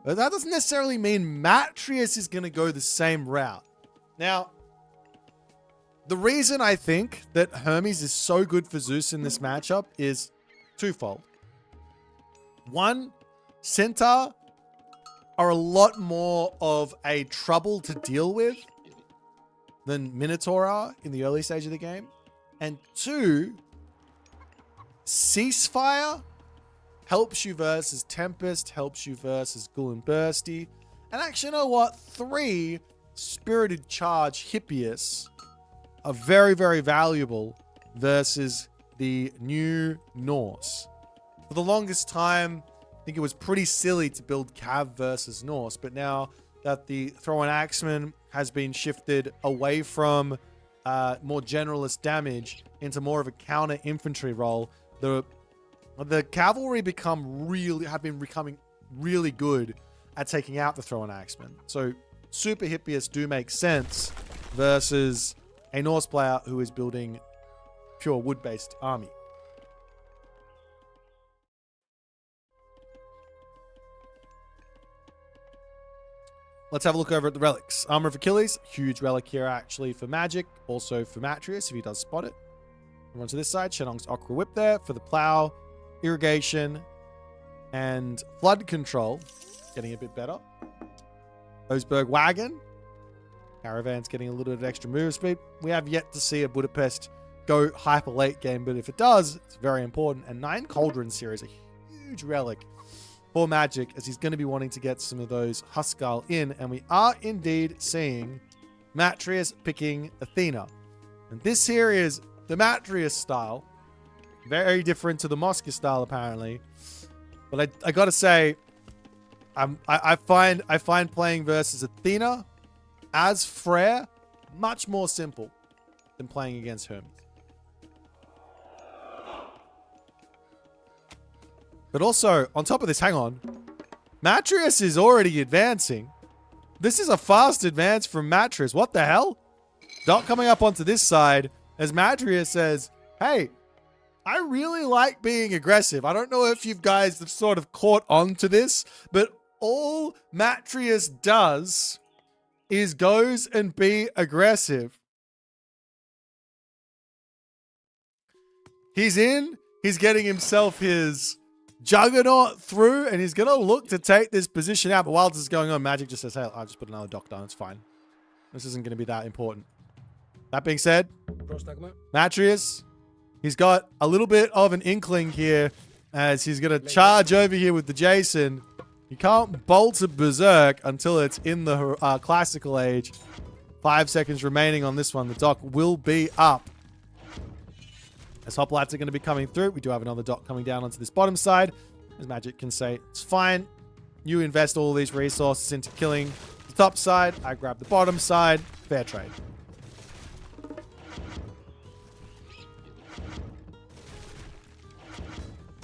But that doesn't necessarily mean Matreiuss is going to go the same route. Now, the reason I think that Hermes is so good for Zeus in this matchup is twofold. One, Centaur are a lot more of a trouble to deal with than Minotaur are in the early stage of the game. And two, Ceasefire helps you versus Tempest, helps you versus Ghoul and Bursty. And actually, you know what? 3, Spirited Charge Hippias are very, very valuable versus the new Norse. For the longest time, I think it was pretty silly to build Cav versus Norse, but now that the Throw-in Axeman has been shifted away from more generalist damage into more of a counter infantry role, the cavalry have been becoming really good at taking out the Throw-in Axeman. So Super Hippias do make sense versus a Norse player who is building pure wood-based army. Let's have a look over at the relics. Armor of Achilles, huge relic here actually for Magic, also for Matreiuss if he does spot it. Move on to this side, Shenong's Aqua Whip there for the plow, irrigation, and flood control. Getting a bit better. Oseberg Wagon. Caravan's getting a little bit of extra move speed. We have yet to see a Budapest go hyper late game, but if it does, it's very important. And 9 Cauldrons here is a huge relic for Magic, as he's going to be wanting to get some of those Huskarl in. And we are indeed seeing Matreiuss picking Athena. And this here is the Matreiuss style. Very different to the Moska style, apparently. But I gotta say, I find playing versus Athena as Freyr much more simple than playing against Hermes. But also, on top of this, hang on. Matreiuss is already advancing. This is a fast advance from Matreiuss. What the hell? Dot coming up onto this side as Matreiuss says, hey, I really like being aggressive. I don't know if you guys have sort of caught on to this, but all Matreiuss does is goes and be aggressive. He's in. He's getting himself his Juggernaut through, and he's going to look to take this position out. But while this is going on, Magic just says, hey, I'll just put another dock down. It's fine. This isn't going to be that important. That being said, Matreiuss, he's got a little bit of an inkling here as he's going to charge over here with the Jason. You can't bolt a Berserk until it's in the classical age. 5 seconds remaining on this one. The dock will be up. As hoplites are going to be coming through, we do have another dock coming down onto this bottom side. As Magic can say, it's fine. You invest all these resources into killing the top side. I grab the bottom side. Fair trade.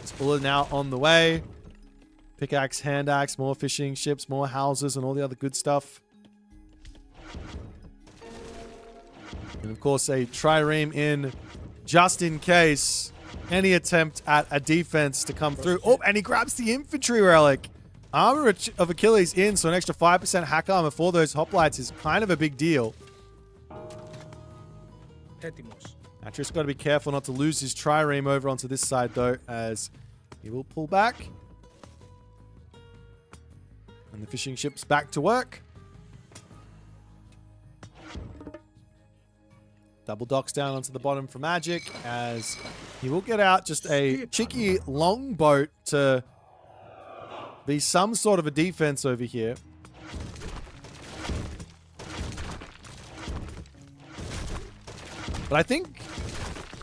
Spooler now on the way. Pickaxe, hand axe, more fishing ships, more houses, and all the other good stuff. And of course, a trireme in just in case any attempt at a defense to come through. Oh, and he grabs the infantry relic. Armor of Achilles in, so an extra 5% hack armor for those hoplites is kind of a big deal. Matreiuss got to be careful not to lose his trireme over onto this side, though, as he will pull back. And the fishing ship's back to work. Double docks down onto the bottom for Magic, as he will get out just a cheeky long boat to be some sort of a defense over here. But I think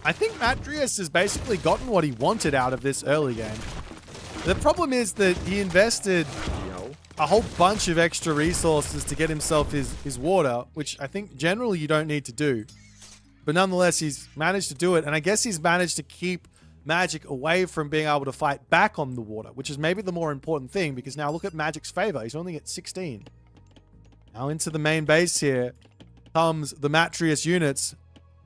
Matreiuss has basically gotten what he wanted out of this early game. The problem is that he invested a whole bunch of extra resources to get himself his water, which I think generally you don't need to do. But nonetheless, he's managed to do it. And I guess he's managed to keep Magic away from being able to fight back on the water, which is maybe the more important thing, because now look at Magic's favor. He's only at 16. Now into the main base here comes the Matreiuss units.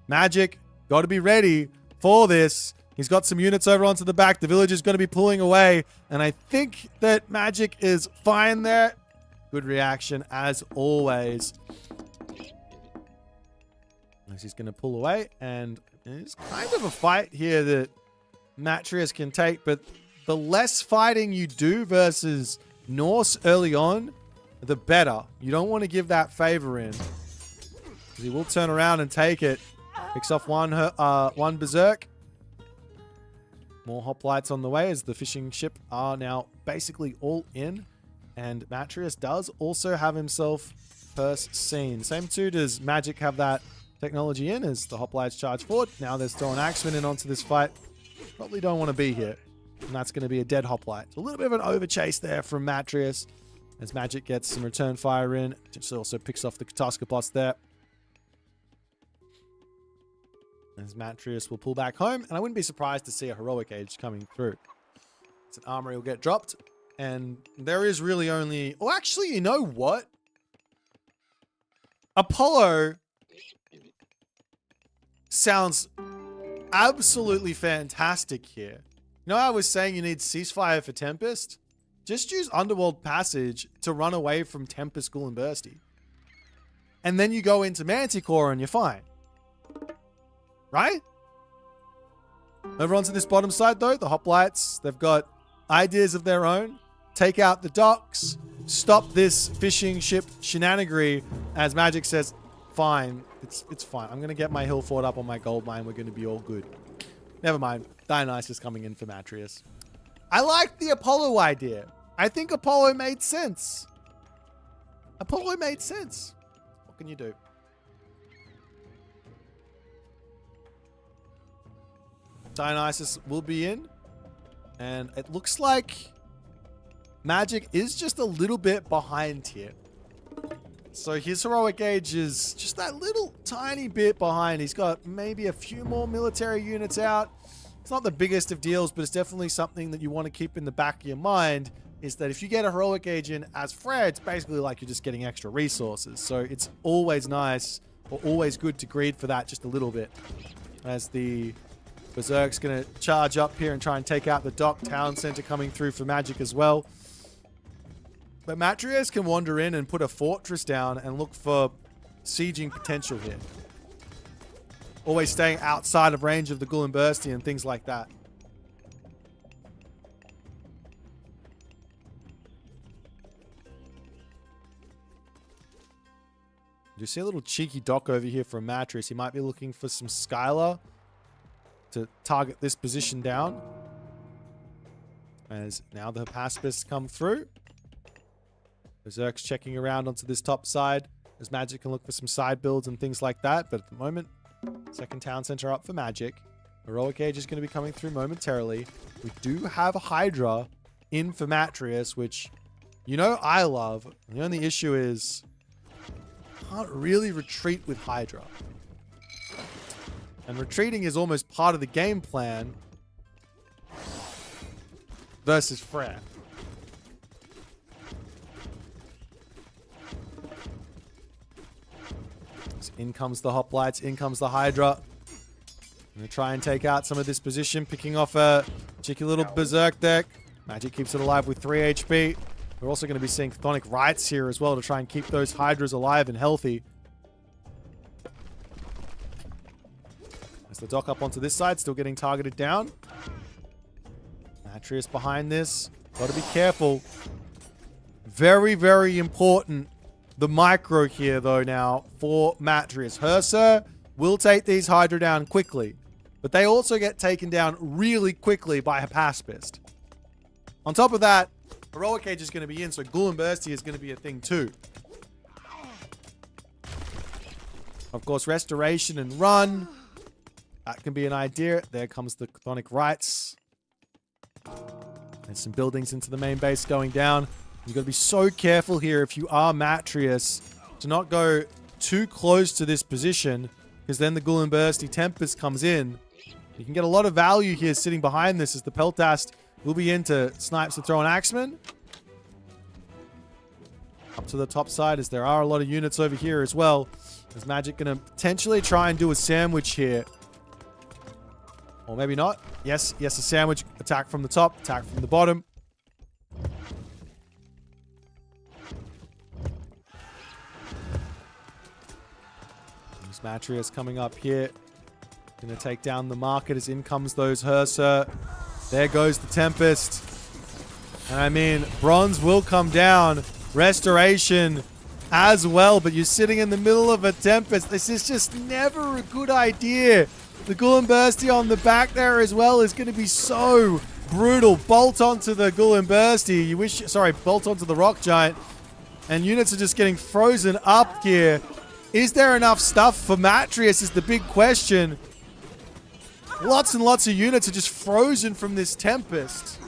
Magic, got to be ready for this. He's got some units over onto the back. The village is going to be pulling away. And I think that Magic is fine there. Good reaction as always. He's going to pull away. And it's kind of a fight here that Matreiuss can take. But the less fighting you do versus Norse early on, the better. You don't want to give that favor in. He will turn around and take it. Picks off one berserk. More hoplites on the way as the fishing ship are now basically all in. And Matreiuss does also have himself first seen. Same too does Magic have that technology in as the hoplites charge forward. Now there's still an axeman in onto this fight. Probably don't want to be here. And that's going to be a dead hoplite. So a little bit of an overchase there from Matreiuss as Magic gets some return fire in. Just also picks off the HUSKSUPPE there. As Matreiuss will pull back home. And I wouldn't be surprised to see a heroic age coming through. It's an armory will get dropped. And there is really only... Oh, actually, you know what? Apollo sounds absolutely fantastic here. You know how I was saying you need ceasefire for Tempest? Just use Underworld Passage to run away from Tempest, Ghoul, and Bursty. And then you go into Manticore and you're fine. Right? Over onto this bottom side, though, the hoplites, they've got ideas of their own. Take out the docks. Stop this fishing ship shenanigery. As Magic says, fine. It's fine. I'm going to get my hill fort up on my gold mine. We're going to be all good. Never mind. Dionysus coming in for Matreiuss. I like the Apollo idea. I think Apollo made sense. Apollo made sense. What can you do? Dionysus will be in. And it looks like Magic is just a little bit behind here. So his heroic age is just that little tiny bit behind. He's got maybe a few more military units out. It's not the biggest of deals, but it's definitely something that you want to keep in the back of your mind, is that if you get a heroic age in as Fred, it's basically like you're just getting extra resources. So it's always nice or always good to greed for that just a little bit. As the Berserk's going to charge up here and try and take out the dock. Town center coming through for Magic as well. But Matreiuss can wander in and put a fortress down and look for sieging potential here. Always staying outside of range of the Ghoul and Bursty and things like that. You see a little cheeky dock over here from Matreiuss. He might be looking for some Skylar to target this position down. As now the Pacifists come through. Berserk's checking around onto this top side as Magic can look for some side builds and things like that. But at the moment, second town center up for Magic. Heroic Age is going to be coming through momentarily. We do have a Hydra in for Matreiuss, which You know I love. The only issue is can't really retreat with Hydra. And retreating is almost part of the game plan versus Frere. So in comes the hoplites, in comes the Hydra. Gonna try and take out some of this position, picking off a cheeky little berserk deck. Magic keeps it alive with 3 HP. We're also going to be seeing chthonic rights here as well to try and keep those Hydras alive and healthy. As the dock up onto this side, still getting targeted down. Matreiuss behind this. Got to be careful. Very, very important. The micro here, though, now for Matreiuss. Hursa will take these Hydra down quickly, but they also get taken down really quickly by Hapaspist. On top of that, Heroic Age is going to be in, so Ghoul and Bursty is going to be a thing too. Of course, Restoration and Run. That can be an idea. There comes the Chthonic Rights. There's some buildings into the main base going down. You've got to be so careful here if you are Matreiuss to not go too close to this position, because then the Ghoul and Bursty Tempest comes in. You can get a lot of value here sitting behind this as the Peltast will be into snipes to throw an Axeman. Up to the top side as there are a lot of units over here as well. Is Magic going to potentially try and do a sandwich here? Or maybe not. Yes, a sandwich. Attack from the top, attack from the bottom. There's Matreiuss coming up here. Going to take down the market as in comes those Hursa. There goes the Tempest. And I mean, Bronze will come down. Restoration as well, but you're sitting in the middle of a Tempest. This is just never a good idea. The Ghoul and Bursty on the back there as well is going to be so brutal. Bolt onto the Ghoul and Bursty. Bolt onto the Rock Giant. And units are just getting frozen up here. Is there enough stuff for Matreiuss is the big question. Lots and lots of units are just frozen from this Tempest.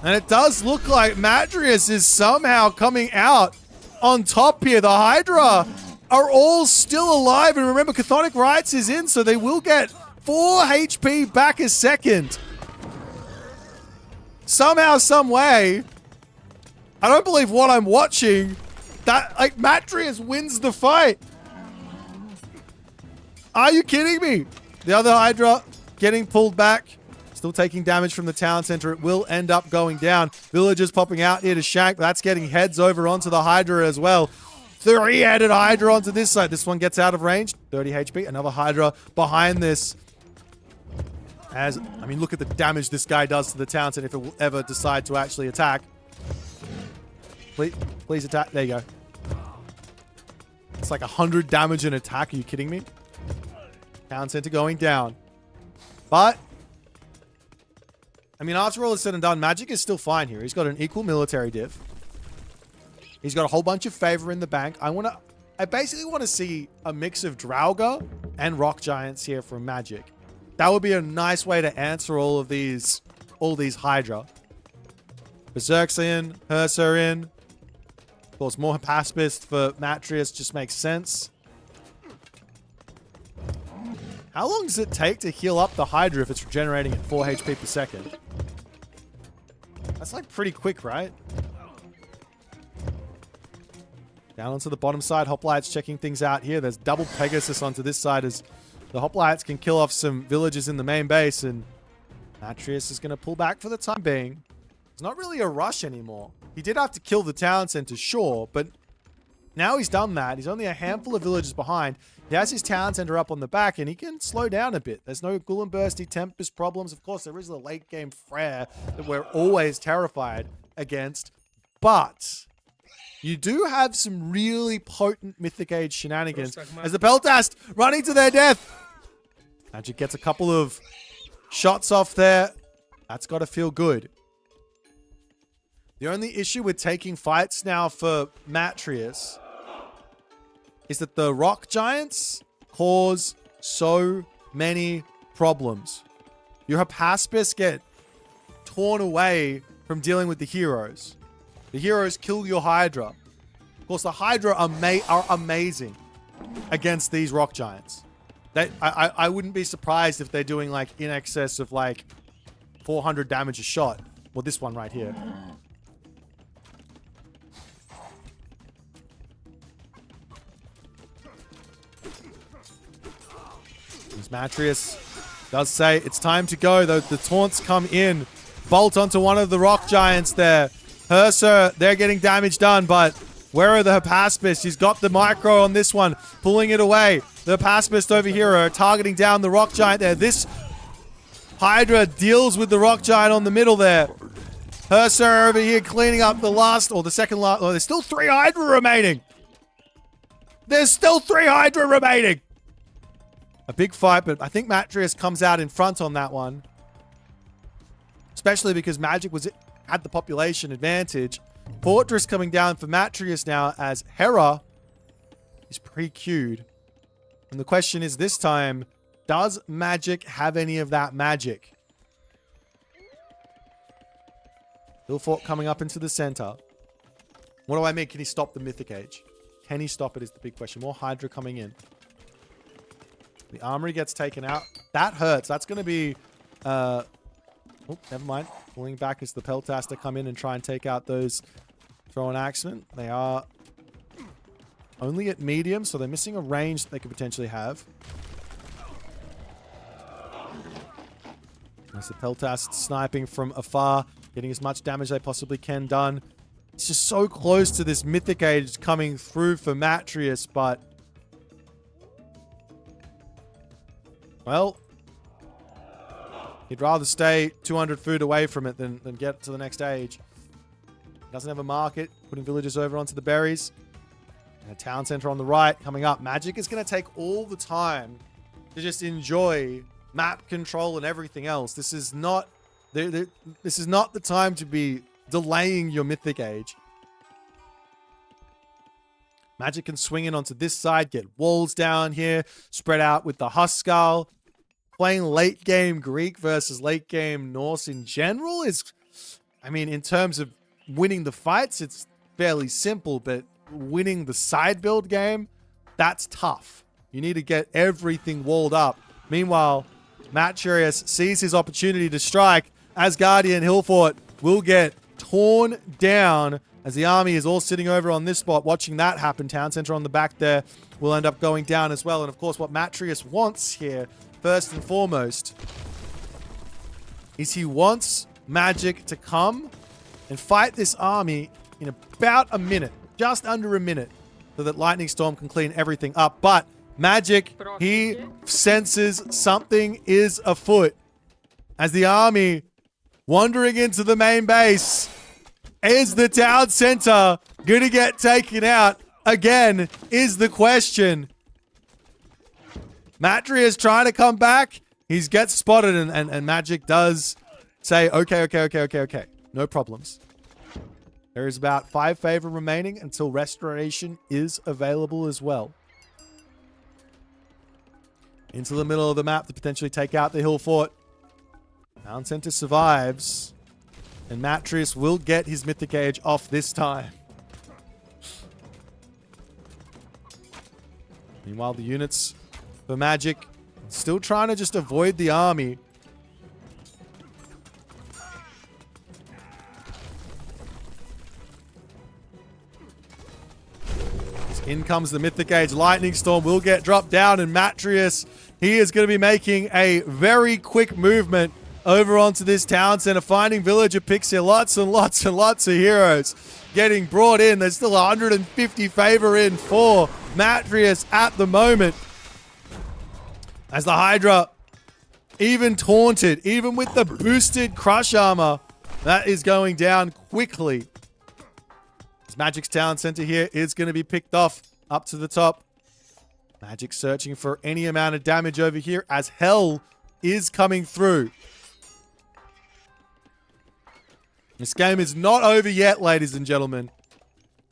And it does look like Matreiuss is somehow coming out on top here. The Hydra are all still alive. And remember, Chthonic Rights is in, so they will get 4 HP back a second. Somehow, some way. I don't believe what I'm watching. That, like, Matreiuss wins the fight. Are you kidding me? The other Hydra getting pulled back. Still taking damage from the town center. It will end up going down. Villagers popping out here to shank. That's getting heads over onto the Hydra as well. 3-headed Hydra onto this side. This one gets out of range. 30 HP. Another Hydra behind this. I mean, look at the damage this guy does to the town center if it will ever decide to actually attack. Please attack. There you go. It's like 100 damage in attack. Are you kidding me? Town center going down. But I mean, after all is said and done, Magic is still fine here. He's got an equal military div. He's got a whole bunch of favor in the bank. I basically want to see a mix of Draugr and Rock Giants here from Magic. That would be a nice way to answer all these Hydra. Berserk's in, Hursa in. Of course, more Hapaspist for Matreiuss just makes sense. How long does it take to heal up the Hydra if it's regenerating at 4 HP per second? That's like pretty quick, right? Down onto the bottom side, Hoplites checking things out here. There's double Pegasus onto this side as the Hoplites can kill off some villagers in the main base, and Matreiuss is going to pull back for the time being. It's not really a rush anymore. He did have to kill the town center, sure, but now he's done that. He's only a handful of villagers behind. He has his town center up on the back, and he can slow down a bit. There's no Ghoul and Bursty Tempest problems. Of course, there is the late game Frere that we're always terrified against, but you do have some really potent Mythic Age shenanigans as the Peltast running to their death. Magic gets a couple of shots off there. That's got to feel good. The only issue with taking fights now for Matreiuss is that the Rock Giants cause so many problems. Your Hapaspist get torn away from dealing with the heroes. The heroes kill your Hydra. Of course, the Hydra are amazing against these rock giants. I wouldn't be surprised if they're doing like in excess of like 400 damage a shot. Well, this one right here. As Matreiuss does say it's time to go, though the taunts come in. Bolt onto one of the rock giants there. HUSKSUPPE, they're getting damage done, but where are the Hypaspist? He's got the micro on this one, pulling it away. The Hypaspist over here are targeting down the rock giant there. This Hydra deals with the rock giant on the middle there. HUSKSUPPE over here cleaning up the last, or the second last. Oh, there's still 3 Hydra remaining. There's still 3 Hydra remaining. A big fight, but I think Matreiuss comes out in front on that one. Especially because Magic had the population advantage. Fortress coming down for Matreiuss now as Hera is pre-queued. And the question is this time, does Magic have any of that magic? Hillfort coming up into the center. What do I mean? Can he stop the Mythic Age? Can he stop it is the big question. More Hydra coming in. The armory gets taken out. That hurts. That's going to be... oh, never mind. Pulling back as the Peltaster come in and try and take out those throw-in axemen. They are only at medium, so they're missing a range that they could potentially have. As the Peltaster sniping from afar, getting as much damage they possibly can done. It's just so close to this Mythic Age coming through for Matreiuss, but... well... he'd rather stay 200 food away from it than get to the next age. Doesn't have a market. Putting villagers over onto the berries. And a town center on the right coming up. Magic is going to take all the time to just enjoy map control and everything else. This is not this is not the time to be delaying your Mythic Age. Magic can swing in onto this side, get walls down here, spread out with the HUSKSUPPE. Playing late game Greek versus late game Norse in general is, I mean, in terms of winning the fights, it's fairly simple, but winning the side build game, that's tough. You need to get everything walled up. Meanwhile, Matreiuss sees his opportunity to strike. Asgardian Hillfort will get torn down as the army is all sitting over on this spot watching that happen. Town center on the back there will end up going down as well. And of course, what Matreiuss wants here, first and foremost, is he wants Magic to come and fight this army in about a minute, just under a minute, so that Lightning Storm can clean everything up. But Magic, he senses something is afoot as the army wandering into the main base. Is the town center going to get taken out again is the question. Matreiuss trying to come back. He gets spotted and Magic does say, okay. No problems. There is about 5 favor remaining until restoration is available as well. Into the middle of the map to potentially take out the hill fort. Town center survives. And Matreiuss will get his Mythic Age off this time. Meanwhile, the units for Magic still trying to just avoid the army. In comes the Mythic Age. Lightning Storm will get dropped down, and Matreiuss, he is going to be making a very quick movement over onto this town center, finding villager picks here. Lots and lots and lots of heroes getting brought in. There's still 150 favor in for Matreiuss at the moment. As the Hydra, even taunted, even with the boosted crush armor, that is going down quickly. Magic's town center here is going to be picked off up to the top. Magic searching for any amount of damage over here as hell is coming through. This game is not over yet, ladies and gentlemen.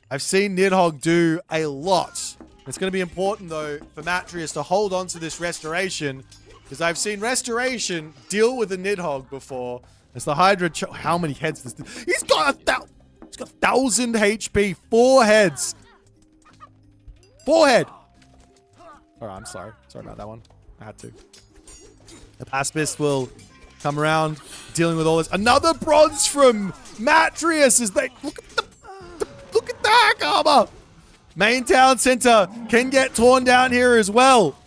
I've seen Nidhogg do a lot. It's going to be important, though, for Matreiuss to hold on to this restoration, because I've seen restoration deal with a Nidhogg before, As the Hydra, how many heads does this? He's got 1,000 HP, 4 heads. 4 head. All right, I'm sorry. Sorry about that one. I had to. The Pacifist will come around, dealing with all this. Another bronze from Matreiuss as they look at that armor. Main town center can get torn down here as well.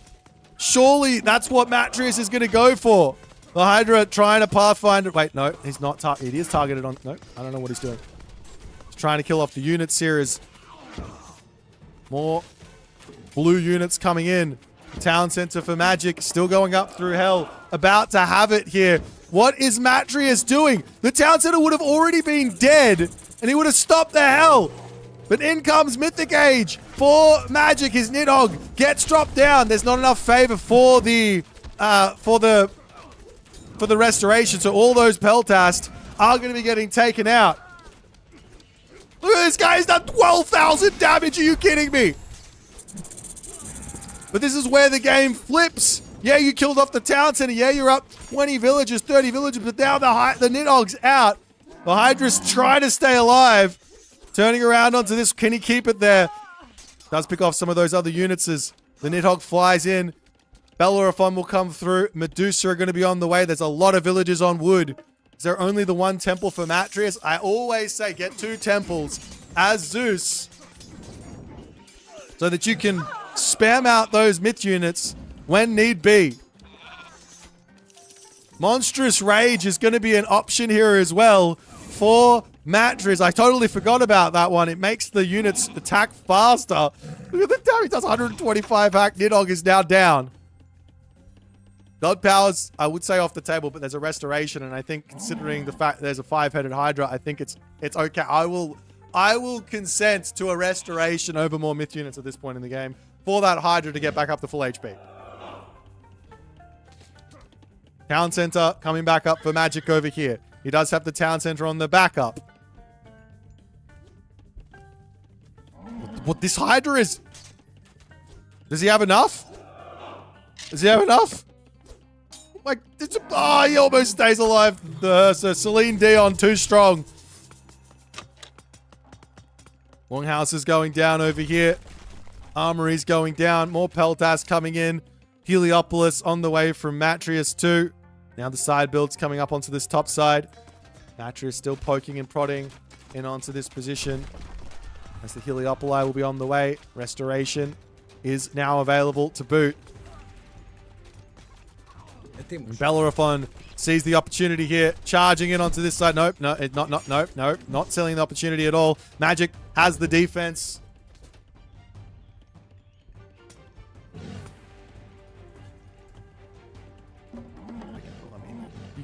Surely that's what Matreiuss is going to go for. The Hydra trying to pathfind it. Wait, no, he's not. He is targeted on. No, I don't know what he's doing. He's trying to kill off the units here. As more blue units coming in. Town center for Magic still going up through hell. About to have it here. What is Matreiuss doing? The town center would have already been dead and he would have stopped the hell. But in comes Mythic Age for Magic. His Nidhogg gets dropped down. There's not enough favor for the restoration. So all those Peltast are going to be getting taken out. Look at this guy. He's done 12,000 damage. Are you kidding me? But this is where the game flips. Yeah, you killed off the town center. Yeah, you're up 20 villagers, 30 villagers. But now the Nidhogg's out. The Hydra's trying to stay alive. Turning around onto this. Can he keep it there? Does pick off some of those other units as the Nidhogg flies in. Bellerophon will come through. Medusa are going to be on the way. There's a lot of villagers on wood. Is there only the one temple for Matreiuss? I always say get 2 temples as Zeus so that you can spam out those myth units when need be. Monstrous Rage is going to be an option here as well for Matreiuss. I totally forgot about that one. It makes the units attack faster. Look at the damage. He does 125 hack. Nidhogg is now down. God Powers, I would say off the table, but there's a restoration, and I think considering the fact there's a 5-headed Hydra, I think it's okay. I will consent to a restoration over more myth units at this point in the game for that Hydra to get back up to full HP. Town Center coming back up for Magic over here. He does have the Town Center on the backup. What this Hydra is... Does he have enough? Does he have enough? Like, oh, he almost stays alive. So Celine Dion, too strong. Longhouse is going down over here. Armory's going down. More Peltas coming in. Heliopolis on the way from Matreiuss too. Now the side builds coming up onto this top side. Matreiuss still poking and prodding in onto this position. As the Heliopoli will be on the way. Restoration is now available to boot. And Bellerophon sees the opportunity here, charging in onto this side. Nope, no, not selling the opportunity at all. Magic has the defense.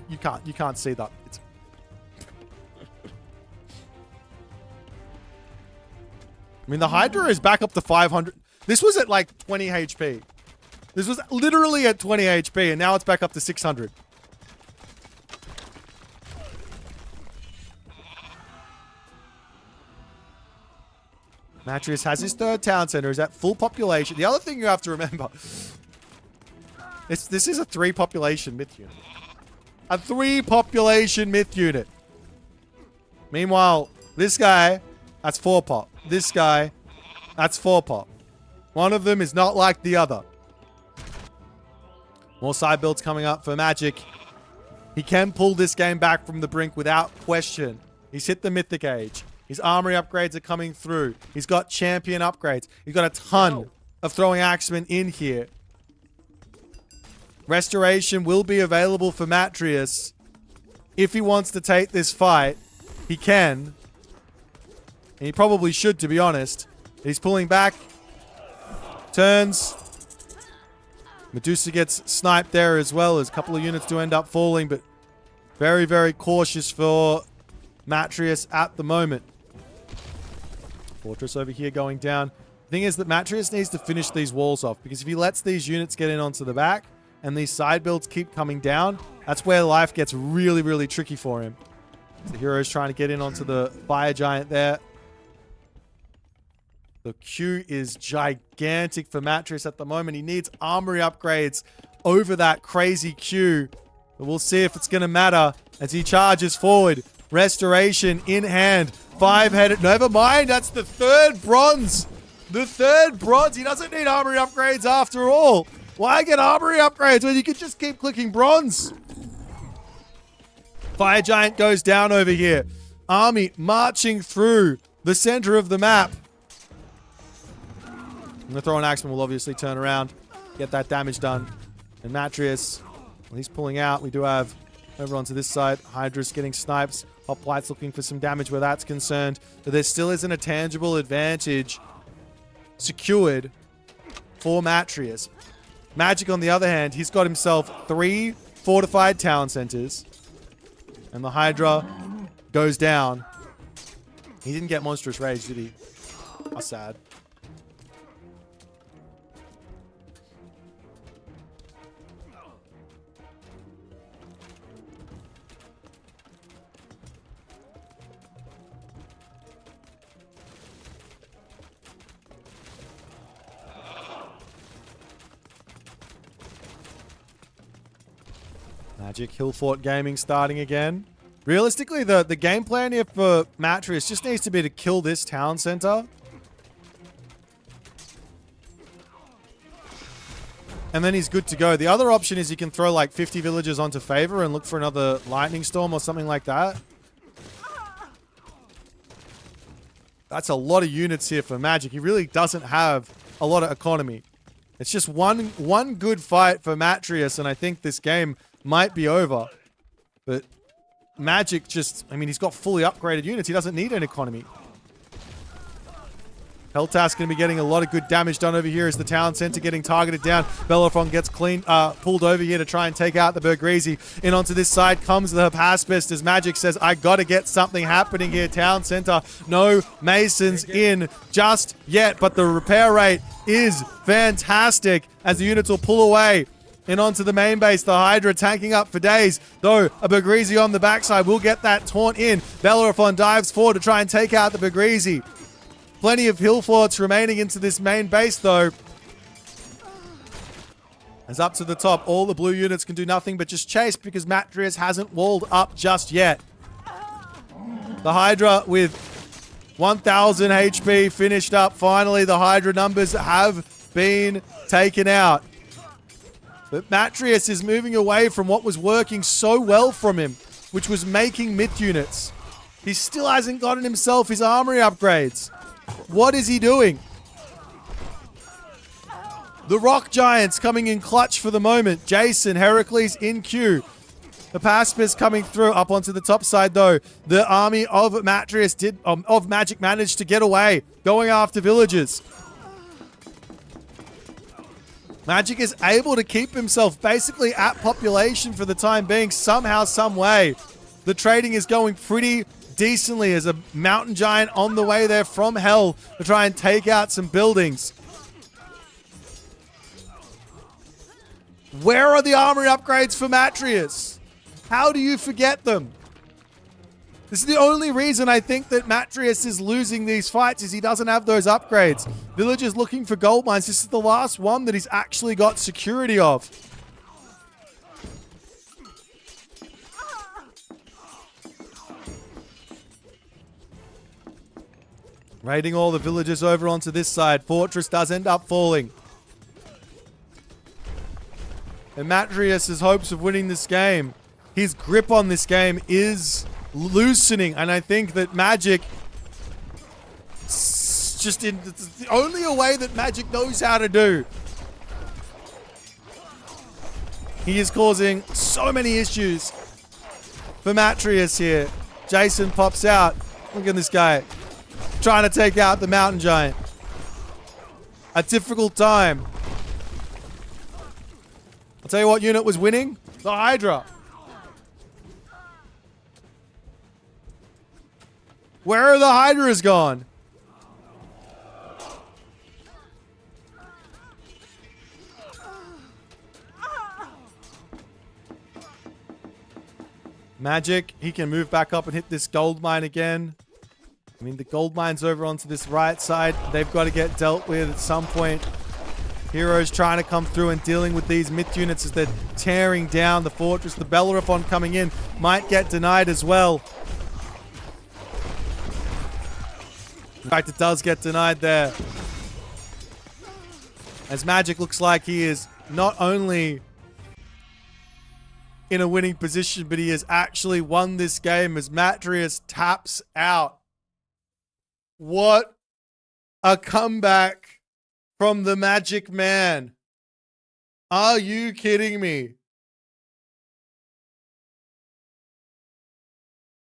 You can't see that. I mean, the Hydra is back up to 500. This was at like 20 HP. This was literally at 20 HP, and now it's back up to 600. Matreiuss has his 3rd town center. He's at full population. The other thing you have to remember, this is a 3 population myth unit. A 3 population myth unit. Meanwhile, this guy, that's 4 pop. This guy, that's 4 pop. One of them is not like the other. More side builds coming up for Magic. He can pull this game back from the brink without question. He's hit the Mythic Age. His armory upgrades are coming through. He's got champion upgrades. He's got a ton of throwing axemen in here. Restoration will be available for Matreiuss. If he wants to take this fight, he can. And he probably should, to be honest. He's pulling back. Turns. Medusa gets sniped there as well, as a couple of units do end up falling, but very, very cautious for Matreiuss at the moment. Fortress over here going down. The thing is that Matreiuss needs to finish these walls off, because if he lets these units get in onto the back and these side builds keep coming down, that's where life gets really, really tricky for him. The hero's trying to get in onto the fire giant there. The queue is gigantic for Matreiuss at the moment. He needs armory upgrades over that crazy queue. But we'll see if it's going to matter as he charges forward. Restoration in hand. 5-headed. Never mind. That's the third bronze. The third bronze. He doesn't need armory upgrades after all. Why get armory upgrades when you can just keep clicking bronze? Fire Giant goes down over here. Army marching through the center of the map. I'm going to throw an Axeman. Will obviously turn around, get that damage done. And Matreiuss, well, he's pulling out. We do have over onto this side. Hydra's getting snipes. Hoplite's looking for some damage where that's concerned. But there still isn't a tangible advantage secured for Matreiuss. Magic, on the other hand, he's got himself 3 fortified town centers. And the Hydra goes down. He didn't get Monstrous Rage, did he? How sad. Magic, Hillfort Gaming starting again. Realistically, the game plan here for Matreiuss just needs to be to kill this town center. And then he's good to go. The other option is you can throw like 50 villagers onto Favor and look for another Lightning Storm or something like that. That's a lot of units here for Magic. He really doesn't have a lot of economy. It's just one good fight for Matreiuss, and I think this game might be over. But Magic just, I mean, he's got fully upgraded units. He doesn't need an economy. Peltas going to be getting a lot of good damage done over here as the town center getting targeted down. Bellerophon gets pulled over here to try and take out the Bergrizi. In onto this side comes the Haspist as Magic says, I got to get something happening here. Town center, no Masons in just yet, but the repair rate is fantastic as the units will pull away. In onto the main base, the Hydra tanking up for days, though a Bergrizi on the backside will get that taunt in. Bellerophon dives forward to try and take out the Bergrizi. Plenty of hill forts remaining into this main base, though. As up to the top, all the blue units can do nothing but just chase because Matreiuss hasn't walled up just yet. The Hydra with 1,000 HP finished up. Finally, the Hydra numbers have been taken out. But Matreiuss is moving away from what was working so well from him, which was making myth units. He still hasn't gotten himself his armory upgrades. What is he doing? The Rock Giants coming in clutch for the moment. Jason, Heracles in queue. The Paspis coming through up onto the top side, though. The army of Matreiuss of Magic managed to get away, going after villagers. Magic is able to keep himself basically at population for the time being, somehow, some way. The trading is going pretty decently as a mountain giant on the way there from hell to try and take out some buildings. Where are the armory upgrades for Matreiuss? How do you forget them? This is the only reason I think that Matreiuss is losing these fights is he doesn't have those upgrades. Villagers looking for gold mines. This is the last one that he's actually got security of. Raiding all the villagers over onto this side. Fortress does end up falling. And Matreiuss' hopes of winning this game, his grip on this game is loosening. And I think that Magic, it's the only a way that Magic knows how to do. He is causing so many issues for Matreiuss here. Jason pops out. Look at this guy. Trying to take out the mountain giant. A difficult time. I'll tell you what unit was winning. The Hydra. Where are the Hydras gone? Magic, he can move back up and hit this gold mine again. I mean, the gold mine's over onto this right side. They've got to get dealt with at some point. Heroes trying to come through and dealing with these myth units as they're tearing down the fortress. The Bellerophon coming in might get denied as well. In fact, it does get denied there. As Magic looks like he is not only in a winning position, but he has actually won this game as Matreiuss taps out. What a comeback from the Magic Man. Are you kidding me?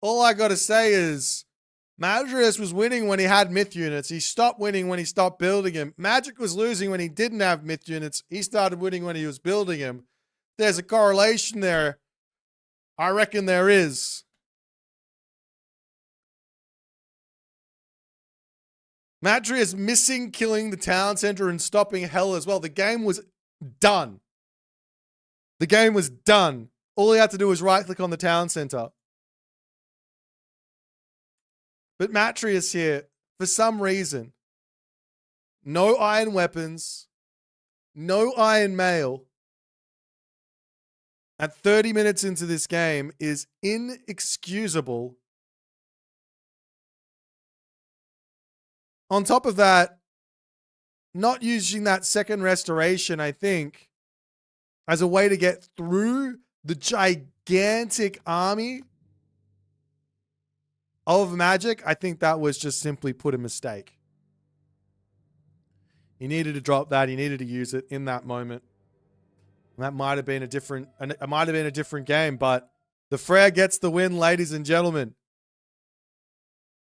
All I gotta say is Matreiuss was winning when he had myth units. He stopped winning when he stopped building him. Magic was losing when he didn't have myth units. He started winning when he was building him. There's a correlation there. I reckon there is. Matreiuss missing killing the town center and stopping hell as well. The game was done. The game was done. All he had to do was right click on the town center. But Matreiuss here, for some reason, no iron weapons, no iron mail, at 30 minutes into this game is inexcusable. On top of that, not using that second restoration, I think, as a way to get through the gigantic army of Magic, I think that was just simply put a mistake. He needed to drop that. He needed to use it in that moment. And that might have been a different game, but the Frere gets the win, ladies and gentlemen.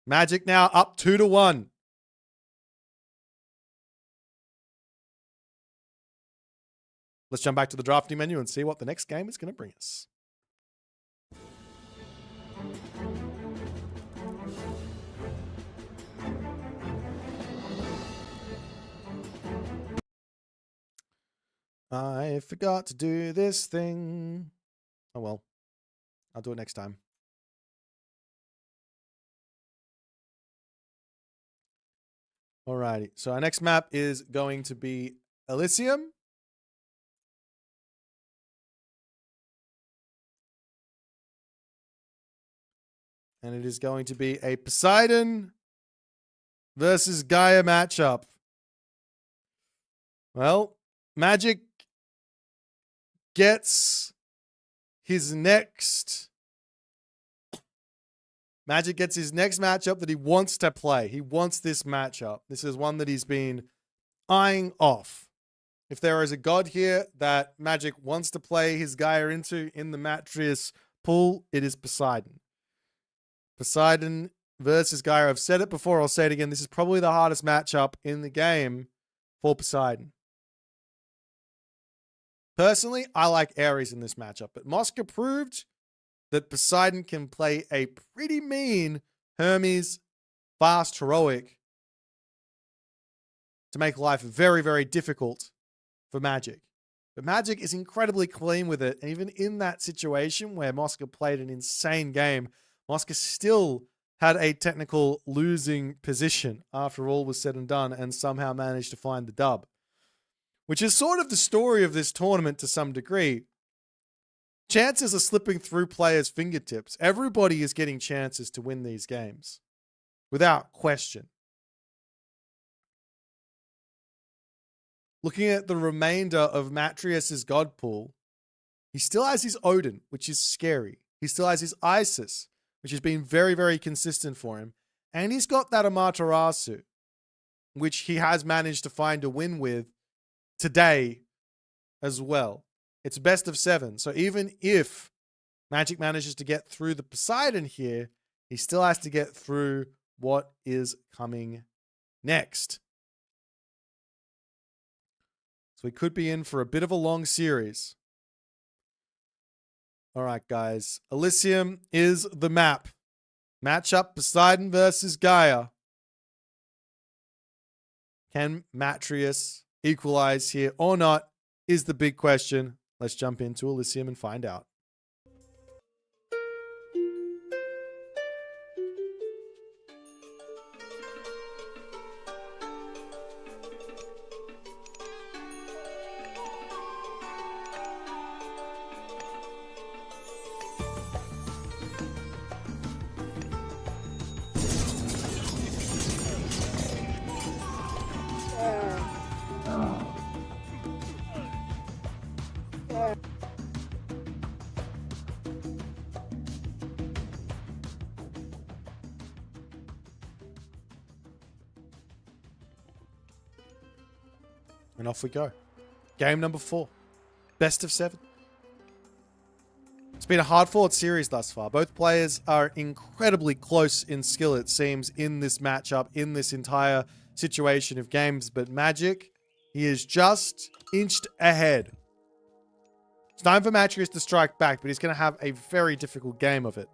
Magic now up 2-1. Let's jump back to the drafting menu and see what the next game is going to bring us. I forgot to do this thing. Oh well. I'll do it next time. Alrighty. So our next map is going to be Elysium. And it is going to be a Poseidon versus Gaia matchup. Well, Magic gets his next matchup that he wants to play. He wants this matchup. This is one that he's been eyeing off. If there is a god here that Magic wants to play his Gaia into in the Matreiuss pool, it is Poseidon. Poseidon versus Gaia. I've said it before, I'll say it again. This is probably the hardest matchup in the game for Poseidon. Personally, I like Ares in this matchup, but Mosca proved that Poseidon can play a pretty mean Hermes fast heroic to make life very, very difficult for Magic. But Magic is incredibly clean with it. And even in that situation where Mosca played an insane game, Mosca still had a technical losing position after all was said and done and somehow managed to find the dub. Which is sort of the story of this tournament to some degree. Chances are slipping through players' fingertips. Everybody is getting chances to win these games. Without question. Looking at the remainder of Matreiuss's god pool, he still has his Odin, which is scary. He still has his Isis, which has been very, very consistent for him. And he's got that Amaterasu, which he has managed to find a win with today as well. It's best of 7. So even if Magic manages to get through the Poseidon here, he still has to get through what is coming next. So we could be in for a bit of a long series. All right, guys. Elysium is the map. Matchup Poseidon versus Gaia. Can Matreiuss equalize here or not is the big question. Let's jump into Elysium and find out. And off we go. Game number 4. Best of 7. It's been a hard-fought series thus far. Both players are incredibly close in skill, it seems, in this matchup, in this entire situation of games. But Magic, he is just inched ahead. It's time for Matreiuss to strike back, but he's going to have a very difficult game of it.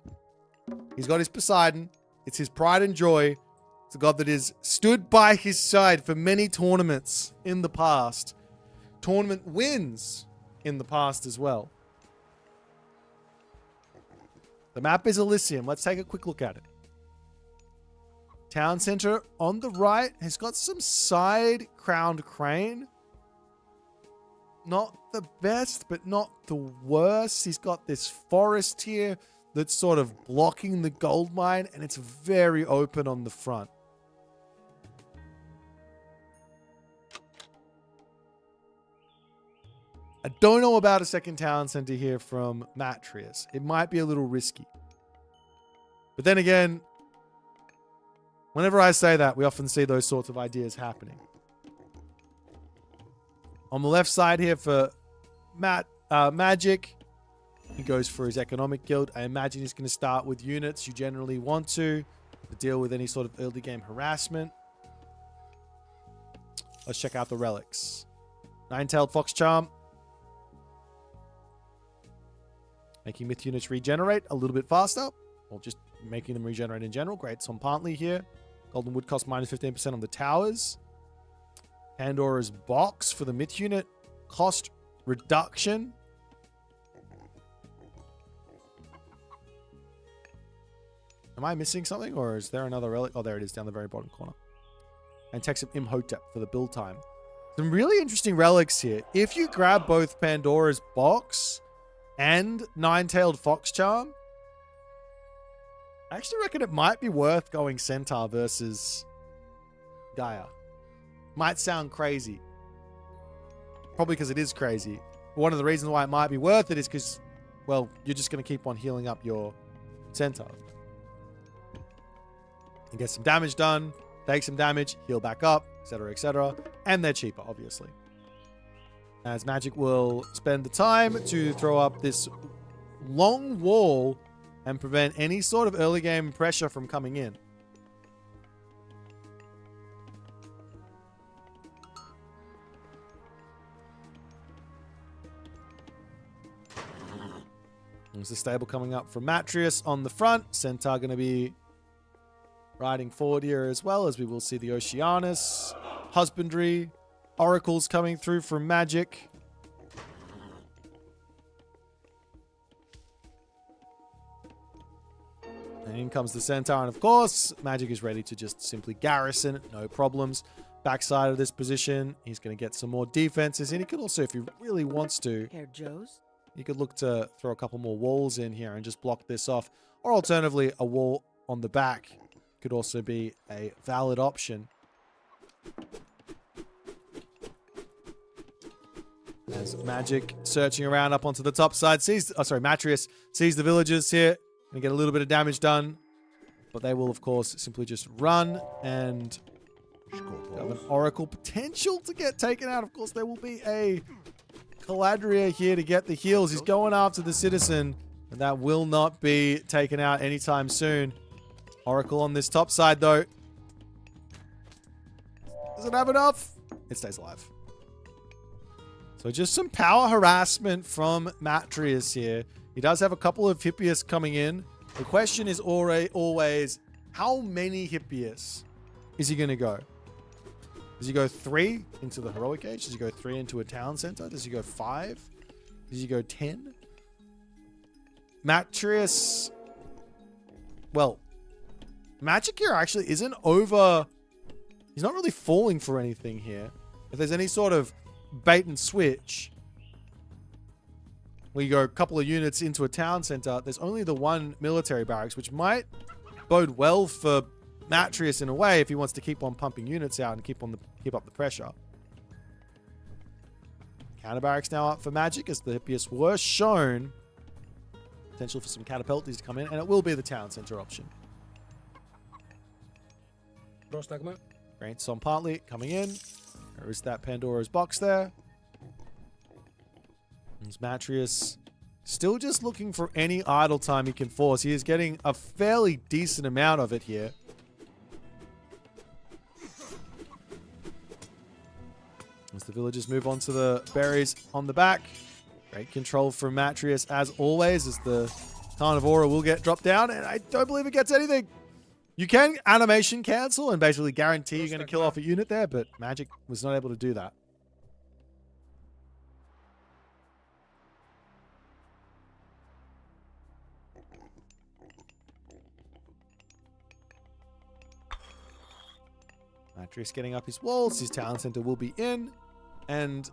He's got his Poseidon. It's his pride and joy. It's a god that has stood by his side for many tournaments in the past. Tournament wins in the past as well. The map is Elysium. Let's take a quick look at it. Town center on the right has got some side crowned crane. Not the best, but not the worst. He's got this forest here that's sort of blocking the gold mine, and it's very open on the front. I don't know about a second town center here from Matreiuss. It might be a little risky. But then again, whenever I say that, we often see those sorts of ideas happening. On the left side here for Magic, he goes for his economic guild. I imagine he's going to start with units you generally want to deal with any sort of early game harassment. Let's check out the relics. Nine-tailed fox charm. Making myth units regenerate a little bit faster, or just making them regenerate in general. Great. Some Partly here. Golden wood cost minus 15% on the towers. Pandora's box for the myth unit. Cost reduction. Am I missing something, or is there another relic? Oh, there it is down the very bottom corner. And Text of Imhotep for the build time. Some really interesting relics here. If you grab both Pandora's box and Nine-tailed fox charm, I actually reckon it might be worth going Centaur versus Gaia. Might sound crazy. Probably because it is crazy. But one of the reasons why it might be worth it is because, well, you're just going to keep on healing up your Centaur. And get some damage done, take some damage, heal back up, etc., etc. And they're cheaper, obviously. As Magic will spend the time to throw up this long wall and prevent any sort of early game pressure from coming in. There's the stable coming up from Matreiuss on the front. Centaur going to be riding forward here as well, as we will see the Oceanus, Husbandry, Oracles coming through from Magic. And in comes the Centaur, and of course, Magic is ready to just simply garrison, no problems. Backside of this position, he's going to get some more defenses, and he could also, if he really wants to, he could look to throw a couple more walls in here and just block this off. Or alternatively, a wall on the back could also be a valid option. As Magic searching around up onto the top side, Matreiuss sees the villagers here and get a little bit of damage done. But they will, of course, simply just run and have an Oracle potential to get taken out. Of course, there will be a Caladria here to get the heals. He's going after the Citizen, and that will not be taken out anytime soon. Oracle on this top side, though. Does it have enough? It stays alive. So just some power harassment from Matreiuss here. He does have a couple of Hippias coming in. The question is always, how many Hippias is he going to go? Does he go 3 into the Heroic Age? Does he go 3 into a town center? Does he go 5? Does he go 10? Matreiuss... Well, Magic here actually isn't over... He's not really falling for anything here. If there's any sort of bait and switch, where you go a couple of units into a town center, there's only the one military barracks, which might bode well for Matreiuss in a way if he wants to keep on pumping units out and keep up the pressure. Counter barracks now up for Magic as the Hippias were shown. Potential for some catapulties to come in, and it will be the town center option. Great, Som Partly coming in. There is that Pandora's box there. There's Matreiuss still just looking for any idle time he can force. He is getting a fairly decent amount of it here. As the villagers move on to the berries on the back. Great control from Matreiuss as always, as the Carnivora will get dropped down, and I don't believe it gets anything. You can animation cancel and basically guarantee you're going to kill off a unit there, but Magic was not able to do that. Matreiuss getting up his walls. His talent center will be in. And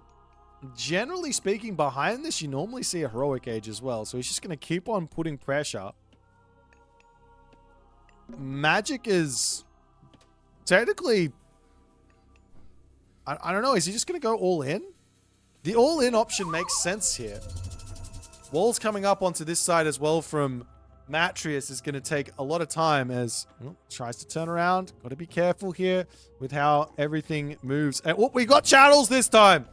generally speaking, behind this, you normally see a heroic age as well. So he's just going to keep on putting pressure. Magic is technically... I don't know. Is he just going to go all in? The all in option makes sense here. Walls coming up onto this side as well from Matreiuss is going to take a lot of time as tries to turn around. Got to be careful here with how everything moves. And we got channels this time.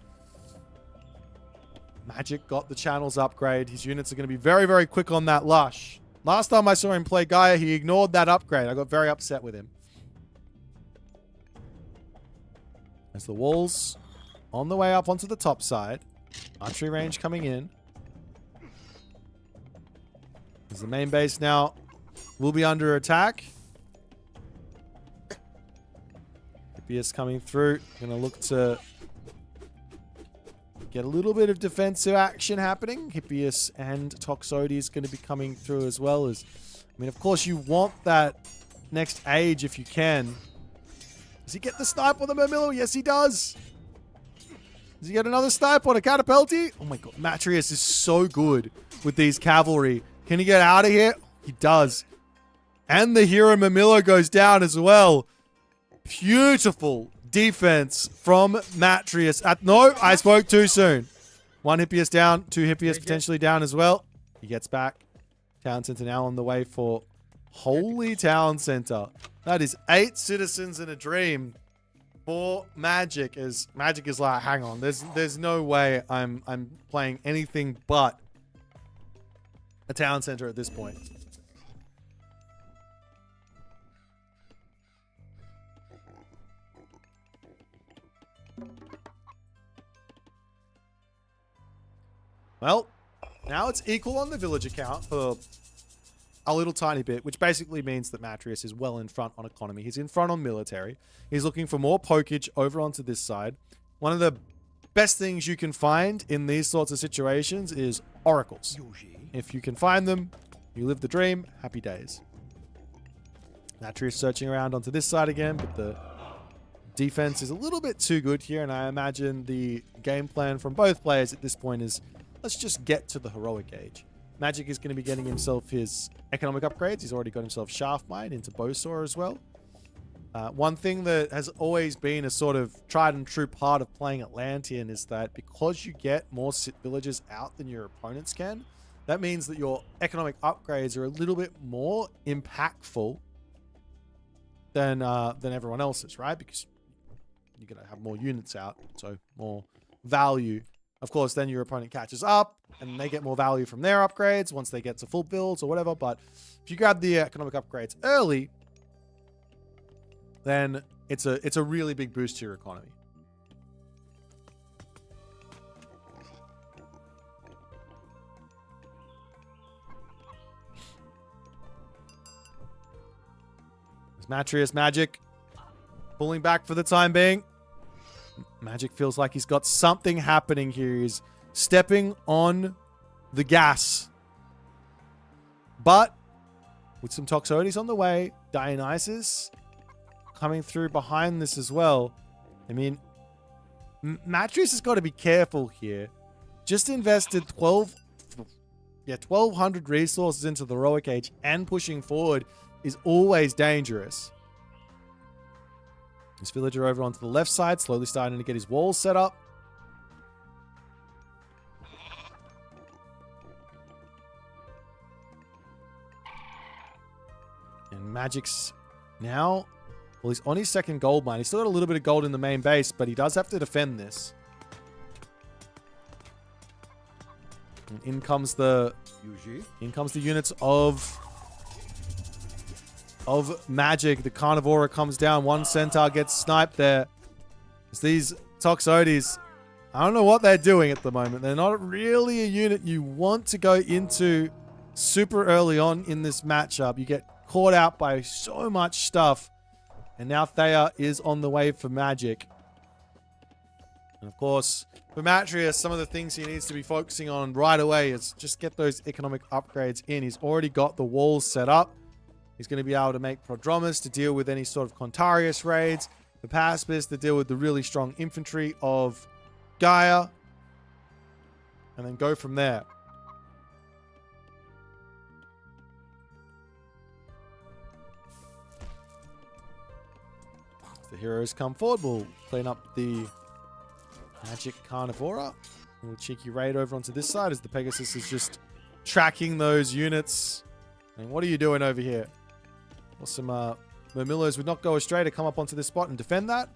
Magic got the channels upgrade. His units are going to be very, very quick on that lush. Last time I saw him play Gaia, he ignored that upgrade. I got very upset with him. As the walls on the way up onto the top side. Archery range coming in. As the main base now will be under attack. Hippias coming through. Going to look to get a little bit of defensive action happening. Hippias and Toxotes is going to be coming through as well. As, I mean, of course, you want that next age if you can. Does he get the snipe on the Murmillo? Yes, he does. Does he get another snipe on a Catapulti? Oh my god, Matreiuss is so good with these cavalry. Can he get out of here? He does. And the hero Murmillo goes down as well. Beautiful defense from Matreiuss. No, I spoke too soon. One Hippias down, two Hippias potentially down as well. He gets back. Town Center now on the way for Holy Town Center. That is 8 citizens in a dream for Magic. As Magic is like, hang on, there's no way I'm playing anything but a town center at this point. Well, now it's equal on the village account for a little tiny bit, which basically means that Matreiuss is well in front on economy. He's in front on military. He's looking for more pokage over onto this side. One of the best things you can find in these sorts of situations is oracles. If you can find them, you live the dream. Happy days. Matreiuss searching around onto this side again, but the defense is a little bit too good here, and I imagine the game plan from both players at this point is, let's just get to the heroic age. Magic is going to be getting himself his economic upgrades. He's already got himself Shaft Mine into Bowsaw as well. One thing that has always been a sort of tried and true part of playing Atlantean is that because you get more villagers out than your opponents can, that means that your economic upgrades are a little bit more impactful than everyone else's, right? Because you're going to have more units out, so more value. Of course, then your opponent catches up and they get more value from their upgrades once they get to full builds or whatever. But if you grab the economic upgrades early, then it's a really big boost to your economy. There's Matreiuss Magic pulling back for the time being. Magic feels like he's got something happening here. He's stepping on the gas. But with some Toxotes on the way, Dionysus coming through behind this as well. I mean, Matreiuss has got to be careful here. Just invested 1,200 resources into the heroic age, and pushing forward is always dangerous. This villager over onto the left side, slowly starting to get his walls set up. And Magic's now Well, he's on his second gold mine. He's still got a little bit of gold in the main base, but he does have to defend this. And in comes the units of Magic. The Carnivora comes down. One Centaur gets sniped there. It's these Toxotes. I don't know what they're doing at the moment. They're not really a unit you want to go into super early on in this matchup. You get caught out by so much stuff. And now Thea is on the way for Magic. And of course, for Matreiuss, some of the things he needs to be focusing on right away is just get those economic upgrades in. He's already got the walls set up. He's going to be able to make Prodromus to deal with any sort of Contarius raids. The Paspis to deal with the really strong infantry of Gaia. And then go from there. As the heroes come forward, we'll clean up the Magic Carnivora. A little cheeky raid over onto this side as the Pegasus is just tracking those units. And what are you doing over here? Well, some Murmillos would not go astray to come up onto this spot and defend that.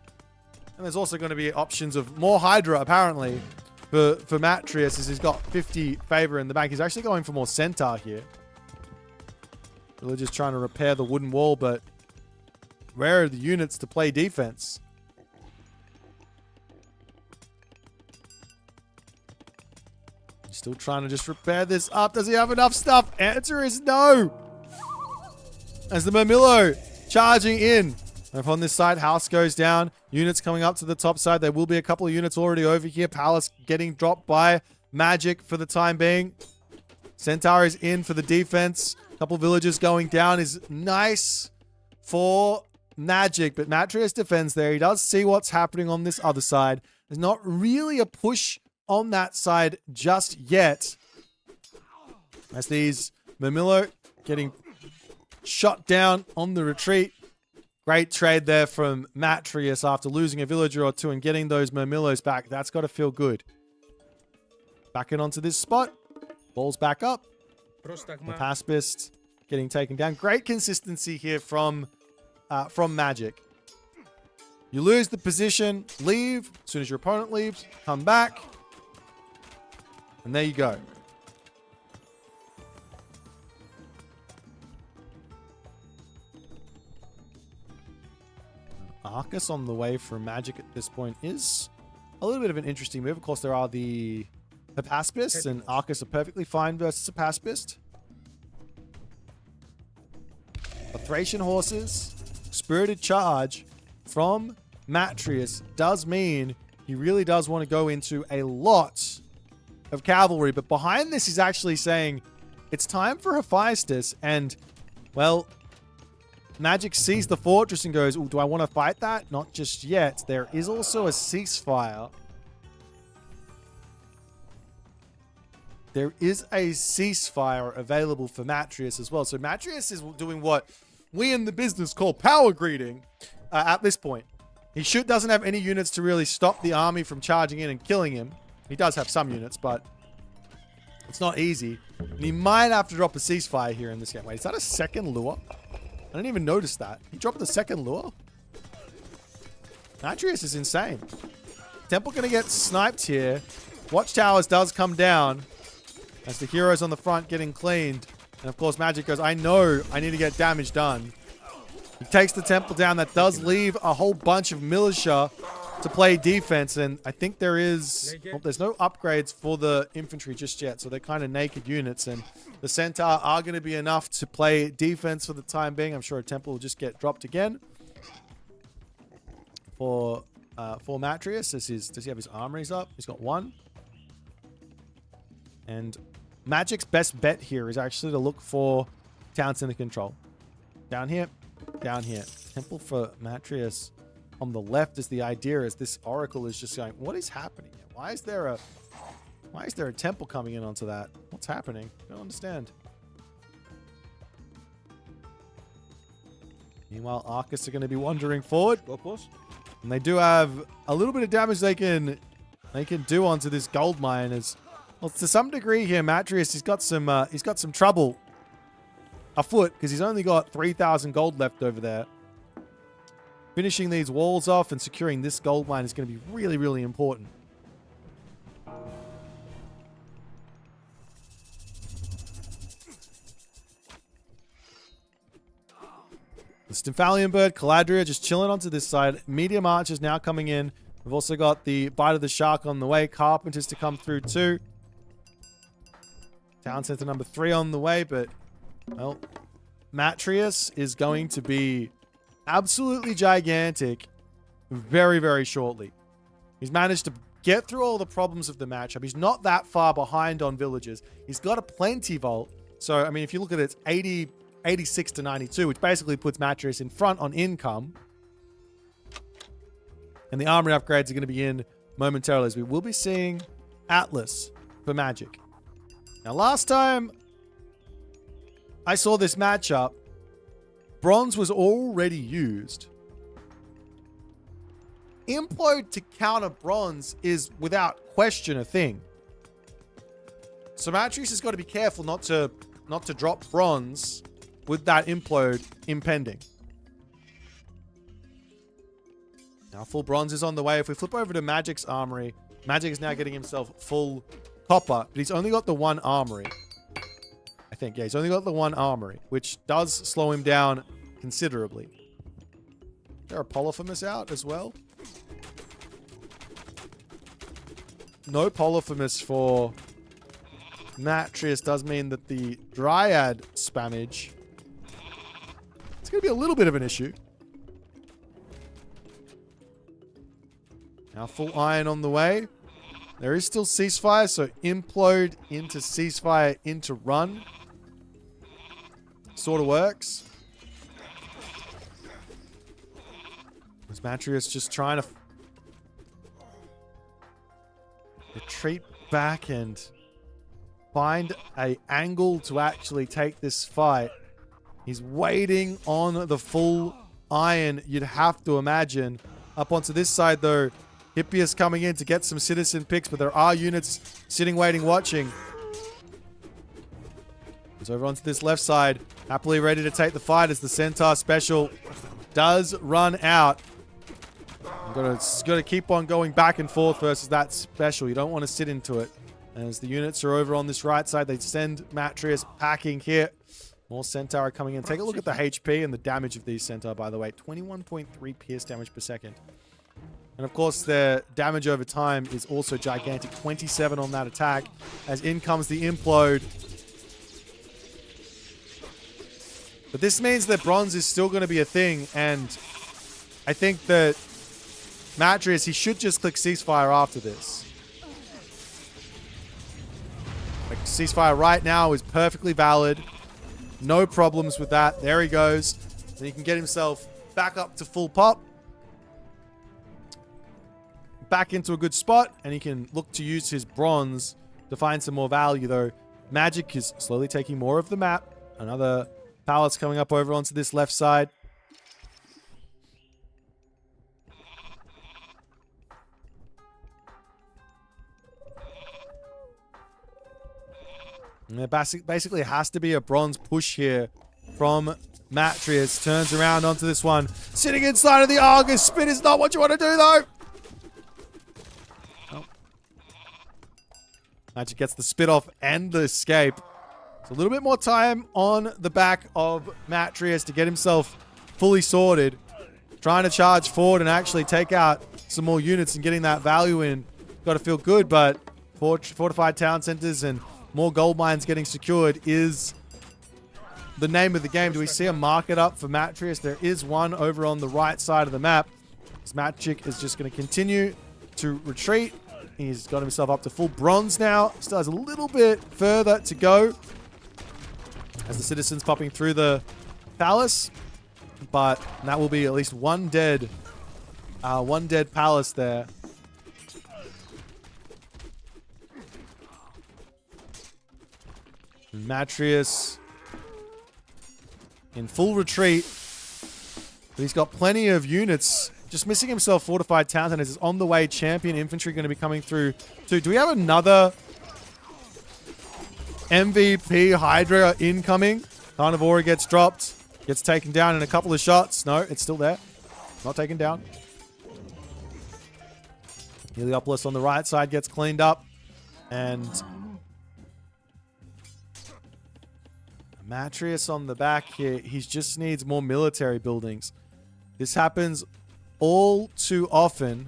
And there's also going to be options of more Hydra, apparently, for Matreiuss, as he's got 50 favor in the bank. He's actually going for more Centaur here. Villagers trying to repair the wooden wall, but where are the units to play defense? He's still trying to just repair this up. Does he have enough stuff? Answer is no. As the Murmillo charging in. And on this side, house goes down. Units coming up to the top side. There will be a couple of units already over here. Palace getting dropped by Magic for the time being. Centaur is in for the defense. A couple villagers going down is nice for Magic. But Matreiuss defends there. He does see what's happening on this other side. There's not really a push on that side just yet. As these Murmillo getting shot down on the retreat. Great trade there from Matreiuss after losing a villager or two and getting those Murmillos back. That's got to feel good. Back in onto this spot. Ball's back up. The Paspist getting taken down. Great consistency here from Magic. You lose the position, leave. As soon as your opponent leaves, come back. And there you go. Arcus on the way for Magic at this point is a little bit of an interesting move. Of course, there are the Paspists, and Arcus are perfectly fine versus a Paspist. The Thracian horses, Spirited Charge from Matreiuss does mean he really does want to go into a lot of cavalry. But behind this, he's actually saying it's time for Hephaestus, and, well, Magic sees the fortress and goes, "Ooh, do I want to fight that? Not just yet." There is also a ceasefire. There is a ceasefire available for Matreiuss as well. So Matreiuss is doing what we in the business call power greeting at this point. He doesn't have any units to really stop the army from charging in and killing him. He does have some units, but it's not easy. And he might have to drop a ceasefire here in this game. Wait, is that a second lure? I didn't even notice that. He dropped the second lure? Matreiuss is insane. Temple going to get sniped here. Watchtowers does come down as the heroes on the front getting cleaned. And of course, Magic goes, I know I need to get damage done. He takes the temple down. That does leave a whole bunch of militia to play defense. And I think there's no upgrades for the infantry just yet. So they're kind of naked units. And the Centaur are going to be enough to play defense for the time being. I'm sure a temple will just get dropped again. For Matreiuss, does he have his armories up? He's got one. And Magic's best bet here is actually to look for town center control. Down here, down here. Temple for Matreiuss on the left is the idea, as this oracle is just going, what is happening here? Why is there a temple coming in onto that? What's happening? I don't understand. Meanwhile, Arcus are going to be wandering forward. And they do have a little bit of damage they can do onto this gold mine. As well, to some degree here, Matreiuss, he's got some trouble afoot because he's only got 3,000 gold left over there. finishing these walls off and securing this gold mine is going to be really, really important. The Stymphalian Bird, Caladria just chilling onto this side. Medium Archers now coming in. We've also got the Bite of the Shark on the way. Carpenters to come through too. Town Center number 3 on the way, but, well, Matreiuss is going to be absolutely gigantic very, very shortly. He's managed to get through all the problems of the matchup. He's not that far behind on villagers. He's got a plenty vault. So, I mean, if you look at it, it's 86 to 92, which basically puts Matreiuss in front on income. And the armory upgrades are going to be in momentarily, as we will be seeing Atlas for Magic. Now, last time I saw this matchup, bronze was already used. Implode to counter bronze is without question a thing. So Matreiuss has got to be careful not to drop bronze with that implode impending. Now full bronze is on the way. If we flip over to Magic's armory, Magic is now getting himself full copper, but he's only got the one armory. I think, yeah, he's only got the one armory, which does slow him down considerably. Is there a Polyphemus out as well? No Polyphemus for Matreiuss does mean that the Dryad spammage, it's going to be a little bit of an issue. Now full iron on the way. There is still ceasefire, so implode into ceasefire into run. Sort of works. Is Matreiuss just trying to retreat back and find an angle to actually take this fight? He's waiting on the full iron, you'd have to imagine. Up onto this side, though, Hippias coming in to get some citizen picks, but there are units sitting, waiting, watching. He's over onto this left side, happily ready to take the fight as the Centaur special does run out. Got to keep on going back and forth versus that special. You don't want to sit into it. As the units are over on this right side, they send Matreiuss packing here. More Centaur are coming in. Take a look at the HP and the damage of these Centaur, by the way. 21.3 pierce damage per second. And of course, their damage over time is also gigantic. 27 on that attack. As in comes the implode. But this means that bronze is still going to be a thing. And I think that Matreiuss, he should just click ceasefire after this. Like, ceasefire right now is perfectly valid. No problems with that. There he goes. Then he can get himself back up to full pop. Back into a good spot. And he can look to use his bronze to find some more value, though. Magic is slowly taking more of the map. Another palace coming up over onto this left side. And there basically has to be a bronze push here from Matreiuss. Turns around onto this one. Sitting inside of the Argus. Spin is not what you want to do, though. Oh. Magic gets the spit off and the escape. So a little bit more time on the back of Matreiuss to get himself fully sorted. Trying to charge forward and actually take out some more units and getting that value in. Got to feel good, but fortified town centers and more gold mines getting secured is the name of the game. Do we see a market up for Matreiuss? There is one over on the right side of the map. This Magic is just going to continue to retreat. He's got himself up to full bronze now. Still has a little bit further to go as the citizens popping through the palace. But that will be at least one dead palace there. Matreiuss in full retreat. But he's got plenty of units. Just missing himself fortified towns, and is on the way. Champion infantry going to be coming through too. Do we have another MVP Hydra incoming? Carnivora gets dropped. Gets taken down in a couple of shots. No, it's still there. Not taken down. Heliopolis on the right side gets cleaned up. And Matreiuss on the back here. He just needs more military buildings. This happens all too often.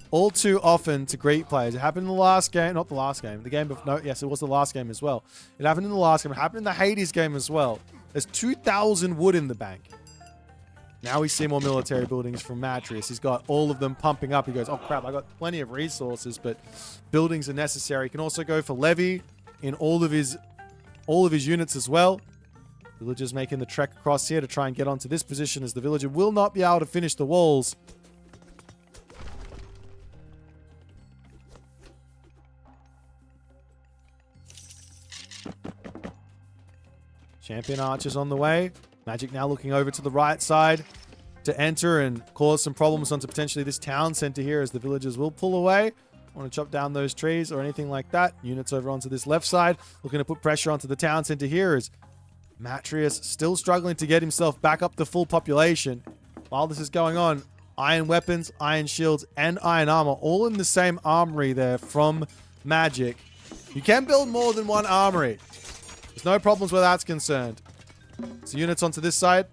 All too often to Greek players. It happened in the last game. Not the last game. The game before. No, yes, it was the last game as well. It happened in the last game. It happened in the Hades game as well. There's 2,000 wood in the bank. Now we see more military buildings from Matreiuss. He's got all of them pumping up. He goes, oh crap, I got plenty of resources, but buildings are necessary. He can also go for levy in all of his units as well. Villagers making the trek across here to try and get onto this position, as the villager will not be able to finish the walls. Champion archers on the way. Magic now looking over to the right side to enter and cause some problems onto potentially this town center here, as the villagers will pull away. Want to chop down those trees or anything like that. Units over onto this left side, looking to put pressure onto the town center here, as Matreiuss still struggling to get himself back up to full population. While this is going on, iron weapons, iron shields, and iron armor all in the same armory there from Magic. You can build more than one armory. There's no problems where that's concerned. So units onto this side,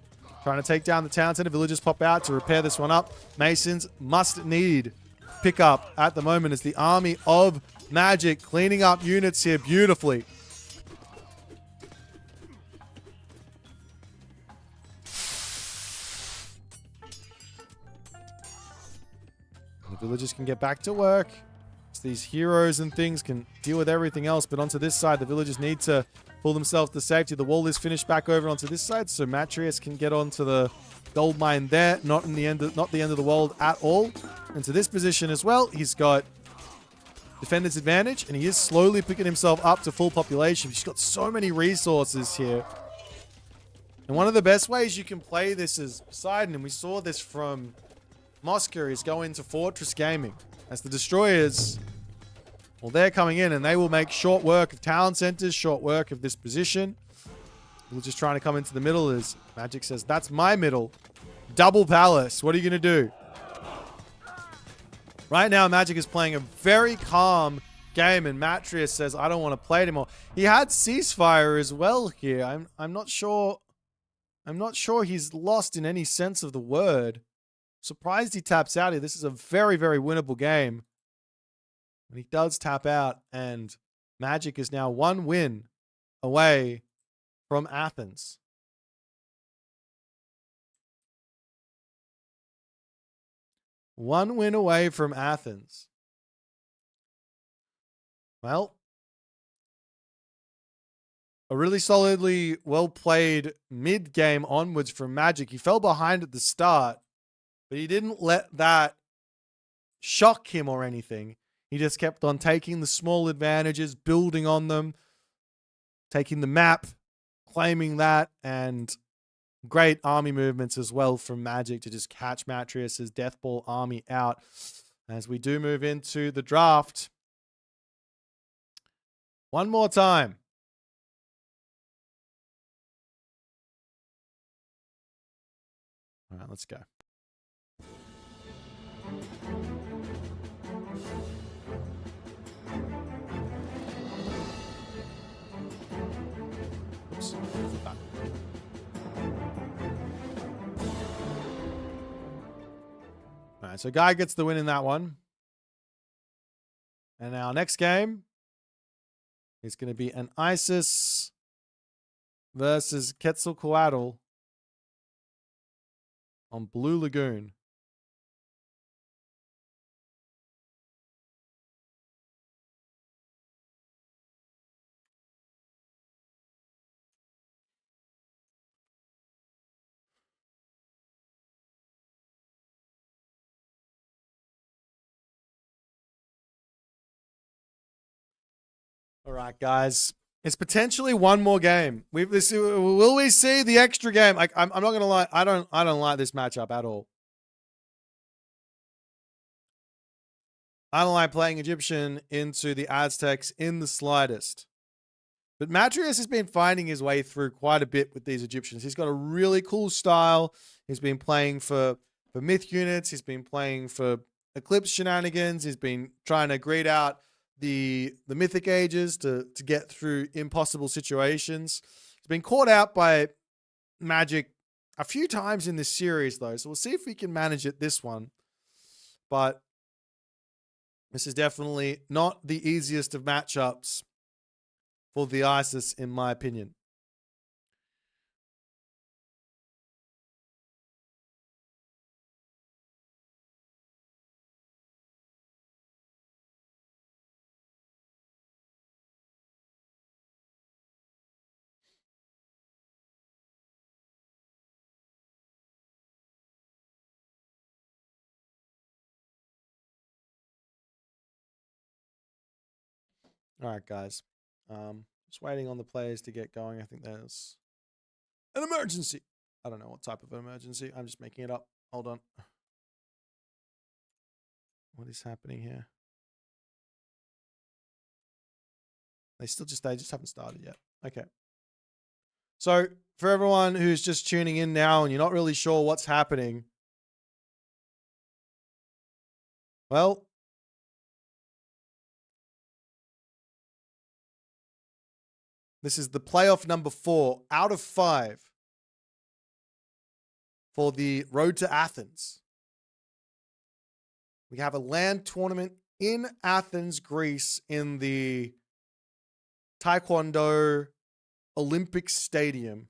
trying to take down the town center. Villagers pop out to repair this one up. Masons must need pick up at the moment, as the army of Magic cleaning up units here beautifully. The villagers can get back to work. So these heroes and things can deal with everything else, but onto this side, the villagers need to pull themselves to safety. The wall is finished back over onto this side, so Matreiuss can get onto the gold mine there. Not the end of the world at all. Into this position as well, he's got defender's advantage, and he is slowly picking himself up to full population. He's got so many resources here. And one of the best ways you can play this is Poseidon, and we saw this from Moscow, is go into Fortress Gaming. As the destroyers, well, they're coming in and they will make short work of town centers, short work of this position. We're just trying to come into the middle, as Magic says, that's my middle. Double palace. What are you going to do? Right now, Magic is playing a very calm game, and Matreiuss says, I don't want to play anymore. He had ceasefire as well here. I'm not sure he's lost in any sense of the word. Surprised he taps out here. This is a very, very winnable game. And he does tap out, and Magic is now one win away from Athens. One win away from Athens. Well, a really solidly well-played mid-game onwards from Magic. He fell behind at the start, but he didn't let that shock him or anything. He just kept on taking the small advantages, building on them, taking the map, claiming that, and great army movements as well from Magic to just catch Matreiuss's Death Ball army out. As we do move into the draft. One more time. All right, let's go. Oops. All right, so Guy gets the win in that one. And our next game is going to be an Isis versus Quetzalcoatl on Blue Lagoon. All right, guys. It's potentially one more game. Will we see the extra game? I'm not gonna lie. I don't like this matchup at all. I don't like playing Egyptian into the Aztecs in the slightest. But Matreiuss has been finding his way through quite a bit with these Egyptians. He's got a really cool style. He's been playing for myth units. He's been playing for Eclipse shenanigans. He's been trying to grade out the mythic ages to get through impossible situations. He's been caught out by Magic a few times in this series, though. So we'll see if we can manage it this one. But this is definitely not the easiest of matchups for the ISIS, in my opinion. All right, guys. Just waiting on the players to get going. I think there's an emergency. I don't know what type of emergency. I'm just making it up. Hold on. What is happening here? They just haven't started yet. Okay. So for everyone who's just tuning in now and you're not really sure what's happening, well, this is the playoff number 4 out of 5 for the Road to Athens. We have a land tournament in Athens, Greece, in the Taekwondo Olympic Stadium.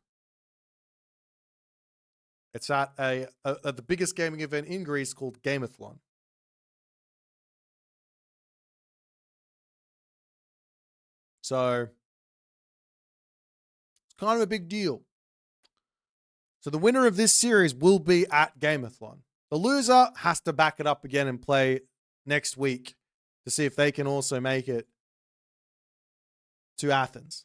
It's at the biggest gaming event in Greece called Gameathlon. So it's kind of a big deal. So the winner of this series will be at Gameathlon. The loser has to back it up again and play next week to see if they can also make it to Athens.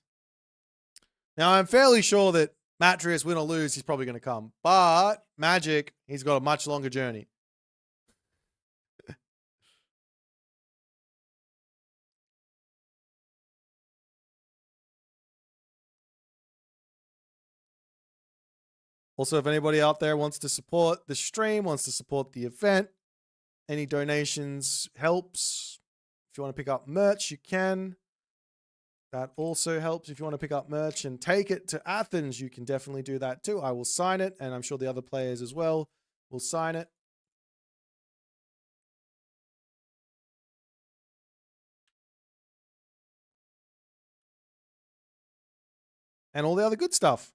Now, I'm fairly sure that Matreiuss, win or lose, he's probably going to come. But Magic, he's got a much longer journey. Also, if anybody out there wants to support the stream, wants to support the event, any donations helps. If you want to pick up merch, you can. That also helps. If you want to pick up merch and take it to Athens, you can definitely do that too. I will sign it, and I'm sure the other players as well will sign it. And all the other good stuff.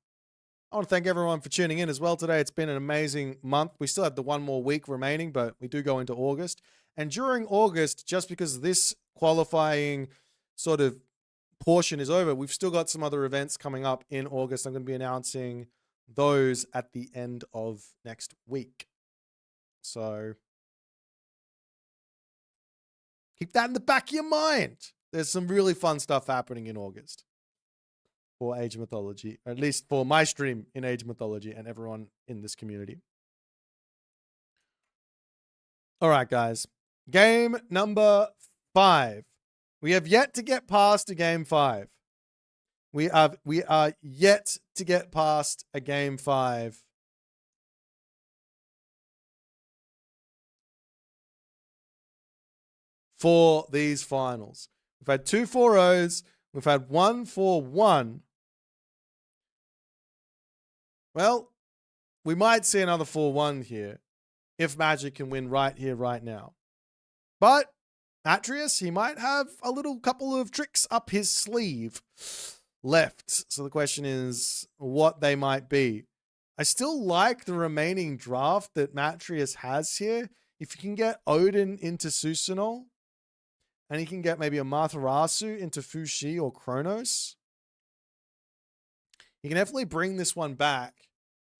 I want to thank everyone for tuning in as well today. It's been an amazing month. We still have the one more week remaining, but we do go into August. And during August, just because this qualifying sort of portion is over, we've still got some other events coming up in August. I'm going to be announcing those at the end of next week. So keep that in the back of your mind. There's some really fun stuff happening in August for Age of Mythology, or at least for my stream in Age of Mythology and everyone in this community. All right, guys. Game number 5. We have yet to get past a game 5. We are yet to get past a game 5. For these finals. We've had 2 4-0s. We've had 1 4-1. Well, we might see another 4-1 here if Magic can win right here, right now. But Matreiuss, he might have a little couple of tricks up his sleeve left. So the question is what they might be. I still like the remaining draft that Matreiuss has here. If you can get Odin into Susanoo, and he can get maybe a Matreiuss into Fushi or Kronos, he can definitely bring this one back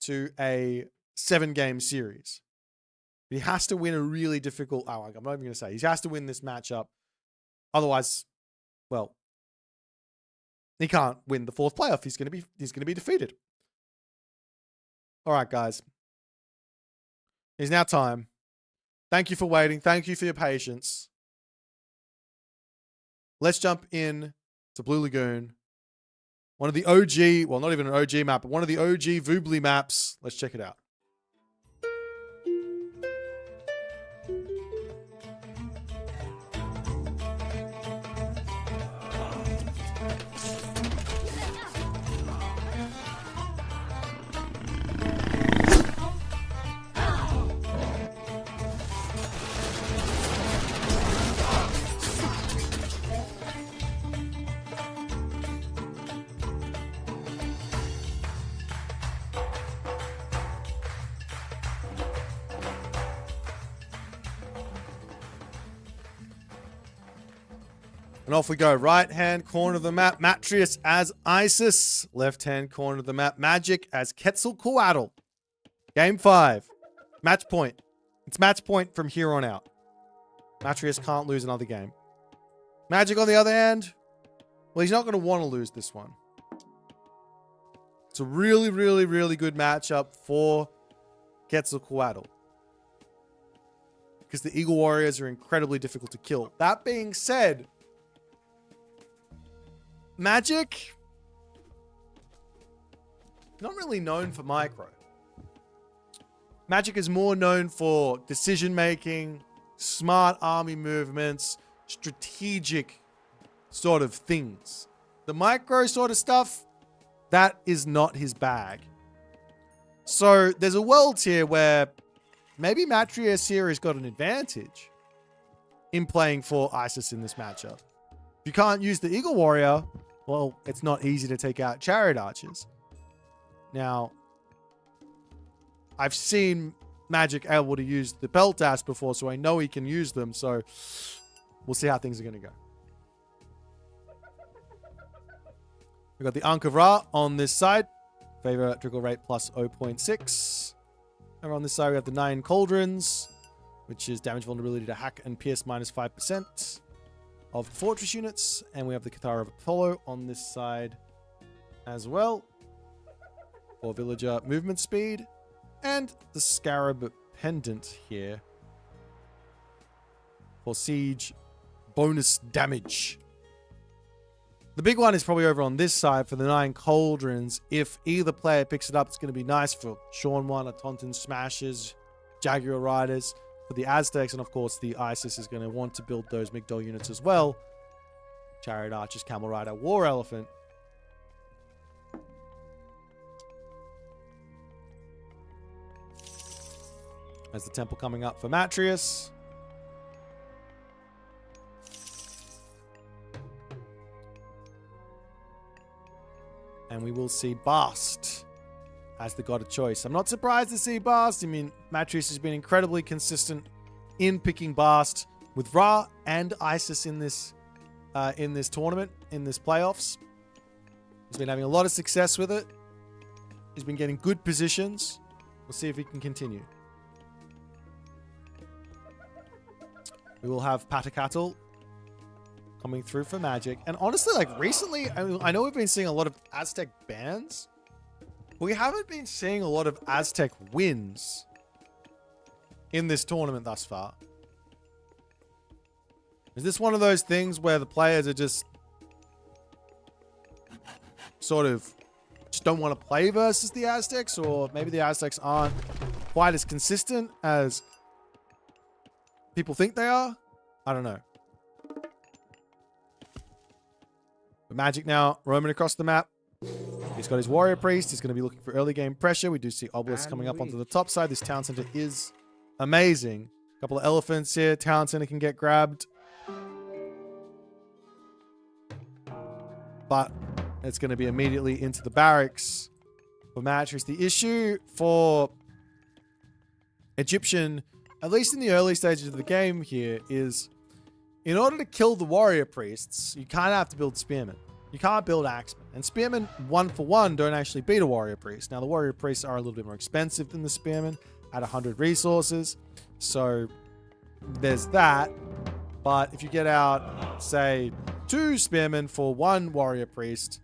to a 7-game series. But he has to win a really difficult... Oh, I'm not even going to say. He has to win this matchup. Otherwise, well, he can't win the 4th playoff. He's going to be defeated. All right, guys. It's now time. Thank you for waiting. Thank you for your patience. Let's jump in to Blue Lagoon One of the OG, well, not even an OG map, but one of the OG Voobly maps. Let's check it out. And off we go. Right-hand corner of the map, Matreiuss as Isis. Left-hand corner of the map, Magic as Quetzalcoatl. Game 5. Match point. It's match point from here on out. Matreiuss can't lose another game. Magic, on the other hand, well, he's not going to want to lose this one. It's a really, really, really good matchup for Quetzalcoatl, because the Eagle Warriors are incredibly difficult to kill. That being said, Magic, not really known for micro. Magic is more known for decision making, smart army movements, strategic sort of things. The micro sort of stuff, that is not his bag. So there's a world here where maybe Matreiuss here has got an advantage in playing for Isis in this matchup. If you can't use the Eagle Warrior, well, it's not easy to take out Chariot Archers. Now, I've seen Magic able to use the Peltas before, so I know he can use them. So we'll see how things are going to go. We've got the Ankh of Ra on this side. Favor trickle rate plus 0.6. Over on this side, we have the 9 Cauldrons, which is damage vulnerability to hack and pierce minus 5% of fortress units. And we have the Cathar of Apollo on this side as well, for villager movement speed. And the Scarab Pendant here for siege bonus damage. The big one is probably over on this side for the 9 Cauldrons. If either player picks it up, it's going to be nice for Sean One, Taunton Smashers, Jaguar Riders, for the Aztecs, and of course the Isis is going to want to build those Migdol units as well. Chariot Archers, Camel Rider, War Elephant. As the temple coming up for Matreiuss. And we will see Bast as the god of choice. I'm not surprised to see Bast. I mean, Matreiuss has been incredibly consistent in picking Bast with Ra and Isis in this tournament, in this playoffs. He's been having a lot of success with it. He's been getting good positions. We'll see if he can continue. We will have Patacatl coming through for Magic. And honestly, like recently, I know we've been seeing a lot of Aztec bans. We haven't been seeing a lot of Aztec wins in this tournament thus far. Is this one of those things where the players are just sort of just don't want to play versus the Aztecs? Or maybe the Aztecs aren't quite as consistent as people think they are? I don't know. But Magic now roaming across the map. He's got his Warrior Priest. He's going to be looking for early game pressure. We do see Obelisk coming up onto the top side. This town center is amazing. A couple of elephants here. Town center can get grabbed. But it's going to be immediately into the barracks for Matreiuss. The issue for Egyptian, at least in the early stages of the game here, is in order to kill the Warrior Priests, you kind of have to build Spearmen. You can't build Axemen. And Spearmen, 1-for-1, don't actually beat a Warrior Priest. Now, the Warrior Priests are a little bit more expensive than the Spearmen at 100 resources. So, there's that. But if you get out, say, 2 Spearmen for 1 Warrior Priest,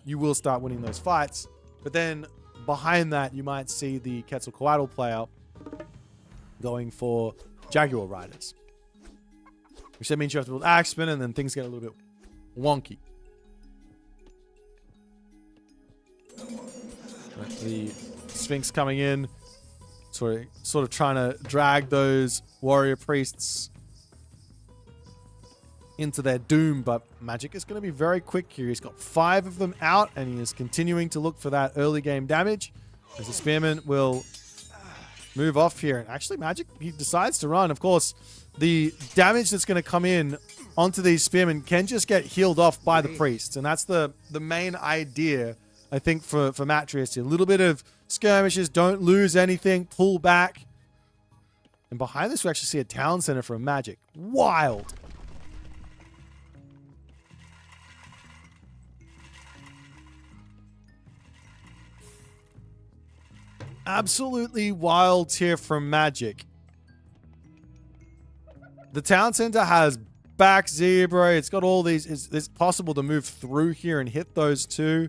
you will start winning those fights. But then, behind that, you might see the Quetzalcoatl player going for Jaguar Riders. Which then means you have to build Axemen, and then things get a little bit wonky. The Sphinx coming in, sort of trying to drag those warrior priests into their doom, but Magic is going to be very quick here. He's got 5 of them out, and he is continuing to look for that early game damage as the Spearman will move off here. And actually, Magic, he decides to run. Of course, the damage that's going to come in onto these Spearmen can just get healed off by the priests, and that's the main idea, I think, for Matreiuss here. A little bit of skirmishes, don't lose anything, pull back. And behind this, we actually see a town center from Magic. Wild. Absolutely wild here from Magic. The town center has back zebra. It's got all these. It's possible to move through here and hit those two.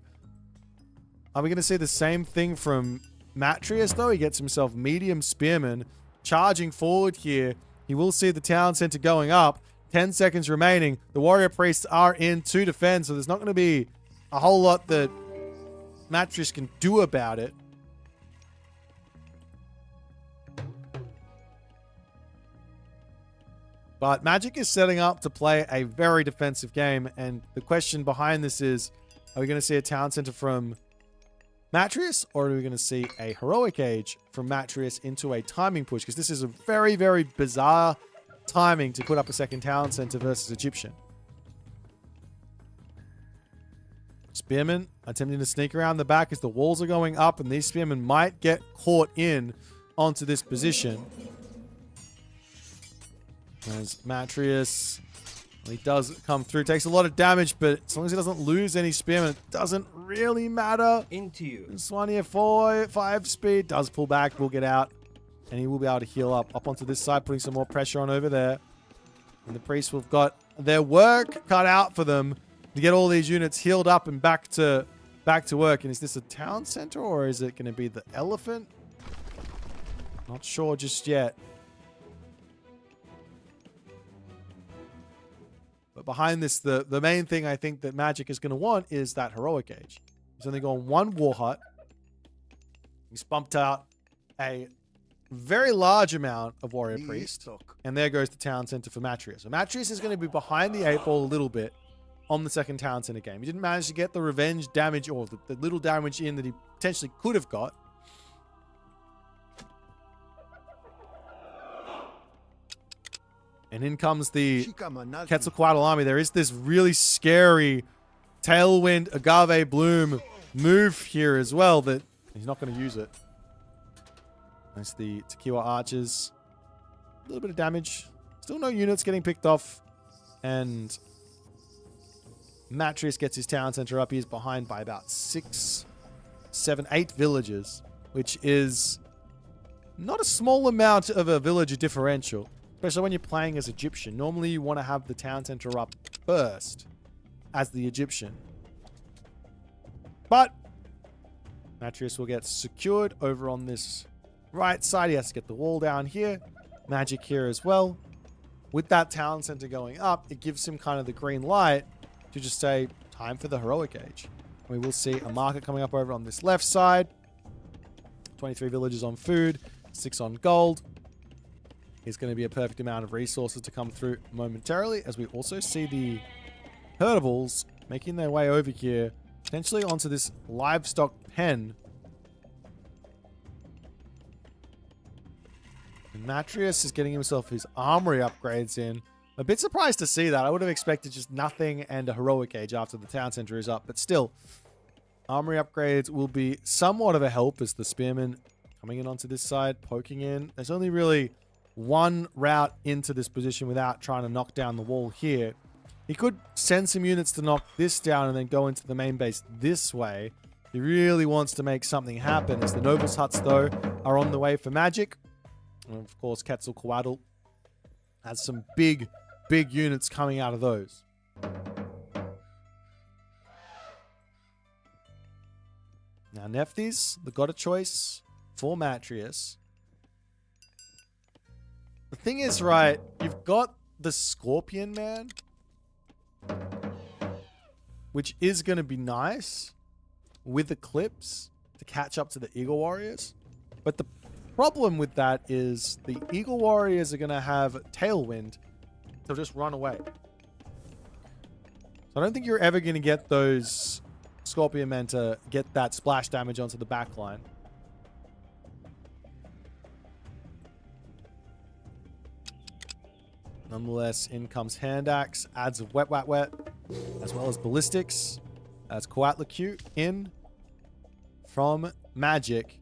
Are we going to see the same thing from Matreiuss, though? He gets himself medium spearman charging forward here. He will see the town center going up. 10 seconds remaining. The warrior priests are in to defend, so there's not going to be a whole lot that Matreiuss can do about it. But Magic is setting up to play a very defensive game, and the question behind this is, are we going to see a town center from Matreiuss, or are we going to see a heroic age from Matreiuss into a timing push? Because this is a very, very bizarre timing to put up a second town center versus Egyptian. Spearmen attempting to sneak around the back as the walls are going up, and these Spearmen might get caught in onto this position. As Matreiuss, he does come through, takes a lot of damage, but as long as he doesn't lose any Spearmen, it doesn't really matter.
Into you.
This one here, 5 speed, does pull back, will get out, and he will be able to heal up onto this side, putting some more pressure on over there. And the priests will have got their work cut out for them to get all these units healed up and back to work. And is this a town center, or is it going to be the elephant? Not sure just yet. But behind this, the main thing I think that Magic is going to want is that heroic age. He's only gone 1 war hut. He's bumped out a very large amount of warrior priest. And there goes the town center for Matreiuss. So Matreiuss is going to be behind the 8 ball a little bit on the second town center game. He didn't manage to get the revenge damage, or the little damage in that he potentially could have got. And in comes the Quetzalcoatl army. There is this really scary Tailwind Agave Bloom move here as well that he's not going to use it. That's the Tequila Archers. A little bit of damage. Still no units getting picked off. And Matreiuss gets his town center up. He's behind by about 6, 7, 8 villages, which is not a small amount of a villager differential. Especially when you're playing as Egyptian. Normally you want to have the town center up first as the Egyptian. But Matreiuss will get secured over on this right side. He has to get the wall down here. Magic here as well. With that town center going up, it gives him kind of the green light to just say, time for the heroic age. We will see a marker coming up over on this left side. 23 villages on food, 6 on gold. Is going to be a perfect amount of resources to come through momentarily, as we also see the herdables making their way over here, potentially onto this livestock pen. And Matreiuss is getting himself his armory upgrades in. A bit surprised to see that. I would have expected just nothing and a heroic age after the town center is up, but still, armory upgrades will be somewhat of a help as the spearmen coming in onto this side, poking in. There's only really one route into this position without trying to knock down the wall here. He could send some units to knock this down and then go into the main base this way. He really wants to make something happen, as the nobles huts, though, are on the way for Magic. And of course, Quetzalcoatl has some big units coming out of those. Now, Nephthys, they got a choice for Matreiuss. The thing is, right, you've got the Scorpion Man, which is going to be nice with Eclipse to catch up to the Eagle Warriors. But the problem with that is the Eagle Warriors are going to have Tailwind. They'll just run away. So I don't think you're ever going to get those Scorpion Men to get that splash damage onto the back line. Nonetheless, in comes Hand Axe, adds of Wet, as well as Ballistics. As Coatlicute in from Magic.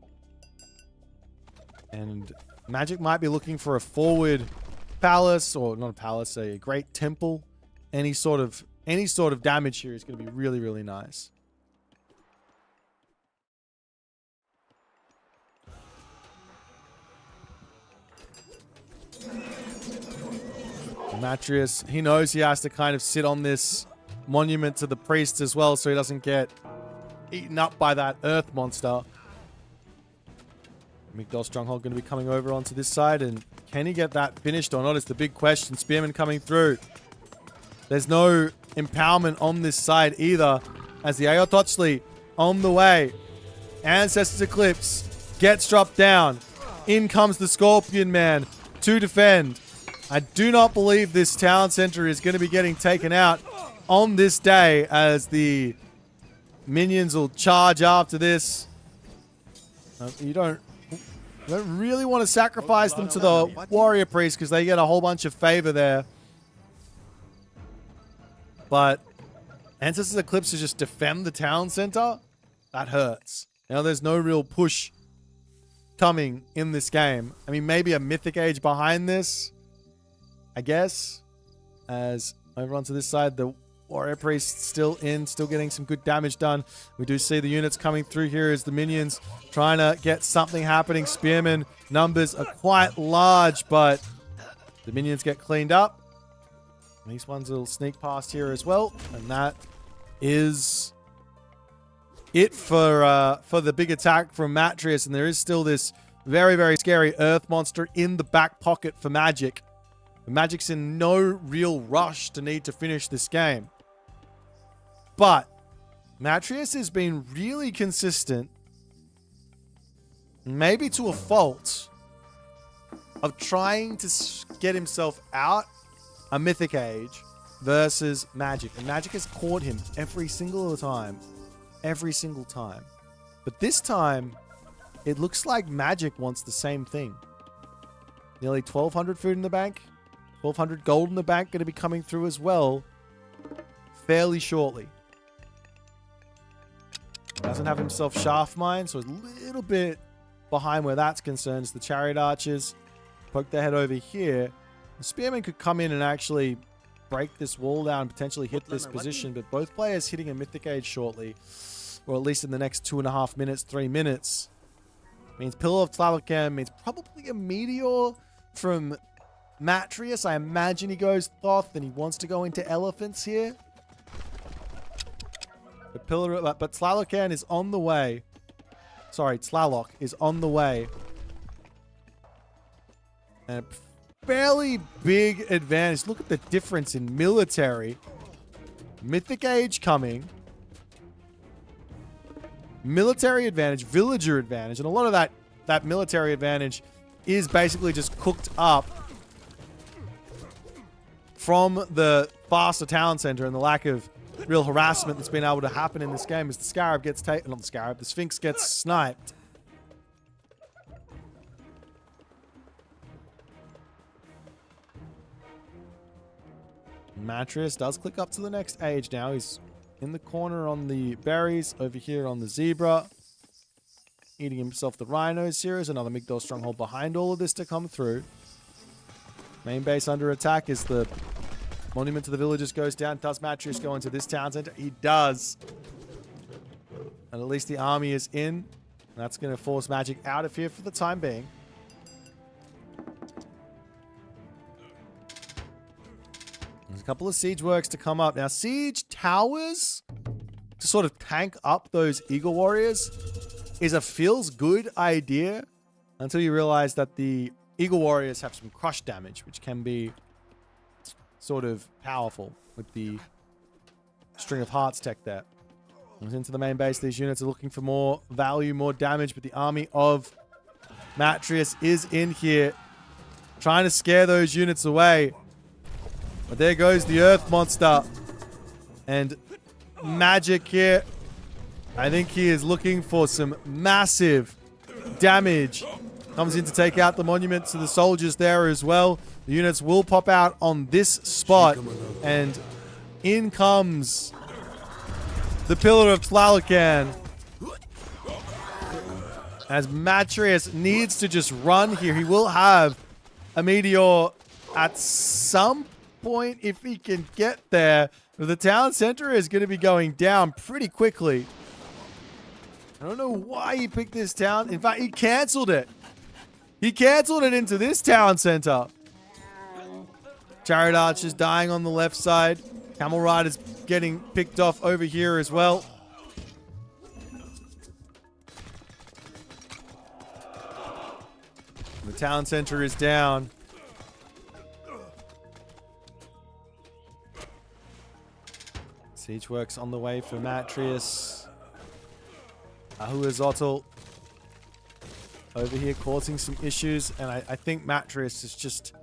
And Magic might be looking for a forward palace, or not a palace, a great temple. Any sort of damage here is going to be really, really nice. Matreiuss, he knows he has to kind of sit on this monument to the priest as well, so he doesn't get eaten up by that earth monster. Migdol Stronghold going to be coming over onto this side, and can he get that finished or not is the big question. Spearman coming through. There's no empowerment on this side either, as the Ayotochli on the way. Ancestors Eclipse gets dropped down. In comes the Scorpion Man to defend. I do not believe this town center is going to be getting taken out on this day, as the minions will charge after this. You don't really want to sacrifice them to the warrior priest because they get a whole bunch of favor there. But Ancestors Eclipse to just defend the town center, that hurts. Now there's no real push coming in this game. I mean, maybe a Mythic Age behind this, I guess. As over onto this side, the warrior priest still in, still getting some good damage done. We do see the units coming through here as the minions trying to get something happening. Spearman numbers are quite large, but the minions get cleaned up. These ones will sneak past here as well, and that is it for the big attack from Matreiuss. And there is still this very, very scary earth monster in the back pocket for Magic. Magic's in no real rush to need to finish this game. But Matreiuss has been really consistent, maybe to a fault, of trying to get himself out a Mythic Age versus Magic. And Magic has caught him every single time. Every single time. But this time, it looks like Magic wants the same thing. Nearly 1,200 food in the bank. 1,200 gold in the bank going to be coming through as well fairly shortly. Doesn't have himself Shaft Mine, so a little bit behind where that's concerned. The Chariot Archers poke their head over here. The Spearman could come in and actually break this wall down, potentially hit this position, but both players hitting a Mythic Age shortly, or at least in the next 2.5 minutes, 3 minutes. Means Pillar of Tlalocan, means probably a Meteor from Matreiuss. I imagine he goes Thoth and he wants to go into Elephants here. But Tlalocan is on the way. Sorry, Tlaloc is on the way. And a fairly big advantage. Look at the difference in military. Mythic Age coming. Military advantage, villager advantage. And a lot of that military advantage is basically just cooked up from the faster town center and the lack of real harassment that's been able to happen in this game as the Scarab gets taken. Not the Scarab, the Sphinx gets sniped. Matreiuss does click up to the next age now. He's in the corner on the berries, over here on the zebra. Eating himself the rhinos here. Is another Migdol Stronghold behind all of this to come through. Main base under attack is the Monument to the Villagers goes down. Does Matreiuss go into this town center? He does. And at least the army is in. That's going to force Magic out of here for the time being. There's a couple of siege works to come up. Now, siege towers to sort of tank up those Eagle Warriors is a feels good idea until you realize that the Eagle Warriors have some crush damage, which can be sort of powerful with the String of Hearts tech there. Comes into the main base. These units are looking for more value, more damage, but the army of Matreiuss is in here, trying to scare those units away. But there goes the Earth Monster. And Magic here, I think he is looking for some massive damage. Comes in to take out the monument to the soldiers there as well. The units will pop out on this spot. And in comes the Pillar of Tlalocan. As Matreiuss needs to just run here. He will have a meteor at some point if he can get there. But the town center is going to be going down pretty quickly. I don't know why he picked this town. In fact, he canceled it. He canceled it into this town center. Chariot Archers dying on the left side. Camel Riders getting picked off over here as well. The town center is down. Siege works on the way for Matreiuss. HUSKSUPPE over here causing some issues, and I think Matreiuss is just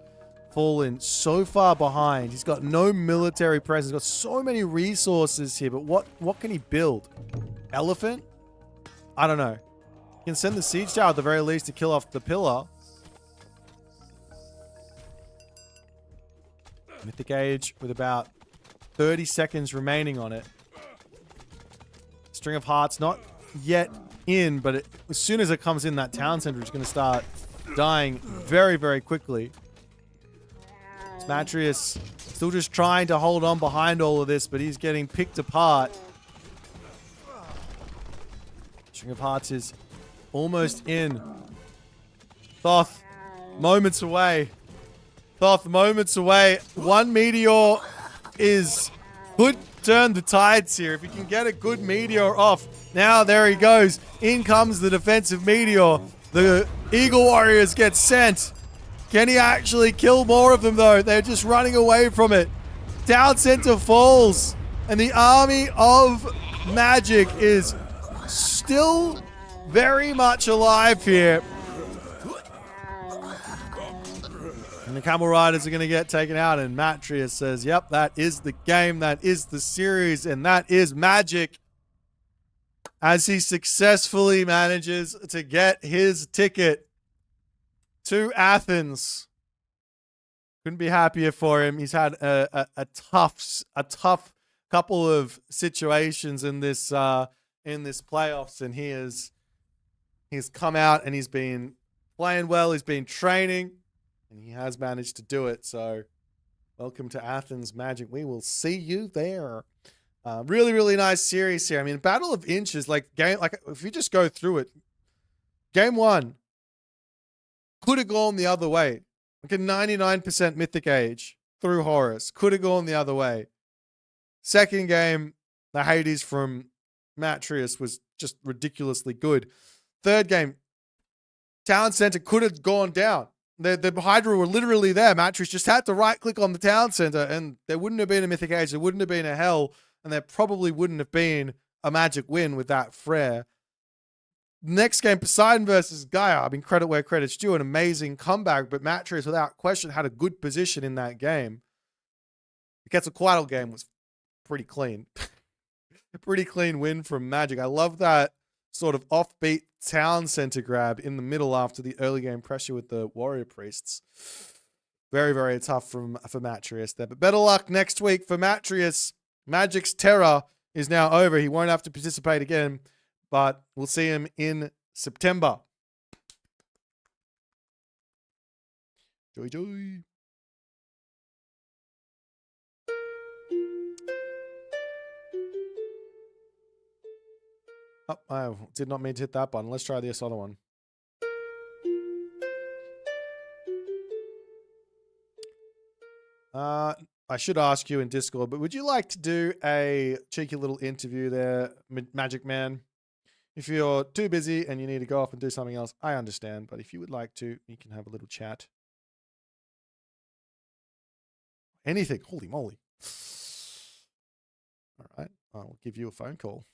fallen so far behind. He's got no military presence. He's got so many resources here, but what can he build? Elephant? I don't know. He can send the siege tower at the very least to kill off the pillar. Mythic Age with about 30 seconds remaining on it. String of Hearts not yet in, but as soon as it comes in, that town center is going to start dying very, very quickly. Matreiuss still just trying to hold on behind all of this, but he's getting picked apart. String of Hearts is almost in. Thoth, moments away. Thoth, moments away. One meteor could turn the tides here. If he can get a good meteor off. Now, there he goes. In comes the defensive meteor. The Eagle Warriors get sent. Can he actually kill more of them, though? They're just running away from it. Town center falls. And the army of Magic is still very much alive here. And the Camel Riders are going to get taken out. And Matreiuss says, yep, that is the game. That is the series. And that is Magic. As he successfully manages to get his ticket to Athens. Couldn't be happier for him. He's had a tough couple of situations in this playoffs, and he's come out and he's been playing well. He's been training, and he has managed to do it. So, welcome to Athens, Magic. We will see you there. Really, really nice series here. I mean, Battle of Inches, if you just go through it, game one could have gone the other way. Like a 99% Mythic Age through Horus. Could have gone the other way. Second game, the Hades from Matreiuss was just ridiculously good. Third game, Town Center could have gone down. The Hydra were literally there. Matreiuss just had to right-click on the Town Center, and there wouldn't have been a Mythic Age. There wouldn't have been a Hell, and there probably wouldn't have been a Magic win with that Frere. Next game, Poseidon versus Gaia. I mean, credit where credit's due. An amazing comeback, but Matreiuss, without question, had a good position in that game. The Quetzalcoatl game was pretty clean. A pretty clean win from Magic. I love that sort of offbeat town center grab in the middle after the early game pressure with the Warrior Priests. Very, very tough for Matreiuss there. But better luck next week for Matreiuss. Magic's terror is now over. He won't have to participate again, but we'll see him in September. Joy, joy. Oh, I did not mean to hit that button. Let's try this other one. I should ask you in Discord, but would you like to do a cheeky little interview there, Magic Man? If you're too busy and you need to go off and do something else, I understand. But if you would like to, you can have a little chat. Anything. Holy moly. All right. I'll give you a phone call.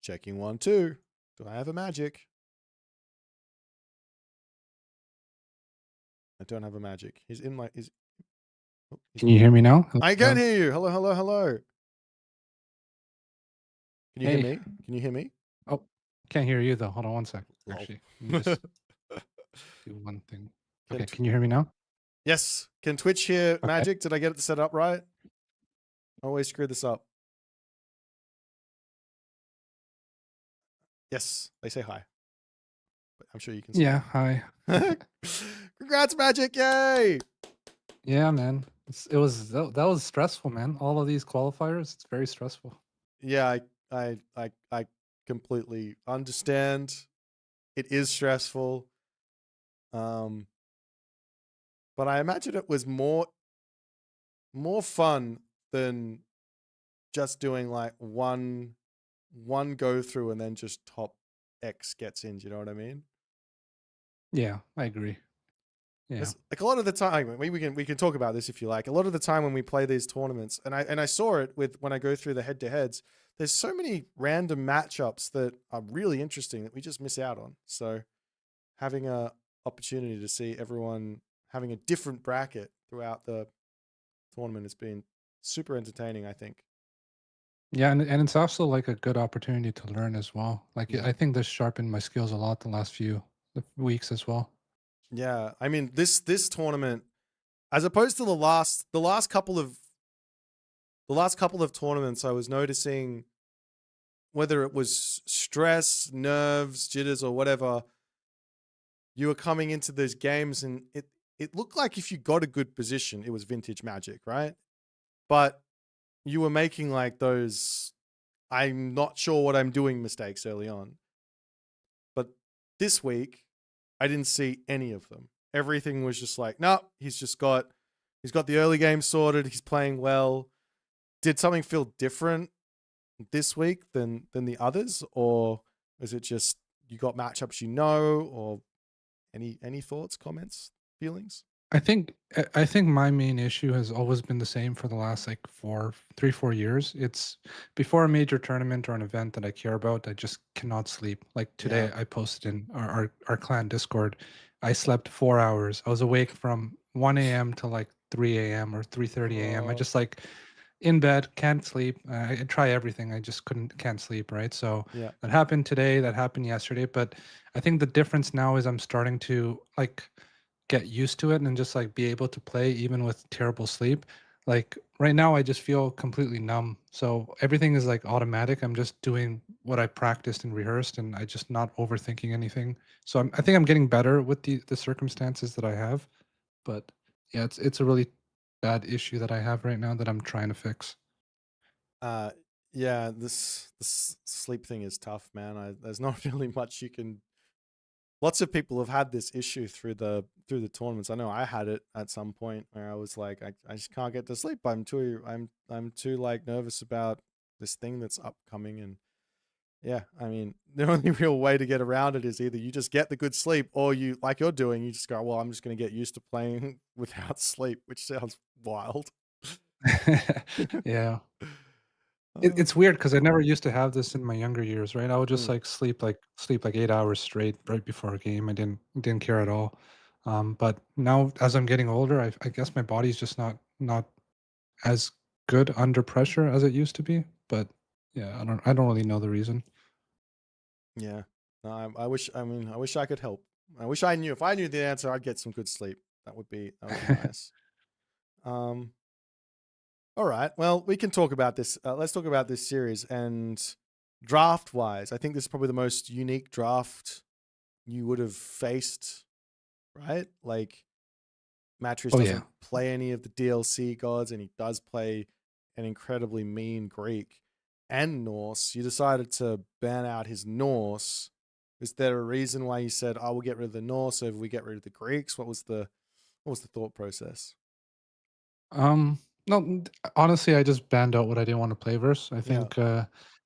Checking 1, 2. Do I have a magic? I don't have a magic. He's in my.
Can you hear me now?
I can hear you. Hello, hello, hello. Can you hear
Hey.
me? Can you hear me?
Oh, can't hear you though. Hold on one sec.
Lol.
Actually, let me just do one thing.
Can
Okay,
Tw-
can you hear me now?
Yes. Can Twitch hear
Okay.
magic? Did I get it set up right? I always screw this up. Yes, they say hi. But I'm sure you can see.
Yeah, hi.
Congrats, Magic! Yay!
Yeah, man. That was stressful, man. All of these qualifiers, it's very stressful.
Yeah, I completely understand. It is stressful. But I imagine it was more fun than just doing like one go through and then just top X gets in. Do you know what I mean?
Yeah, I agree. Yeah.
Like a lot of the time, we can talk about this if you like. A lot of the time when we play these tournaments, and I saw it with when I go through the head to heads. There's so many random matchups that are really interesting that we just miss out on. So having a opportunity to see everyone having a different bracket throughout the tournament has been super entertaining, I think.
Yeah, and it's also like a good opportunity to learn as well. Like
Yeah.
I think this sharpened my skills a lot the last few weeks as well.
Yeah, I mean this tournament, as opposed to the last couple of tournaments, I was noticing whether it was stress, nerves, jitters, or whatever, you were coming into those games and it looked like if you got a good position, it was vintage Magic, right? But you were making like those I'm not sure what I'm doing mistakes early on. But this week, I didn't see any of them. Everything was just like, no, he's got the early game sorted. He's playing well. Did something feel different this week than the others, or is it just you got matchups or any thoughts, comments, feelings?
I think my main issue has always been the same for the last like 4 years. It's before a major tournament or an event that I care about, I just cannot sleep. Like today,
Yeah.
I posted in our clan Discord, I slept 4 hours. I was awake from 1 a.m. to like 3 a.m. or 3:30 a.m. I just like in bed, can't sleep. I try everything. I just can't sleep. Right. So
Yeah.
that happened today. That happened yesterday. But I think the difference now is I'm starting to like get used to it and just like be able to play even with terrible sleep. Like right now I just feel completely numb. So everything is like automatic. I'm just doing what I practiced and rehearsed and I just not overthinking anything. So I think I'm getting better with the circumstances that I have. But yeah, it's a really bad issue that I have right now that I'm trying to fix.
Yeah, this sleep thing is tough, man. There's not really much you can. Lots of people have had this issue through the tournaments. I know I had it at some point where I was like, I just can't get to sleep. I'm too like nervous about this thing that's upcoming. And yeah, I mean, the only real way to get around it is either you just get the good sleep or you, like you're doing, you just go, well, I'm just going to get used to playing without sleep, which sounds wild.
Yeah. It's weird because I never used to have this in my younger years, right? I would just like sleep like 8 hours straight right before a game. I didn't care at all. But now as I'm getting older, I guess my body's just not as good under pressure as it used to be. But yeah, I don't really know the reason.
Yeah. No, I wish I could help. I wish I knew. If I knew the answer, I'd get some good sleep. That would be nice. All right. Well, we can talk about this. Let's talk about this series and draft wise. I think this is probably the most unique draft you would have faced, right? Like Matreiuss
Oh yeah.
doesn't play any of the DLC gods, and he does play an incredibly mean Greek and Norse. You decided to ban out his Norse. Is there a reason why you said, "I will get rid of the Norse over we get rid of the Greeks"? What was the thought process?
No, honestly, I just banned out what I didn't want to play verse. I
Yeah.
think,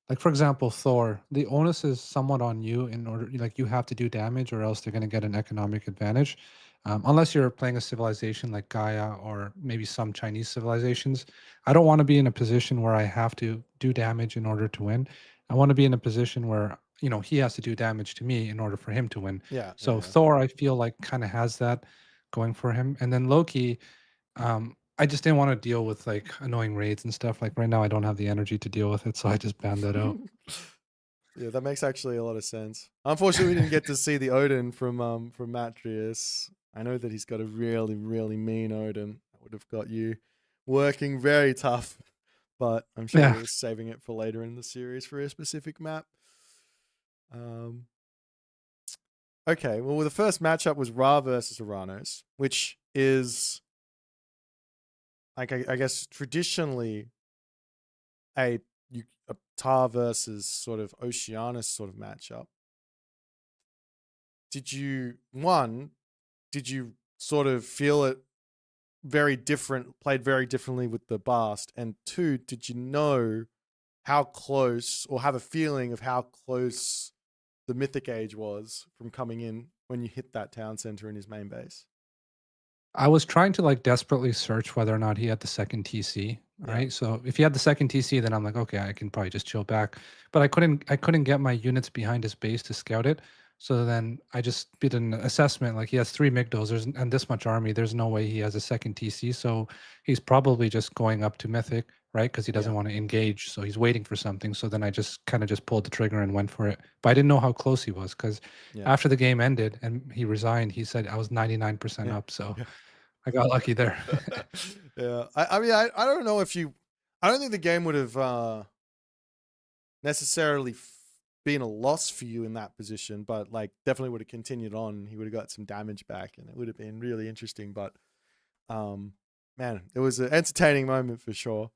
like for example, Thor, the onus is somewhat on you in order, like you have to do damage or else they're going to get an economic advantage. Unless you're playing a civilization like Gaia or maybe some Chinese civilizations, I don't want to be in a position where I have to do damage in order to win. I want to be in a position where, he has to do damage to me in order for him to win.
Yeah,
So
yeah,
Thor, I feel like kind of has that going for him. And then Loki, I just didn't want to deal with like annoying raids and stuff. Like right now, I don't have the energy to deal with it, so I just banned that
yeah.
out.
Yeah, that makes actually a lot of sense. Unfortunately, we didn't get to see the Odin from Matreiuss. I know that he's got a really, really mean Odin. That would have got you working very tough, but I'm sure
Yeah.
he was saving it for later in the series for a specific map. Um, okay, well, the first matchup was Ra versus Uranus, which is, like, I guess traditionally a a Tar versus sort of Oceanus sort of matchup. Did you sort of feel it very different, played very differently with the Bast? And two, did you know how close, or have a feeling of how close the Mythic Age was from coming in when you hit that town center in his main base?
I was trying to like desperately search whether or not he had the second TC.
Yeah.
Right. So if he had the second TC, then I'm like, okay, I can probably just chill back. But I couldn't get my units behind his base to scout it. So then I just did an assessment. Like he has 3 Migdos and this much army. There's no way he has a second TC. So he's probably just going up to Mythic, right? Because he doesn't
Yeah.
want to engage. So he's waiting for something. So then I just kind of just pulled the trigger and went for it. But I didn't know how close he was because
Yeah.
after the game ended and he resigned, he said I was 99%
Yeah.
up. So
Yeah.
I got lucky there.
Yeah. I mean, I don't know if you, I don't think the game would have necessarily been a loss for you in that position, but like definitely would have continued on. He would have got some damage back, and it would have been really interesting. But man, it was an entertaining moment for sure.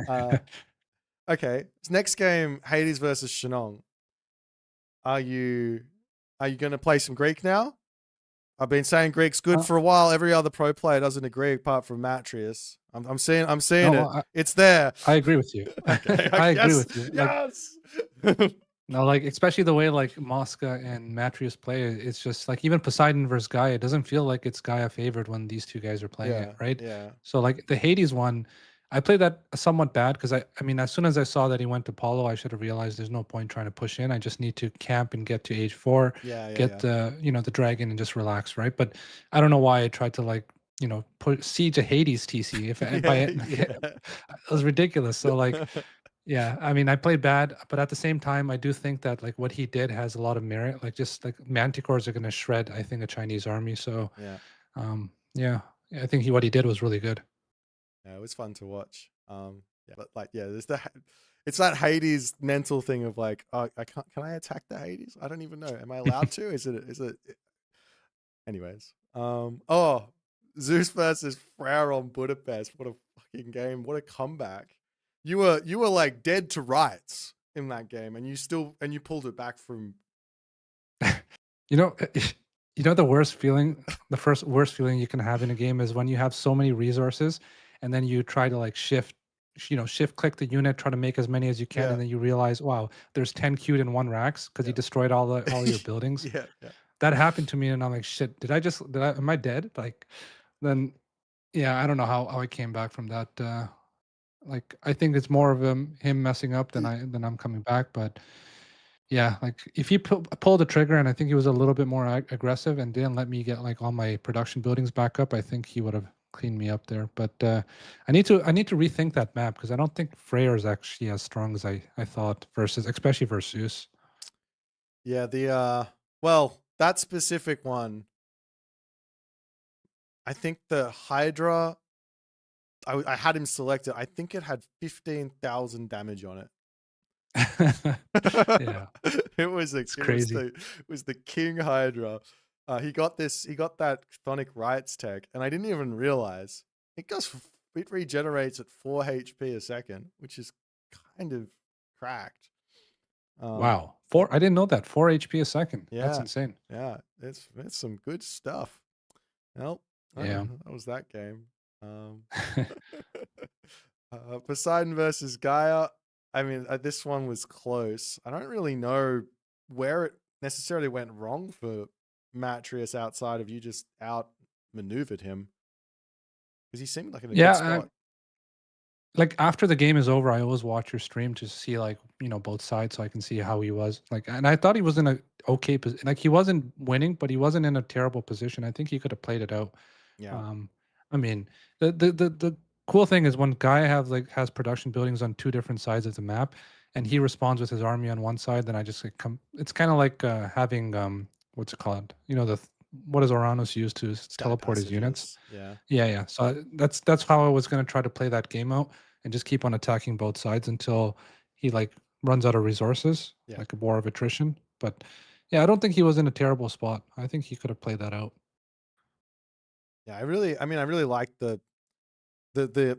Okay, so next game, Hades versus Shenong. Are you going to play some Greek now? I've been saying Greek's good
Uh,
for a while. Every other pro player doesn't agree, apart from Matreiuss. I'm seeing
no,
it. It's there.
I agree with you.
Okay,
I agree
yes,
with you. Like,
yes.
no, like especially the way like Mosca and Matreiuss play, it's just like even Poseidon versus Gaia, it doesn't feel like it's Gaia favored when these two guys are playing
Yeah,
it, right?
yeah,
So like the Hades one, I played that somewhat bad because I mean as soon as I saw that he went to Apollo, I should have realized there's no point trying to push in. I just need to camp and get to age 4,
yeah, yeah,
get
yeah.
the dragon and just relax, right? But I don't know why I tried to like put siege a Hades TC if by it,
Yeah,
it was ridiculous. So like yeah, I mean, I played bad, but at the same time, I do think that like what he did has a lot of merit. Like just like manticores are gonna shred, I think, a Chinese army. So,
yeah.
yeah, I think what he did was really good.
Yeah, it was fun to watch. Yeah, but like, yeah, it's that Hades mental thing of like, oh, I can't. Can I attack the Hades? I don't even know. Am I allowed to? Is it? Anyways, oh, Zeus versus Freyr on Budapest. What a fucking game! What a comeback! You were like dead to rights in that game, and you pulled it back from.
You know, the worst feeling, the first worst feeling you can have in a game is when you have so many resources, and then you try to like shift click the unit, try to make as many as you can,
Yeah,
and then you realize, wow, there's 10 queued in one racks because you
yeah,
destroyed all your buildings.
yeah, yeah.
That happened to me, and I'm like, shit, am I dead? Like, then yeah, I don't know how I came back from that. Like, I think it's more of him messing up than I'm coming back. But yeah, like if he pulled the trigger, and I think he was a little bit more aggressive and didn't let me get like all my production buildings back up, I think he would have cleaned me up there. But I need to rethink that map because I don't think Freyr is actually as strong as I thought especially versus Zeus.
Yeah, well, that specific one, I think the Hydra, I had him selected. I think it had 15,000 damage on it.
Yeah, it's
It was
crazy.
the King Hydra. He got that Chthonic Riots tech, and I didn't even realize it regenerates at 4 HP a second, which is kind of cracked.
Wow, I didn't know that 4 HP a second. That's
Yeah,
insane.
yeah, it's some good stuff. Well,
Yeah.
that was that game. Um, Poseidon versus Gaia. I mean, this one was close. I don't really know where it necessarily went wrong for Matreiuss outside of you just outmaneuvered him because he seemed like in a good
Yeah,
spot.
like after the game is over, I always watch your stream to see like, both sides so I can see how he was. Like, and I thought he was in a okay position. Like he wasn't winning, but he wasn't in a terrible position. I think he could have played it out.
Yeah.
Um, I mean, the cool thing is when guy has production buildings on two different sides of the map, and he responds with his army on one side, then I just like come. It's kind of like having what's it called? What does Oranos use to
Stat
teleport his units?
passages. Yeah.
Yeah, yeah. So that's how I was gonna try to play that game out and just keep on attacking both sides until he like runs out of resources,
Yeah.
like a war of attrition. But yeah, I don't think he was in a terrible spot. I think he could have played that out.
Yeah. I really like the the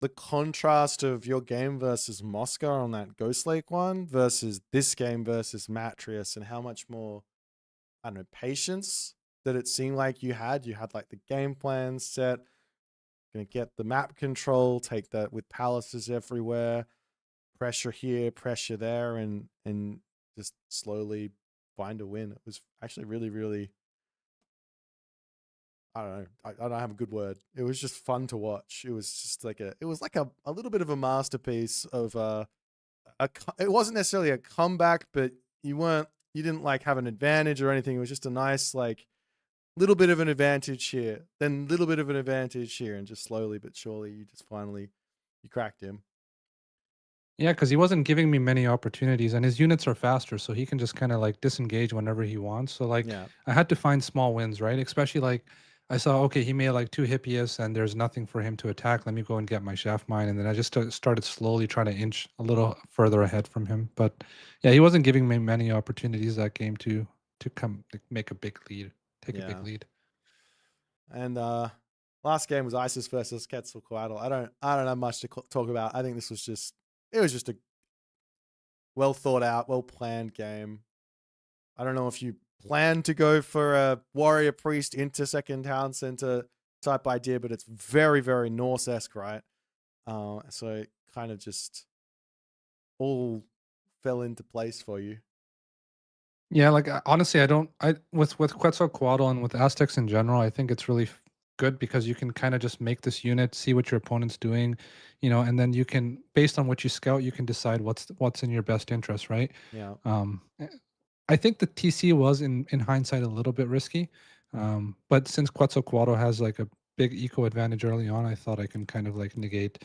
the contrast of your game versus Moscow on that Ghost Lake one versus this game versus Matreiuss, and how much more, I don't know, patience that it seemed like you had. You had like the game plan set, gonna get the map control, take that with palaces everywhere, pressure here, pressure there, and just slowly find a win. It was actually really, really, I don't know. I don't have a good word. It was just fun to watch. It was just like a little bit of a masterpiece of it wasn't necessarily a comeback, but you didn't like have an advantage or anything. It was just a nice like little bit of an advantage here, then little bit of an advantage here, and just slowly but surely you just finally you cracked him.
Yeah, because he wasn't giving me many opportunities, and his units are faster, so he can just kind of like disengage whenever he wants. So like,
Yeah.
I had to find small wins, right? Especially like, I saw okay, he made like two Hippias, and there's nothing for him to attack. Let me go and get my shaft mine, and then I just started slowly trying to inch a little further ahead from him. But yeah, he wasn't giving me many opportunities that game to come like, make a big lead, take a big
Yeah.
lead.
And last game was ISIS versus Quetzalcoatl. I don't have much to talk about. I think this was just it was just a well thought out, well planned game. I don't know if you plan to go for a warrior priest into second town center type idea, but it's very, very Norse esque, right? So it kind of just all fell into place for you.
Yeah, like honestly, I don't. I with Quetzalcoatl and with Aztecs in general, I think it's really good because you can kind of just make this unit, see what your opponent's doing, and then you can, based on what you scout, you can decide what's in your best interest, right?
Yeah.
Eh, I think the TC was in hindsight a little bit risky, but since Quetzalcoatl has like a big eco advantage early on, I thought I can kind of like negate,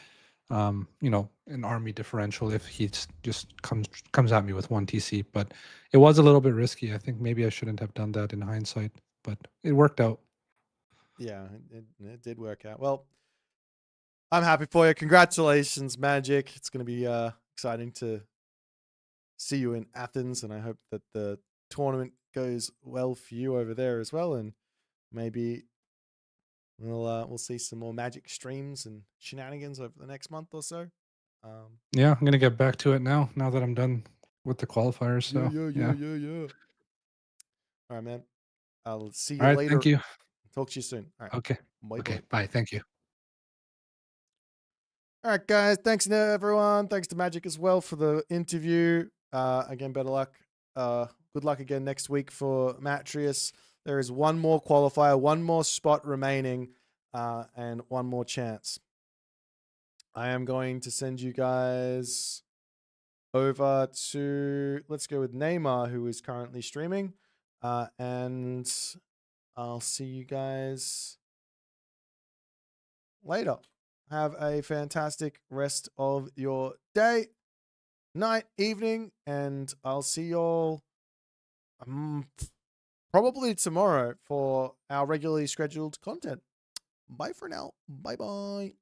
an army differential if he just comes at me with one TC. But it was a little bit risky. I think maybe I shouldn't have done that in hindsight, but it worked out.
Yeah, it did work out. Well, I'm happy for you. Congratulations, Magic. It's going to be exciting to see you in Athens, and I hope that the tournament goes well for you over there as well. And maybe we'll see some more Magic streams and shenanigans over the next month or so.
Yeah, I'm gonna get back to it now. Now that I'm done with the qualifiers. So yeah.
Yeah. All right, man. I'll see
All
you
right. Thank
later.
you.
Talk to you soon. All right.
Okay.
Bye
Okay.
bye.
Bye. Thank you.
All right, guys. Thanks to everyone. Thanks to Magic as well for the interview. Again, better luck. Good luck again next week for Matreiuss. There is one more qualifier, one more spot remaining, and one more chance. I am going to send you guys over to, let's go with Neymar, who is currently streaming. And I'll see you guys later. Have a fantastic rest of your day, night, evening, and I'll see y'all probably tomorrow for our regularly scheduled content. Bye for now. Bye bye.